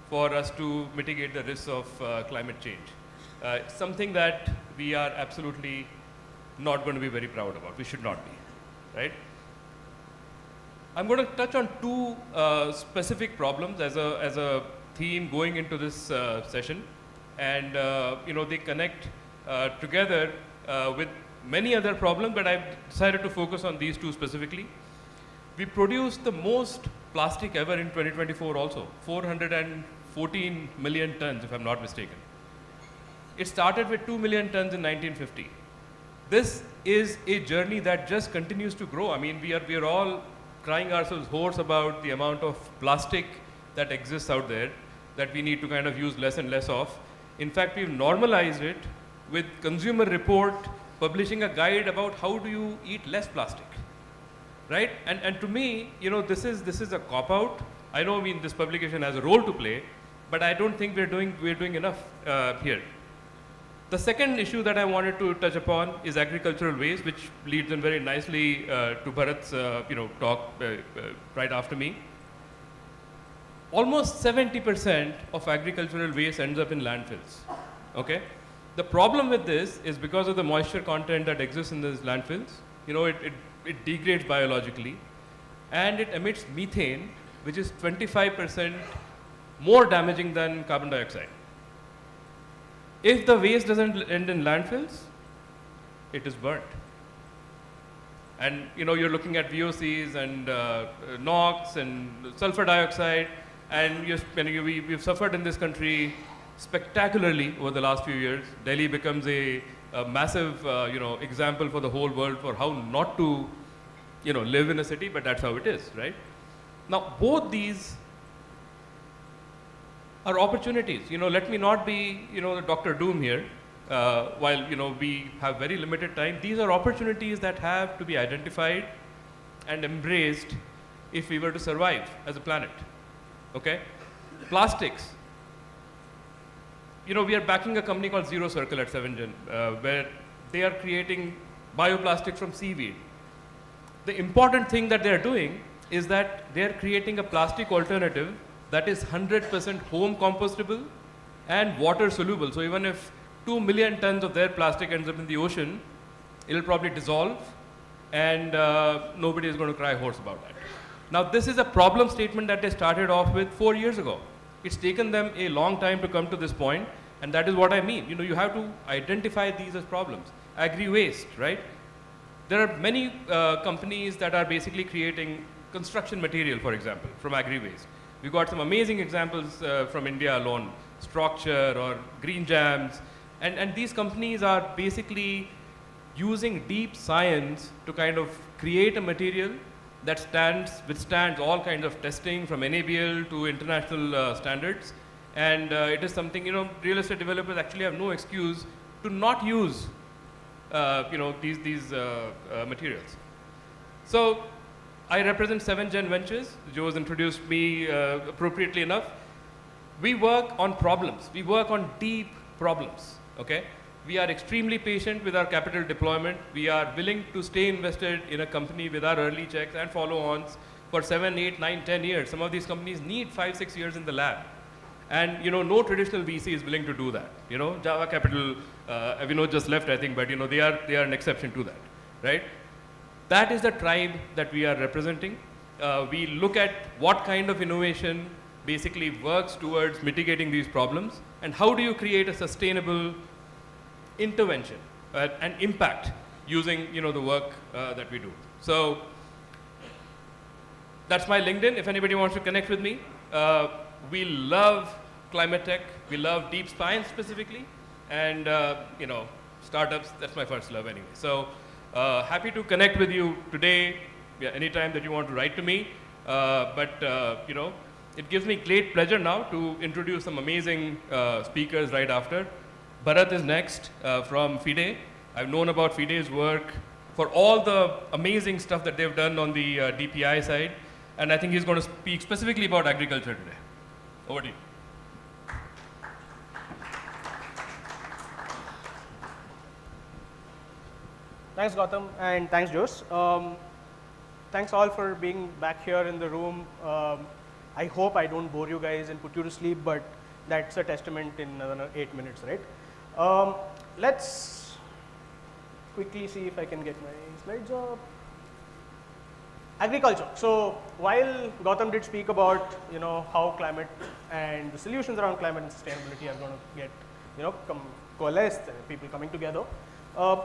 for us to mitigate the risks of climate change. Something that we are absolutely not going to be very proud about. We should not be, right? I'm going to touch on two specific problems as a theme going into this session, and you know, they connect together with many other problems, but I've decided to focus on these two specifically. We produced the most plastic ever in 2024 also, 414 million tons if I'm not mistaken. It started with 2 million tons in 1950. This is a journey that just continues to grow. I mean, we are all crying ourselves hoarse about the amount of plastic that exists out there that we need to kind of use less and less of. In fact, we've normalized it with Consumer Report publishing a guide about how do you eat less plastic, right? And to me, you know, this is a cop-out. I know, I mean, this publication has a role to play, but I don't think we're doing enough here. The second issue that I wanted to touch upon is agricultural waste, which leads in very nicely to Bharat's talk right after me. Almost 70% of agricultural waste ends up in landfills. Okay, the problem with this is because of the moisture content that exists in these landfills. You know, it degrades biologically, and it emits methane, which is 25% more damaging than carbon dioxide. If the waste doesn't end in landfills, it is burnt. And you know, you're looking at VOCs and NOx and sulfur dioxide, and we've suffered in this country spectacularly over the last few years. Delhi becomes a massive example for the whole world for how not to live in a city, but that's how it is, right? Now, both these are opportunities. Let me not be, the Dr. Doom here. While, we have very limited time, these are opportunities that have to be identified and embraced if we were to survive as a planet. Okay? Plastics. We are backing a company called Zero Circle at 7gen, where they are creating bioplastics from seaweed. The important thing that they are doing is that they are creating a plastic alternative that is 100% home compostable and water soluble. So even if 2 million tons of their plastic ends up in the ocean, it'll probably dissolve, and nobody is going to cry horse about that. Now, this is a problem statement that they started off with 4 years ago. It's taken them a long time to come to this point, and that is what I mean. You have to identify these as problems. Agri-waste, right? There are many companies that are basically creating construction material, for example, from agri-waste. We've got some amazing examples from India alone, Structure or Green Jams, and these companies are basically using deep science to kind of create a material that withstands all kinds of testing from NABL to international standards. And it is something, real estate developers actually have no excuse to not use, these materials. So I represent 7gen Ventures. Joe has introduced me appropriately enough. We work on problems. We work on deep problems, okay? We are extremely patient with our capital deployment. We are willing to stay invested in a company with our early checks and follow-ons for 7, 8, 9, 10 years. Some of these companies need 5, 6 years in the lab. And no traditional VC is willing to do that. Java Capital, Vinod just left, I think, but they are an exception to that, right? That is the tribe that we are representing. We look at what kind of innovation basically works towards mitigating these problems, and how do you create a sustainable intervention and impact using the work that we do. So that's my LinkedIn. If anybody wants to connect with me, we love climate tech. We love deep science specifically, and startups. That's my first love anyway. So happy to connect with you today, anytime that you want to write to me. It gives me great pleasure now to introduce some amazing speakers right after. Bharat is next from FIDE. I've known about FIDE's work for all the amazing stuff that they've done on the DPI side, and I think he's going to speak specifically about agriculture today. Over to you. Thanks, Gautam, and thanks, Jose. Thanks all for being back here in the room. I hope I don't bore you guys and put you to sleep, but that's a testament in another 8 minutes, right? Let's quickly see if I can get my slides up. Agriculture. So while Gautam did speak about how climate and the solutions around climate and sustainability are going to get coalesced, people coming together,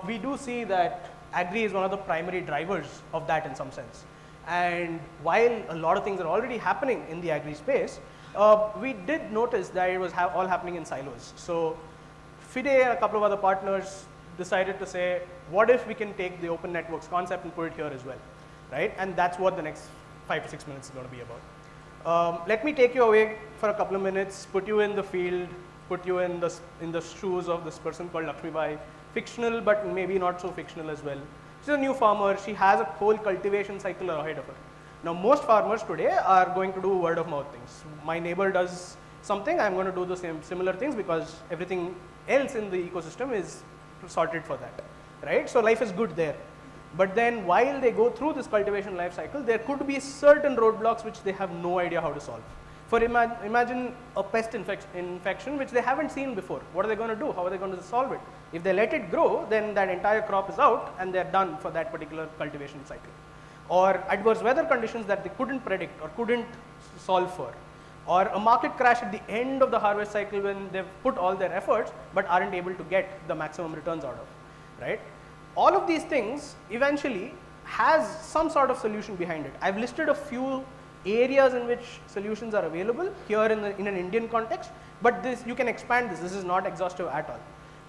we do see that agri is one of the primary drivers of that in some sense. And while a lot of things are already happening in the agri space, we did notice that it was all happening in silos. So FIDE and a couple of other partners decided to say, what if we can take the open networks concept and put it here as well, right? And that's what the next 5 to 6 minutes is going to be about. Let me take you away for a couple of minutes, put you in the field, put you in the shoes of this person called Lakshmibai, fictional but maybe not so fictional as well. She's a new farmer. She has a whole cultivation cycle ahead of her. Now, most farmers today are going to do word of mouth things. My neighbor does something, I'm going to do the similar things because everything else in the ecosystem is sorted for that, right? So life is good there. But then while they go through this cultivation life cycle, there could be certain roadblocks which they have no idea how to solve. For imagine a pest infection which they haven't seen before. What are they going to do? How are they going to solve it? If they let it grow, then that entire crop is out and they're done for that particular cultivation cycle. Or adverse weather conditions that they couldn't predict or couldn't solve for. Or a market crash at the end of the harvest cycle when they've put all their efforts but aren't able to get the maximum returns out of, right? All of these things eventually has some sort of solution behind it. I've listed a few areas in which solutions are available here in an Indian context, but you can expand this. This is not exhaustive at all.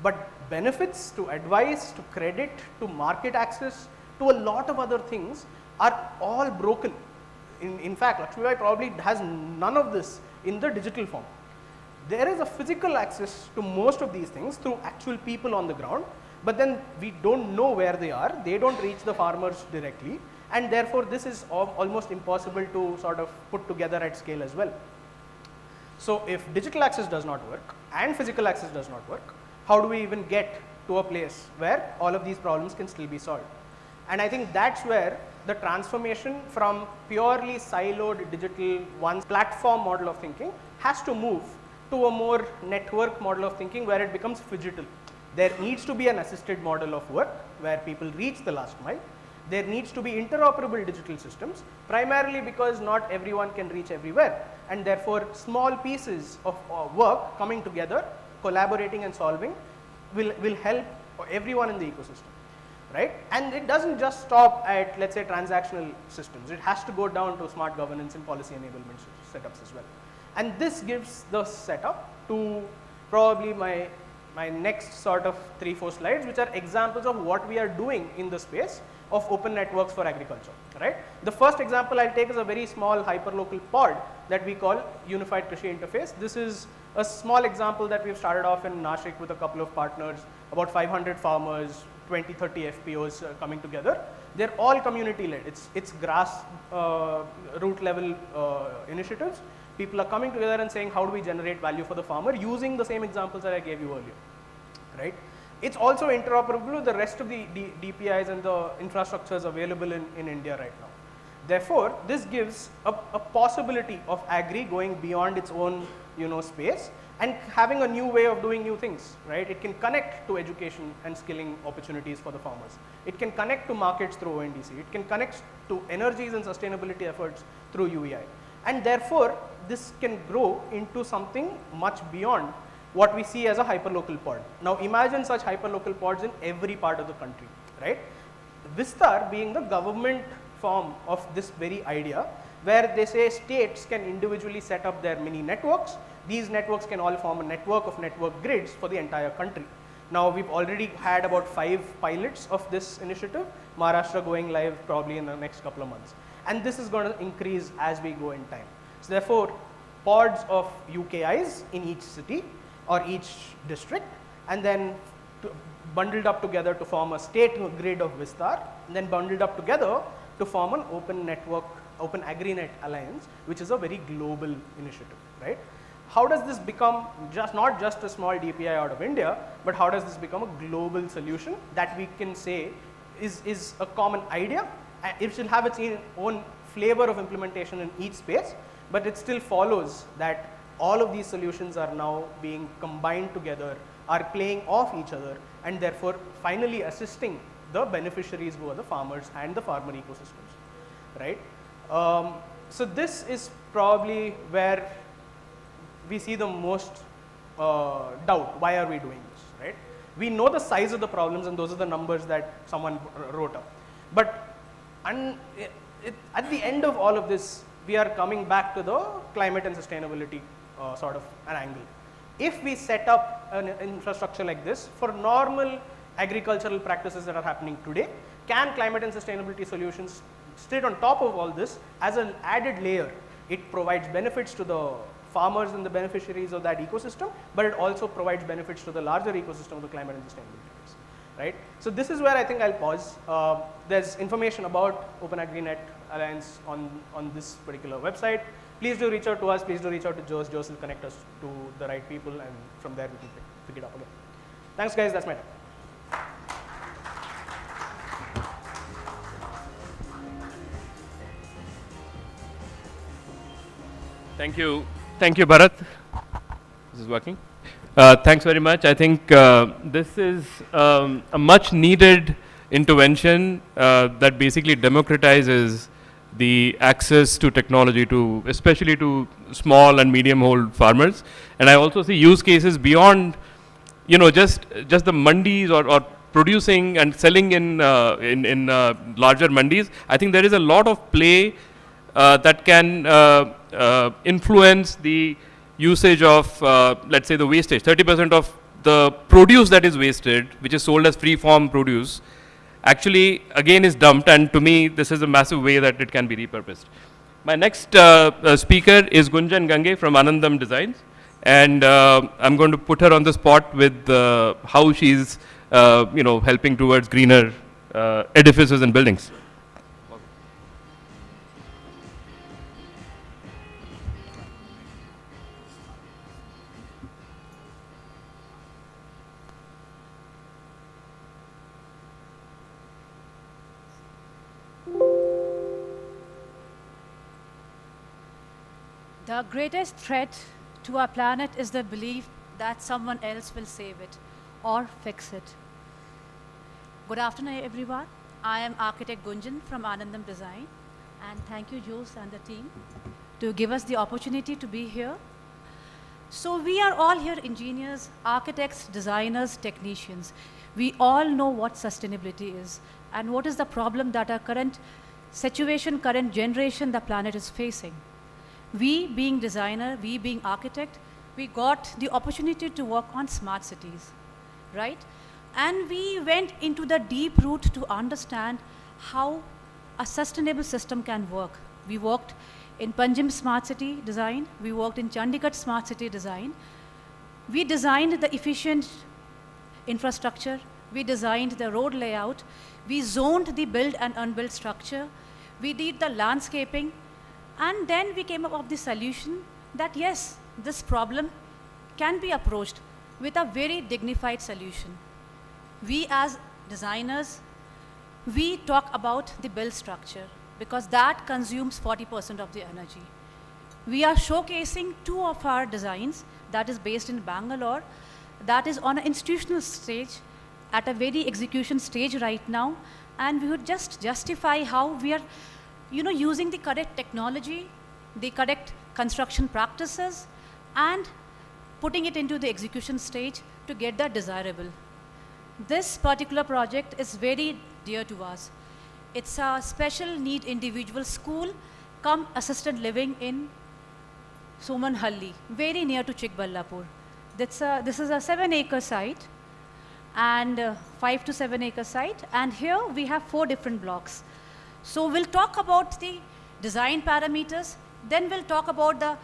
But benefits to advice, to credit, to market access, to a lot of other things are all broken. In fact, Lakshmibai probably has none of this in the digital form. There is a physical access to most of these things through actual people on the ground, but then we don't know where they are. They don't reach the farmers directly, and therefore this is almost impossible to sort of put together at scale as well. So if digital access does not work and physical access does not work, how do we even get to a place where all of these problems can still be solved? And I think that's where the transformation from purely siloed digital one platform model of thinking has to move to a more network model of thinking where it becomes phygital. There needs to be an assisted model of work where people reach the last mile. There needs to be interoperable digital systems, primarily because not everyone can reach everywhere, and therefore small pieces of work coming together, collaborating and solving will help everyone in the ecosystem, right? And it doesn't just stop at, let's say, transactional systems. It has to go down to smart governance and policy enablement setups as well. And this gives the setup to probably my next sort of 3-4 slides, which are examples of what we are doing in the space of open networks for agriculture, right? The first example I'll take is a very small hyperlocal pod that we call Unified Krishi Interface. This is a small example that we've started off in Nashik with a couple of partners, about 500 farmers, 20-30 FPOs coming together. They're all community led. It's grass root level initiatives. People are coming together and saying, how do we generate value for the farmer using the same examples that I gave you earlier, right? It's also interoperable with the rest of the DPIs and the infrastructures available in India right now. Therefore, this gives a possibility of agri going beyond its own space and having a new way of doing new things, right? It can connect to education and skilling opportunities for the farmers. It can connect to markets through ONDC. It can connect to energies and sustainability efforts through UEI. And therefore, this can grow into something much beyond what we see as a hyperlocal pod. Now imagine such hyperlocal pods in every part of the country, right? Vistar being the government form of this very idea, where they say states can individually set up their mini networks. These networks can all form a network of network grids for the entire country. Now we've already had about 5 pilots of this initiative, Maharashtra going live probably in the next couple of months. And this is going to increase as we go in time. So therefore, pods of UKIs in each city or each district, and then bundled up together to form a state grid of Vistar, and then bundled up together to form an open network, open AgriNet alliance, which is a very global initiative, right? How does this become not just a small DPI out of India, but how does this become a global solution that we can say is a common idea? It should have its own flavor of implementation in each space, but it still follows that all of these solutions are now being combined together, are playing off each other, and therefore finally assisting the beneficiaries who are the farmers and the farmer ecosystems, right? So this is probably where we see the most doubt. Why are we doing this, right? We know the size of the problems, and those are the numbers that someone wrote up. But at the end of all of this, we are coming back to the climate and sustainability sort of an angle. If we set up an infrastructure like this for normal agricultural practices that are happening today, can climate and sustainability solutions sit on top of all this as an added layer? It provides benefits to the farmers and the beneficiaries of that ecosystem, but it also provides benefits to the larger ecosystem of the climate and sustainability, right? So this is where I think I'll pause. There's information about Open AgriNet Alliance on this particular website. Please do reach out to us. Please do reach out to Jose. Jose will connect us to the right people, and from there we can pick it up again. Thanks, guys. That's my time. Thank you. Thank you, Bharat. This is working. Thanks very much. I think this is a much needed intervention that basically democratizes the access to technology especially to small and medium hold farmers. And I also see use cases beyond, just the mandis or producing and selling in larger mandis. I think there is a lot of play that can influence the usage of, let's say, the wastage. 30% of the produce that is wasted, which is sold as free-form produce, actually again is dumped, and to me this is a massive way that it can be repurposed. My next speaker is Gunjan Gange from Anandam Designs, And I'm going to put her on the spot with how she's helping towards greener edifices and buildings. The greatest threat to our planet is the belief that someone else will save it or fix it. Good afternoon, everyone. I am architect Gunjan from Anandam Design, and thank you, Jose and the team, to give us the opportunity to be here. So we are all here engineers, architects, designers, technicians. We all know what sustainability is and what is the problem that our current situation, current generation, the planet is facing. We being designer, we being architect, we got the opportunity to work on smart cities, right? And we went into the deep root to understand how a sustainable system can work. We worked in Panjim Smart City design, we worked in Chandigarh Smart City design. We designed the efficient infrastructure, we designed the road layout, we zoned the built and unbuilt structure, we did the landscaping, and then we came up with the solution that yes, this problem can be approached with a very dignified solution. We as designers, we talk about the build structure because that consumes 40% of the energy. We are showcasing two of our designs that is based in Bangalore, that is on an institutional stage, at a very execution stage right now, and we would just justify how we are using the correct technology, the correct construction practices, and putting it into the execution stage to get that desirable. This particular project is very dear to us. It's a special need individual school come assisted living in Somanhalli, very near to Chikballapur. This is a 7-acre site and 5 to 7 acre site, and here we have 4 different blocks. So we'll talk about the design parameters, then we'll talk about the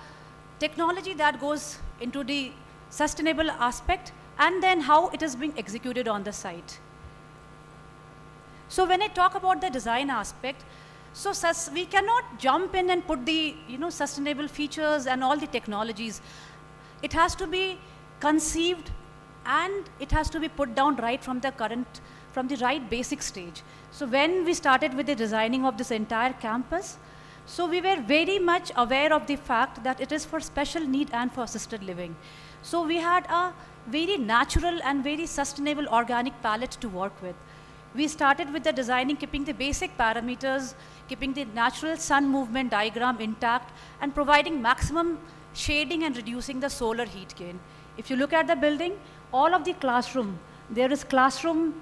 technology that goes into the sustainable aspect, and then how it is being executed on the site. So when I talk about the design aspect, so we cannot jump in and put the sustainable features and all the technologies. It has to be conceived and it has to be put down right from the right basic stage. So when we started with the designing of this entire campus, so we were very much aware of the fact that it is for special need and for assisted living. So we had a very natural and very sustainable organic palette to work with. We started with the designing, keeping the basic parameters, keeping the natural sun movement diagram intact, and providing maximum shading and reducing the solar heat gain. If you look at the building, all of the classroom, there is classroom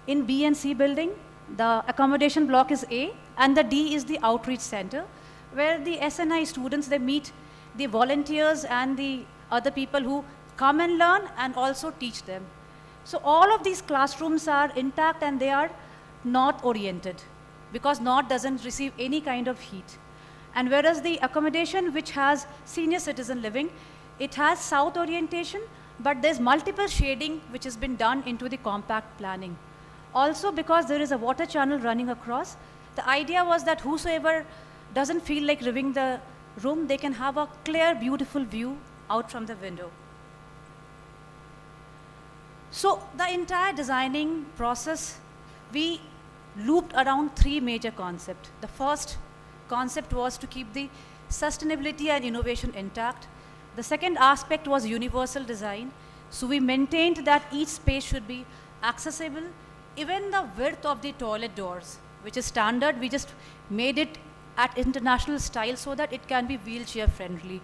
in B and C building. The accommodation block is A, and the D is the outreach center, where the SNI students, they meet the volunteers and the other people who come and learn and also teach them. So all of these classrooms are intact and they are north oriented because north doesn't receive any kind of heat. And whereas the accommodation which has senior citizen living, it has south orientation, but there's multiple shading which has been done into the compact planning. Also because there is a water channel running across, the idea was that whosoever doesn't feel like leaving the room, they can have a clear, beautiful view out from the window. So the entire designing process, we looped around 3 major concepts. The first concept was to keep the sustainability and innovation intact. The second aspect was universal design. So we maintained that each space should be accessible. Even the width of the toilet doors, which is standard, we just made it at international style so that it can be wheelchair friendly.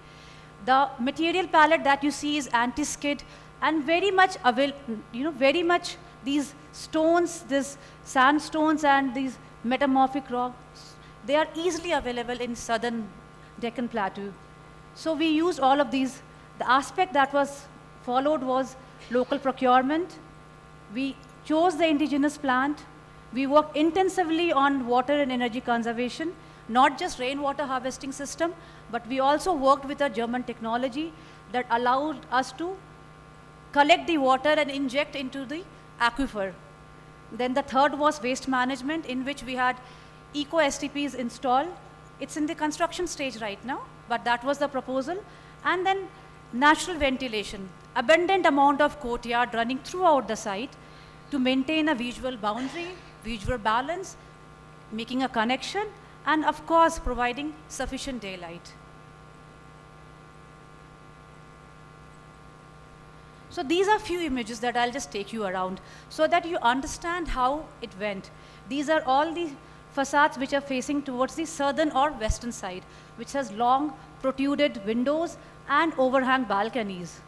The material palette that you see is anti-skid and very much very much these stones, these sandstones and these metamorphic rocks, they are easily available in southern Deccan Plateau. So we used all of these. The aspect that was followed was local procurement. We chose the indigenous plant. We worked intensively on water and energy conservation, not just rainwater harvesting system, but we also worked with a German technology that allowed us to collect the water and inject into the aquifer. Then the third was waste management, in which we had eco STPs installed. It's in the construction stage right now, but that was the proposal. And then natural ventilation, abundant amount of courtyard running throughout the site to maintain a visual boundary, visual balance, making a connection, and of course providing sufficient daylight. So these are few images that I'll just take you around so that you understand how it went. These are all the facades which are facing towards the southern or western side, which has long protruded windows and overhang balconies.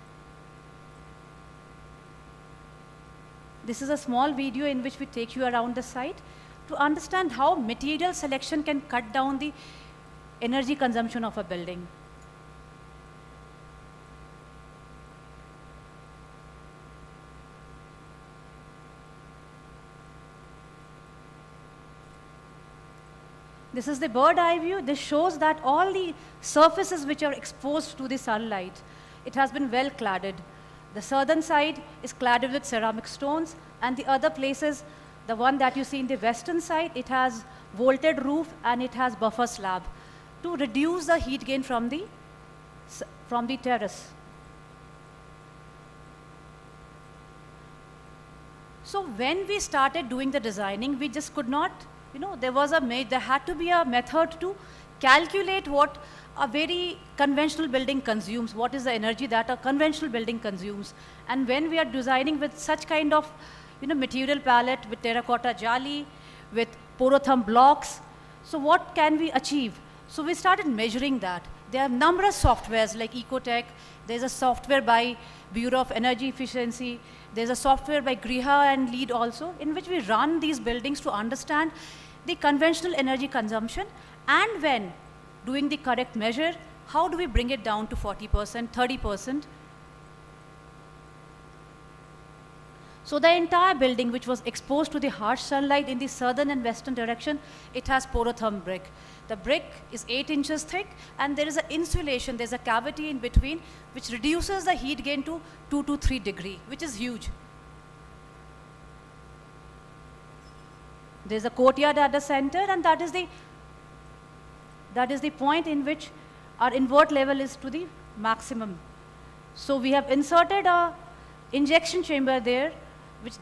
This is a small video in which we take you around the site to understand how material selection can cut down the energy consumption of a building. This is the bird eye view. This shows that all the surfaces which are exposed to the sunlight, it has been well cladded. The southern side is cladded with ceramic stones, and the other places, the one that you see in the western side, it has vaulted roof and it has buffer slab to reduce the heat gain from the terrace. So when we started doing the designing, we just could not, there had to be a method to calculate what a very conventional building consumes, what is the energy that a conventional building consumes. And when we are designing with such kind of material palette, with terracotta jali, with porothum blocks, so what can we achieve? So we started measuring that. There are numerous softwares like Ecotech, there's a software by Bureau of Energy Efficiency, there's a software by Griha and LEED also, in which we run these buildings to understand the conventional energy consumption, and when doing the correct measure, how do we bring it down to 40%, 30%? So the entire building, which was exposed to the harsh sunlight in the southern and western direction, it has porothum brick. The brick is 8 inches thick, and there is an insulation, there's a cavity in between, which reduces the heat gain to 2 to 3 degrees, which is huge. There's a courtyard at the center, and that is the point in which our invert level is to the maximum. So we have inserted a injection chamber there, which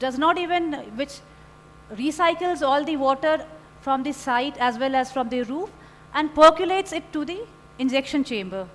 recycles all the water from the site as well as from the roof and percolates it to the injection chamber.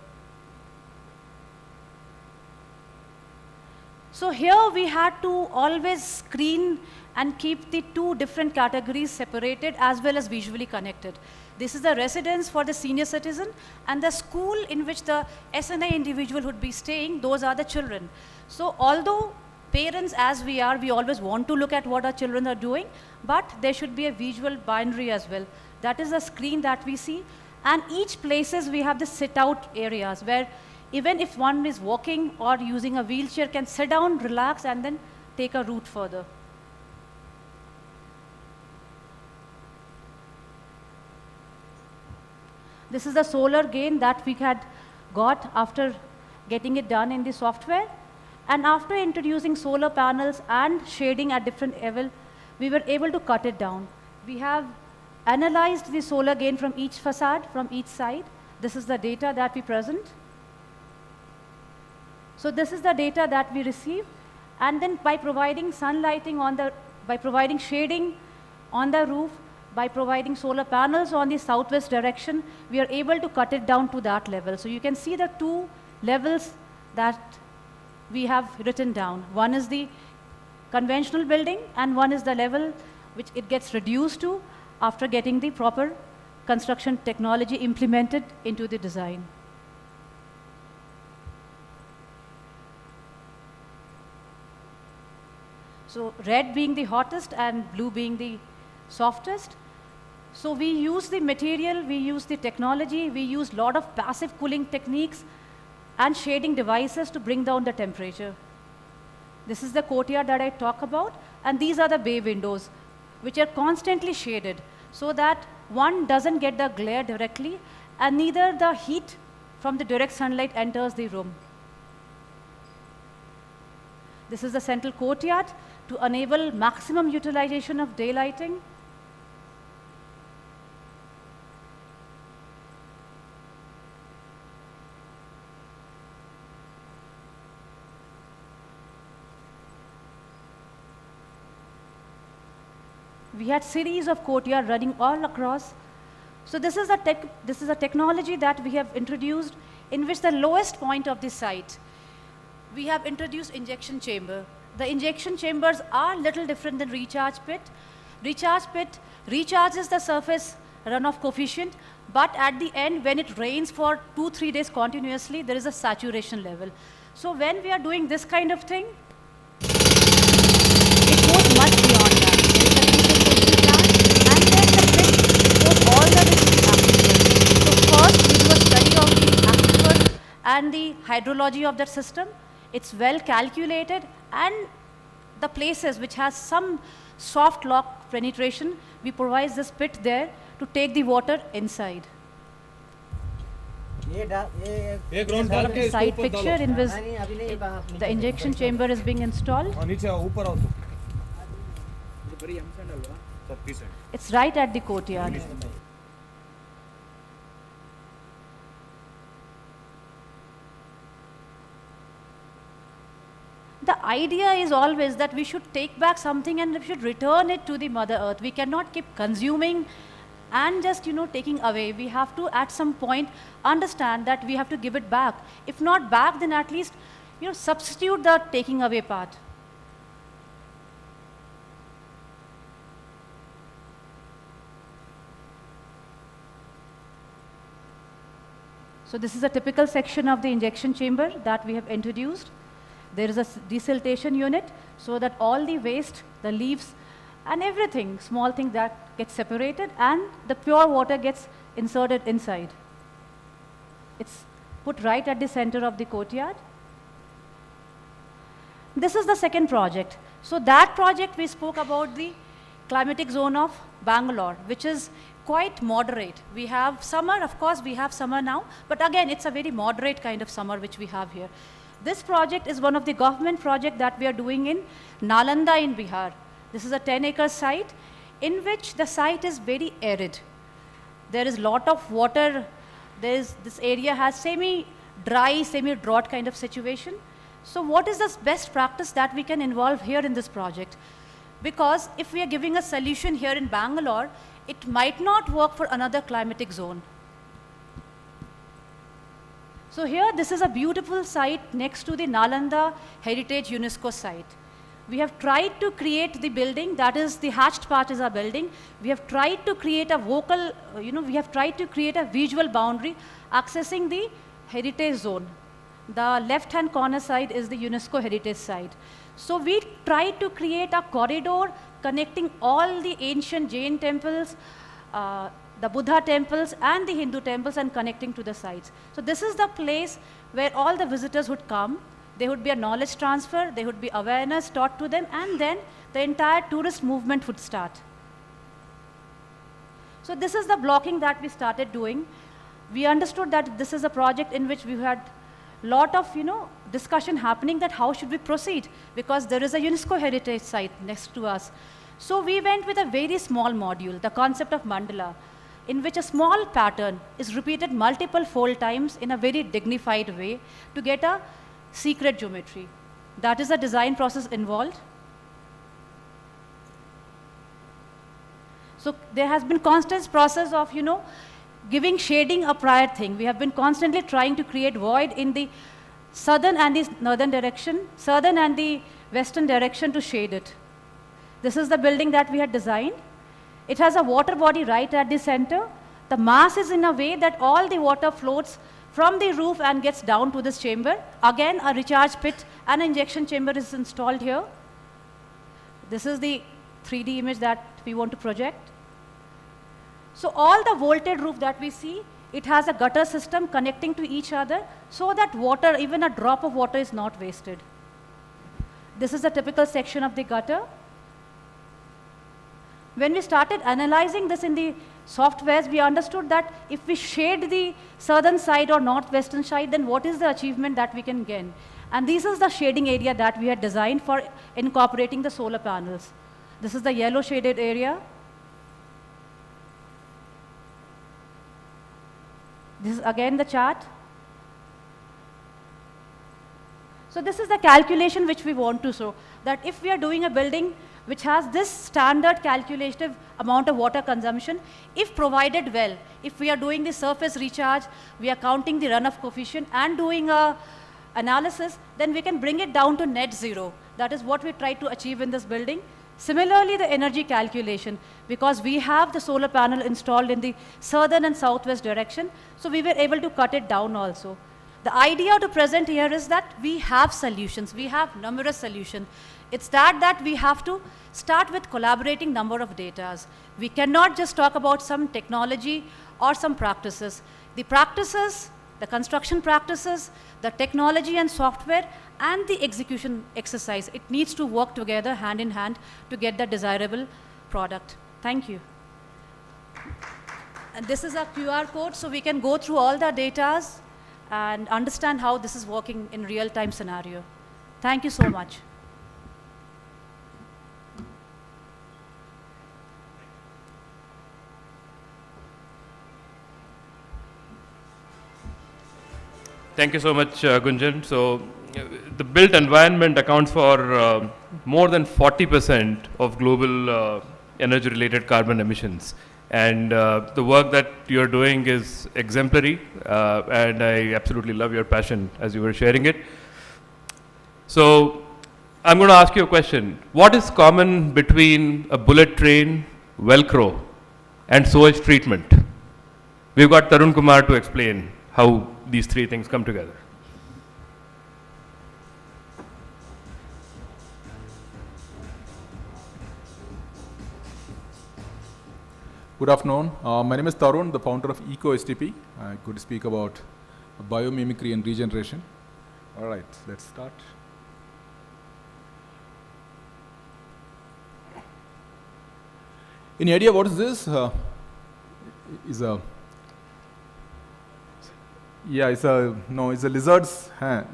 So here we had to always screen and keep the two different categories separated as well as visually connected. This is the residence for the senior citizen, and the school in which the SNI individual would be staying, those are the children. So although parents as we are, we always want to look at what our children are doing, but there should be a visual boundary as well. That is the screen that we see, and each places we have the sit-out areas where even if one is walking or using a wheelchair can sit down, relax, and then take a route further. This is the solar gain that we had got after getting it done in the software. And after introducing solar panels and shading at different levels, we were able to cut it down. We have analyzed the solar gain from each facade, from each side. This is the data that we present. So this is the data that we receive. And then by providing sunlighting by providing shading on the roof, by providing solar panels on the southwest direction, we are able to cut it down to that level. So you can see the two levels that we have written down. One is the conventional building, and one is the level which it gets reduced to after getting the proper construction technology implemented into the design. So red being the hottest and blue being the softest. So we use the material, we use the technology, we use a lot of passive cooling techniques and shading devices to bring down the temperature. This is the courtyard that I talk about, and these are the bay windows, which are constantly shaded so that one doesn't get the glare directly, and neither the heat from the direct sunlight enters the room. This is the central courtyard to enable maximum utilization of daylighting. We had series of courtyard running all across. So this is a technology that we have introduced in which the lowest point of the site, we have introduced injection chamber. The injection chambers are little different than recharge pit. Recharge pit recharges the surface runoff coefficient, but at the end, when it rains for 2-3 days continuously, there is a saturation level. So when we are doing this kind of thing, it goes much beyond that. And the hydrology of that system, it's well calculated, and the places which has some soft lock penetration, we provide this pit there to take the water inside. The side picture in which the injection chamber is being installed. It's right at the courtyard. The idea is always that we should take back something and we should return it to the Mother Earth. We cannot keep consuming and just, taking away. We have to, at some point, understand that we have to give it back. If not back, then at least, substitute the taking away part. So this is a typical section of the injection chamber that we have introduced. There is a desiltation unit so that all the waste, the leaves and everything, small thing that gets separated and the pure water gets inserted inside. It's put right at the center of the courtyard. This is the second project. So that project we spoke about the climatic zone of Bangalore, which is quite moderate. We have summer, of course we have summer now, but again it's a very moderate kind of summer which we have here. This project is one of the government projects that we are doing in Nalanda in Bihar. This is a 10-acre site in which the site is very arid. There is a lot of water. This area has semi-dry, semi-drought kind of situation. So what is the best practice that we can involve here in this project? Because if we are giving a solution here in Bangalore, it might not work for another climatic zone. So here, this is a beautiful site next to the Nalanda Heritage UNESCO site. We have tried to create the building, that is the hatched part is our building. We have tried to create a we have tried to create a visual boundary accessing the heritage zone. The left-hand corner side is the UNESCO heritage site. So we tried to create a corridor connecting all the ancient Jain temples, the Buddha temples and the Hindu temples and connecting to the sites. So this is the place where all the visitors would come. There would be a knowledge transfer, there would be awareness taught to them, and then the entire tourist movement would start. So this is the blocking that we started doing. We understood that this is a project in which we had a lot of discussion happening that how should we proceed, because there is a UNESCO heritage site next to us. So we went with a very small module, the concept of mandala, in which a small pattern is repeated multiple fold times in a very dignified way to get a secret geometry. That is the design process involved. So there has been constant process of, giving shading a prior thing. We have been constantly trying to create void in the southern and the northern direction, southern and the western direction to shade it. This is the building that we had designed. It has a water body right at the center. The mass is in a way that all the water floats from the roof and gets down to this chamber. Again, a recharge pit and injection chamber is installed here. This is the 3D image that we want to project. So all the vaulted roof that we see, it has a gutter system connecting to each other so that water, even a drop of water, is not wasted. This is a typical section of the gutter. When we started analyzing this in the softwares, we understood that if we shade the southern side or northwestern side, then what is the achievement that we can gain? And this is the shading area that we had designed for incorporating the solar panels. This is the yellow shaded area. This is again the chart. So this is the calculation which we want to show, that if we are doing a building which has this standard calculative amount of water consumption, if provided well, if we are doing the surface recharge, we are counting the runoff coefficient and doing a analysis, then we can bring it down to net zero. That is what we try to achieve in this building. Similarly, the energy calculation, because we have the solar panel installed in the southern and southwest direction, so we were able to cut it down also. The idea to present here is that we have solutions, we have numerous solutions. It's that we have to start with collaborating number of data. We cannot just talk about some technology or some practices. The practices, the construction practices, the technology and software, and the execution exercise, it needs to work together hand in hand to get the desirable product. Thank you. And this is a QR code, so we can go through all the data and understand how this is working in real-time scenario. Thank you so much. Thank you so much, Gunjan. So the built environment accounts for more than 40% of global energy-related carbon emissions. And the work that you're doing is exemplary, and I absolutely love your passion as you were sharing it. So I'm going to ask you a question. What is common between a bullet train, Velcro, and sewage treatment? We've got Tarun Kumar to explain how these three things come together. Good afternoon. My name is Tarun, the founder of EcoSTP. I'm going to speak about biomimicry and regeneration. All right, let's start. Any idea what is this? It's a lizard's hand,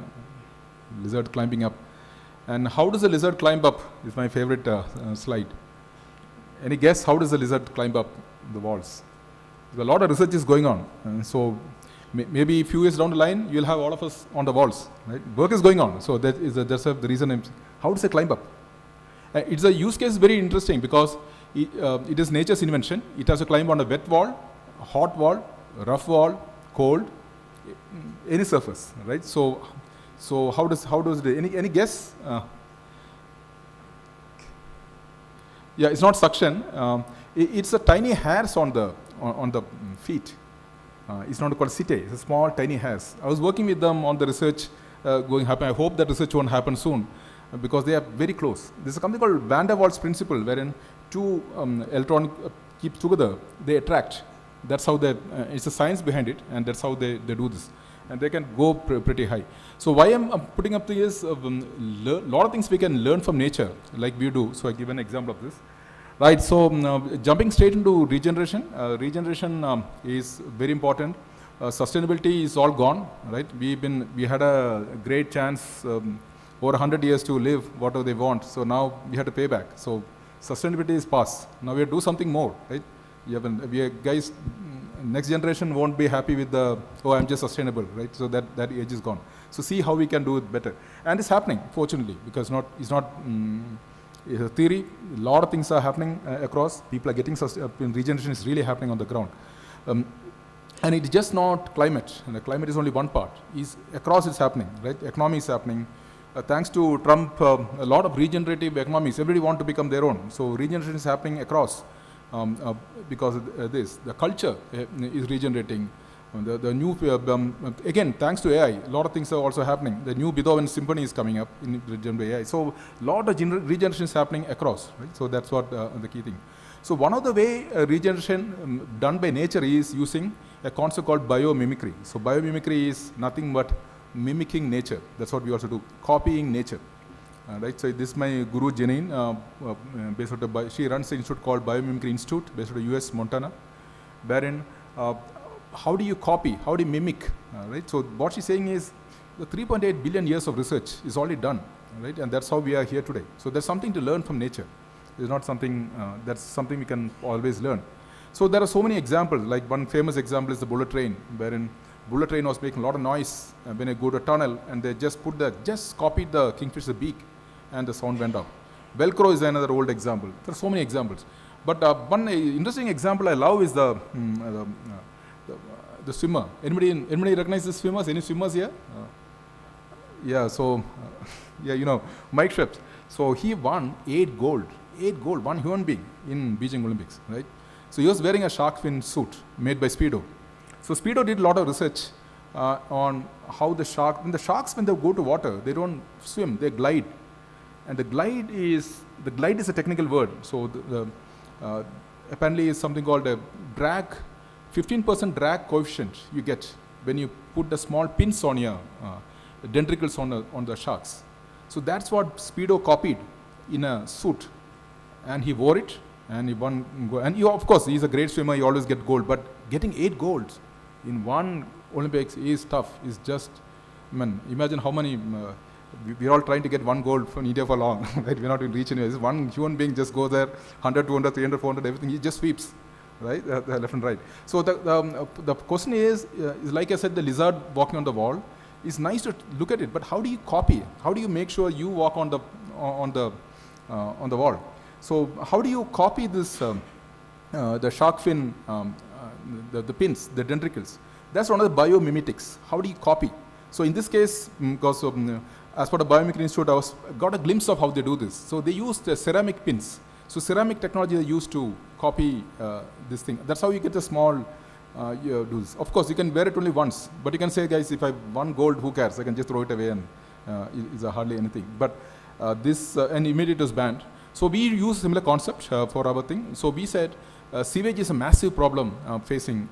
lizard climbing up. And how does a lizard climb up? Is my favorite slide. Any guess how does a lizard climb up the walls? There's a lot of research is going on. So maybe a few years down the line, you'll have all of us on the walls. Right? Work is going on. So that's the reason. How does it climb up? It's a use case very interesting because it is nature's invention. It has to climb on a wet wall, a hot wall, a rough wall, cold, any surface, right? So how does it, any guess? Yeah, it's not suction. It's a tiny hairs on the feet. It's not called setae. It's a small tiny hairs. I was working with them on the research happen. I hope that research won't happen soon because they are very close. There's a company called Van der Waals principle wherein two electrons keep together, they attract. That's how it's a science behind it, and that's how they do this. And they can go pretty high. So why I'm putting up this, lot of things we can learn from nature, like we do. So I give an example of this. Right, so jumping straight into regeneration. Regeneration is very important. Sustainability is all gone, right? We had a great chance over 100 years to live whatever they want. So now we have to pay back. So sustainability is past. Now we have to do something more, right? Guys, next generation won't be happy with I'm just sustainable, right? So that age is gone. So see how we can do it better. And it's happening, fortunately, because it's not it's a theory. A lot of things are happening across. People are getting regeneration is really happening on the ground. And it's just not climate. And the climate is only one part. Across it's happening, right? Economy is happening. Thanks to Trump, a lot of regenerative economies, everybody want to become their own. So regeneration is happening across. Because of this. The culture is regenerating. The new, again, thanks to AI, a lot of things are also happening. The new Beethoven symphony is coming up in generative AI. So a lot of regeneration is happening across, right? So that's what the key thing. So one of the way regeneration done by nature is using a concept called biomimicry. So biomimicry is nothing but mimicking nature. That's what we also do, copying nature. Right, so this is my guru Janine, based out of she runs an institute called Biomimicry Institute, based out of US, Montana. wherein how do you copy, how do you mimic, right? So what she's saying is the 3.8 billion years of research is already done, right? And that's how we are here today. So there's something to learn from nature. It's not something, that's something we can always learn. So there are so many examples, like one famous example is the bullet train, wherein bullet train was making a lot of noise when I go to a tunnel, and they just copied the kingfisher beak, and the sound went out. Velcro is another old example. There are so many examples. But one interesting example I love is the swimmer. Anybody recognize the swimmers? Any swimmers here? Yeah, so, yeah, you know, Mike Phelps. So he won 8 gold, one human being in Beijing Olympics, right? So he was wearing a shark fin suit made by Speedo. So Speedo did a lot of research on how the sharks, when they go to water, they don't swim, they glide. And the glide is a technical word. So apparently is something called a drag, 15% drag coefficient you get when you put the small pins on your dentricles on the sharks. So that's what Speedo copied in a suit, and he wore it, and he won gold. And of course, he's a great swimmer, he always gets gold, but getting 8 golds in one Olympics is tough. It's just, I mean, imagine how many, we're all trying to get 1 gold from India for long, right? We're not going to reach anywhere. One human being just goes there, 100, 200, 300, 400, everything, he just sweeps, right? Left and right. So the question is like I said, the lizard walking on the wall. It's nice to look at it, but how do you copy? How do you make sure you walk on the wall? So how do you copy this, the shark fin, the pins, the dentricles? That's one of the biomimetics. How do you copy? So in this case, because as part of Biomimicry Institute, I got a glimpse of how they do this. So they used ceramic pins. So ceramic technology they used to copy this thing. That's how you get the small do this. Of course, you can wear it only once, but you can say, guys, if I have 1 gold, who cares? I can just throw it away, and it's hardly anything. But and immediately it was banned. So we use similar concept for our thing. So we said sewage is a massive problem facing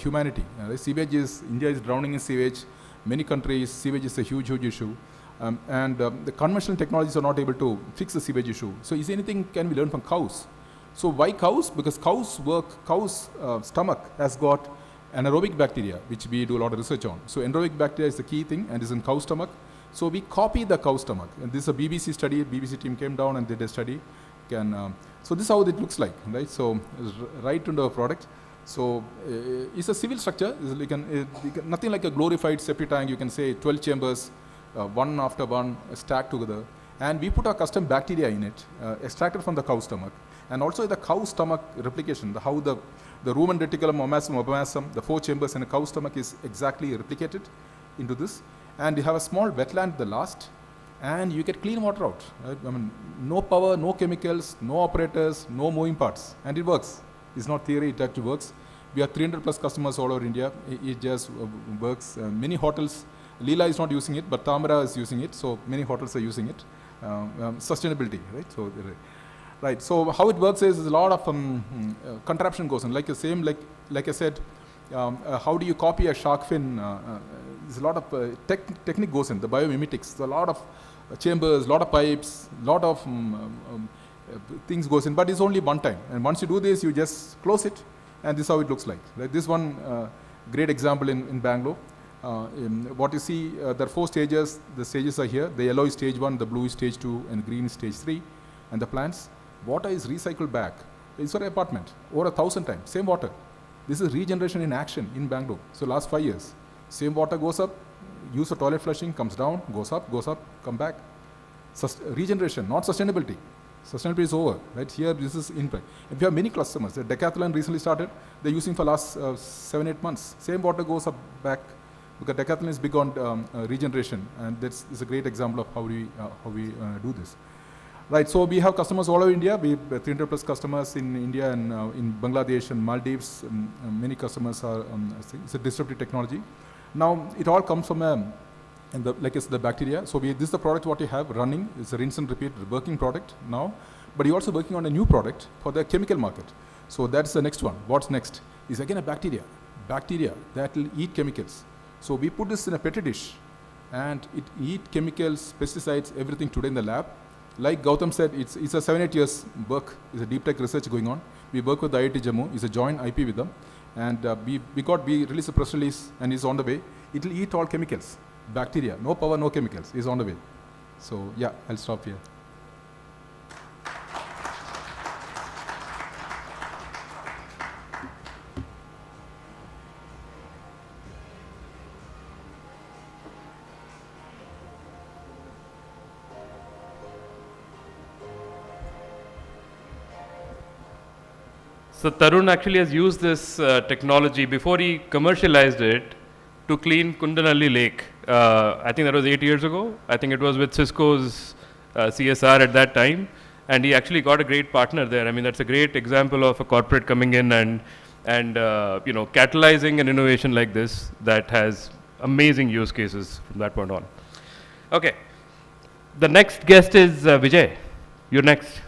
humanity. India is drowning in sewage. Many countries, sewage is a huge, huge issue. And the conventional technologies are not able to fix the sewage issue. So is anything can we learn from cows? So why cows? Because cows' stomach has got anaerobic bacteria, which we do a lot of research on. So anaerobic bacteria is the key thing, and is in cow stomach. So we copy the cow stomach. And this is a BBC study. BBC team came down and did a study. So this is how it looks like, right? So right into a product. So it's a civil structure. Nothing like a glorified septic tank. You can say 12 chambers, one after one, stacked together. And we put our custom bacteria in it, extracted from the cow stomach. And also the cow stomach replication, how the rumen, reticulum, omasum, the 4 chambers in a cow stomach is exactly replicated into this. And you have a small wetland at the last, and you get clean water out. Right? I mean, no power, no chemicals, no operators, no moving parts, and it works. It's not theory, it actually works. We have 300 plus customers all over India. It just works. Many hotels, Leela is not using it, but Tamara is using it, so many hotels are using it. Sustainability, right? So how it works is a lot of contraption goes in. Like I said, how do you copy a shark fin? There's a lot of technique goes in, the biomimetics. So a lot of chambers, a lot of pipes, a lot of things goes in, but it's only one time. And once you do this, you just close it, and this is how it looks like. This one great example in Bangalore. What you see, there are 4 stages. The stages are here. The yellow is stage 1, the blue is stage 2, and green is stage 3. And the plants, water is recycled back. It's for an apartment, over 1,000 times, same water. This is regeneration in action in Bangalore. So last 5 years, same water goes up, use for toilet flushing, comes down, goes up, come back. Regeneration, not sustainability. Sustainability is over, right? Here, this is impact. And we have many customers. The Decathlon recently started. They're using for last 7-8 months. Same water goes up back, because Decathlon is big on regeneration, and this is a great example of how we do this. Right, so we have customers all over India. We have 300 plus customers in India and in Bangladesh and Maldives. Many customers are, it's a disruptive technology. Now, it all comes from, like it's the bacteria. So this is the product what you have running. It's a rinse and repeat working product now. But you're also working on a new product for the chemical market. So that's the next one. What's next is again a bacteria. Bacteria that will eat chemicals. So we put this in a petri dish, and it eat chemicals, pesticides, everything today in the lab. Like Gautam said, it's a 7-8 years work. It's a deep tech research going on. We work with the IIT Jammu. It's a joint IP with them. And we released a press release and it's on the way. It will eat all chemicals, bacteria, no power, no chemicals, it's on the way. So yeah, I'll stop here. So Tarun actually has used this technology before he commercialized it to clean Kundanalli Lake. I think that was 8 years ago. I think it was with Cisco's CSR at that time. And he actually got a great partner there. I mean, that's a great example of a corporate coming in and you know, catalyzing an innovation like this that has amazing use cases from that point on. Okay. The next guest is Vijay. You're next.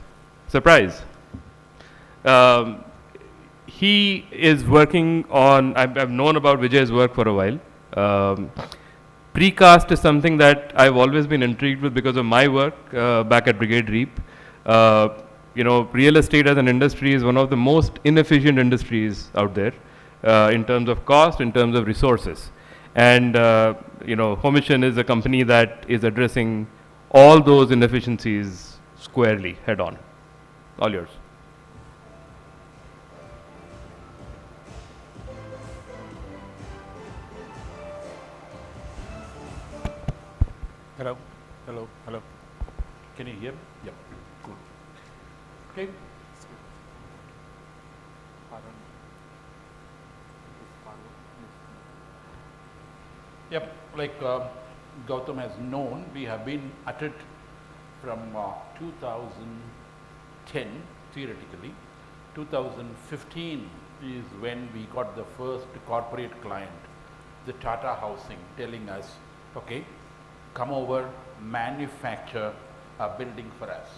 Surprise. He is working on, I've known about Vijay's work for a while. Precast is something that I've always been intrigued with because of my work back at Brigade Reap. You know, real estate as an industry is one of the most inefficient industries out there in terms of cost, in terms of resources. And, you know, Homission is a company that is addressing all those inefficiencies squarely, head on. All yours. Hello, hello, hello. Can you hear me? Yep, cool. Okay. Yep, like Gautam has known, we have been at it from 2010, theoretically. 2015 is when we got the first corporate client, the Tata Housing, telling us, okay, come over, manufacture a building for us.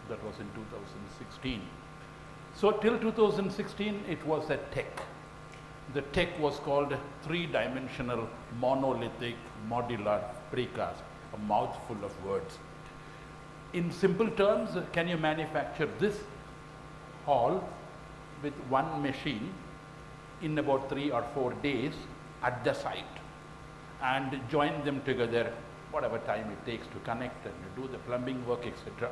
That was in 2016. So till 2016, it was a tech. The tech was called three-dimensional monolithic modular precast, a mouthful of words. In simple terms, can you manufacture this hall with one machine in about 3 or 4 days at the site and join them together whatever time it takes to connect and to do the plumbing work, etc.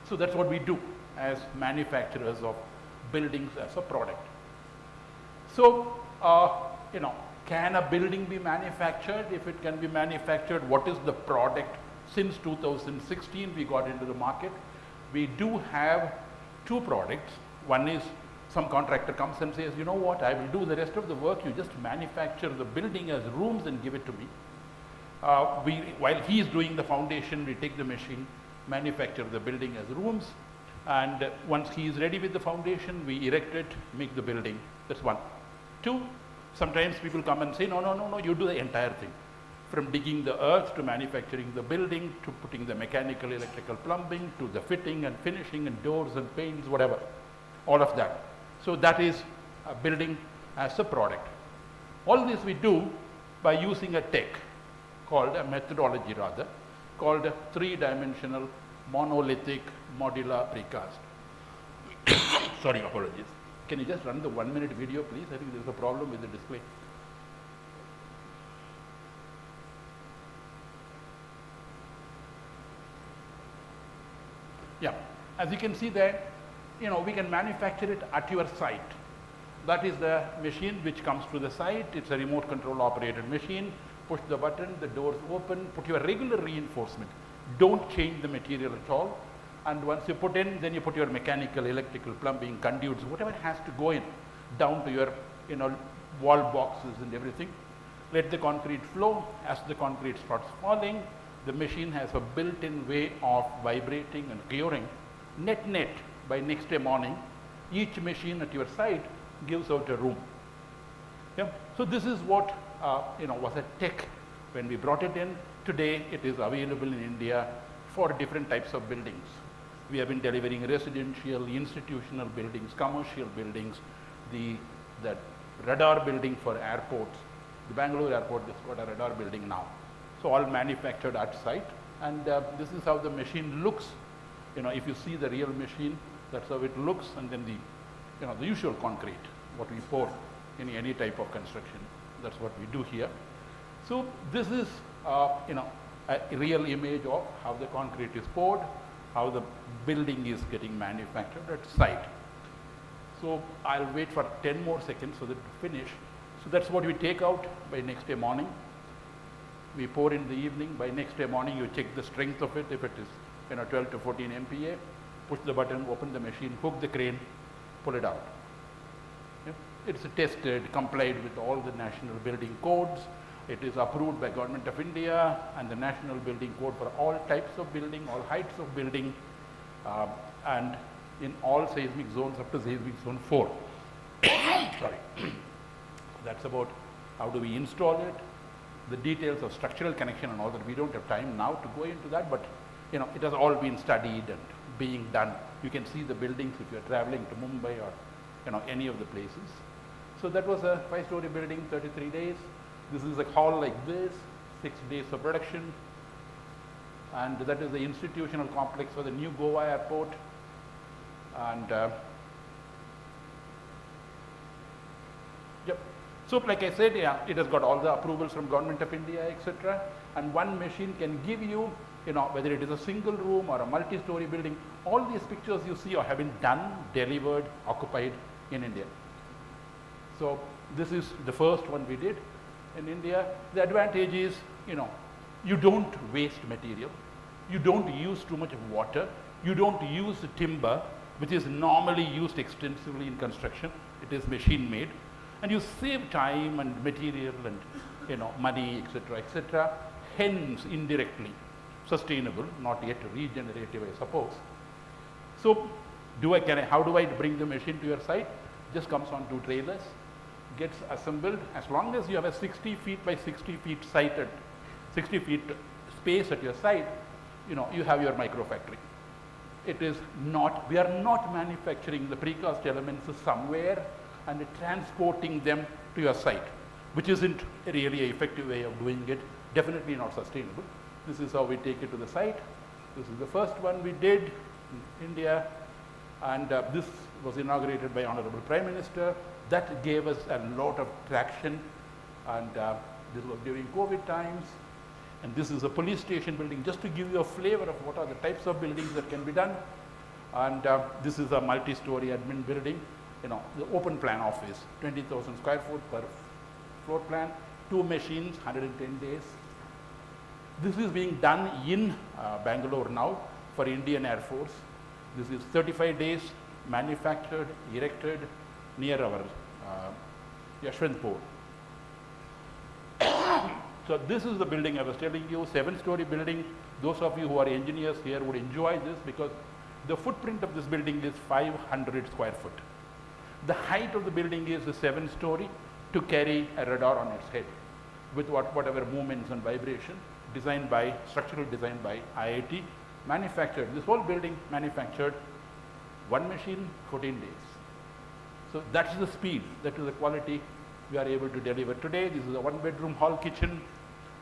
So that's what we do as manufacturers of buildings as a product. So, you know, can a building be manufactured? If it can be manufactured, what is the product? Since 2016, we got into the market. We do have 2 products. One is some contractor comes and says, you know what, I will do the rest of the work. You just manufacture the building as rooms and give it to me. While he is doing the foundation, we take the machine, manufacture the building as rooms, and once he is ready with the foundation, we erect it, make the building. That's one. 2, sometimes people come and say, no, you do the entire thing. From digging the earth to manufacturing the building, to putting the mechanical, electrical, plumbing, to the fitting and finishing and doors and paints, whatever, all of that. So that is a building as a product. All this we do by using a tech, called a methodology rather, called a three-dimensional monolithic modular precast. Sorry, apologies. Can you just run the 1-minute video, please? I think there's a problem with the display. Yeah, as you can see there, you know, we can manufacture it at your site. That is the machine which comes to the site. It's a remote control operated machine. Push the button, the doors open, put your regular reinforcement. Don't change the material at all. And once you put in, then you put your mechanical, electrical, plumbing, conduits, whatever has to go in, down to your, you know, wall boxes and everything. Let the concrete flow. As the concrete starts falling, the machine has a built-in way of vibrating and curing. Net, by next day morning, each machine at your site gives out a room. Yeah? So this is what you know, was a tech when we brought it in. Today it is available in India for different types of buildings. We have been delivering residential, institutional buildings, commercial buildings, the radar building for airports. The Bangalore airport has got a radar building now. So all manufactured at site, and this is how the machine looks. You know, if you see the real machine, that's how it looks, and then the, you know, the usual concrete, what we pour in any type of construction. That's what we do here. So this is, you know, a real image of how the concrete is poured, how the building is getting manufactured at site. So I'll wait for 10 more seconds so that to finish. So that's what we take out by next day morning. We pour in the evening. By next day morning, you check the strength of it. If it is, you know, 12 to 14 MPa, push the button, open the machine, hook the crane, pull it out. Yep. It's tested, complied with all the national building codes. It is approved by Government of India and the National Building Code for all types of building, all heights of building, and in all seismic zones up to seismic zone 4. Sorry. That's about how do we install it, the details of structural connection and all that. We don't have time now to go into that, but you know, it has all been studied and being done. You can see the buildings if you're traveling to Mumbai or, you know, any of the places. So that was a 5-story building, 33 days. This is a hall like this, 6 days of production. And that is the institutional complex for the new Goa airport. And yep. So like I said, yeah, it has got all the approvals from Government of India, etc. And one machine can give you, you know, whether it is a single room or a multi-story building, all these pictures you see have been done, delivered, occupied in India. So this is the first one we did in India. The advantage is, you know, you don't waste material. You don't use too much of water. You don't use timber, which is normally used extensively in construction. It is machine made. And you save time and material and, you know, money, etc., etc. Hence, indirectly sustainable, not yet regenerative, I suppose. So, how do I bring the machine to your site? Just comes on 2 trailers, gets assembled. As long as you have a 60 feet by 60 feet site at 60 feet space at your site, you know, you have your micro factory. It is not, we are not manufacturing the precast elements somewhere and transporting them to your site, which isn't really an effective way of doing it, definitely not sustainable. This is how we take it to the site. This is the first one we did in India, and this was inaugurated by Honorable Prime Minister. That gave us a lot of traction, and this was during COVID times. And this is a police station building, just to give you a flavor of what are the types of buildings that can be done. And this is a multi-story admin building, you know, the open plan office, 20,000 square foot per floor plan, 2 machines, 110 days. This is being done in Bangalore now for Indian Air Force. This is 35 days, manufactured, erected near our Yashwantpur. So this is the building I was telling you, 7-story building. Those of you who are engineers here would enjoy this because the footprint of this building is 500 square foot. The height of the building is the 7-story to carry a radar on its head with whatever movements and vibration, structural design by IIT, manufactured, this whole building manufactured, 1 machine, 14 days. So that's the speed, that is the quality we are able to deliver today. This is a 1-bedroom hall kitchen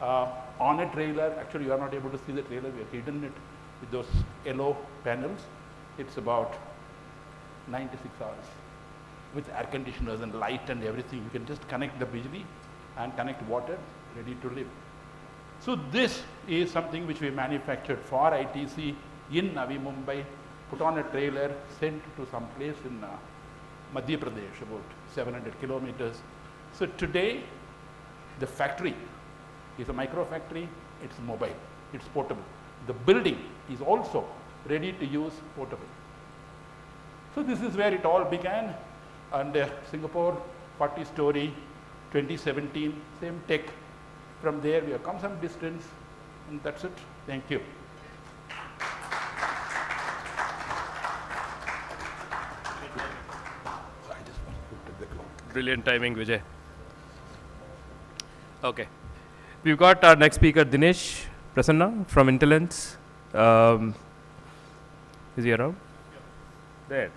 on a trailer. Actually, you are not able to see the trailer. We have hidden it with those yellow panels. It's about 96 hours with air conditioners and light and everything. You can just connect the bijli and connect water, ready to live. So this is something which we manufactured for ITC in Navi Mumbai, put on a trailer, sent to some place in Madhya Pradesh, about 700 kilometers. So today, the factory is a micro factory, it's mobile, it's portable. The building is also ready to use portable. So this is where it all began, and Singapore, 40-story, 2017, same tech. From there, we have come some distance, and that's it. Thank you. Brilliant timing, Vijay. Okay. We've got our next speaker, Dinesh Prasanna from Intelligence. Is he around? There.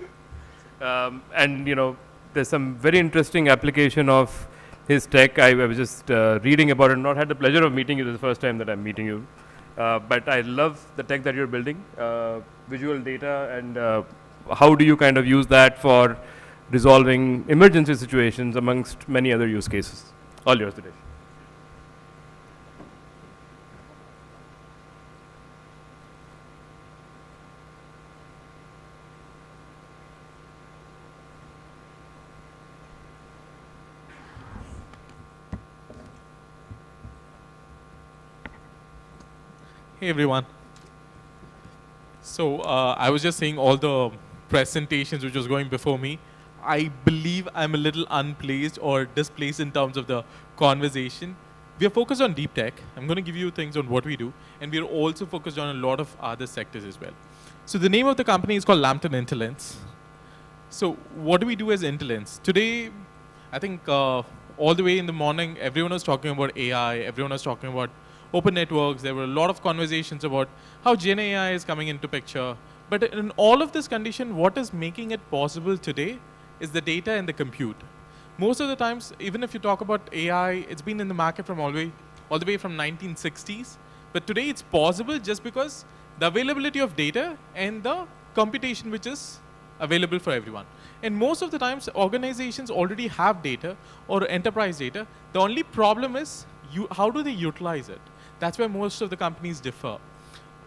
And, you know, there's some very interesting application of his tech. I was just reading about it, not had the pleasure of meeting you. This is the first time that I'm meeting you. But I love the tech that you're building, visual data, and how do you kind of use that for resolving emergency situations, amongst many other use cases. All yours, Dinesh. Hey everyone. So I was just saying all the presentations which was going before me. I believe I'm a little unplaced or displaced in terms of the conversation. We are focused on deep tech. I'm going to give you things on what we do, and we are also focused on a lot of other sectors as well. So the name of the company is called Lambton Intelligence. So what do we do as Intelligence? Today, I think all the way in the morning, everyone was talking about AI. Everyone was talking about open networks. There were a lot of conversations about how Gen AI is coming into picture. But in all of this condition, what is making it possible today is the data and the compute. Most of the times, even if you talk about AI, it's been in the market from all the way from 1960s. But today it's possible just because the availability of data and the computation which is available for everyone. And most of the times, organizations already have data or enterprise data. The only problem is how do they utilize it? That's where most of the companies differ.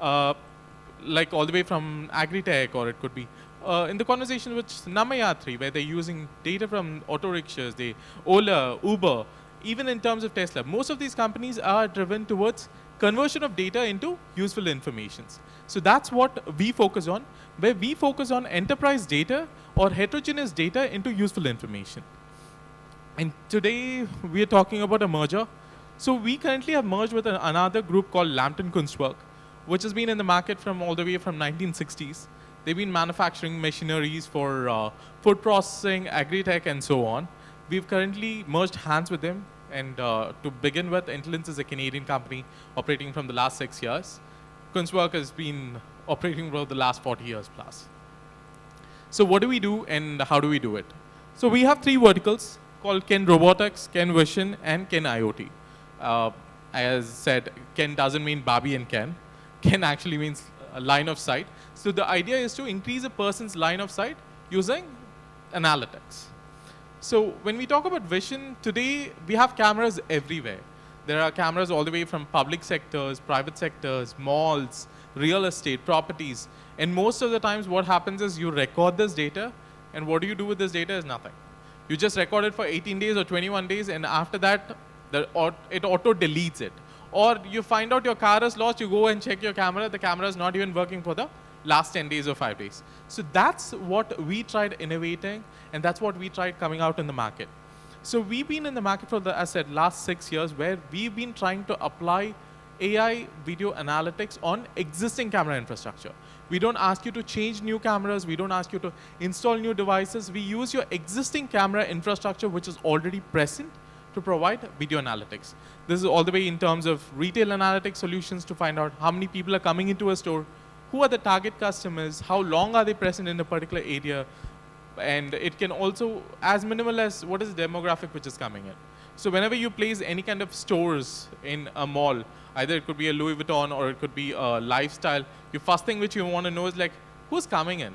Like all the way from agri-tech, or it could be in the conversation with Namayatri, where they're using data from auto rickshaws, Ola, Uber, even in terms of Tesla. Most of these companies are driven towards conversion of data into useful information. So that's what we focus on, where we focus on enterprise data or heterogeneous data into useful information. And today we are talking about a merger. So we currently have merged with another group called Lambton Kunstwerk, which has been in the market from all the way from 1960s. They've been manufacturing machineries for food processing, agri-tech, and so on. We've currently merged hands with them. And to begin with, Intelligence is a Canadian company operating from the last 6 years. Kunstwerk has been operating for the last 40 years plus. So what do we do and how do we do it? So we have 3 verticals called Ken Robotics, Ken Vision, and Ken IoT. As said, Ken doesn't mean Barbie and Ken. Ken actually means a line of sight. So the idea is to increase a person's line of sight using analytics. So when we talk about vision, today we have cameras everywhere. There are cameras all the way from public sectors, private sectors, malls, real estate, properties. And most of the times what happens is you record this data, and what do you do with this data is nothing. You just record it for 18 days or 21 days, and after that, it auto deletes it. Or you find out your car is lost, you go and check your camera, the camera is not even working for the last 10 days or 5 days. So that's what we tried innovating, and that's what we tried coming out in the market. So we've been in the market for the, as I said, last 6 years, where we've been trying to apply AI video analytics on existing camera infrastructure. We don't ask you to change new cameras, we don't ask you to install new devices, we use your existing camera infrastructure which is already present to provide video analytics. This is all the way in terms of retail analytics solutions to find out how many people are coming into a store, who are the target customers, how long are they present in a particular area, and it can also as minimal as what is the demographic which is coming in. So whenever you place any kind of stores in a mall, either it could be a Louis Vuitton or it could be a lifestyle, your first thing which you want to know is like, who's coming in?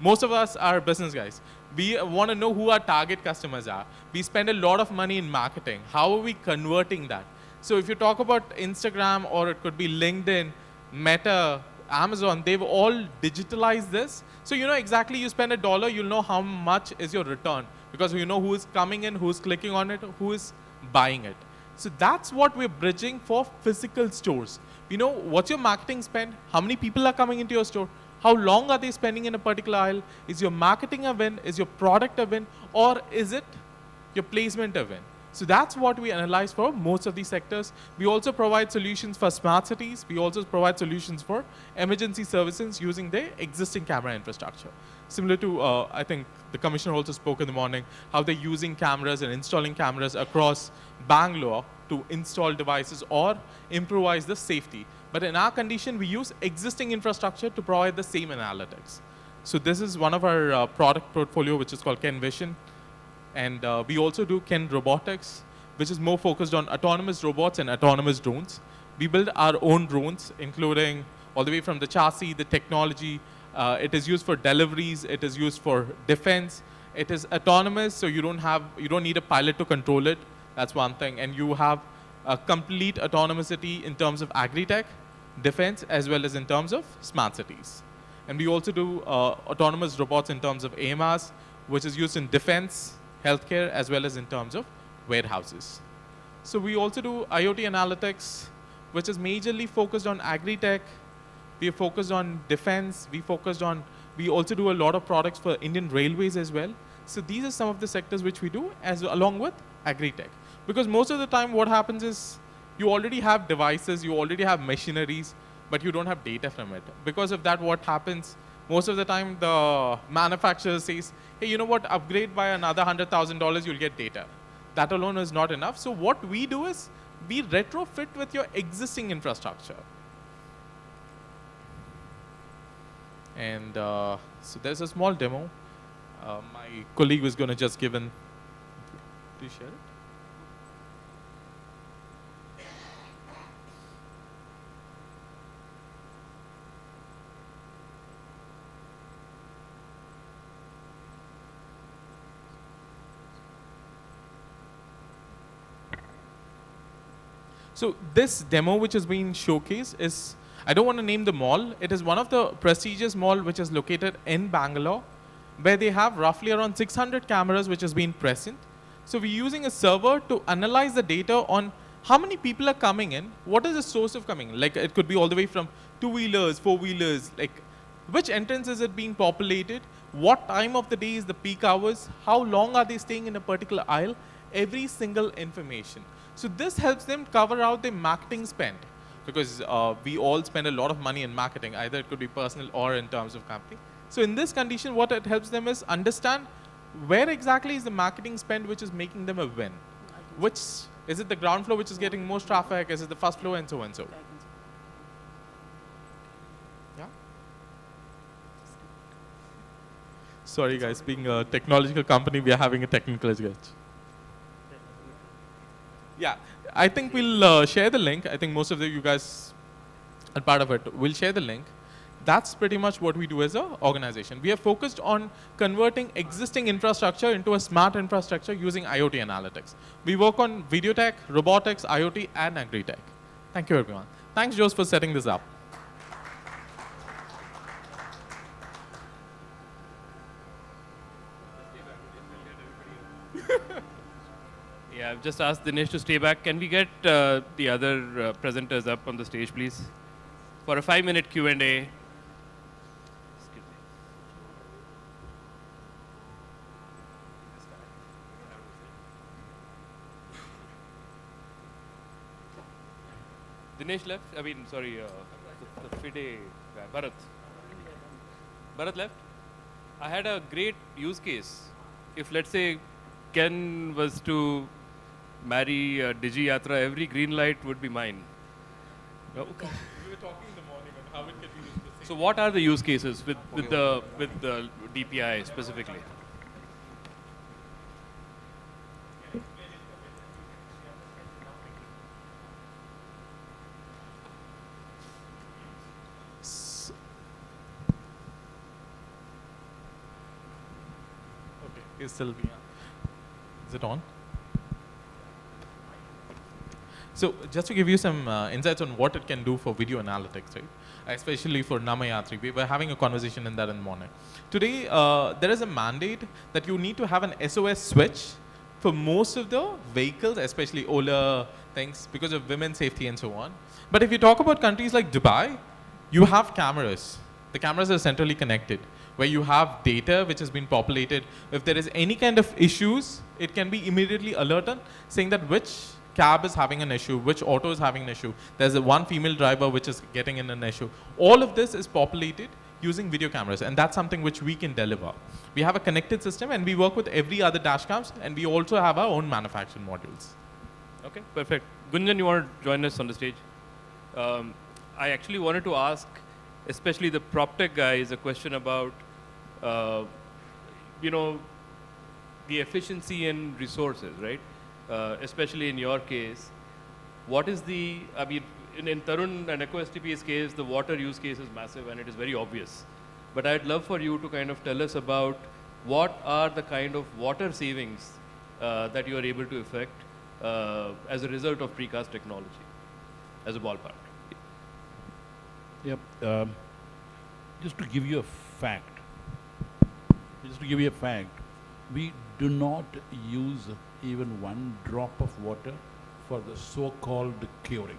Most of us are business guys. We want to know who our target customers are. We spend a lot of money in marketing. How are we converting that? So if you talk about Instagram, or it could be LinkedIn, Meta, Amazon, they've all digitalized this. So you know exactly, you spend $1, you'll know how much is your return, because you know who is coming in, who's clicking on it, who is buying it. So that's what we're bridging for physical stores. You know, what's your marketing spend? How many people are coming into your store? How long are they spending in a particular aisle? Is your marketing a win? Is your product a win? Or is it your placement a win? So that's what we analyze for most of these sectors. We also provide solutions for smart cities. We also provide solutions for emergency services using their existing camera infrastructure. Similar to, I think the commissioner also spoke in the morning, how they're using cameras and installing cameras across Bangalore to install devices or improvise the safety. But in our condition, we use existing infrastructure to provide the same analytics. So this is one of our product portfolio, which is called Ken Vision. And we also do Ken Robotics, which is more focused on autonomous robots and autonomous drones. We build our own drones, including all the way from the chassis, the technology, It is used for deliveries. It is used for defense. It is autonomous, so you don't need a pilot to control it. That's one thing. And you have a complete autonomicity in terms of agri-tech, defense, as well as in terms of smart cities. And we also do autonomous robots in terms of AMRs, which is used in defense, healthcare, as well as in terms of warehouses. So we also do IoT analytics, which is majorly focused on agri-tech. We are focused on defense. We also do a lot of products for Indian railways as well. So these are some of the sectors which we do along with agri-tech. Because most of the time what happens is you already have devices, you already have machineries, but you don't have data from it. Because of that, what happens, most of the time the manufacturer says, hey, you know what, upgrade by another $100,000, you'll get data. That alone is not enough. So what we do is we retrofit with your existing infrastructure. And so there's a small demo. My colleague was going to just give in. Please share it. So this demo which is being showcased is, I don't want to name the mall. It is one of the prestigious mall which is located in Bangalore, where they have roughly around 600 cameras which has been present. So we're using a server to analyze the data on how many people are coming in, what is the source of coming in. Like it could be all the way from two-wheelers, four-wheelers, like which entrance is it being populated, what time of the day is the peak hours, how long are they staying in a particular aisle, every single information. So this helps them cover out their marketing spend, because we all spend a lot of money in marketing, either it could be personal or in terms of company. So in this condition, what it helps them is understand where exactly is the marketing spend which is making them a win. Which, is it the ground floor which is getting most traffic, is it the first floor, and so and so. Yeah? Sorry guys, being a technological company, we are having a technical glitch. Yeah, I think we'll share the link. I think most of you guys are part of it. We'll share the link. That's pretty much what we do as an organization. We are focused on converting existing infrastructure into a smart infrastructure using IoT analytics. We work on video tech, robotics, IoT, and agri-tech. Thank you, everyone. Thanks, Jose, for setting this up. Yeah, I've just asked Dinesh to stay back. Can we get the other presenters up on the stage, please? For a 5-minute Q&A. Dinesh left? I mean, sorry, the FIDE guy, Bharat. Bharat left? I had a great use case. If, let's say, Ken was to marry Digi Yatra, every green light would be mine. No? We were talking in the morning on how it can be used. So what are the use cases with the DPI specifically? Okay, it's still being. Is it on? So just to give you some insights on what it can do for video analytics, right? Especially for Namayatri. We were having a conversation in that in the morning. Today, there is a mandate that you need to have an SOS switch for most of the vehicles, especially Ola things, because of women's safety and so on. But if you talk about countries like Dubai, you have cameras. The cameras are centrally connected, where you have data which has been populated. If there is any kind of issues, it can be immediately alerted, saying that which cab is having an issue, which auto is having an issue. There's a one female driver which is getting in an issue. All of this is populated using video cameras, and that's something which we can deliver. We have a connected system, and we work with every other dash cams, and we also have our own manufacturing modules. Okay, perfect. Gunjan, you want to join us on the stage? I actually wanted to ask, especially the PropTech guys, a question about, you know, the efficiency in resources, right? Especially in your case, what is the, I mean, in Tarun and EcoSTP's case, the water use case is massive and it is very obvious. but I'd love for you to kind of tell us about what are the kind of water savings that you are able to effect as a result of precast technology, as a ballpark. Yep. Just to give you a fact, we do not use even one drop of water for the so-called curing.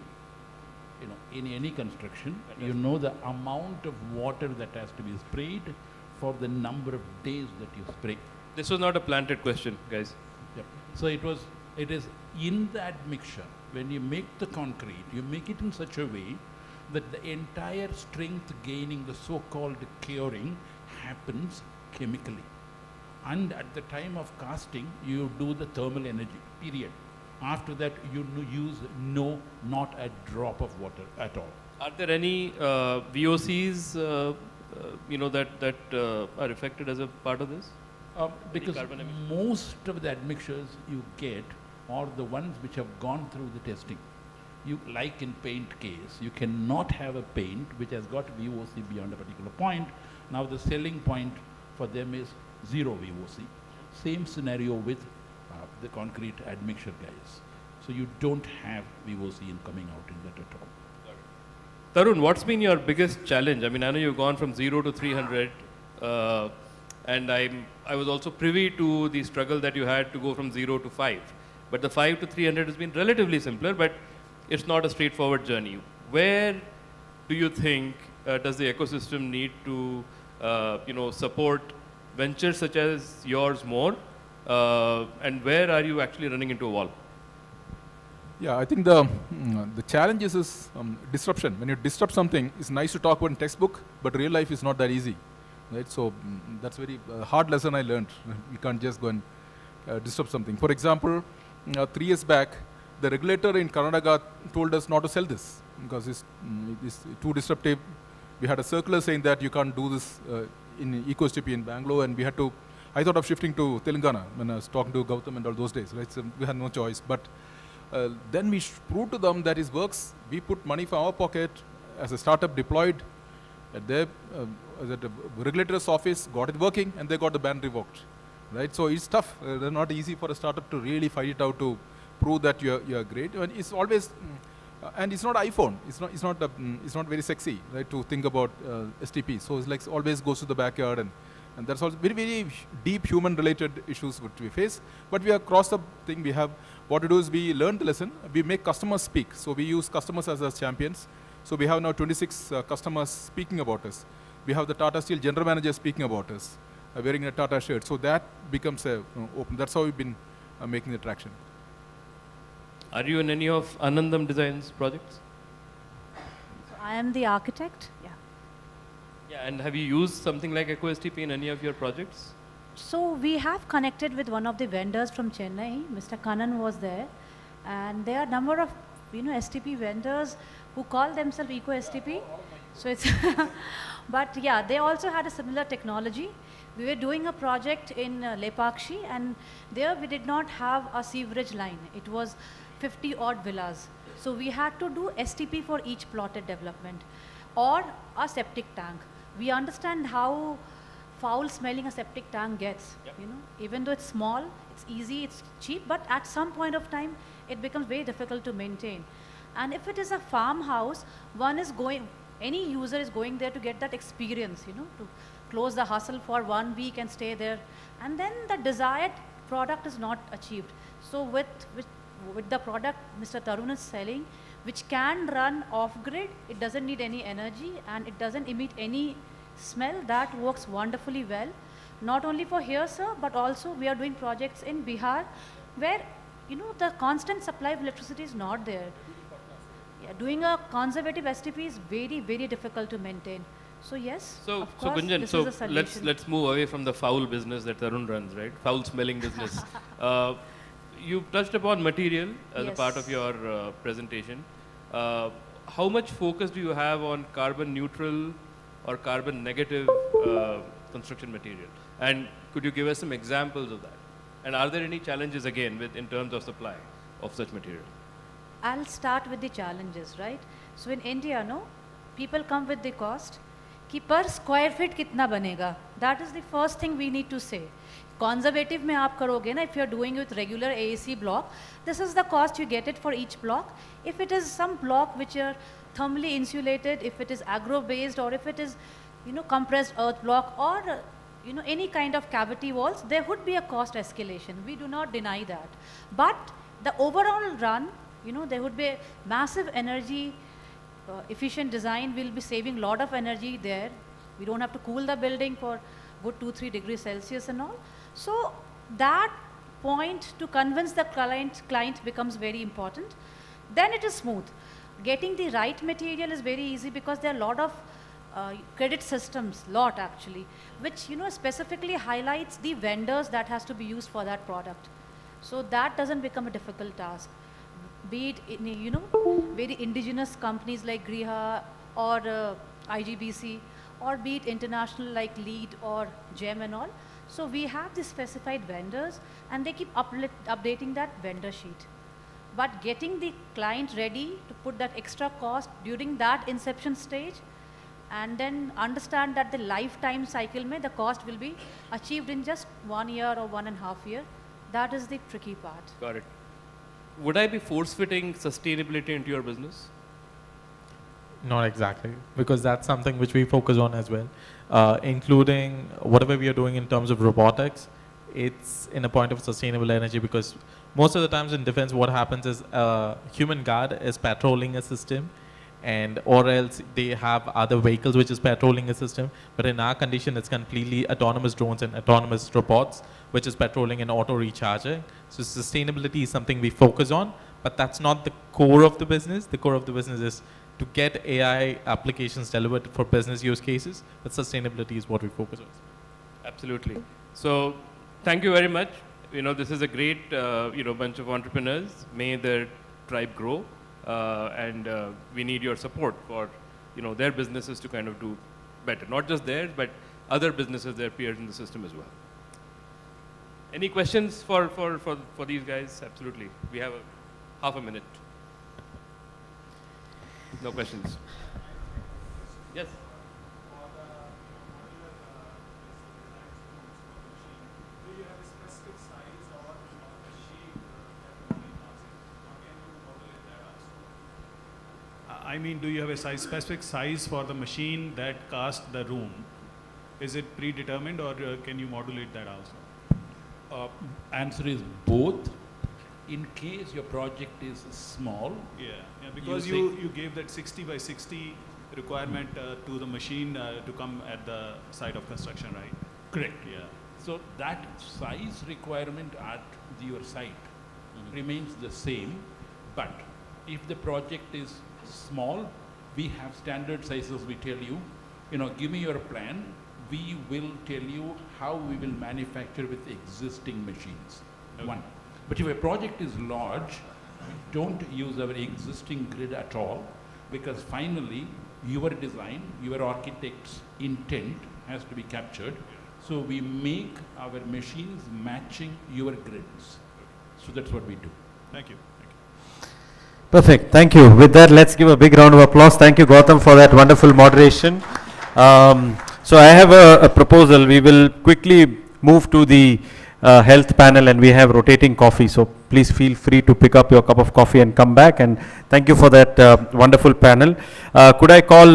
You know, in any construction, you know the amount of water that has to be sprayed for the number of days that you spray. This was not a planted question, guys. Yep. So it is in that mixture. When you make the concrete, you make it in such a way that the entire strength gaining, the so-called curing, happens chemically. And at the time of casting, you do the thermal energy, period. After that, you use not a drop of water at all. Are there any VOCs, that are affected as a part of this? Because most of the admixtures you get are the ones which have gone through the testing. You, like in paint case, you cannot have a paint which has got VOC beyond a particular point. Now the selling point for them is 0 VOC. Same scenario with the concrete admixture guys. So you don't have VOC in coming out in that at all. Tarun, what's been your biggest challenge? I mean, I know you've gone from 0 to 300, and I was also privy to the struggle that you had to go from 0 to 5. But the 5 to 300 has been relatively simpler, but it's not a straightforward journey. Where do you think does the ecosystem need to, support ventures such as yours more? And where are you actually running into a wall? Yeah, I think the challenge is disruption. When you disrupt something, it's nice to talk about in textbook, but real life is not that easy, right? So that's very hard lesson I learned. You can't just go and disrupt something. For example, 3 years back, the regulator in Karnataka told us not to sell this because it's too disruptive. We had a circular saying that you can't do this in EcoSTP in Bangalore, and I thought of shifting to Telangana when I was talking to Gautam and all those days, right? So we had no choice. But then we proved to them that it works. We put money from our pocket as a startup, deployed at the regulator's office, got it working, and they got the ban revoked, right? So it's tough. It's not easy for a startup to really fight it out to prove that you're great. And it's always, and it's not iPhone. It's not very sexy, right? To think about STP. So it's like always goes to the backyard, and that's also very, very deep human-related issues which we face. But we have crossed the thing. What we do is we learn the lesson. We make customers speak. So we use customers as our champions. So we have now 26 customers speaking about us. We have the Tata Steel general manager speaking about us, wearing a Tata shirt. So that becomes open. That's how we've been making the traction. Are you in any of Anandam Design's projects? So I am the architect. Yeah, and have you used something like EcoSTP in any of your projects? So we have connected with one of the vendors from Chennai. Mr. Kannan was there, and there are a number of STP vendors who call themselves EcoSTP. So it's, but yeah, they also had a similar technology. We were doing a project in Lepakshi, and there we did not have a sewerage line. It was 50 odd villas. So we had to do STP for each plotted development, or a septic tank. We understand how foul smelling a septic tank gets, even though it's small, it's easy, it's cheap, but at some point of time, it becomes very difficult to maintain. And if it is a farmhouse, any user is going there to get that experience, to close the hustle for 1 week and stay there. And then the desired product is not achieved. So with the product Mr. Tarun is selling, which can run off-grid, it doesn't need any energy, and it doesn't emit any smell, that works wonderfully well. Not only for here, sir, but also we are doing projects in Bihar, where the constant supply of electricity is not there. Yeah, doing a conservative STP is very, very difficult to maintain. So yes, of course, Gunjan, this is a solution. let's move away from the foul business that Tarun runs, right? Foul-smelling business. You touched upon material as a part of your presentation. How much focus do you have on carbon neutral or carbon negative construction material? And could you give us some examples of that? And are there any challenges again in terms of supply of such material? I'll start with the challenges, right? So in India, people come with the cost. कि per square feet कितना बनेगा. That is the first thing we need to say. Conservative में आप करोगे ना, if you are doing with regular AAC block, this is the cost you get it for each block. If it is some block which are thermally insulated, if it is agro based, or if it is, you know, compressed earth block, or you know, any kind of cavity walls, there would be a cost escalation. We do not deny that. But the overall run, you know, there would be a massive energy efficient design. Will be saving lot of energy there. We don't have to cool the building for good 2-3 degrees Celsius and all. So that point to convince the client becomes very important. Then it is smooth. Getting the right material is very easy because there are a lot of credit systems, lot actually, which, you know, specifically highlights the vendors that has to be used for that product. So that doesn't become a difficult task. Be it in, you know, very indigenous companies like Griha or IGBC, or be it international like LEAD or GEM and all. So we have the specified vendors and they keep updating that vendor sheet. But getting the client ready to put that extra cost during that inception stage, and then understand that the lifetime cycle the cost will be achieved in just 1 year or 1.5 years. That is the tricky part. Got it. Would I be force-fitting sustainability into your business? Not exactly, because that's something which we focus on as well, including whatever we are doing in terms of robotics. It's in a point of sustainable energy, because most of the times in defense what happens is a human guard is patrolling a system, and or else they have other vehicles which is patrolling a system. But in our condition, it's completely autonomous drones and autonomous robots which is patrolling and auto recharging. So sustainability is something we focus on, but that's not the core of the business. The core of the business is to get AI applications delivered for business use cases, but sustainability is what we focus on. Absolutely. So thank you very much. You know, this is a great you know, bunch of entrepreneurs. May their tribe grow, and we need your support for, you know, their businesses to kind of do better. Not just theirs, but other businesses, their peers in the system as well. Any questions for these guys? Absolutely. We have half a minute. No questions. Yes. I mean, do you have a specific size for the machine that casts the room? Is it predetermined, or can you modulate that also? Answer is both. In case your project is small, because you gave that 60 by 60 requirement to the machine to come at the site of construction, right? Correct. Yeah. So that size requirement at your site remains the same, but if the project is small, we have standard sizes. We tell you, you know, give me your plan. We will tell you how we will manufacture with existing machines. Okay. One. But if a project is large, don't use our existing grid at all, because finally your design, your architect's intent has to be captured. So we make our machines matching your grids. So that's what we do. Thank you. Perfect. Thank you. With that, let's give a big round of applause. Thank you, Gautam, for that wonderful moderation. So I have a proposal. We will quickly move to the health panel, and we have rotating coffee. So please feel free to pick up your cup of coffee and come back. And thank you for that wonderful panel. Could I call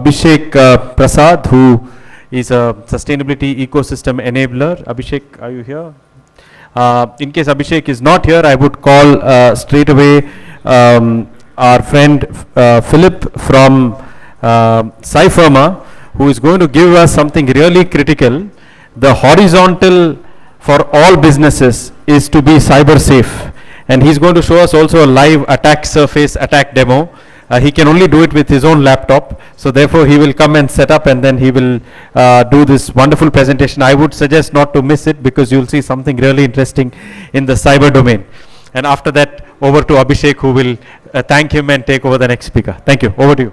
Abhishek Prasad, who is a sustainability ecosystem enabler? Abhishek, are you here? In case Abhishek is not here, I would call straight away our friend Philip from Cypherma, who is going to give us something really critical. The horizontal for all businesses is to be cyber safe, and he's going to show us also a live attack surface attack demo. He can only do it with his own laptop, so therefore he will come and set up, and then he will do this wonderful presentation. I would suggest not to miss it, because you'll see something really interesting in the cyber domain. And after that, over to Abhishek, who will thank him and take over the next speaker. Thank you. Over to you.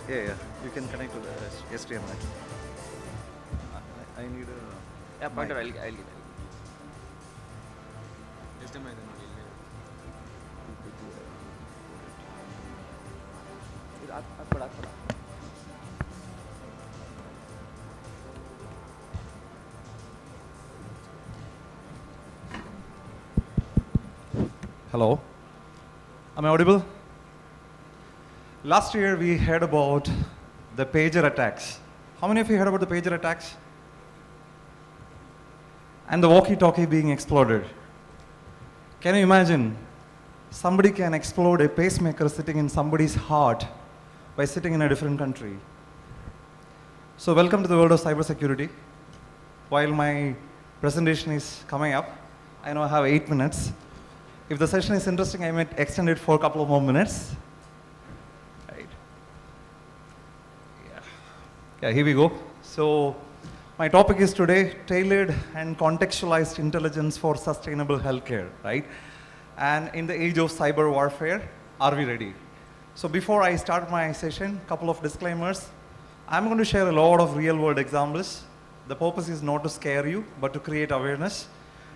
Yeah, you can connect to the STM. I need a pointer. I'll STM. Hello. Am I audible? Last year we heard about the pager attacks. How many of you heard about the pager attacks? And the walkie-talkie being exploded. Can you imagine? Somebody can explode a pacemaker sitting in somebody's heart by sitting in a different country. So welcome to the world of cybersecurity. While my presentation is coming up, I know I have 8 minutes. If the session is interesting, I might extend it for a couple of more minutes. Right. Yeah, here we go. So my topic is today, tailored and contextualized intelligence for sustainable healthcare, right? And in the age of cyber warfare, are we ready? So before I start my session, couple of disclaimers. I'm going to share a lot of real world examples. The purpose is not to scare you, but to create awareness.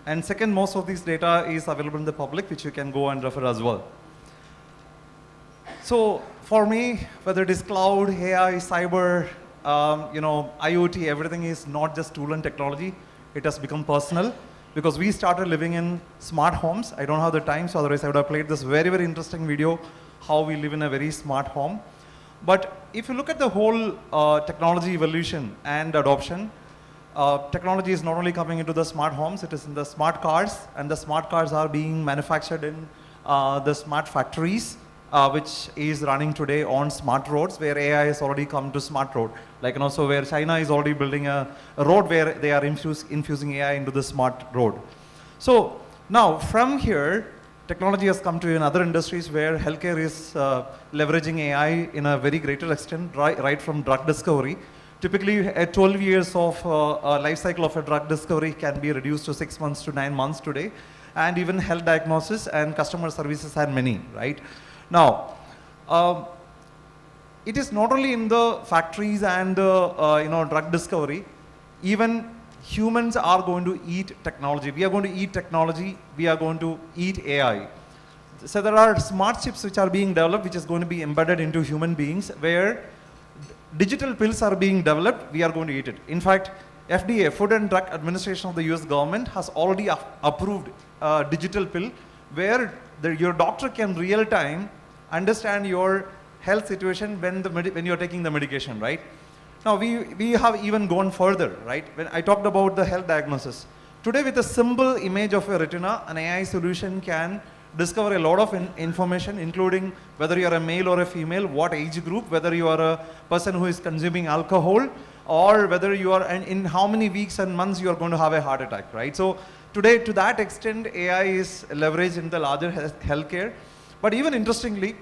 And second, most of this data is available in the public, which you can go and refer as well. So for me, whether it is cloud, AI, cyber, IoT, everything is not just tool and technology. It has become personal because we started living in smart homes. I don't have the time, so otherwise I would have played this very, very interesting video, how we live in a very smart home. But if you look at the whole technology evolution and adoption, technology is not only coming into the smart homes, it is in the smart cars, and the smart cars are being manufactured in the smart factories, which is running today on smart roads, where AI has already come to smart road. Like, so where China is already building a road where they are infusing AI into the smart road. So now from here, technology has come to in other industries where healthcare is leveraging AI in a very greater extent, right from drug discovery. Typically, 12 years of life cycle of a drug discovery can be reduced to 6 months to 9 months today, and even health diagnosis and customer services are many, right? Now, it is not only in the factories and drug discovery, even humans are going to eat technology. We are going to eat technology, we are going to eat AI. So there are smart chips which are being developed, which is going to be embedded into human beings, where digital pills are being developed, we are going to eat it. In fact, FDA, Food and Drug Administration of the US government, has already approved a digital pill where your doctor can real time understand your health situation when you're taking the medication, right? Now we have even gone further, right? When I talked about the health diagnosis. Today with a simple image of a retina, an AI solution can discover a lot of information, including whether you are a male or a female, what age group, whether you are a person who is consuming alcohol, or whether you are, and in how many weeks and months you are going to have a heart attack, right? So today, to that extent, AI is leveraged in the larger healthcare. But even interestingly,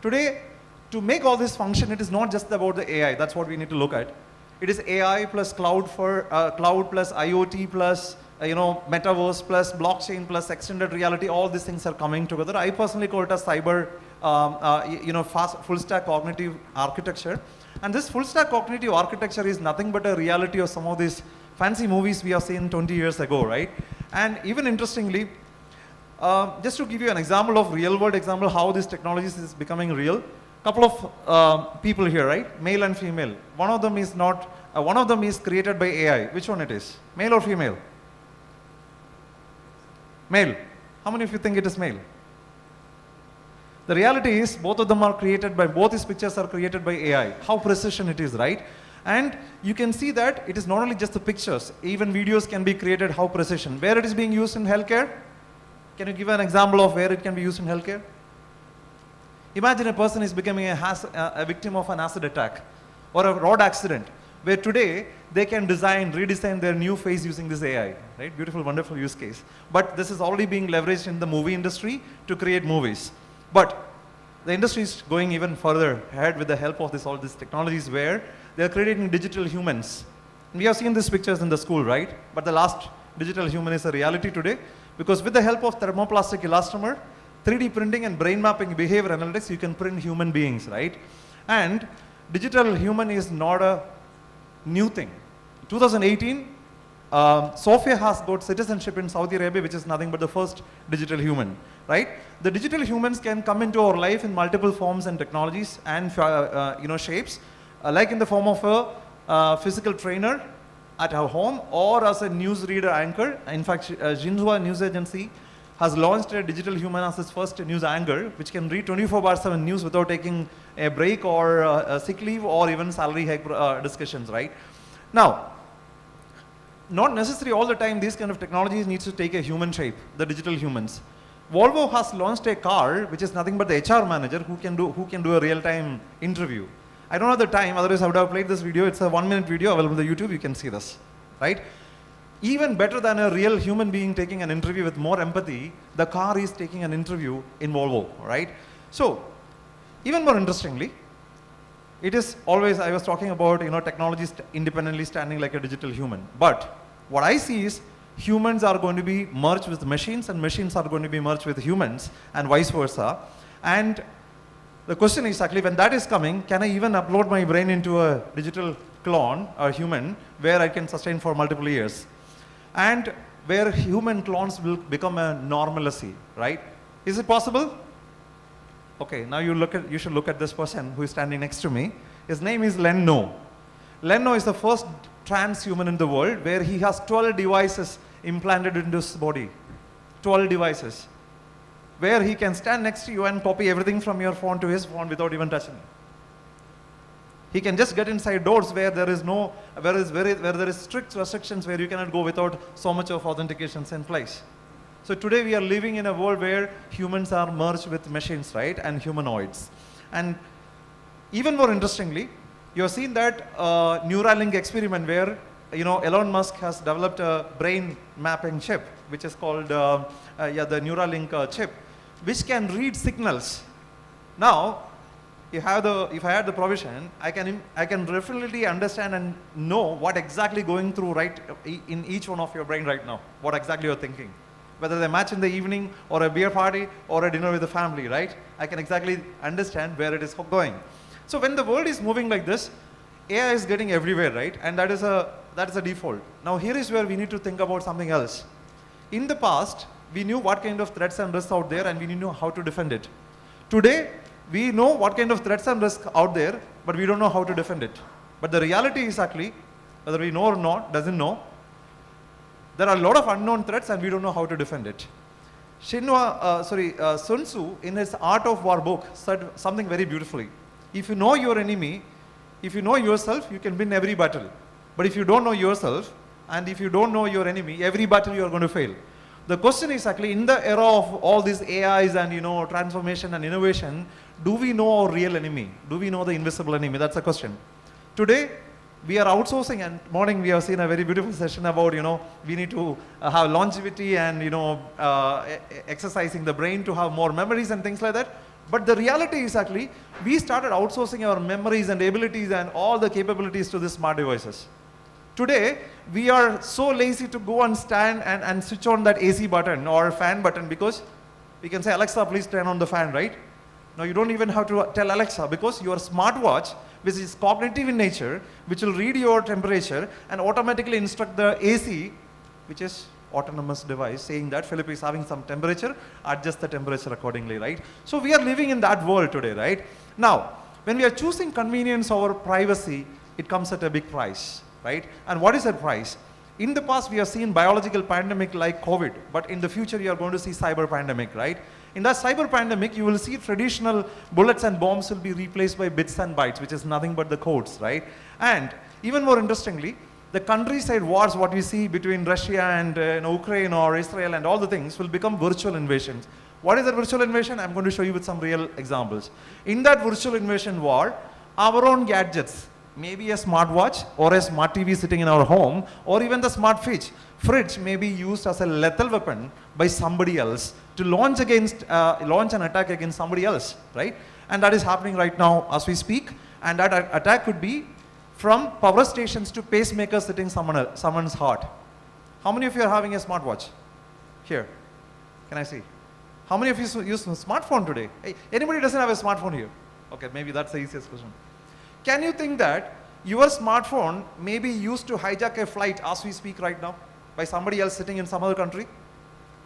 today, to make all this function, it is not just about the AI. That's what we need to look at. It is AI plus cloud plus IoT plus metaverse plus blockchain plus extended reality. All these things are coming together. I personally call it a cyber, fast full stack cognitive architecture. And this full stack cognitive architecture is nothing but a reality of some of these fancy movies we have seen 20 years ago, right? And even interestingly, just to give you an example of real world example how this technology is becoming real. Couple of people here, right? Male and female. One of them is not. One of them is created by AI. Which one it is? Male or female? Male. How many of you think it is male? The reality is both of them are created by, both these pictures are created by AI. How precision it is, right? And you can see that it is not only just the pictures, even videos can be created, how precision. Where it is being used in healthcare? Can you give an example of where it can be used in healthcare? Imagine a person is becoming a victim of an acid attack or a road accident, where today they can redesign their new face using this AI, right? Beautiful, wonderful use case. But this is already being leveraged in the movie industry to create movies. But the industry is going even further ahead with the help of all these technologies where they are creating digital humans. And we have seen these pictures in the school, right? But the last digital human is a reality today, because with the help of thermoplastic elastomer, 3D printing and brain mapping behavior analytics, you can print human beings, right? And digital human is not a new thing. 2018, Sophia has got citizenship in Saudi Arabia, which is nothing but the first digital human. right? The digital humans can come into our life in multiple forms and technologies and shapes, like in the form of a physical trainer at our home or as a newsreader anchor. In fact, Xinhua News Agency has launched a digital human as its first news anchor, which can read 24/7 news without taking a break or a sick leave or even salary hike discussions, right? Now, not necessarily all the time these kind of technologies needs to take a human shape, the digital humans. Volvo has launched a car which is nothing but the HR manager who can do a real-time interview. I don't have the time, otherwise I would have played this video. It's a 1-minute video available on the YouTube, you can see this, right? Even better than a real human being taking an interview with more empathy, the car is taking an interview in Volvo, right? So, even more interestingly, it is always, I was talking about, technology independently standing like a digital human. But what I see is humans are going to be merged with machines and machines are going to be merged with humans and vice versa. And the question is actually, when that is coming, can I even upload my brain into a digital clone or human where I can sustain for multiple years? And where human clones will become a normalcy, right? Is it possible? Okay, now you should look at this person who is standing next to me. His name is Len No. Len No is the first transhuman in the world where he has 12 devices implanted into his body. 12 devices. Where he can stand next to you and copy everything from your phone to his phone without even touching it. He can just get inside doors where there is strict restrictions where you cannot go without so much of authentications in place. So today we are living in a world where humans are merged with machines, right, and humanoids. And even more interestingly, you have seen that Neuralink experiment where Elon Musk has developed a brain mapping chip, which is called the Neuralink chip, which can read signals. Now, if I had the provision, I can definitely understand and know what exactly going through right in each one of your brain right now, what exactly you're thinking. Whether they match in the evening or a beer party or a dinner with the family, right? I can exactly understand where it is going. So when the world is moving like this, AI is getting everywhere, right? And that is a default. Now here is where we need to think about something else. In the past, we knew what kind of threats and risks out there and we knew how to defend it. Today, we know what kind of threats and risks out there, but we don't know how to defend it. But the reality is actually, whether we know or not, doesn't know, there are a lot of unknown threats and we don't know how to defend it. Sun Tzu, in his Art of War book, said something very beautifully. If you know your enemy, if you know yourself, you can win every battle. But if you don't know yourself, and if you don't know your enemy, every battle you are going to fail. The question is actually, in the era of all these AIs and transformation and innovation, do we know our real enemy? Do we know the invisible enemy? That's the question. Today, we are outsourcing, and morning we have seen a very beautiful session about, we need to have longevity and, exercising the brain to have more memories and things like that. But the reality is actually, we started outsourcing our memories and abilities and all the capabilities to these smart devices. Today, we are so lazy to go and stand and switch on that AC button or fan button because we can say, Alexa, please turn on the fan, right? Now you don't even have to tell Alexa because your smartwatch, which is cognitive in nature, which will read your temperature and automatically instruct the AC, which is autonomous device, saying that Philip is having some temperature, adjust the temperature accordingly, right? So we are living in that world today, right? Now, when we are choosing convenience over privacy, it comes at a big price, right? And what is that price? In the past, we have seen biological pandemic like COVID, but in the future, you are going to see cyber pandemic, right? In that cyber pandemic, you will see traditional bullets and bombs will be replaced by bits and bytes, which is nothing but the codes, right? And even more interestingly, the countryside wars, what we see between Russia and Ukraine or Israel and all the things will become virtual invasions. What is a virtual invasion? I'm going to show you with some real examples. In that virtual invasion war, our own gadgets, maybe a smartwatch or a smart TV sitting in our home, or even the smart fridge may be used as a lethal weapon by somebody else to launch an attack against somebody else, right? And that is happening right now as we speak. And that attack could be from power stations to pacemakers sitting someone's heart. How many of you are having a smartwatch? Here, can I see? How many of you use a smartphone today? Hey, anybody doesn't have a smartphone here? Okay, maybe that's the easiest question. Can you think that your smartphone may be used to hijack a flight as we speak right now by somebody else sitting in some other country?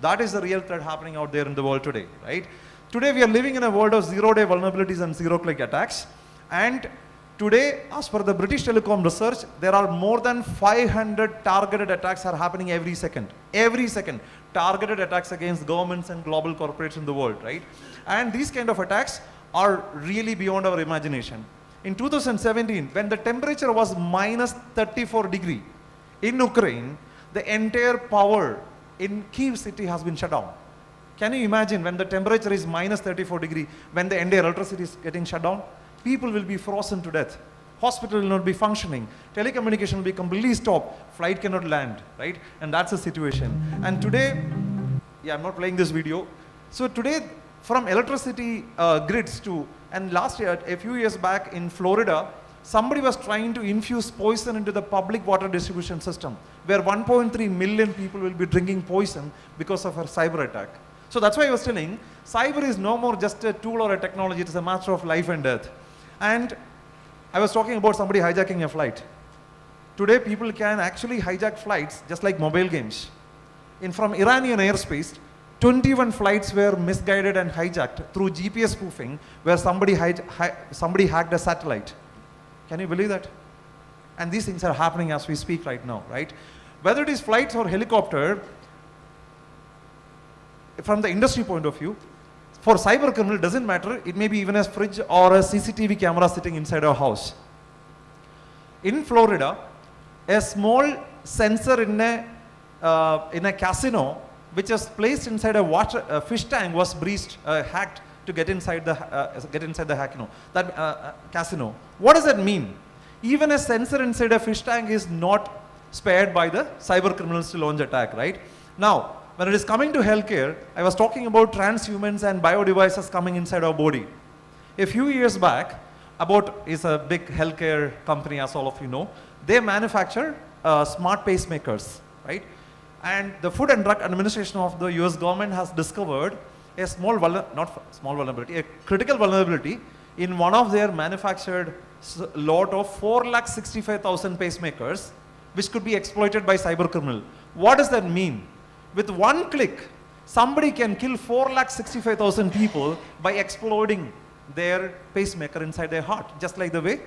That is the real threat happening out there in the world today, right? Today we are living in a world of zero-day vulnerabilities and zero-click attacks. And today, as per the British Telecom research, there are more than 500 targeted attacks are happening every second. Every second, targeted attacks against governments and global corporates in the world, right? And these kind of attacks are really beyond our imagination. In 2017, when the temperature was minus 34 degrees in Ukraine, the entire power in Kyiv city has been shut down. Can you imagine when the temperature is minus 34 degrees, when the entire electricity is getting shut down? People will be frozen to death. Hospital will not be functioning. Telecommunication will be completely stopped. Flight cannot land, right? And that's the situation. And today, yeah, I'm not playing this video. So today, from electricity grids to, and last year, a few years back in Florida, somebody was trying to infuse poison into the public water distribution system, where 1.3 million people will be drinking poison because of a cyber attack. So that's why I was telling, cyber is no more just a tool or a technology, it is a matter of life and death. And I was talking about somebody hijacking a flight. Today people can actually hijack flights just like mobile games. From Iranian airspace, 21 flights were misguided and hijacked through GPS spoofing, where somebody hacked a satellite. Can you believe that? And these things are happening as we speak right now, right? Whether it is flights or helicopter, from the industry point of view, for cyber criminal, it doesn't matter. It may be even a fridge or a CCTV camera sitting inside our house. In Florida, a small sensor in a casino, which was placed inside a fish tank, was breached, hacked to get inside the casino. What does that mean? Even a sensor inside a fish tank is not spared by the cyber criminals to launch attack, right? Now, when it is coming to healthcare, I was talking about transhumans and biodevices coming inside our body. A few years back, Abbott is a big healthcare company, as all of you know. They manufacture smart pacemakers, right? And the Food and Drug Administration of the US government has discovered a a critical vulnerability in one of their manufactured lot of 465,000 pacemakers, which could be exploited by cyber criminal. What does that mean? With one click, somebody can kill 465,000 people by exploiting their pacemaker inside their heart, just like the way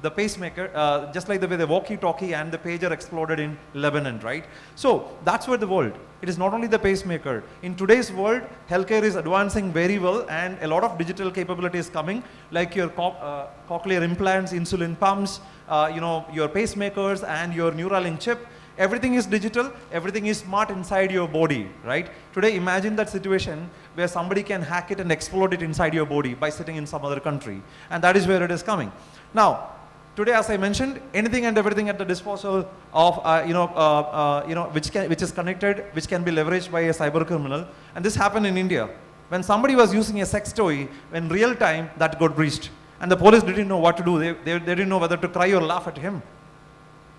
the pacemaker, just like the way the walkie-talkie and the pager exploded in Lebanon, right? So that's where the world. It is not only the pacemaker. In today's world, healthcare is advancing very well, and a lot of digital capability is coming, like your cochlear implants, insulin pumps, your pacemakers and your Neuralink chip. Everything is digital, everything is smart inside your body, right? Today, imagine that situation where somebody can hack it and explode it inside your body by sitting in some other country. And that is where it is coming. Now, today, as I mentioned, anything and everything at the disposal of, which is connected, which can be leveraged by a cyber criminal. And this happened in India. When somebody was using a sex toy, in real time, that got breached. And the police didn't know what to do. They didn't know whether to cry or laugh at him.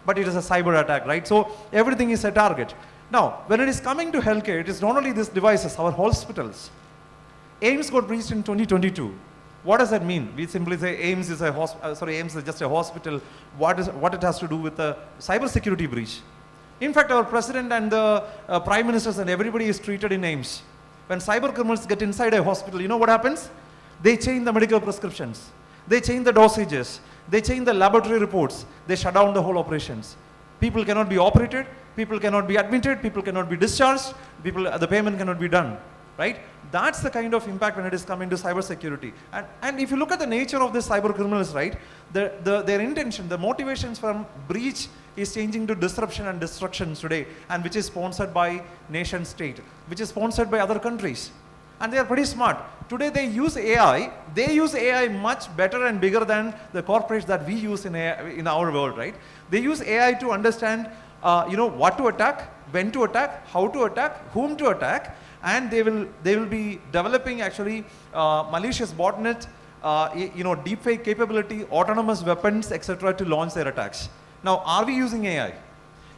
But it is a cyber attack, right? So everything is a target. Now, when it is coming to healthcare, it is not only these devices, our hospitals. AIMS got breached in 2022. What does that mean? We simply say AIMS is AIMS is just a hospital. What it has to do with the cybersecurity breach? In fact, our president and the prime ministers and everybody is treated in AIMS. When cyber criminals get inside a hospital, you know what happens? They change the medical prescriptions. They change the dosages. They change the laboratory reports. They shut down the whole operations. People cannot be operated. People cannot be admitted. People cannot be discharged. The payment cannot be done, right? That's the kind of impact when it is coming to cybersecurity. And if you look at the nature of the cyber criminals, right, their intention, the motivations from breach is changing to disruption and destruction today, and which is sponsored by nation state, which is sponsored by other countries. And they are pretty smart. Today they use AI. They use AI much better and bigger than the corporates that we use in our world, right? They use AI to understand, what to attack, when to attack, how to attack, whom to attack, and they will be developing actually malicious botnet, deepfake capability, autonomous weapons, etc. to launch their attacks. Now, are we using AI?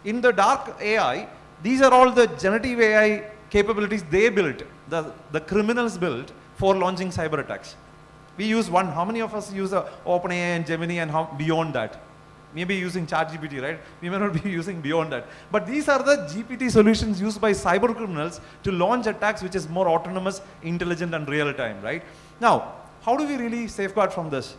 In the dark AI, these are all the generative AI capabilities they built, the criminals built for launching cyber attacks. We use one. How many of us use OpenAI and Gemini and beyond that? maybe using ChatGPT, right? We may not be using beyond that. But these are the GPT solutions used by cyber criminals to launch attacks which is more autonomous, intelligent, and real time, right? Now, how do we really safeguard from this?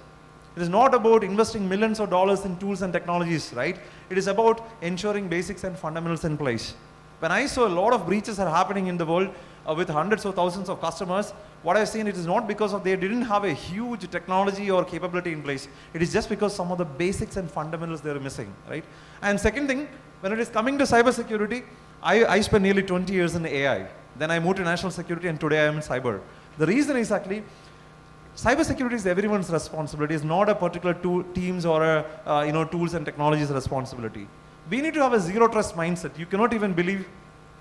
It is not about investing millions of dollars in tools and technologies, right? It is about ensuring basics and fundamentals in place. When I saw a lot of breaches are happening in the world with hundreds of thousands of customers, what I've seen, it is not because of they didn't have a huge technology or capability in place. It is just because some of the basics and fundamentals they are missing, right? And second thing, when it is coming to cybersecurity, I spent nearly 20 years in AI. Then I moved to national security, and today I am in cyber. The reason is actually, cybersecurity is everyone's responsibility. It's not a particular teams or a, tools and technologies responsibility. We need to have a zero trust mindset. You cannot even believe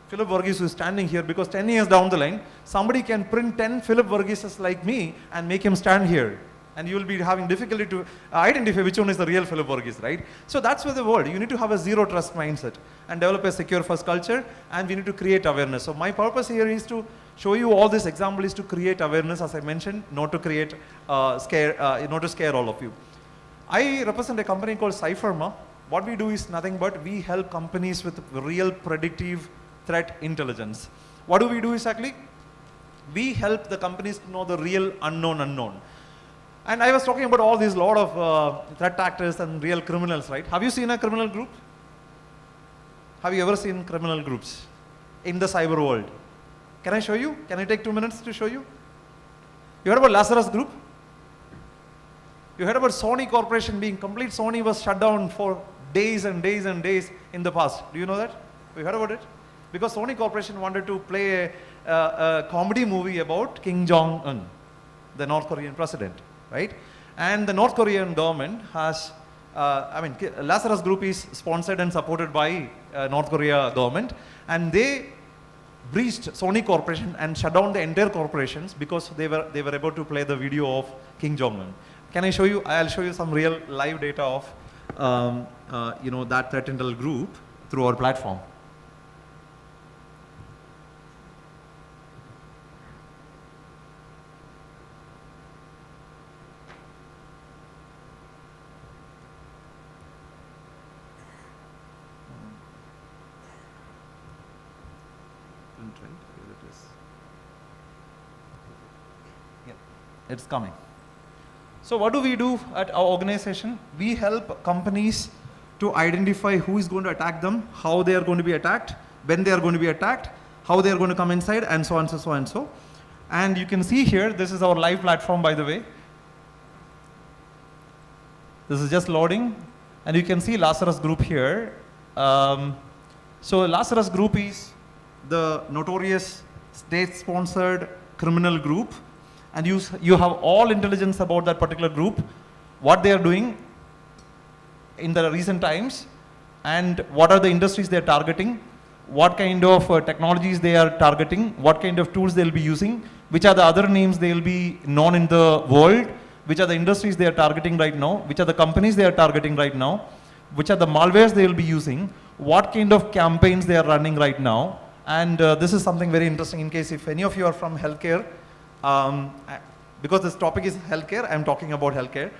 Philip Verghese who is standing here, because 10 years down the line, somebody can print 10 Philip Vergheses like me and make him stand here. And you will be having difficulty to identify which one is the real Philip Verghese, right? So that's where the world, you need to have a zero trust mindset and develop a secure first culture, and we need to create awareness. So my purpose here is to show you all this example is to create awareness, as I mentioned, not to create not to scare all of you. I represent a company called Cypherma. What we do is nothing but we help companies with real predictive threat intelligence. What do we do exactly? We help the companies to know the real unknown. And I was talking about all these lot of threat actors and real criminals, right? Have you seen a criminal group? Have you ever seen criminal groups in the cyber world? Can I show you? Can I take 2 minutes to show you? You heard about Lazarus Group? You heard about Sony Corporation being complete? Sony was shut down for days and days and days in the past. Do you know that? Have you heard about it? Because Sony Corporation wanted to play a comedy movie about Kim Jong-un, the North Korean president, right? And the North Korean government has, Lazarus Group is sponsored and supported by North Korea government, and they breached Sony Corporation and shut down the entire corporations because they were able to play the video of Kim Jong-un. Can I show you? I'll show you some real live data of that threat intel group through our platform. It's coming. So what do we do at our organization? We help companies to identify who is going to attack them, how they are going to be attacked, when they are going to be attacked, how they are going to come inside, and so on, so and so. And you can see here, this is our live platform, by the way. This is just loading, and you can see Lazarus Group here. So Lazarus Group is the notorious state-sponsored criminal group, and you have all intelligence about that particular group, what they are doing in the recent times, and what are the industries they are targeting, what kind of technologies they are targeting, what kind of tools they will be using, which are the other names they will be known in the world, which are the industries they are targeting right now, which are the companies they are targeting right now, which are the malwares they will be using, what kind of campaigns they are running right now. And this is something very interesting in case if any of you are from healthcare, because this topic is healthcare, I'm talking about healthcare.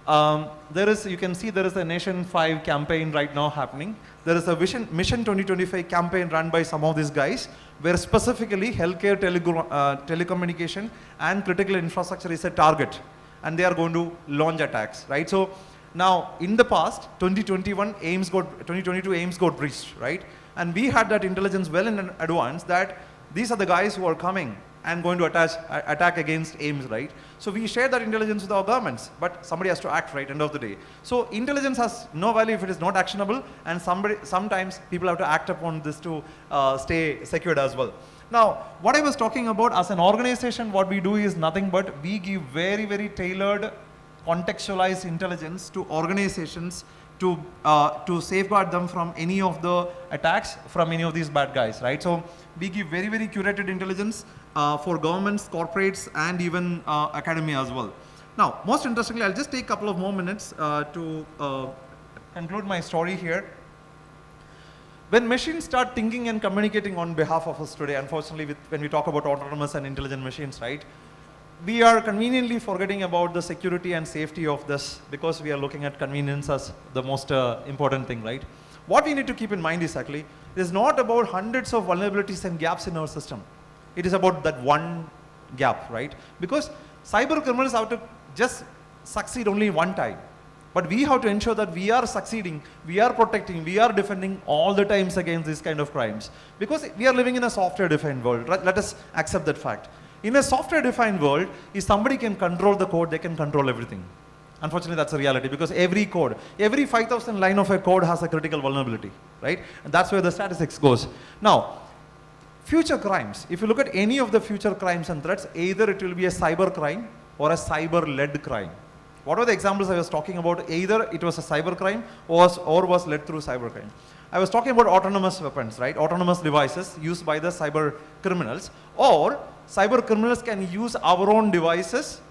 You can see there is a Nation 5 campaign right now happening. There is a Mission 2025 campaign run by some of these guys, where specifically healthcare, telecommunication, and critical infrastructure is a target, and they are going to launch attacks, right? So now, in the past, 2022 AIMS got breached, right? And we had that intelligence well in advance that these are the guys who are coming and going to attack against AIMS, right? So we share that intelligence with our governments, but somebody has to act, right, end of the day. So intelligence has no value if it is not actionable, and sometimes people have to act upon this to stay secured as well. Now, what I was talking about as an organization, what we do is nothing but we give very, very tailored, contextualized intelligence to organizations to safeguard them from any of the attacks from any of these bad guys, right? So we give very, very curated intelligence for governments, corporates, and even academia as well. Now, most interestingly, I'll just take a couple of more minutes to conclude my story here. When machines start thinking and communicating on behalf of us today, unfortunately, when we talk about autonomous and intelligent machines, right? we are conveniently forgetting about the security and safety of this because we are looking at convenience as the most important thing, right? What we need to keep in mind is actually, it is not about hundreds of vulnerabilities and gaps in our system. It is about that one gap, right? Because cyber criminals have to just succeed only one time. But we have to ensure that we are succeeding, we are protecting, we are defending all the times against these kind of crimes. Because we are living in a software-defined world. Let us accept that fact. In a software-defined world, if somebody can control the code, they can control everything. Unfortunately, that's a reality because every code, every 5,000 line of a code has a critical vulnerability, right? And that's where the statistics goes. Now, future crimes, if you look at any of the future crimes and threats, either it will be a cyber crime or a cyber-led crime. What were the examples I was talking about? Either it was a cyber crime or was led through cyber crime. I was talking about autonomous weapons, right? Autonomous devices used by the cyber criminals, or cyber criminals can use our own devices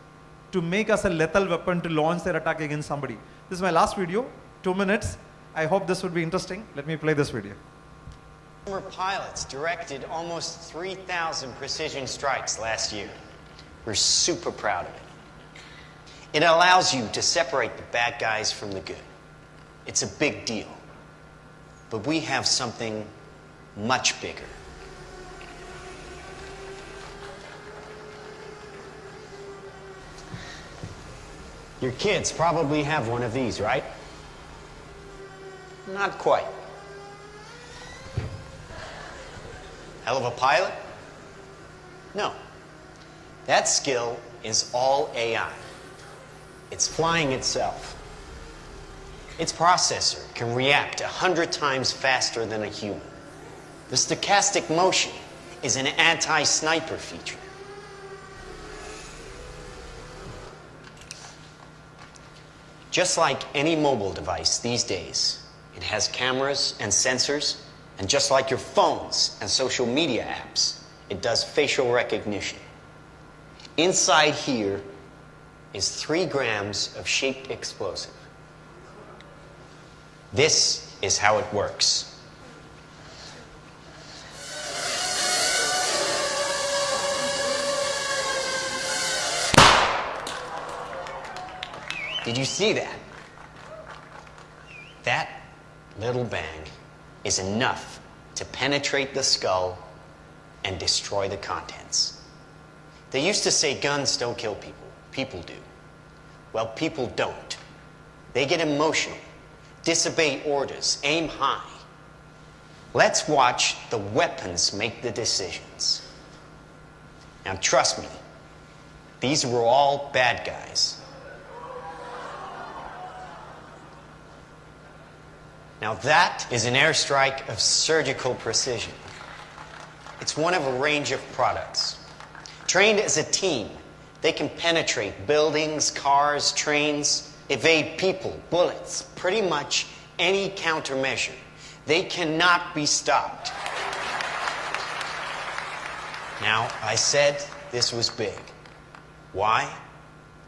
to make us a lethal weapon to launch their attack against somebody. This is my last video, 2 minutes. I hope this would be interesting. Let me play this video. Former pilots directed almost 3,000 precision strikes last year. We're super proud of it. It allows you to separate the bad guys from the good. It's a big deal. But we have something much bigger. Your kids probably have one of these, right? Not quite. Hell of a pilot? No. That skill is all AI. It's flying itself. Its processor can react 100 times faster than a human. The stochastic motion is an anti-sniper feature. Just like any mobile device these days, it has cameras and sensors, and just like your phones and social media apps, it does facial recognition. Inside here is 3 grams of shaped explosive. This is how it works. Did you see that? That little bang is enough to penetrate the skull and destroy the contents. They used to say guns don't kill people. People do. Well, people don't. They get emotional, disobey orders, aim high. Let's watch the weapons make the decisions. Now, trust me, these were all bad guys. Now that is an airstrike of surgical precision. It's one of a range of products. Trained as a team, they can penetrate buildings, cars, trains, evade people, bullets, pretty much any countermeasure. They cannot be stopped. Now, I said this was big. Why?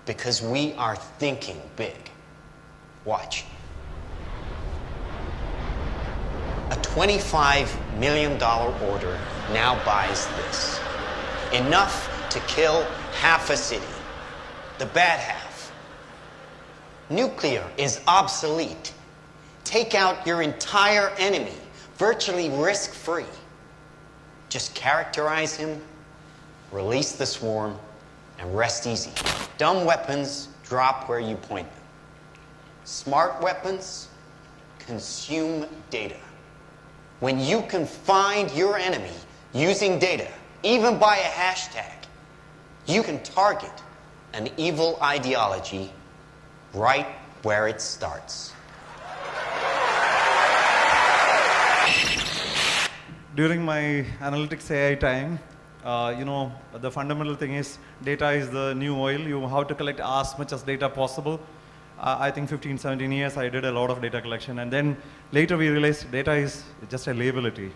Because we are thinking big. Watch. A $25 million order now buys this. Enough to kill half a city. The bad half. Nuclear is obsolete. Take out your entire enemy, virtually risk-free. Just characterize him, release the swarm, and rest easy. Dumb weapons drop where you point them. Smart weapons consume data. When you can find your enemy using data, even by a hashtag, you can target an evil ideology right where it starts. During my analytics AI time, the fundamental thing is data is the new oil. You have to collect as much as data possible. I think 15, 17 years I did a lot of data collection, and then later we realized data is just a liability,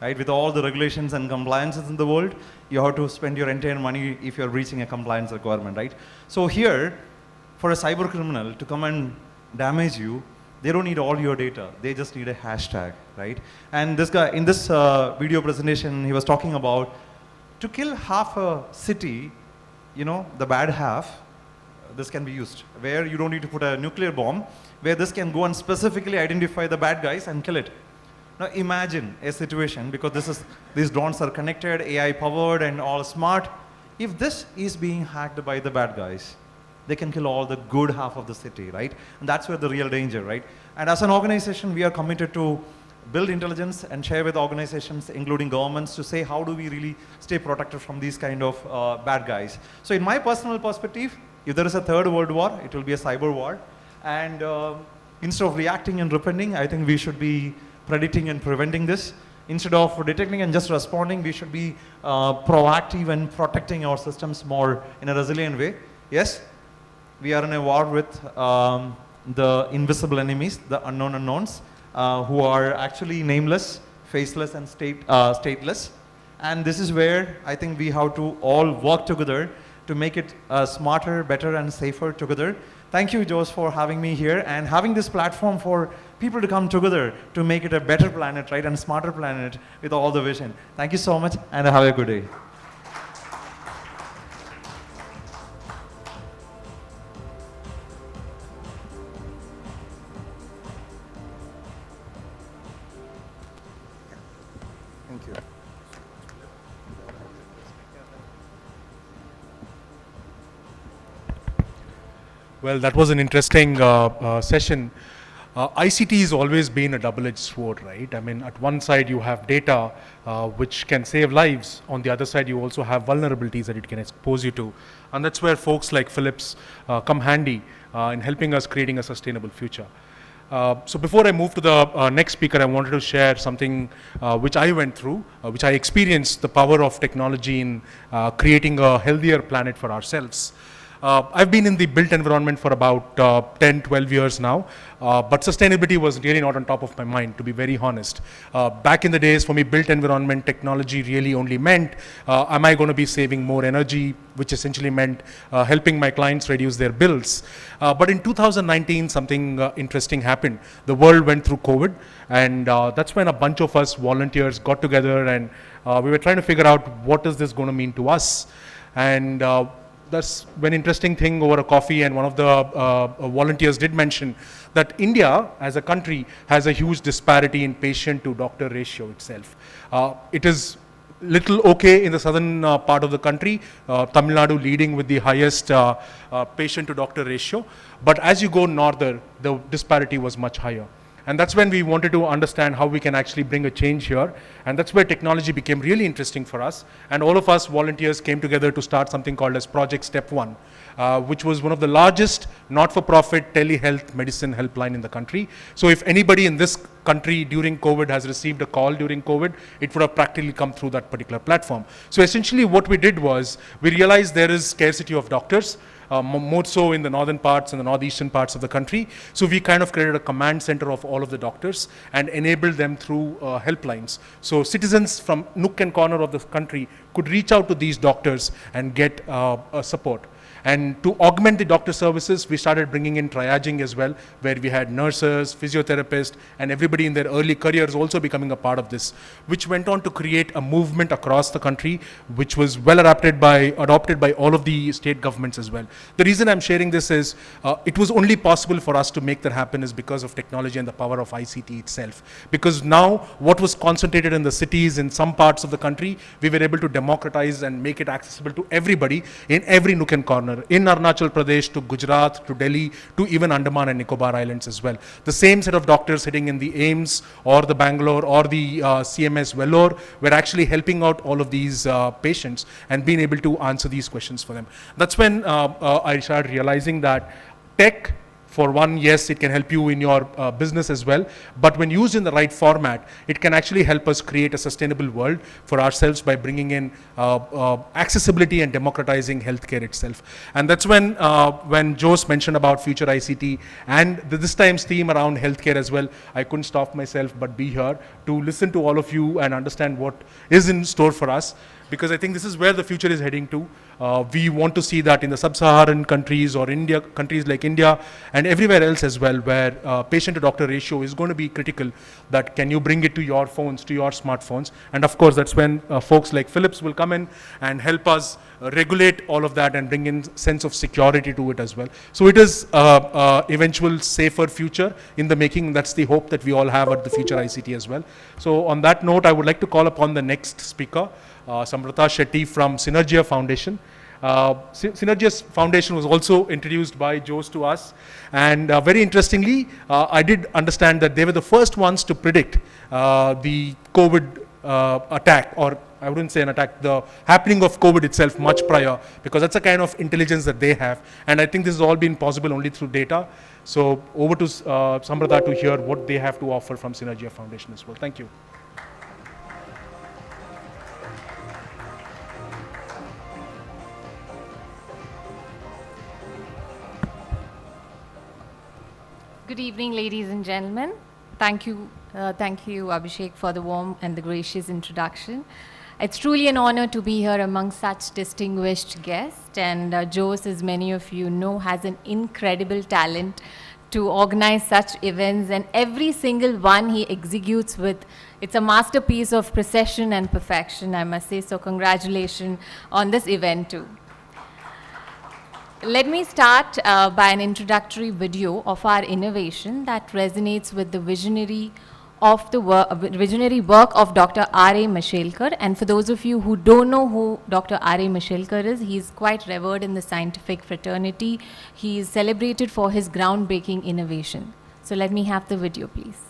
right? With all the regulations and compliances in the world, you have to spend your entire money if you're reaching a compliance requirement, right? So here, for a cyber criminal to come and damage you, they don't need all your data. They just need a hashtag, right? And this guy, in this video presentation, he was talking about to kill half a city, the bad half, this can be used, where you don't need to put a nuclear bomb, where this can go and specifically identify the bad guys and kill it. Now imagine a situation, because these drones are connected, AI powered and all smart. If this is being hacked by the bad guys, they can kill all the good half of the city, right? And that's where the real danger, right? And as an organization, we are committed to build intelligence and share with organizations, including governments, to say how do we really stay protected from these kind of bad guys. So in my personal perspective, if there is a third world war, it will be a cyber war. And instead of reacting and repenting, I think we should be predicting and preventing this. Instead of detecting and just responding, we should be proactive and protecting our systems more in a resilient way. Yes, we are in a war with the invisible enemies, the unknown unknowns, who are actually nameless, faceless, and stateless. And this is where I think we have to all work together to make it smarter, better, and safer together. Thank you, Jose, for having me here and having this platform for people to come together to make it a better planet, right, and smarter planet with all the vision. Thank you so much, and have a good day. Thank you. Well, that was an interesting session. ICT has always been a double-edged sword, right? I mean, at one side you have data which can save lives. On the other side, you also have vulnerabilities that it can expose you to. And that's where folks like Philips come handy in helping us creating a sustainable future. So before I move to the next speaker, I wanted to share something which I went through, which I experienced the power of technology in creating a healthier planet for ourselves. I've been in the built environment for about 10, 12 years now, but sustainability was really not on top of my mind, to be very honest. Back in the days, for me, built environment technology really only meant, am I going to be saving more energy, which essentially meant helping my clients reduce their bills. But in 2019, something interesting happened. The world went through COVID, and that's when a bunch of us volunteers got together, and we were trying to figure out what is this going to mean to us. And that's when interesting thing over a coffee, and one of the volunteers did mention that India as a country has a huge disparity in patient to doctor ratio itself. It is little okay in the southern part of the country, Tamil Nadu leading with the highest patient to doctor ratio, but as you go northern, the disparity was much higher. And that's when we wanted to understand how we can actually bring a change here. And that's where technology became really interesting for us. And all of us volunteers came together to start something called as Project Step 1, which was one of the largest not-for-profit telehealth medicine helpline in the country. So if anybody in this country during COVID has received a call during COVID, it would have practically come through that particular platform. So essentially what we did was, we realized there is scarcity of doctors, more so in the northern parts and the northeastern parts of the country. So we kind of created a command center of all of the doctors and enabled them through helplines. So citizens from nook and corner of the country could reach out to these doctors and get support. And to augment the doctor services, we started bringing in triaging as well, where we had nurses, physiotherapists, and everybody in their early careers also becoming a part of this, which went on to create a movement across the country, which was well adopted by all of the state governments as well. The reason I'm sharing this is, it was only possible for us to make that happen is because of technology and the power of ICT itself. Because now, what was concentrated in the cities in some parts of the country, we were able to democratize and make it accessible to everybody in every nook and corner. In Arunachal Pradesh to Gujarat to Delhi to even Andaman and Nicobar Islands as well. The same set of doctors sitting in the AIMS or the Bangalore or the CMS Vellore were actually helping out all of these patients and being able to answer these questions for them. That's when I started realizing that tech, for one, yes, it can help you in your business as well, but when used in the right format, it can actually help us create a sustainable world for ourselves by bringing in accessibility and democratizing healthcare itself. And that's when Jose mentioned about future ICT and this time's theme around healthcare as well, I couldn't stop myself but be here to listen to all of you and understand what is in store for us. because I think this is where the future is heading to. We want to see that in the sub-Saharan countries or India, countries like India and everywhere else as well, where patient-to-doctor ratio is going to be critical, that can you bring it to your phones, to your smartphones. And of course, that's when folks like Philips will come in and help us regulate all of that and bring in sense of security to it as well. So it is eventual safer future in the making. That's the hope that we all have at the Future ICT as well. So on that note, I would like to call upon the next speaker, Samrata Shetty from Synergia Foundation. Synergia Foundation was also introduced by Jose to us, and very interestingly, I did understand that they were the first ones to predict the COVID attack, or I wouldn't say an attack, the happening of COVID itself much prior, because that's a kind of intelligence that they have. And I think this has all been possible only through data. So over to Samrata to hear what they have to offer from Synergia Foundation as well. Thank you. Good evening, ladies and gentlemen. Thank you, Abhishek, for the warm and the gracious introduction. It's truly an honor to be here among such distinguished guests. And Jose, as many of you know, has an incredible talent to organize such events, and every single one he executes with, it's a masterpiece of precision and perfection, I must say. So congratulations on this event too. Let me start by an introductory video of our innovation that resonates with the visionary work of Dr. R.A. Mashelkar. And for those of you who don't know who Dr. R.A. Mashelkar is, he's quite revered in the scientific fraternity. He is celebrated for his groundbreaking innovation. So let me have the video, please.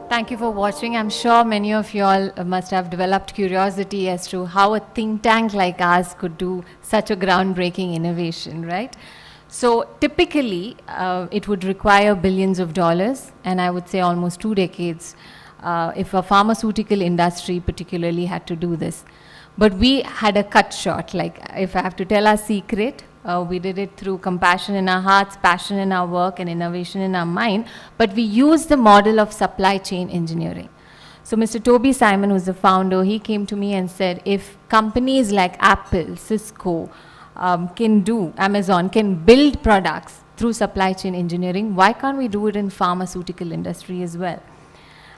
Thank you for watching. I'm sure many of you all must have developed curiosity as to how a think tank like ours could do such a groundbreaking innovation, right? So typically, it would require billions of dollars, and I would say almost 2 decades, if a pharmaceutical industry particularly had to do this. But we had a cut short. Like, if I have to tell our secret, we did it through compassion in our hearts, passion in our work, and innovation in our mind. But we used the model of supply chain engineering. So Mr. Toby Simon, who's the founder, he came to me and said, if companies like Apple, Cisco, Amazon can build products through supply chain engineering, why can't we do it in pharmaceutical industry as well?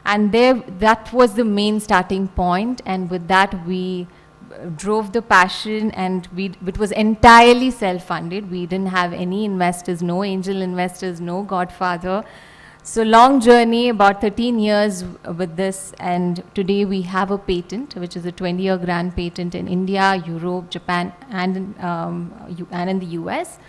And that was the main starting point. And with that, we drove the passion, and it was entirely self-funded. We didn't have any investors, no angel investors, no godfather. So long journey, about 13 years with this, and today we have a patent, which is a 20-year grand patent in India, Europe, Japan, and in the US.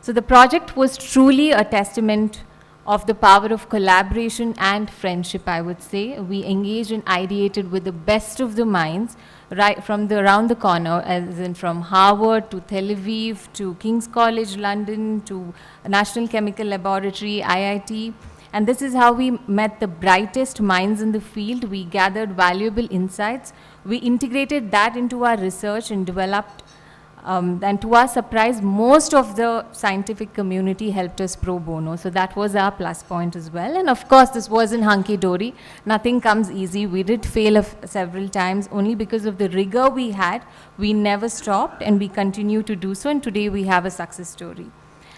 So the project was truly a testament of the power of collaboration and friendship, I would say. We engaged and ideated with the best of the minds, right from around the corner, as in from Harvard to Tel Aviv to King's College London to National Chemical Laboratory, IIT. And this is how we met the brightest minds in the field. We gathered valuable insights. We integrated that into our research and developed, and to our surprise, most of the scientific community helped us pro bono. So that was our plus point as well. And of course, this wasn't hunky-dory. Nothing comes easy. We did fail several times. Only because of the rigor we had, we never stopped, and we continue to do so. And today we have a success story.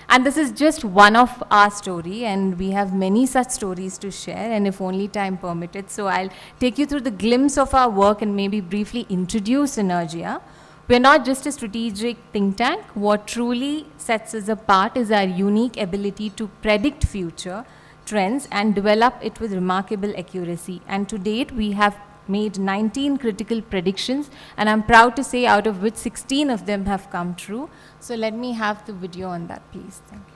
And this is just one of our story, and we have many such stories to share, and if only time permitted. So I'll take you through the glimpse of our work and maybe briefly introduce Synergia. We're not just a strategic think tank. What truly sets us apart is our unique ability to predict future trends and develop it with remarkable accuracy. And to date, we have made 19 critical predictions, and I'm proud to say out of which 16 of them have come true. So let me have the video on that, please. Thank you.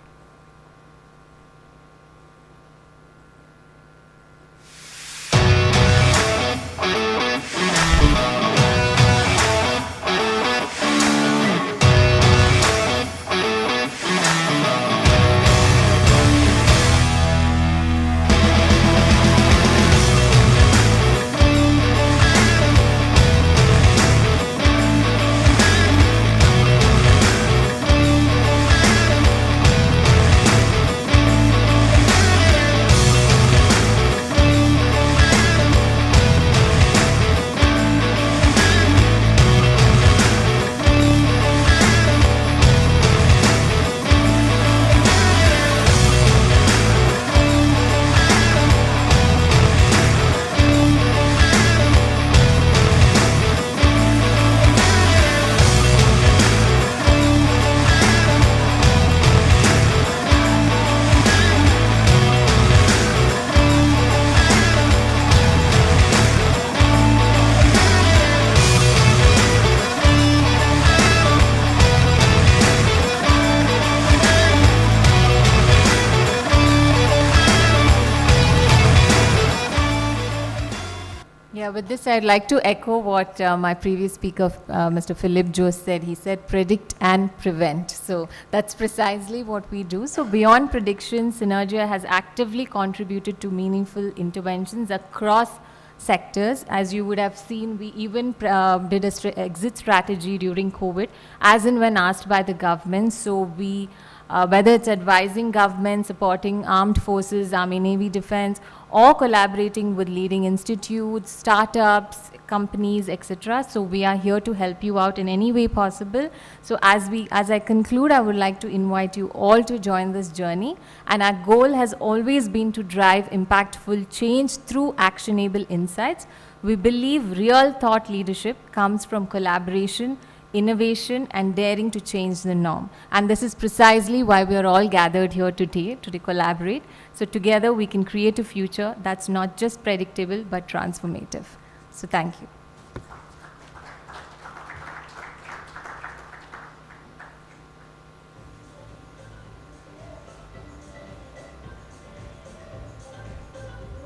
Yeah, with this, I'd like to echo what my previous speaker, Mr. Philip Jost said. He said, predict and prevent. So that's precisely what we do. So beyond prediction, Synergia has actively contributed to meaningful interventions across sectors. As you would have seen, we even did an exit strategy during COVID, as and when asked by the government. So we, whether it's advising government, supporting armed forces, Army, Navy, Defense, or collaborating with leading institutes, startups, companies, etc. So we are here to help you out in any way possible. So as I conclude, I would like to invite you all to join this journey. And our goal has always been to drive impactful change through actionable insights. We believe real thought leadership comes from collaboration, innovation, and daring to change the norm. And this is precisely why we are all gathered here today to collaborate. So together we can create a future that's not just predictable, but transformative. So thank you.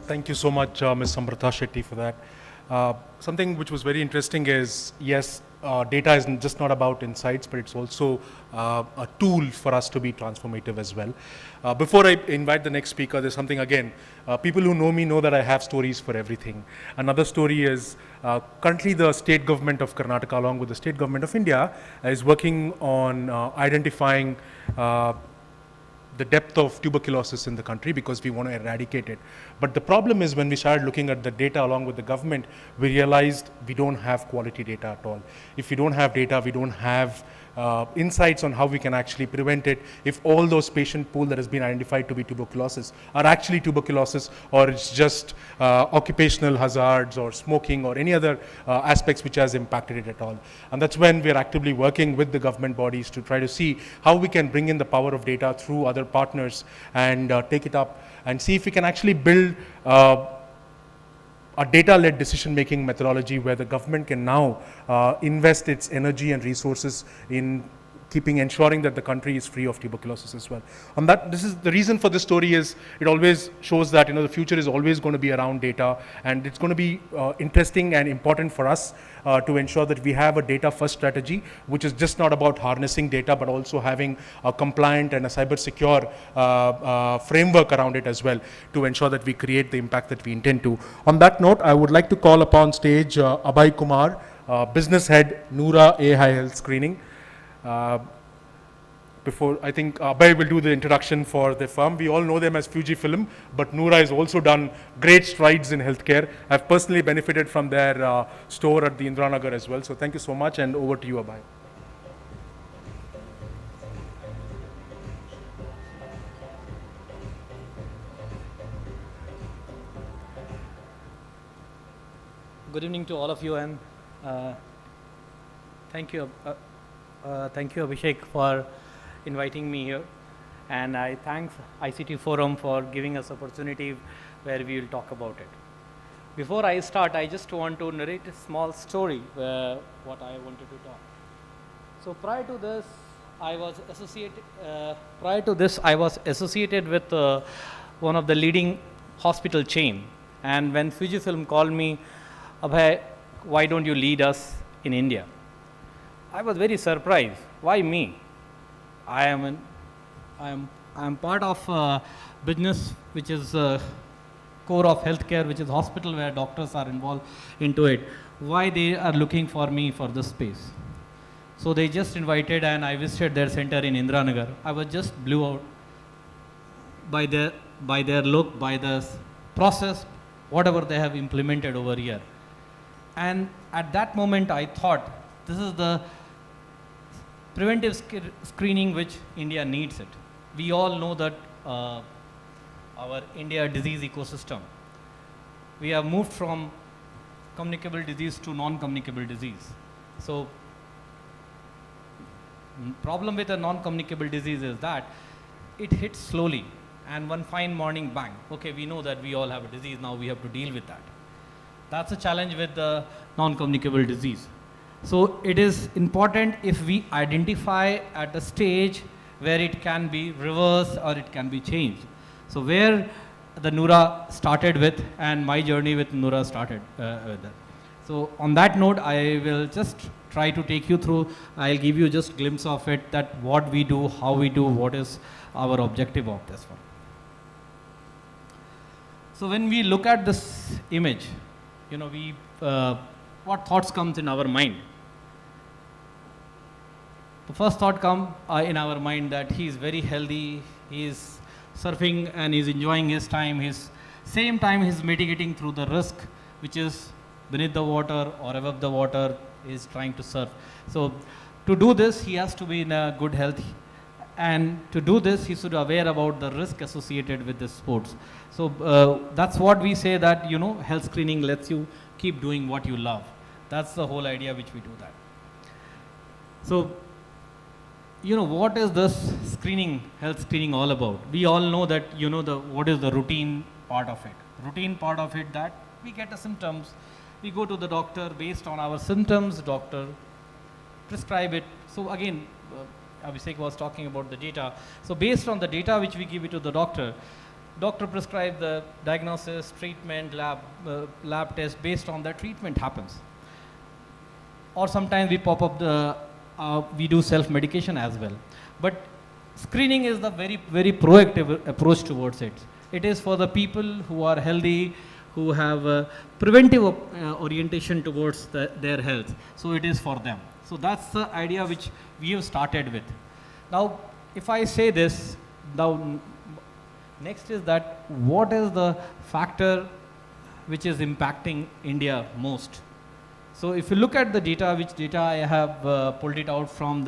Thank you so much, Ms. Samrata Shetty, for that. Something which was very interesting is, yes, data is just not about insights, but it's also a tool for us to be transformative as well. Before I invite the next speaker, there's something again. People who know me know that I have stories for everything. Another story is currently the state government of Karnataka, along with the state government of India, is working on identifying the depth of tuberculosis in the country because we want to eradicate it. But the problem is when we started looking at the data along with the government, we realized we don't have quality data at all. If we don't have data, we don't have insights on how we can actually prevent it. If all those patient pool that has been identified to be tuberculosis are actually tuberculosis, or it's just occupational hazards or smoking or any other aspects which has impacted it at all. And that's when we're actively working with the government bodies to try to see how we can bring in the power of data through other partners and take it up and see if we can actually build a data-led decision-making methodology where the government can now invest its energy and resources in ensuring that the country is free of tuberculosis as well. On that, this is the reason for this story is it always shows that the future is always going to be around data, and it's going to be interesting and important for us to ensure that we have a data-first strategy, which is just not about harnessing data, but also having a compliant and a cyber-secure framework around it as well to ensure that we create the impact that we intend to. On that note, I would like to call upon stage Abhay Kumar, Business Head, Noora AI Health Screening. Before, I think Abhay will do the introduction for the firm. We all know them as Fujifilm, but Noora has also done great strides in healthcare. I've personally benefited from their store at the Indiranagar as well. So thank you so much, and over to you, Abhay. Good evening to all of you, and thank you, Abhishek, for inviting me here. And I thank ICT Forum for giving us opportunity where we will talk about it. Before I start, I just want to narrate a small story what I wanted to talk. So prior to this, I was associated with one of the leading hospital chain. And when Fujifilm called me, Abhay, why don't you lead us in India? I was very surprised. Why me? I am part of a business which is core of healthcare, which is hospital where doctors are involved into it. Why they are looking for me for this space? So they just invited, and I visited their center in Indiranagar. I was just blew out by their look, by the process, whatever they have implemented over here. And at that moment, I thought this is the preventive screening which India needs it. We all know that our India disease ecosystem, we have moved from communicable disease to non-communicable disease. So problem with a non-communicable disease is that it hits slowly, and one fine morning, bang, okay, we know that we all have a disease, now we have to deal with that. That's a challenge with the non-communicable disease. So it is important if we identify at a stage where it can be reversed or it can be changed. So where the Noora started with, and my journey with Noora started with that. So on that note, I will just try to take you through, I'll give you just a glimpse of it, that what we do, how we do, what is our objective of this one. So when we look at this image, what thoughts comes in our mind? The first thought comes in our mind that he is very healthy, he is surfing and he is enjoying his time, same time he is mitigating through the risk which is beneath the water or above the water, he is trying to surf. So to do this, he has to be in a good health, and to do this, he should be aware about the risk associated with the sports. So that's what we say, that health screening lets you keep doing what you love. That's the whole idea which we do that. So what is this screening, health screening all about? We all know that what is the routine part of it. Routine part of it, that we get the symptoms, we go to the doctor, based on our symptoms, doctor prescribe it. So again, Abhishek was talking about the data. So based on the data which we give it to the doctor, doctor prescribes the diagnosis, treatment, lab test, based on that treatment happens. Or sometimes we pop up we do self-medication as well. But screening is the very proactive approach towards it. It is for the people who are healthy, who have a preventive orientation towards their health. So it is for them. So that's the idea which we have started with. Now, if I say this, now next is that what is the factor which is impacting India most? So if you look at the data, which data I have pulled it out from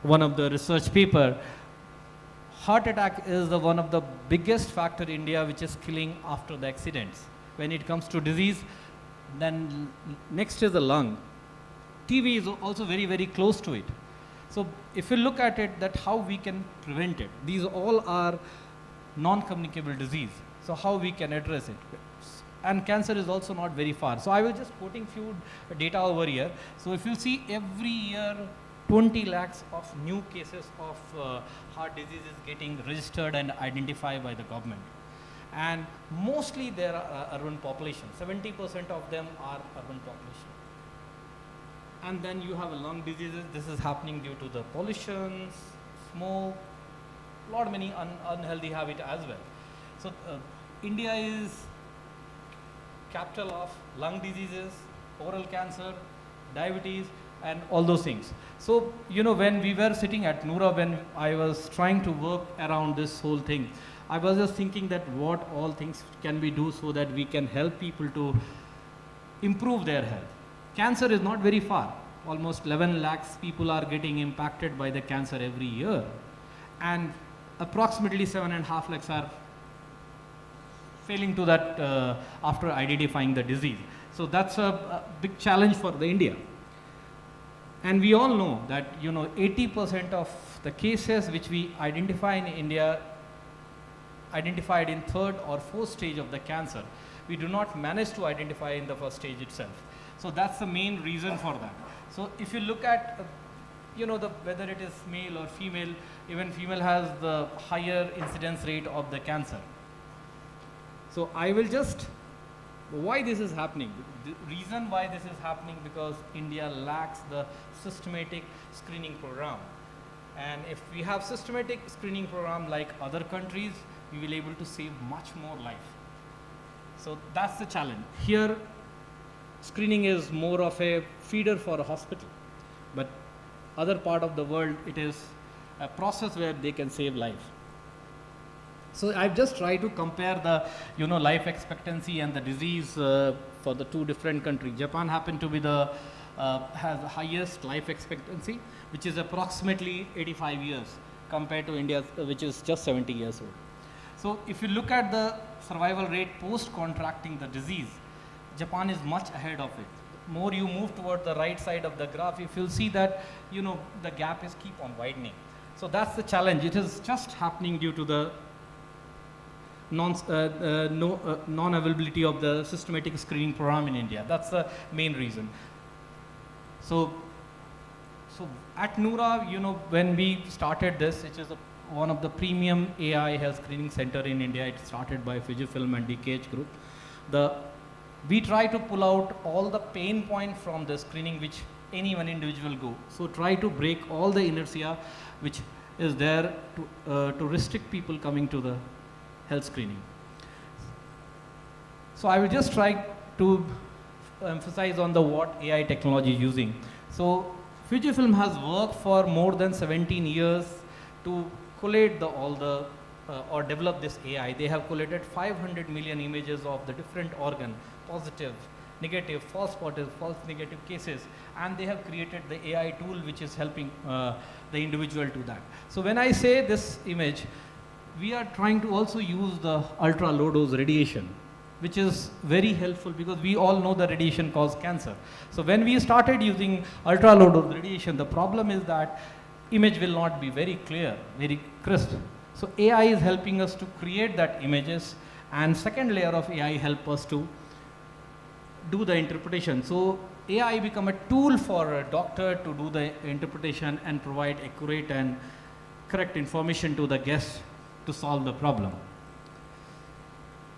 one of the research paper, heart attack is one of the biggest factor in India which is killing after the accidents. When it comes to disease, then next is the lung. TB is also very close to it. So if you look at it, that how we can prevent it. These all are non-communicable disease. So how we can address it. And cancer is also not very far. So I was just quoting few data over here. So if you see every year, 20 lakhs of new cases of heart disease is getting registered and identified by the government. And mostly they are urban population. 70% of them are urban population. And then you have lung diseases. This is happening due to the pollution, smoke, many unhealthy habits as well. So India is capital of lung diseases, oral cancer, diabetes, and all those things. So, you know, when we were sitting at Noora, when I was trying to work around this whole thing, I was just thinking that what all things can we do so that we can help people to improve their health. Cancer is not very far. Almost 11 lakhs people are getting impacted by the cancer every year. And approximately 7.5 lakhs are failing to that after identifying the disease. So that's a big challenge for the India. And we all know that, you know, 80% of the cases which we identify in India, identified in 3rd or 4th stage of the cancer, we do not manage to identify in the 1st stage itself. So that's the main reason for that. So if you look at, you know, whether it is male or female, even female has the higher incidence rate of the cancer. So I will just, why this is happening? The reason why this is happening because India lacks the systematic screening program. And if we have systematic screening program like other countries, we will be able to save much more life. So that's the challenge. Here, screening is more of a feeder for a hospital. But other part of the world, it is a process where they can save life. So I've just tried to compare the, you know, life expectancy and the disease for the two different countries. Japan happened to be has the highest life expectancy, which is approximately 85 years compared to India, which is just 70 years old. So if you look at the survival rate post-contracting the disease, Japan is much ahead of it. More you move toward the right side of the graph, if you'll see that, you know, the gap is keep on widening. So that's the challenge. It is just happening due to the non-availability of the systematic screening program in India. That's the main reason. So at Noora, you know, when we started this, which is one of the premium AI health screening center in India, it started by Fujifilm and DKH Group. We try to pull out all the pain point from the screening which any one individual go. So try to break all the inertia which is there to restrict people coming to the health screening. So I will just try to emphasize on what AI technology is using. So Fujifilm has worked for more than 17 years to collate or develop this AI. They have collated 500 million images of the different organ, positive, negative, false positive, false negative cases, and they have created the AI tool which is helping the individual to that. So when I say this image, we are trying to also use the ultra low dose radiation, which is very helpful because we all know the radiation causes cancer. So when we started using ultra low dose radiation, the problem is that image will not be very clear, very crisp. So AI is helping us to create that images, and second layer of AI help us to do the interpretation. So AI become a tool for a doctor to do the interpretation and provide accurate and correct information to the guest to solve the problem.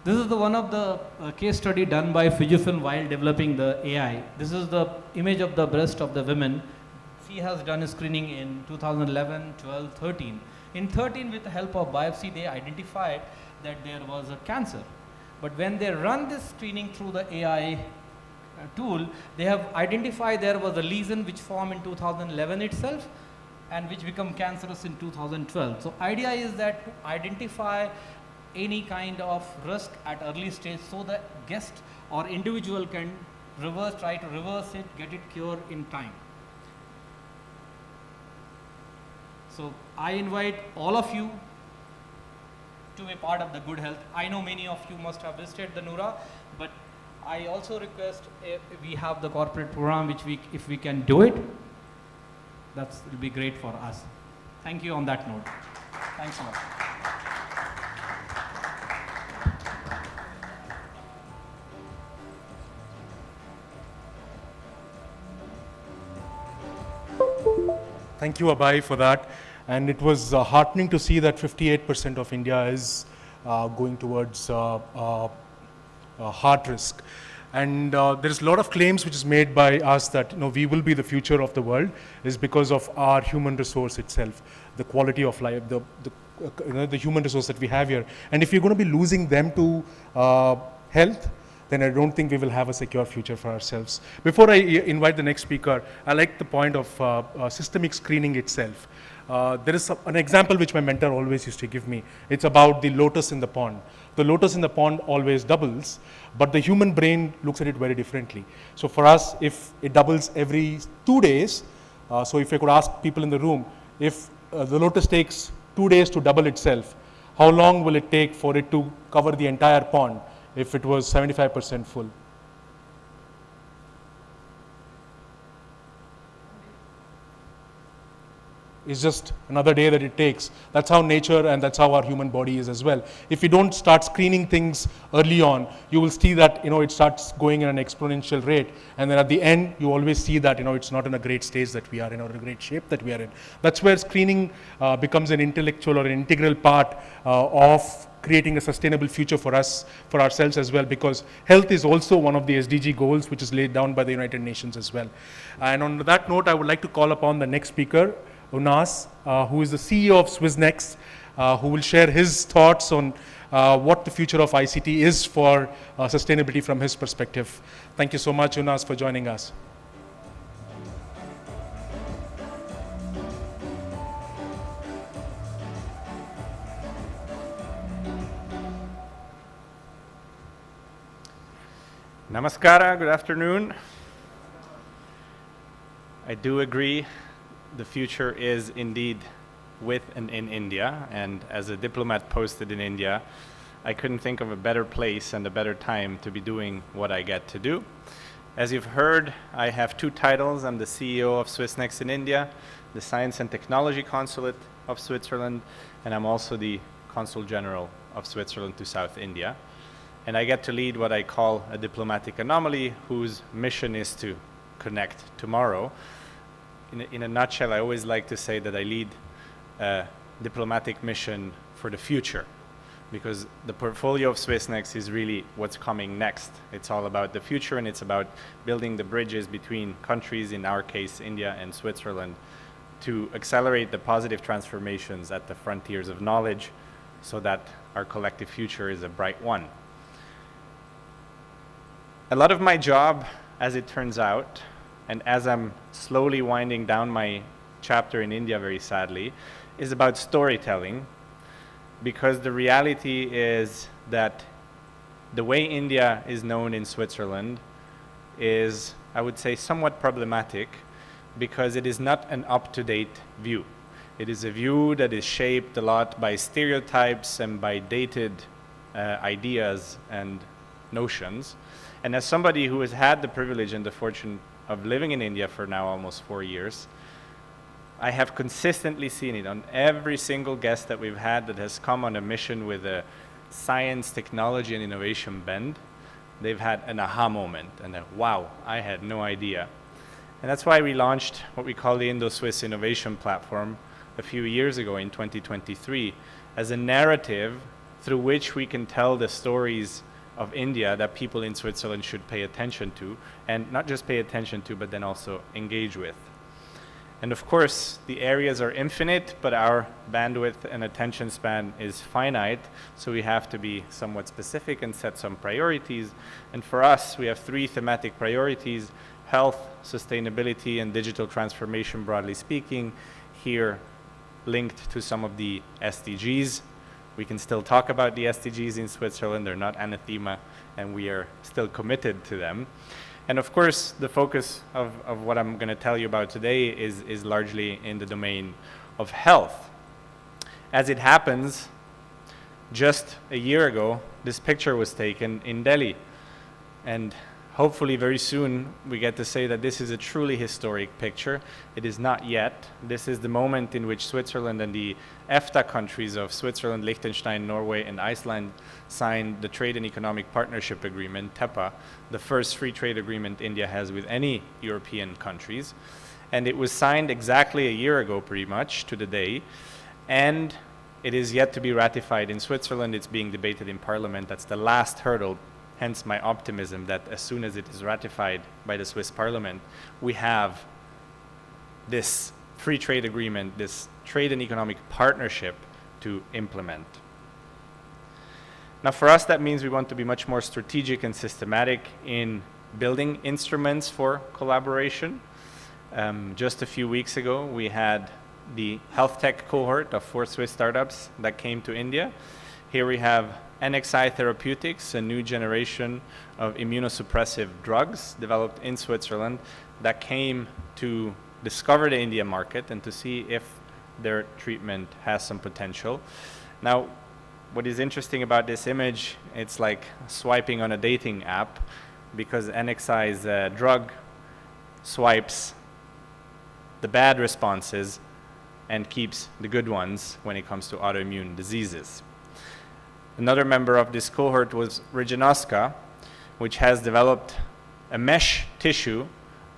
This is the one of the case study done by Fujifilm while developing the AI. This is the image of the breast of the women. She has done a screening in 2011, 12, 13. In 13, with the help of biopsy, they identified that there was a cancer. But when they run this screening through the AI tool, they have identified there was a lesion which formed in 2011 itself and which become cancerous in 2012. So idea is that to identify any kind of risk at early stage so the guest or individual can try to reverse it, get it cured in time. So I invite all of you to be part of the good health. I know many of you must have visited the Noora, but I also request if we have the corporate program, which if we can do it, that will be great for us. Thank you on that note. Thanks a lot. Thank you, Abhay, for that. And it was heartening to see that 58% of India is going towards heart risk. And there's a lot of claims which is made by us that we will be the future of the world is because of our human resource itself, the quality of life, the human resource that we have here. And if we're going to be losing them to health, then I don't think we will have a secure future for ourselves. Before I invite the next speaker, I like the point of systemic screening itself. There is an example which my mentor always used to give me. It's about the lotus in the pond. The lotus in the pond always doubles, but the human brain looks at it very differently. So for us, if it doubles every 2 days, so if I could ask people in the room, if the lotus takes 2 days to double itself, how long will it take for it to cover the entire pond if it was 75% full? It's just another day that it takes. That's how nature and that's how our human body is as well. If you don't start screening things early on, you will see that it starts going in an exponential rate, and then at the end you always see that it's not in a great stage that we are in or a great shape that we are in. That's where screening becomes an intellectual or an integral part of creating a sustainable future for us, for ourselves as well, because health is also one of the SDG goals which is laid down by the United Nations as well. And on that note, I would like to call upon the next speaker, Unas, who is the CEO of SwissNext, who will share his thoughts on what the future of ICT is for sustainability from his perspective. Thank you so much, Unas, for joining us. Namaskara, good afternoon. I do agree. The future is indeed with and in India, and as a diplomat posted in India, I couldn't think of a better place and a better time to be doing what I get to do. As you've heard, I have 2 titles. I'm the CEO of SwissNext in India, the Science and Technology Consulate of Switzerland, and I'm also the Consul General of Switzerland to South India. And I get to lead what I call a diplomatic anomaly, whose mission is to connect tomorrow. In a nutshell, I always like to say that I lead a diplomatic mission for the future, because the portfolio of SwissNext is really what's coming next. It's all about the future, and it's about building the bridges between countries, in our case, India and Switzerland, to accelerate the positive transformations at the frontiers of knowledge so that our collective future is a bright one. A lot of my job, as it turns out, and as I'm slowly winding down my chapter in India, very sadly, is about storytelling, because the reality is that the way India is known in Switzerland is, I would say, somewhat problematic, because it is not an up-to-date view. It is a view that is shaped a lot by stereotypes and by dated ideas and notions. And as somebody who has had the privilege and the fortune of living in India for now almost 4 years, I have consistently seen it on every single guest that we've had that has come on a mission with a science, technology, and innovation bend. They've had an aha moment and a wow, I had no idea. And that's why we launched what we call the Indo-Swiss Innovation Platform a few years ago in 2023 as a narrative through which we can tell the stories of India that people in Switzerland should pay attention to, and not just pay attention to, but then also engage with. And of course, the areas are infinite, but our bandwidth and attention span is finite, so we have to be somewhat specific and set some priorities. And for us, we have 3 thematic priorities: health, sustainability, and digital transformation, broadly speaking, here linked to some of the SDGs. We can still talk about the SDGs in Switzerland. They're not anathema, and we are still committed to them. And of course, the focus of what I'm going to tell you about today is largely in the domain of health. As it happens, just a year ago, this picture was taken in Delhi. And hopefully very soon we get to say that this is a truly historic picture. It is not yet. This is the moment in which Switzerland and the EFTA countries of Switzerland, Liechtenstein, Norway, and Iceland signed the Trade and Economic Partnership Agreement, TEPA, the first free trade agreement India has with any European countries. And it was signed exactly a year ago, pretty much, to the day. And it is yet to be ratified in Switzerland. It's being debated in Parliament. That's the last hurdle. Hence my optimism that as soon as it is ratified by the Swiss Parliament, we have this free trade agreement, this trade and economic partnership to implement. Now for us, that means we want to be much more strategic and systematic in building instruments for collaboration. Just a few weeks ago, we had the health tech cohort of 4 Swiss startups that came to India. Here we have NXI Therapeutics, a new generation of immunosuppressive drugs developed in Switzerland that came to discover the Indian market and to see if their treatment has some potential. Now, what is interesting about this image, it's like swiping on a dating app, because NXI's drug swipes the bad responses and keeps the good ones when it comes to autoimmune diseases. Another member of this cohort was Regeneration, which has developed a mesh tissue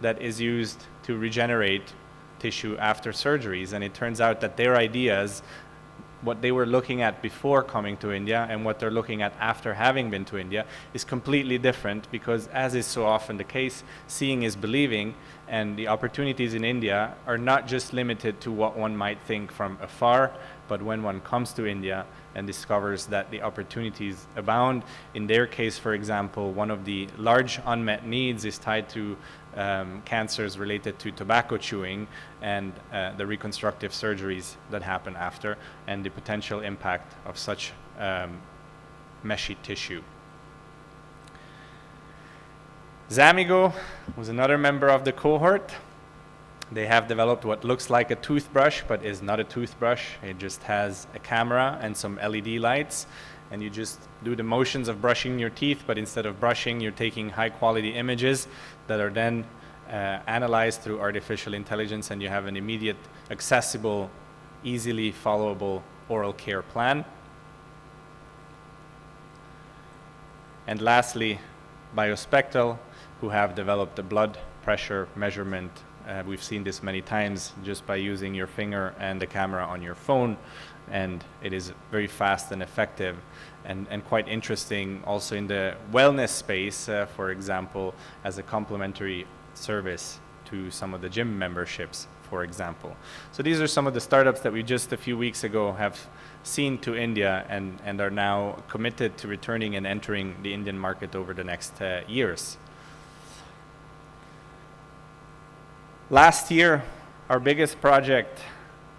that is used to regenerate tissue after surgeries. And it turns out that their ideas, what they were looking at before coming to India and what they're looking at after having been to India, is completely different, because as is so often the case, seeing is believing, and the opportunities in India are not just limited to what one might think from afar, but when one comes to India and discovers that the opportunities abound. In their case, for example, one of the large unmet needs is tied to cancers related to tobacco chewing and the reconstructive surgeries that happen after, and the potential impact of such meshy tissue. Zamigo was another member of the cohort. They have developed what looks like a toothbrush, but is not a toothbrush. It just has a camera and some LED lights, and you just do the motions of brushing your teeth, but instead of brushing, you're taking high-quality images that are then analyzed through artificial intelligence, and you have an immediate, accessible, easily followable oral care plan. And lastly, Biospectral, who have developed a blood pressure measurement. We've seen this many times just by using your finger and the camera on your phone, and it is very fast and effective and quite interesting also in the wellness space, for example, as a complementary service to some of the gym memberships, for example. So these are some of the startups that we just a few weeks ago have seen to India and are now committed to returning and entering the Indian market over the next years. Last year, our biggest project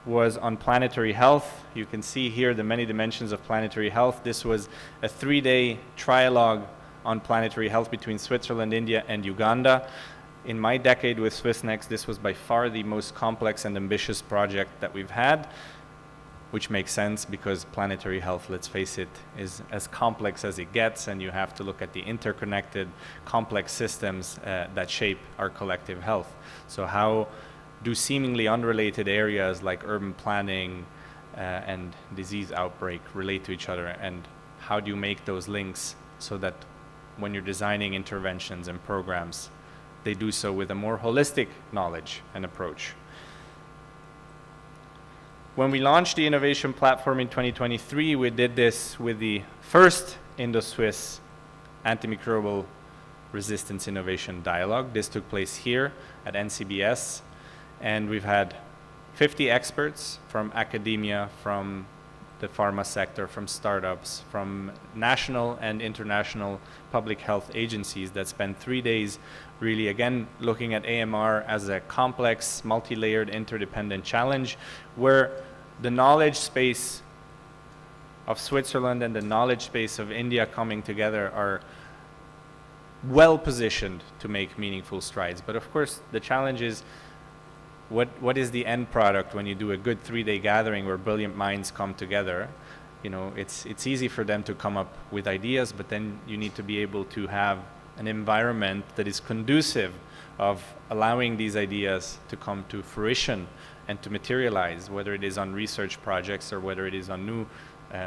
was on planetary health. You can see here the many dimensions of planetary health. This was a 3-day trialogue on planetary health between Switzerland, India, and Uganda. In my decade with SwissNext, this was by far the most complex and ambitious project that we've had, which makes sense because planetary health, let's face it, is as complex as it gets, and you have to look at the interconnected, complex systems that shape our collective health. So how do seemingly unrelated areas like urban planning and disease outbreak relate to each other, and how do you make those links so that when you're designing interventions and programs, they do so with a more holistic knowledge and approach? When we launched the innovation platform in 2023, we did this with the first Indo-Swiss antimicrobial resistance innovation dialogue. This took place here at NCBS, and we've had 50 experts from academia, from the pharma sector, from startups, from national and international public health agencies that spent 3 days really, again, looking at AMR as a complex, multi-layered, interdependent challenge where the knowledge space of Switzerland and the knowledge space of India coming together are well positioned to make meaningful strides. But of course, the challenge is what is the end product when you do a good 3-day gathering where brilliant minds come together? You know, it's easy for them to come up with ideas, but then you need to be able to have an environment that is conducive of allowing these ideas to come to fruition and to materialize, whether it is on research projects or whether it is on new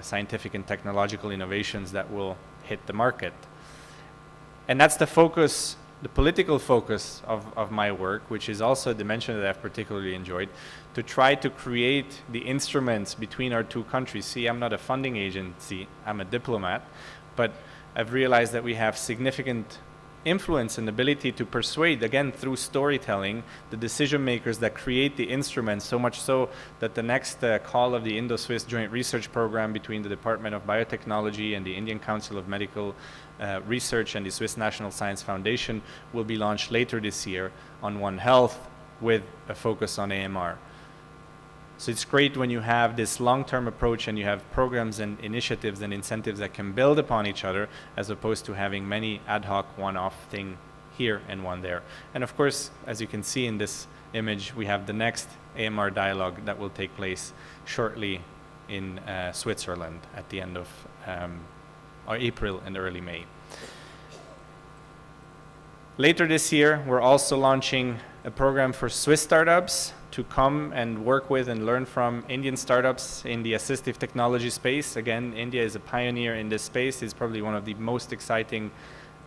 scientific and technological innovations that will hit the market. And that's the focus, the political focus of my work, which is also a dimension that I've particularly enjoyed, to try to create the instruments between our two countries. See, I'm not a funding agency, I'm a diplomat, but I've realized that we have significant influence and ability to persuade, again, through storytelling, the decision makers that create the instruments, so much so that the next call of the Indo-Swiss Joint Research Program between the Department of Biotechnology and the Indian Council of Medical Research and the Swiss National Science Foundation will be launched later this year on One Health with a focus on AMR. So it's great when you have this long-term approach and you have programs and initiatives and incentives that can build upon each other as opposed to having many ad hoc one-off thing here and one there. And of course, as you can see in this image, we have the next AMR dialogue that will take place shortly in Switzerland at the end of April and early May. Later this year, we're also launching a program for Swiss startups to come and work with and learn from Indian startups in the assistive technology space. Again, India is a pioneer in this space. It's probably one of the most exciting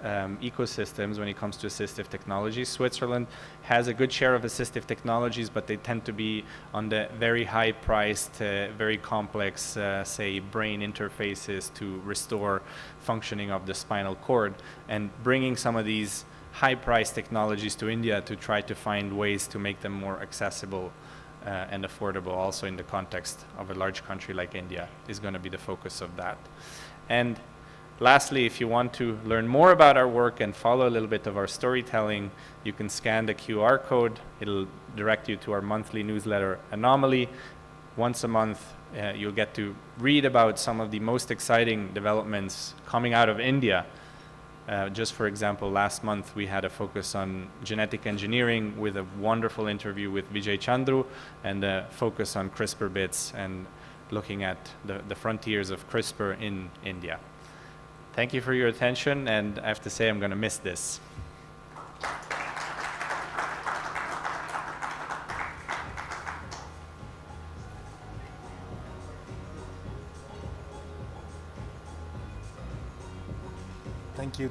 ecosystems when it comes to assistive technology. Switzerland has a good share of assistive technologies, but they tend to be on the very high-priced, very complex, say, brain interfaces to restore functioning of the spinal cord. And bringing some of these high-priced technologies to India to try to find ways to make them more accessible and affordable also in the context of a large country like India is going to be the focus of that. And lastly, if you want to learn more about our work and follow a little bit of our storytelling, you can scan the QR code. It'll direct you to our monthly newsletter, Anomaly. Once a month, you'll get to read about some of the most exciting developments coming out of India. Just for example, last month we had a focus on genetic engineering with a wonderful interview with Vijay Chandru and a focus on CRISPR bits and looking at the frontiers of CRISPR in India. Thank you for your attention, and I have to say I'm going to miss this.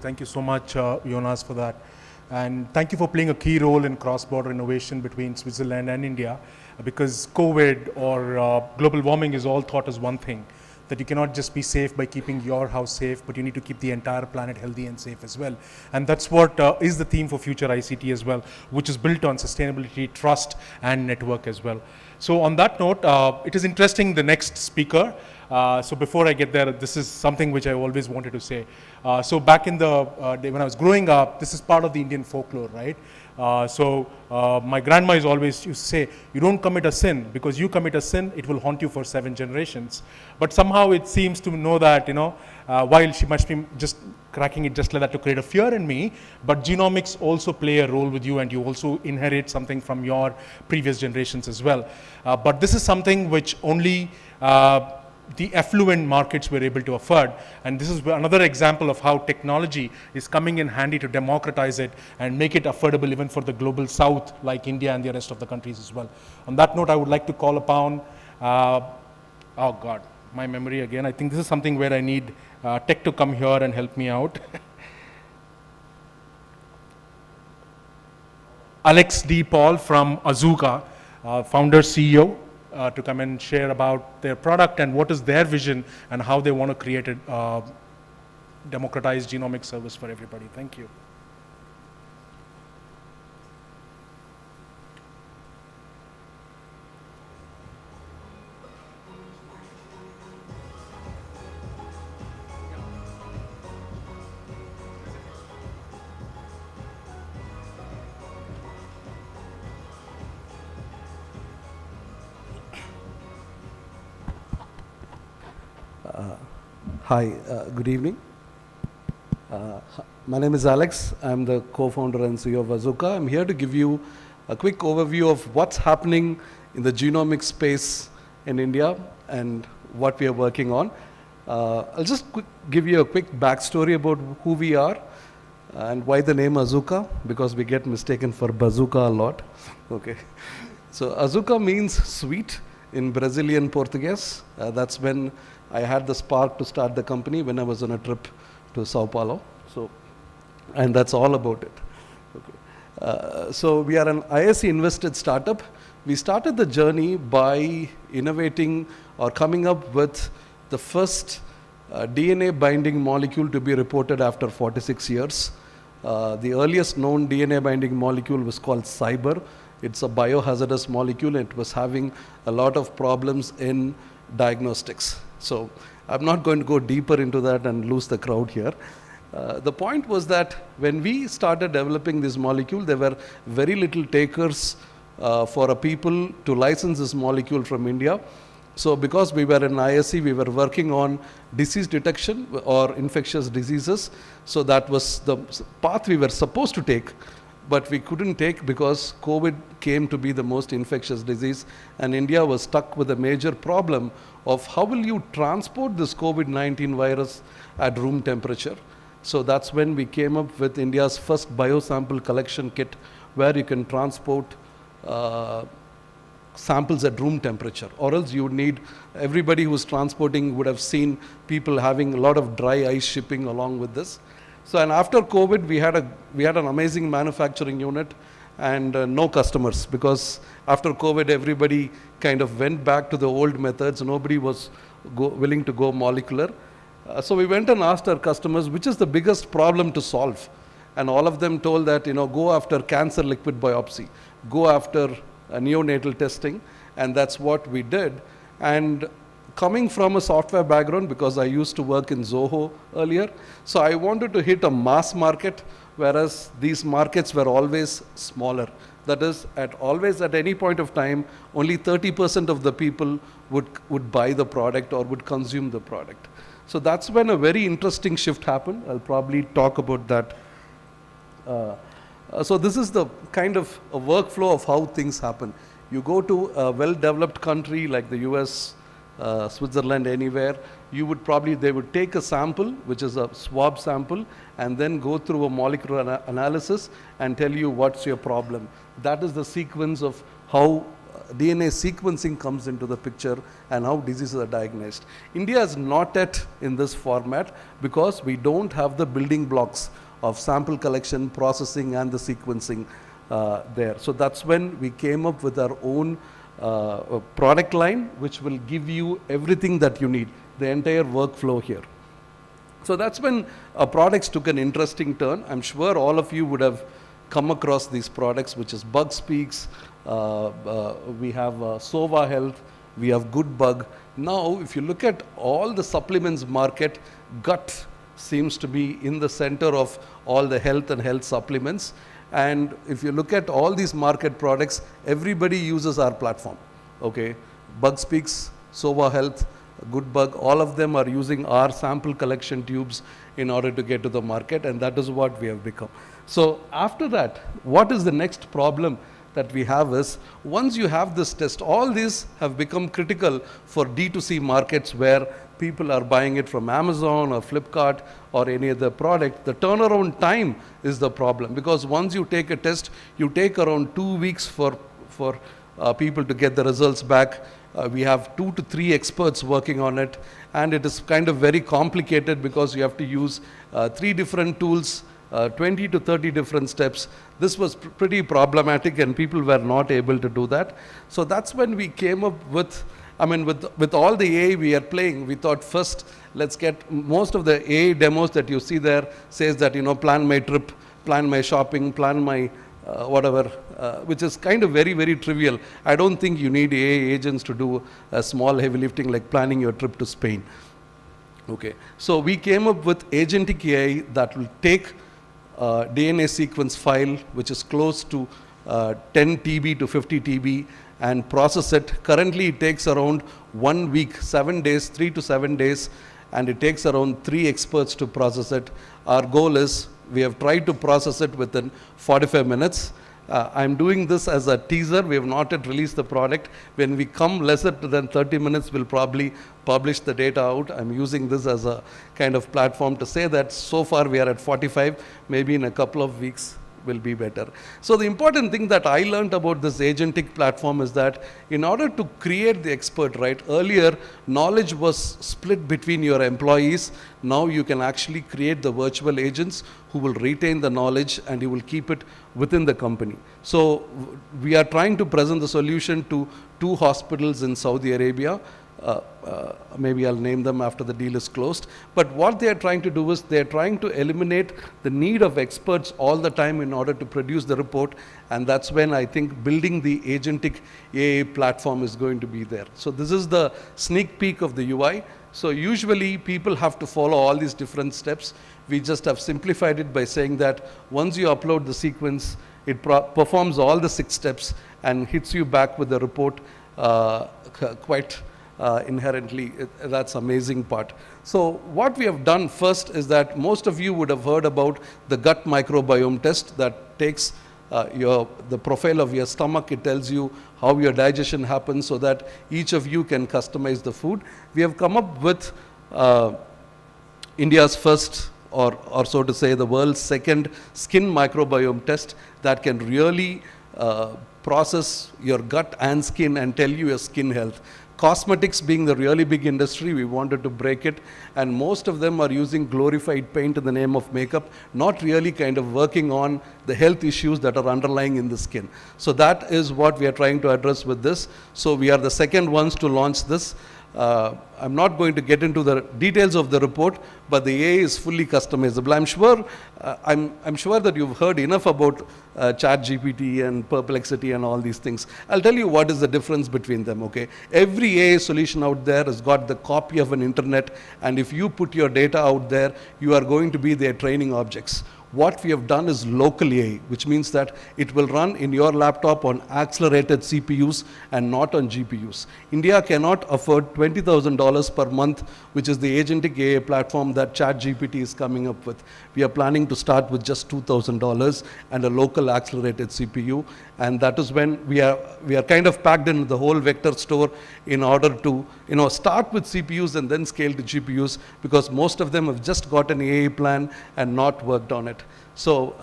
Thank you so much, Jonas, for that. And thank you for playing a key role in cross-border innovation between Switzerland and India, because COVID or global warming is all thought as one thing, that you cannot just be safe by keeping your house safe, but you need to keep the entire planet healthy and safe as well. And that's what is the theme for Future ICT as well, which is built on sustainability, trust, and network as well. So on that note, it is interesting, the next speaker. So before I get there, this is something which I always wanted to say. So back in the day when I was growing up, this is part of the Indian folklore, right? My grandma is always used to say, you don't commit a sin, because you commit a sin, it will haunt you for 7 generations. But somehow it seems to know that, while she must be just cracking it just like that to create a fear in me, but genomics also play a role with you, and you also inherit something from your previous generations as well. But this is something which only the affluent markets were able to afford. And this is another example of how technology is coming in handy to democratize it and make it affordable even for the global south like India and the rest of the countries as well. On that note, I would like to call upon, oh God, my memory again. I think this is something where I need tech to come here and help me out. Alex D. Paul from Azuka, founder, CEO. to come and share about their product and what is their vision and how they want to create a democratized genomic service for everybody. Thank you. Hi, good evening. My name is Alex. I'm the co-founder and CEO of Azuka. I'm here to give you a quick overview of what's happening in the genomic space in India and what we are working on. I'll just give you a quick backstory about who we are and why the name Azuka, because we get mistaken for bazooka a lot. Okay. So Azuka means sweet in Brazilian Portuguese. That's when I had the spark to start the company when I was on a trip to Sao Paulo. So, and that's all about it. Okay. So we are an ISC invested startup. We started the journey by innovating or coming up with the first DNA binding molecule to be reported after 46 years. The earliest known DNA binding molecule was called Cyber. It's a biohazardous molecule. It was having a lot of problems in diagnostics. So I'm not going to go deeper into that and lose the crowd here. The point was that when we started developing this molecule, there were very little takers for a people to license this molecule from India. So because we were in ISC, we were working on disease detection or infectious diseases. So that was the path we were supposed to take, but we couldn't take because COVID came to be the most infectious disease, and India was stuck with a major problem of how will you transport this COVID-19 virus at room temperature. So that's when we came up with India's first biosample collection kit, where you can transport samples at room temperature, or else you would need, everybody who's transporting would have seen people having a lot of dry ice shipping along with this. So, and after COVID, we had an amazing manufacturing unit and no customers, because after COVID, everybody kind of went back to the old methods. Nobody was willing to go molecular. So we went and asked our customers, which is the biggest problem to solve? And all of them told that, go after cancer liquid biopsy, go after neonatal testing, and that's what we did. And coming from a software background, because I used to work in Zoho earlier, so I wanted to hit a mass market, whereas these markets were always smaller. That is, at any point of time, only 30% of the people would buy the product or would consume the product. So that's when a very interesting shift happened. I'll probably talk about that. So this is the kind of a workflow of how things happen. You go to a well-developed country like the US, Switzerland, anywhere, they would take a sample, which is a swab sample, and then go through a molecular analysis and tell you what's your problem. That is the sequence of how DNA sequencing comes into the picture and how diseases are diagnosed. India is not yet in this format because we don't have the building blocks of sample collection, processing, and the sequencing there. So that's when we came up with our own product line, which will give you everything that you need, the entire workflow here. So that's when products took an interesting turn. I'm sure all of you would have come across these products, which is BugSpeaks. We have Sova Health, we have Good Bug. Now, if you look at all the supplements market, gut seems to be in the center of all the health and health supplements. And if you look at all these market products, everybody uses our platform. Okay, BugSpeaks, Sova Health, Good Bug, all of them are using our sample collection tubes in order to get to the market, and that is what we have become. So after that, what is the next problem that we have is, once you have this test, all these have become critical for D2C markets where people are buying it from Amazon or Flipkart or any other product. The turnaround time is the problem, because once you take a test, you take around 2 weeks for people to get the results back. We have 2 to 3 experts working on it, and it is kind of very complicated because you have to use 3 different tools 20 to 30 different steps. This was pretty problematic and people were not able to do that. So that's when we came up with, with all the AI we are playing, we thought first, let's get most of the AI demos that you see there says that, plan my trip, plan my shopping, plan my whatever, which is kind of very, very trivial. I don't think you need AI agents to do a small heavy lifting like planning your trip to Spain. Okay, so we came up with agentic AI that will take DNA sequence file, which is close to 10 TB to 50 TB, and process it. Currently, it takes around 1 week, 7 days, 3 to 7 days, and it takes around 3 experts to process it. Our goal is, we have tried to process it within 45 minutes. I'm doing this as a teaser. We have not yet released the product. When we come lesser than 30 minutes, we'll probably publish the data out. I'm using this as a kind of platform to say that so far we are at 45. Maybe in a couple of weeks will be better. So the important thing that I learned about this agentic platform is that in order to create the expert, right, earlier knowledge was split between your employees. Now you can actually create the virtual agents who will retain the knowledge and you will keep it within the company. So we are trying to present the solution to 2 hospitals in Saudi Arabia. Maybe I'll name them after the deal is closed. But what they are trying to do is they are trying to eliminate the need of experts all the time in order to produce the report. And that's when I think building the agentic AI platform is going to be there. So this is the sneak peek of the UI. So usually people have to follow all these different steps. We just have simplified it by saying that once you upload the sequence, it performs all the 6 steps and hits you back with the report quite inherently. That's amazing part. So what we have done first is that most of you would have heard about the gut microbiome test that takes the profile of your stomach. It tells you how your digestion happens so that each of you can customize the food. We have come up with India's first, or so to say, the world's second skin microbiome test that can really process your gut and skin and tell you your skin health. Cosmetics being the really big industry, we wanted to break it, and most of them are using glorified paint in the name of makeup, not really kind of working on the health issues that are underlying in the skin. So that is what we are trying to address with this. So we are the second ones to launch this. I'm not going to get into the details of the report, but the AI is fully customizable. I'm sure that you've heard enough about ChatGPT and Perplexity and all these things. I'll tell you what is the difference between them, okay? Every AI solution out there has got the copy of an internet, and if you put your data out there, you are going to be their training objects. What we have done is local AI, which means that it will run in your laptop on accelerated CPUs and not on GPUs. India cannot afford $20,000 per month, which is the agentic AI platform that ChatGPT is coming up with. We are planning to start with just $2,000 and a local accelerated CPU, and that is when we are kind of packed in the whole vector store in order to start with CPUs and then scale to GPUs, because most of them have just got an AI plan and not worked on it. So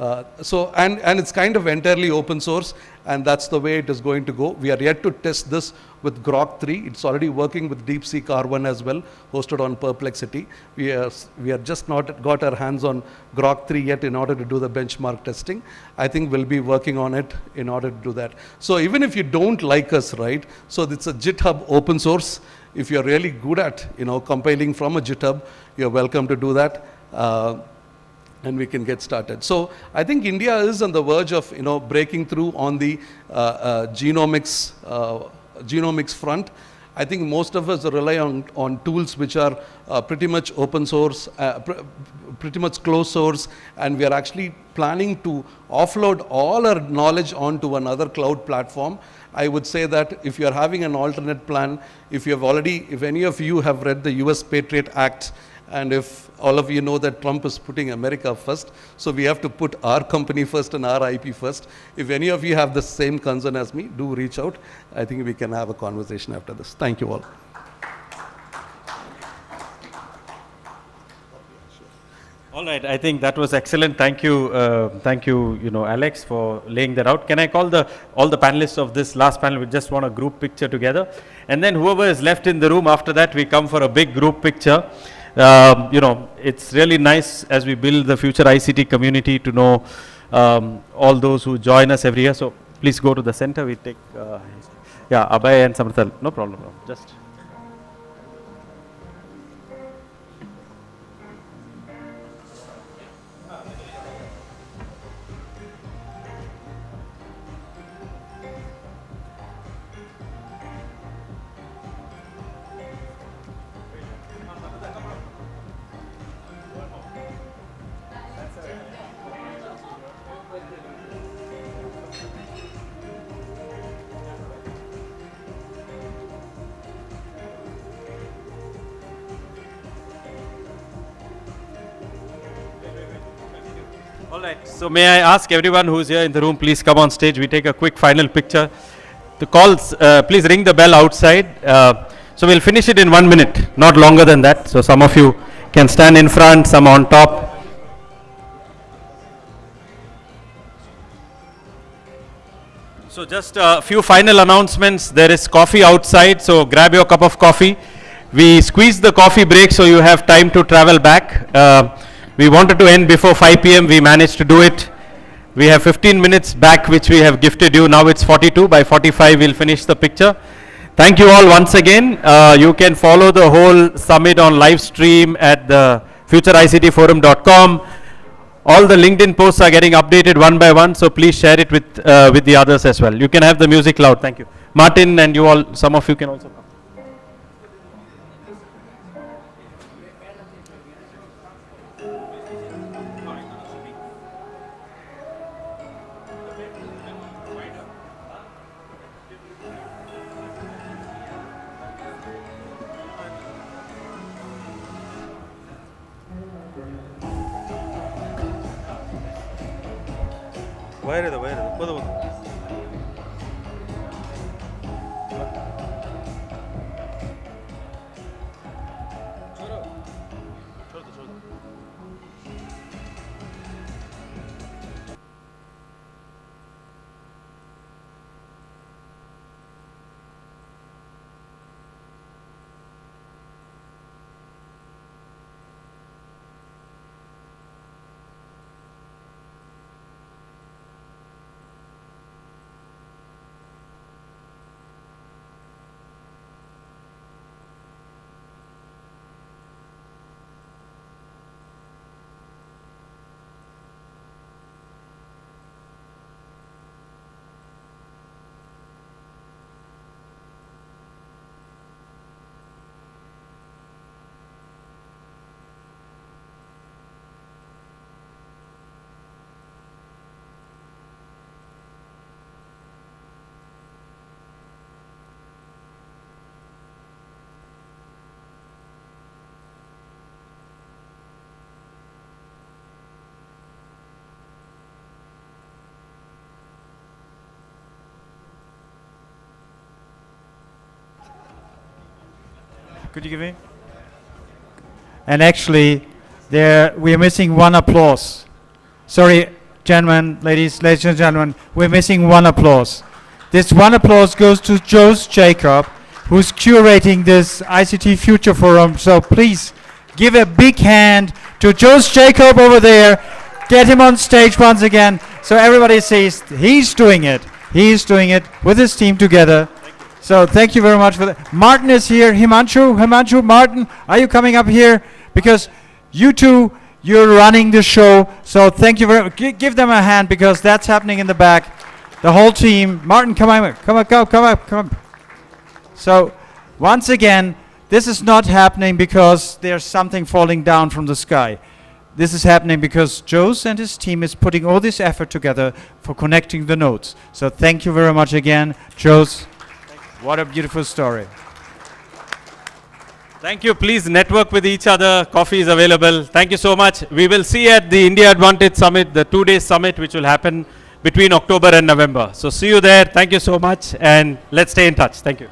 and it's kind of entirely open source, and that's the way it is going to go. We are yet to test this with Grok 3. It's already working with DeepSeek R1 as well, hosted on Perplexity. We are just not got our hands on Grok 3 yet in order to do the benchmark testing. I think we'll be working on it in order to do that. So even if you don't like us, right? So it's a GitHub open source. If you're really good at compiling from a GitHub, you're welcome to do that. And we can get started. So I think India is on the verge of breaking through on the genomics front. I think most of us rely on tools which are pretty much open source, pretty much closed source, and we are actually planning to offload all our knowledge onto another cloud platform. I would say that if you are having an alternate plan, if any of you have read the US Patriot Act, and if all of you know that Trump is putting America first, so we have to put our company first and our IP first. If any of you have the same concern as me, do reach out. I think we can have a conversation after this. Thank you all. All right, I think that was excellent. Thank you, Alex, for laying that out. Can I call all the panelists of this last panel? We just want a group picture together, and then whoever is left in the room after that, we come for a big group picture. You know, it's really nice as we build the future ICT community to know all those who join us every year. So please go to the center. We take, yeah, Abhay and Samarthal. No problem. Just. All right, so may I ask everyone who's here in the room, please come on stage. We take a quick final picture. The calls, please ring the bell outside. So we'll finish it in 1 minute, not longer than that. So some of you can stand in front, some on top. So just a few final announcements. There is coffee outside, so grab your cup of coffee. We squeezed the coffee break so you have time to travel back. We wanted to end before 5 p.m. We managed to do it. We have 15 minutes back which we have gifted you. Now it's 42. By 45 we'll finish the picture. Thank you all once again. You can follow the whole summit on live stream at the futureictforum.com. All the LinkedIn posts are getting updated one by one, so please share it with the others as well. You can have the music loud. Thank you. Martin and you all, some of you can also come. Could you give me? And actually, we're missing one applause. Sorry, gentlemen, ladies and gentlemen, we're missing one applause. This one applause goes to Jose Jacob, who's curating this ICT Future Forum. So please give a big hand to Jose Jacob over there. Get him on stage once again so everybody sees he's doing it. He's doing it with his team together. So thank you very much for that. Martin is here. Himanshu, Martin, are you coming up here? Because you two, you're running the show. So thank you very much. Give them a hand because that's happening in the back. The whole team. Martin, come up. So once again, this is not happening because there's something falling down from the sky. This is happening because Jose and his team is putting all this effort together for connecting the nodes. So thank you very much again, Jose. What a beautiful story. Thank you. Please network with each other. Coffee is available. Thank you so much. We will see at the India Advantage Summit, the 2-day summit, which will happen between October and November. So see you there. Thank you so much. And let's stay in touch. Thank you.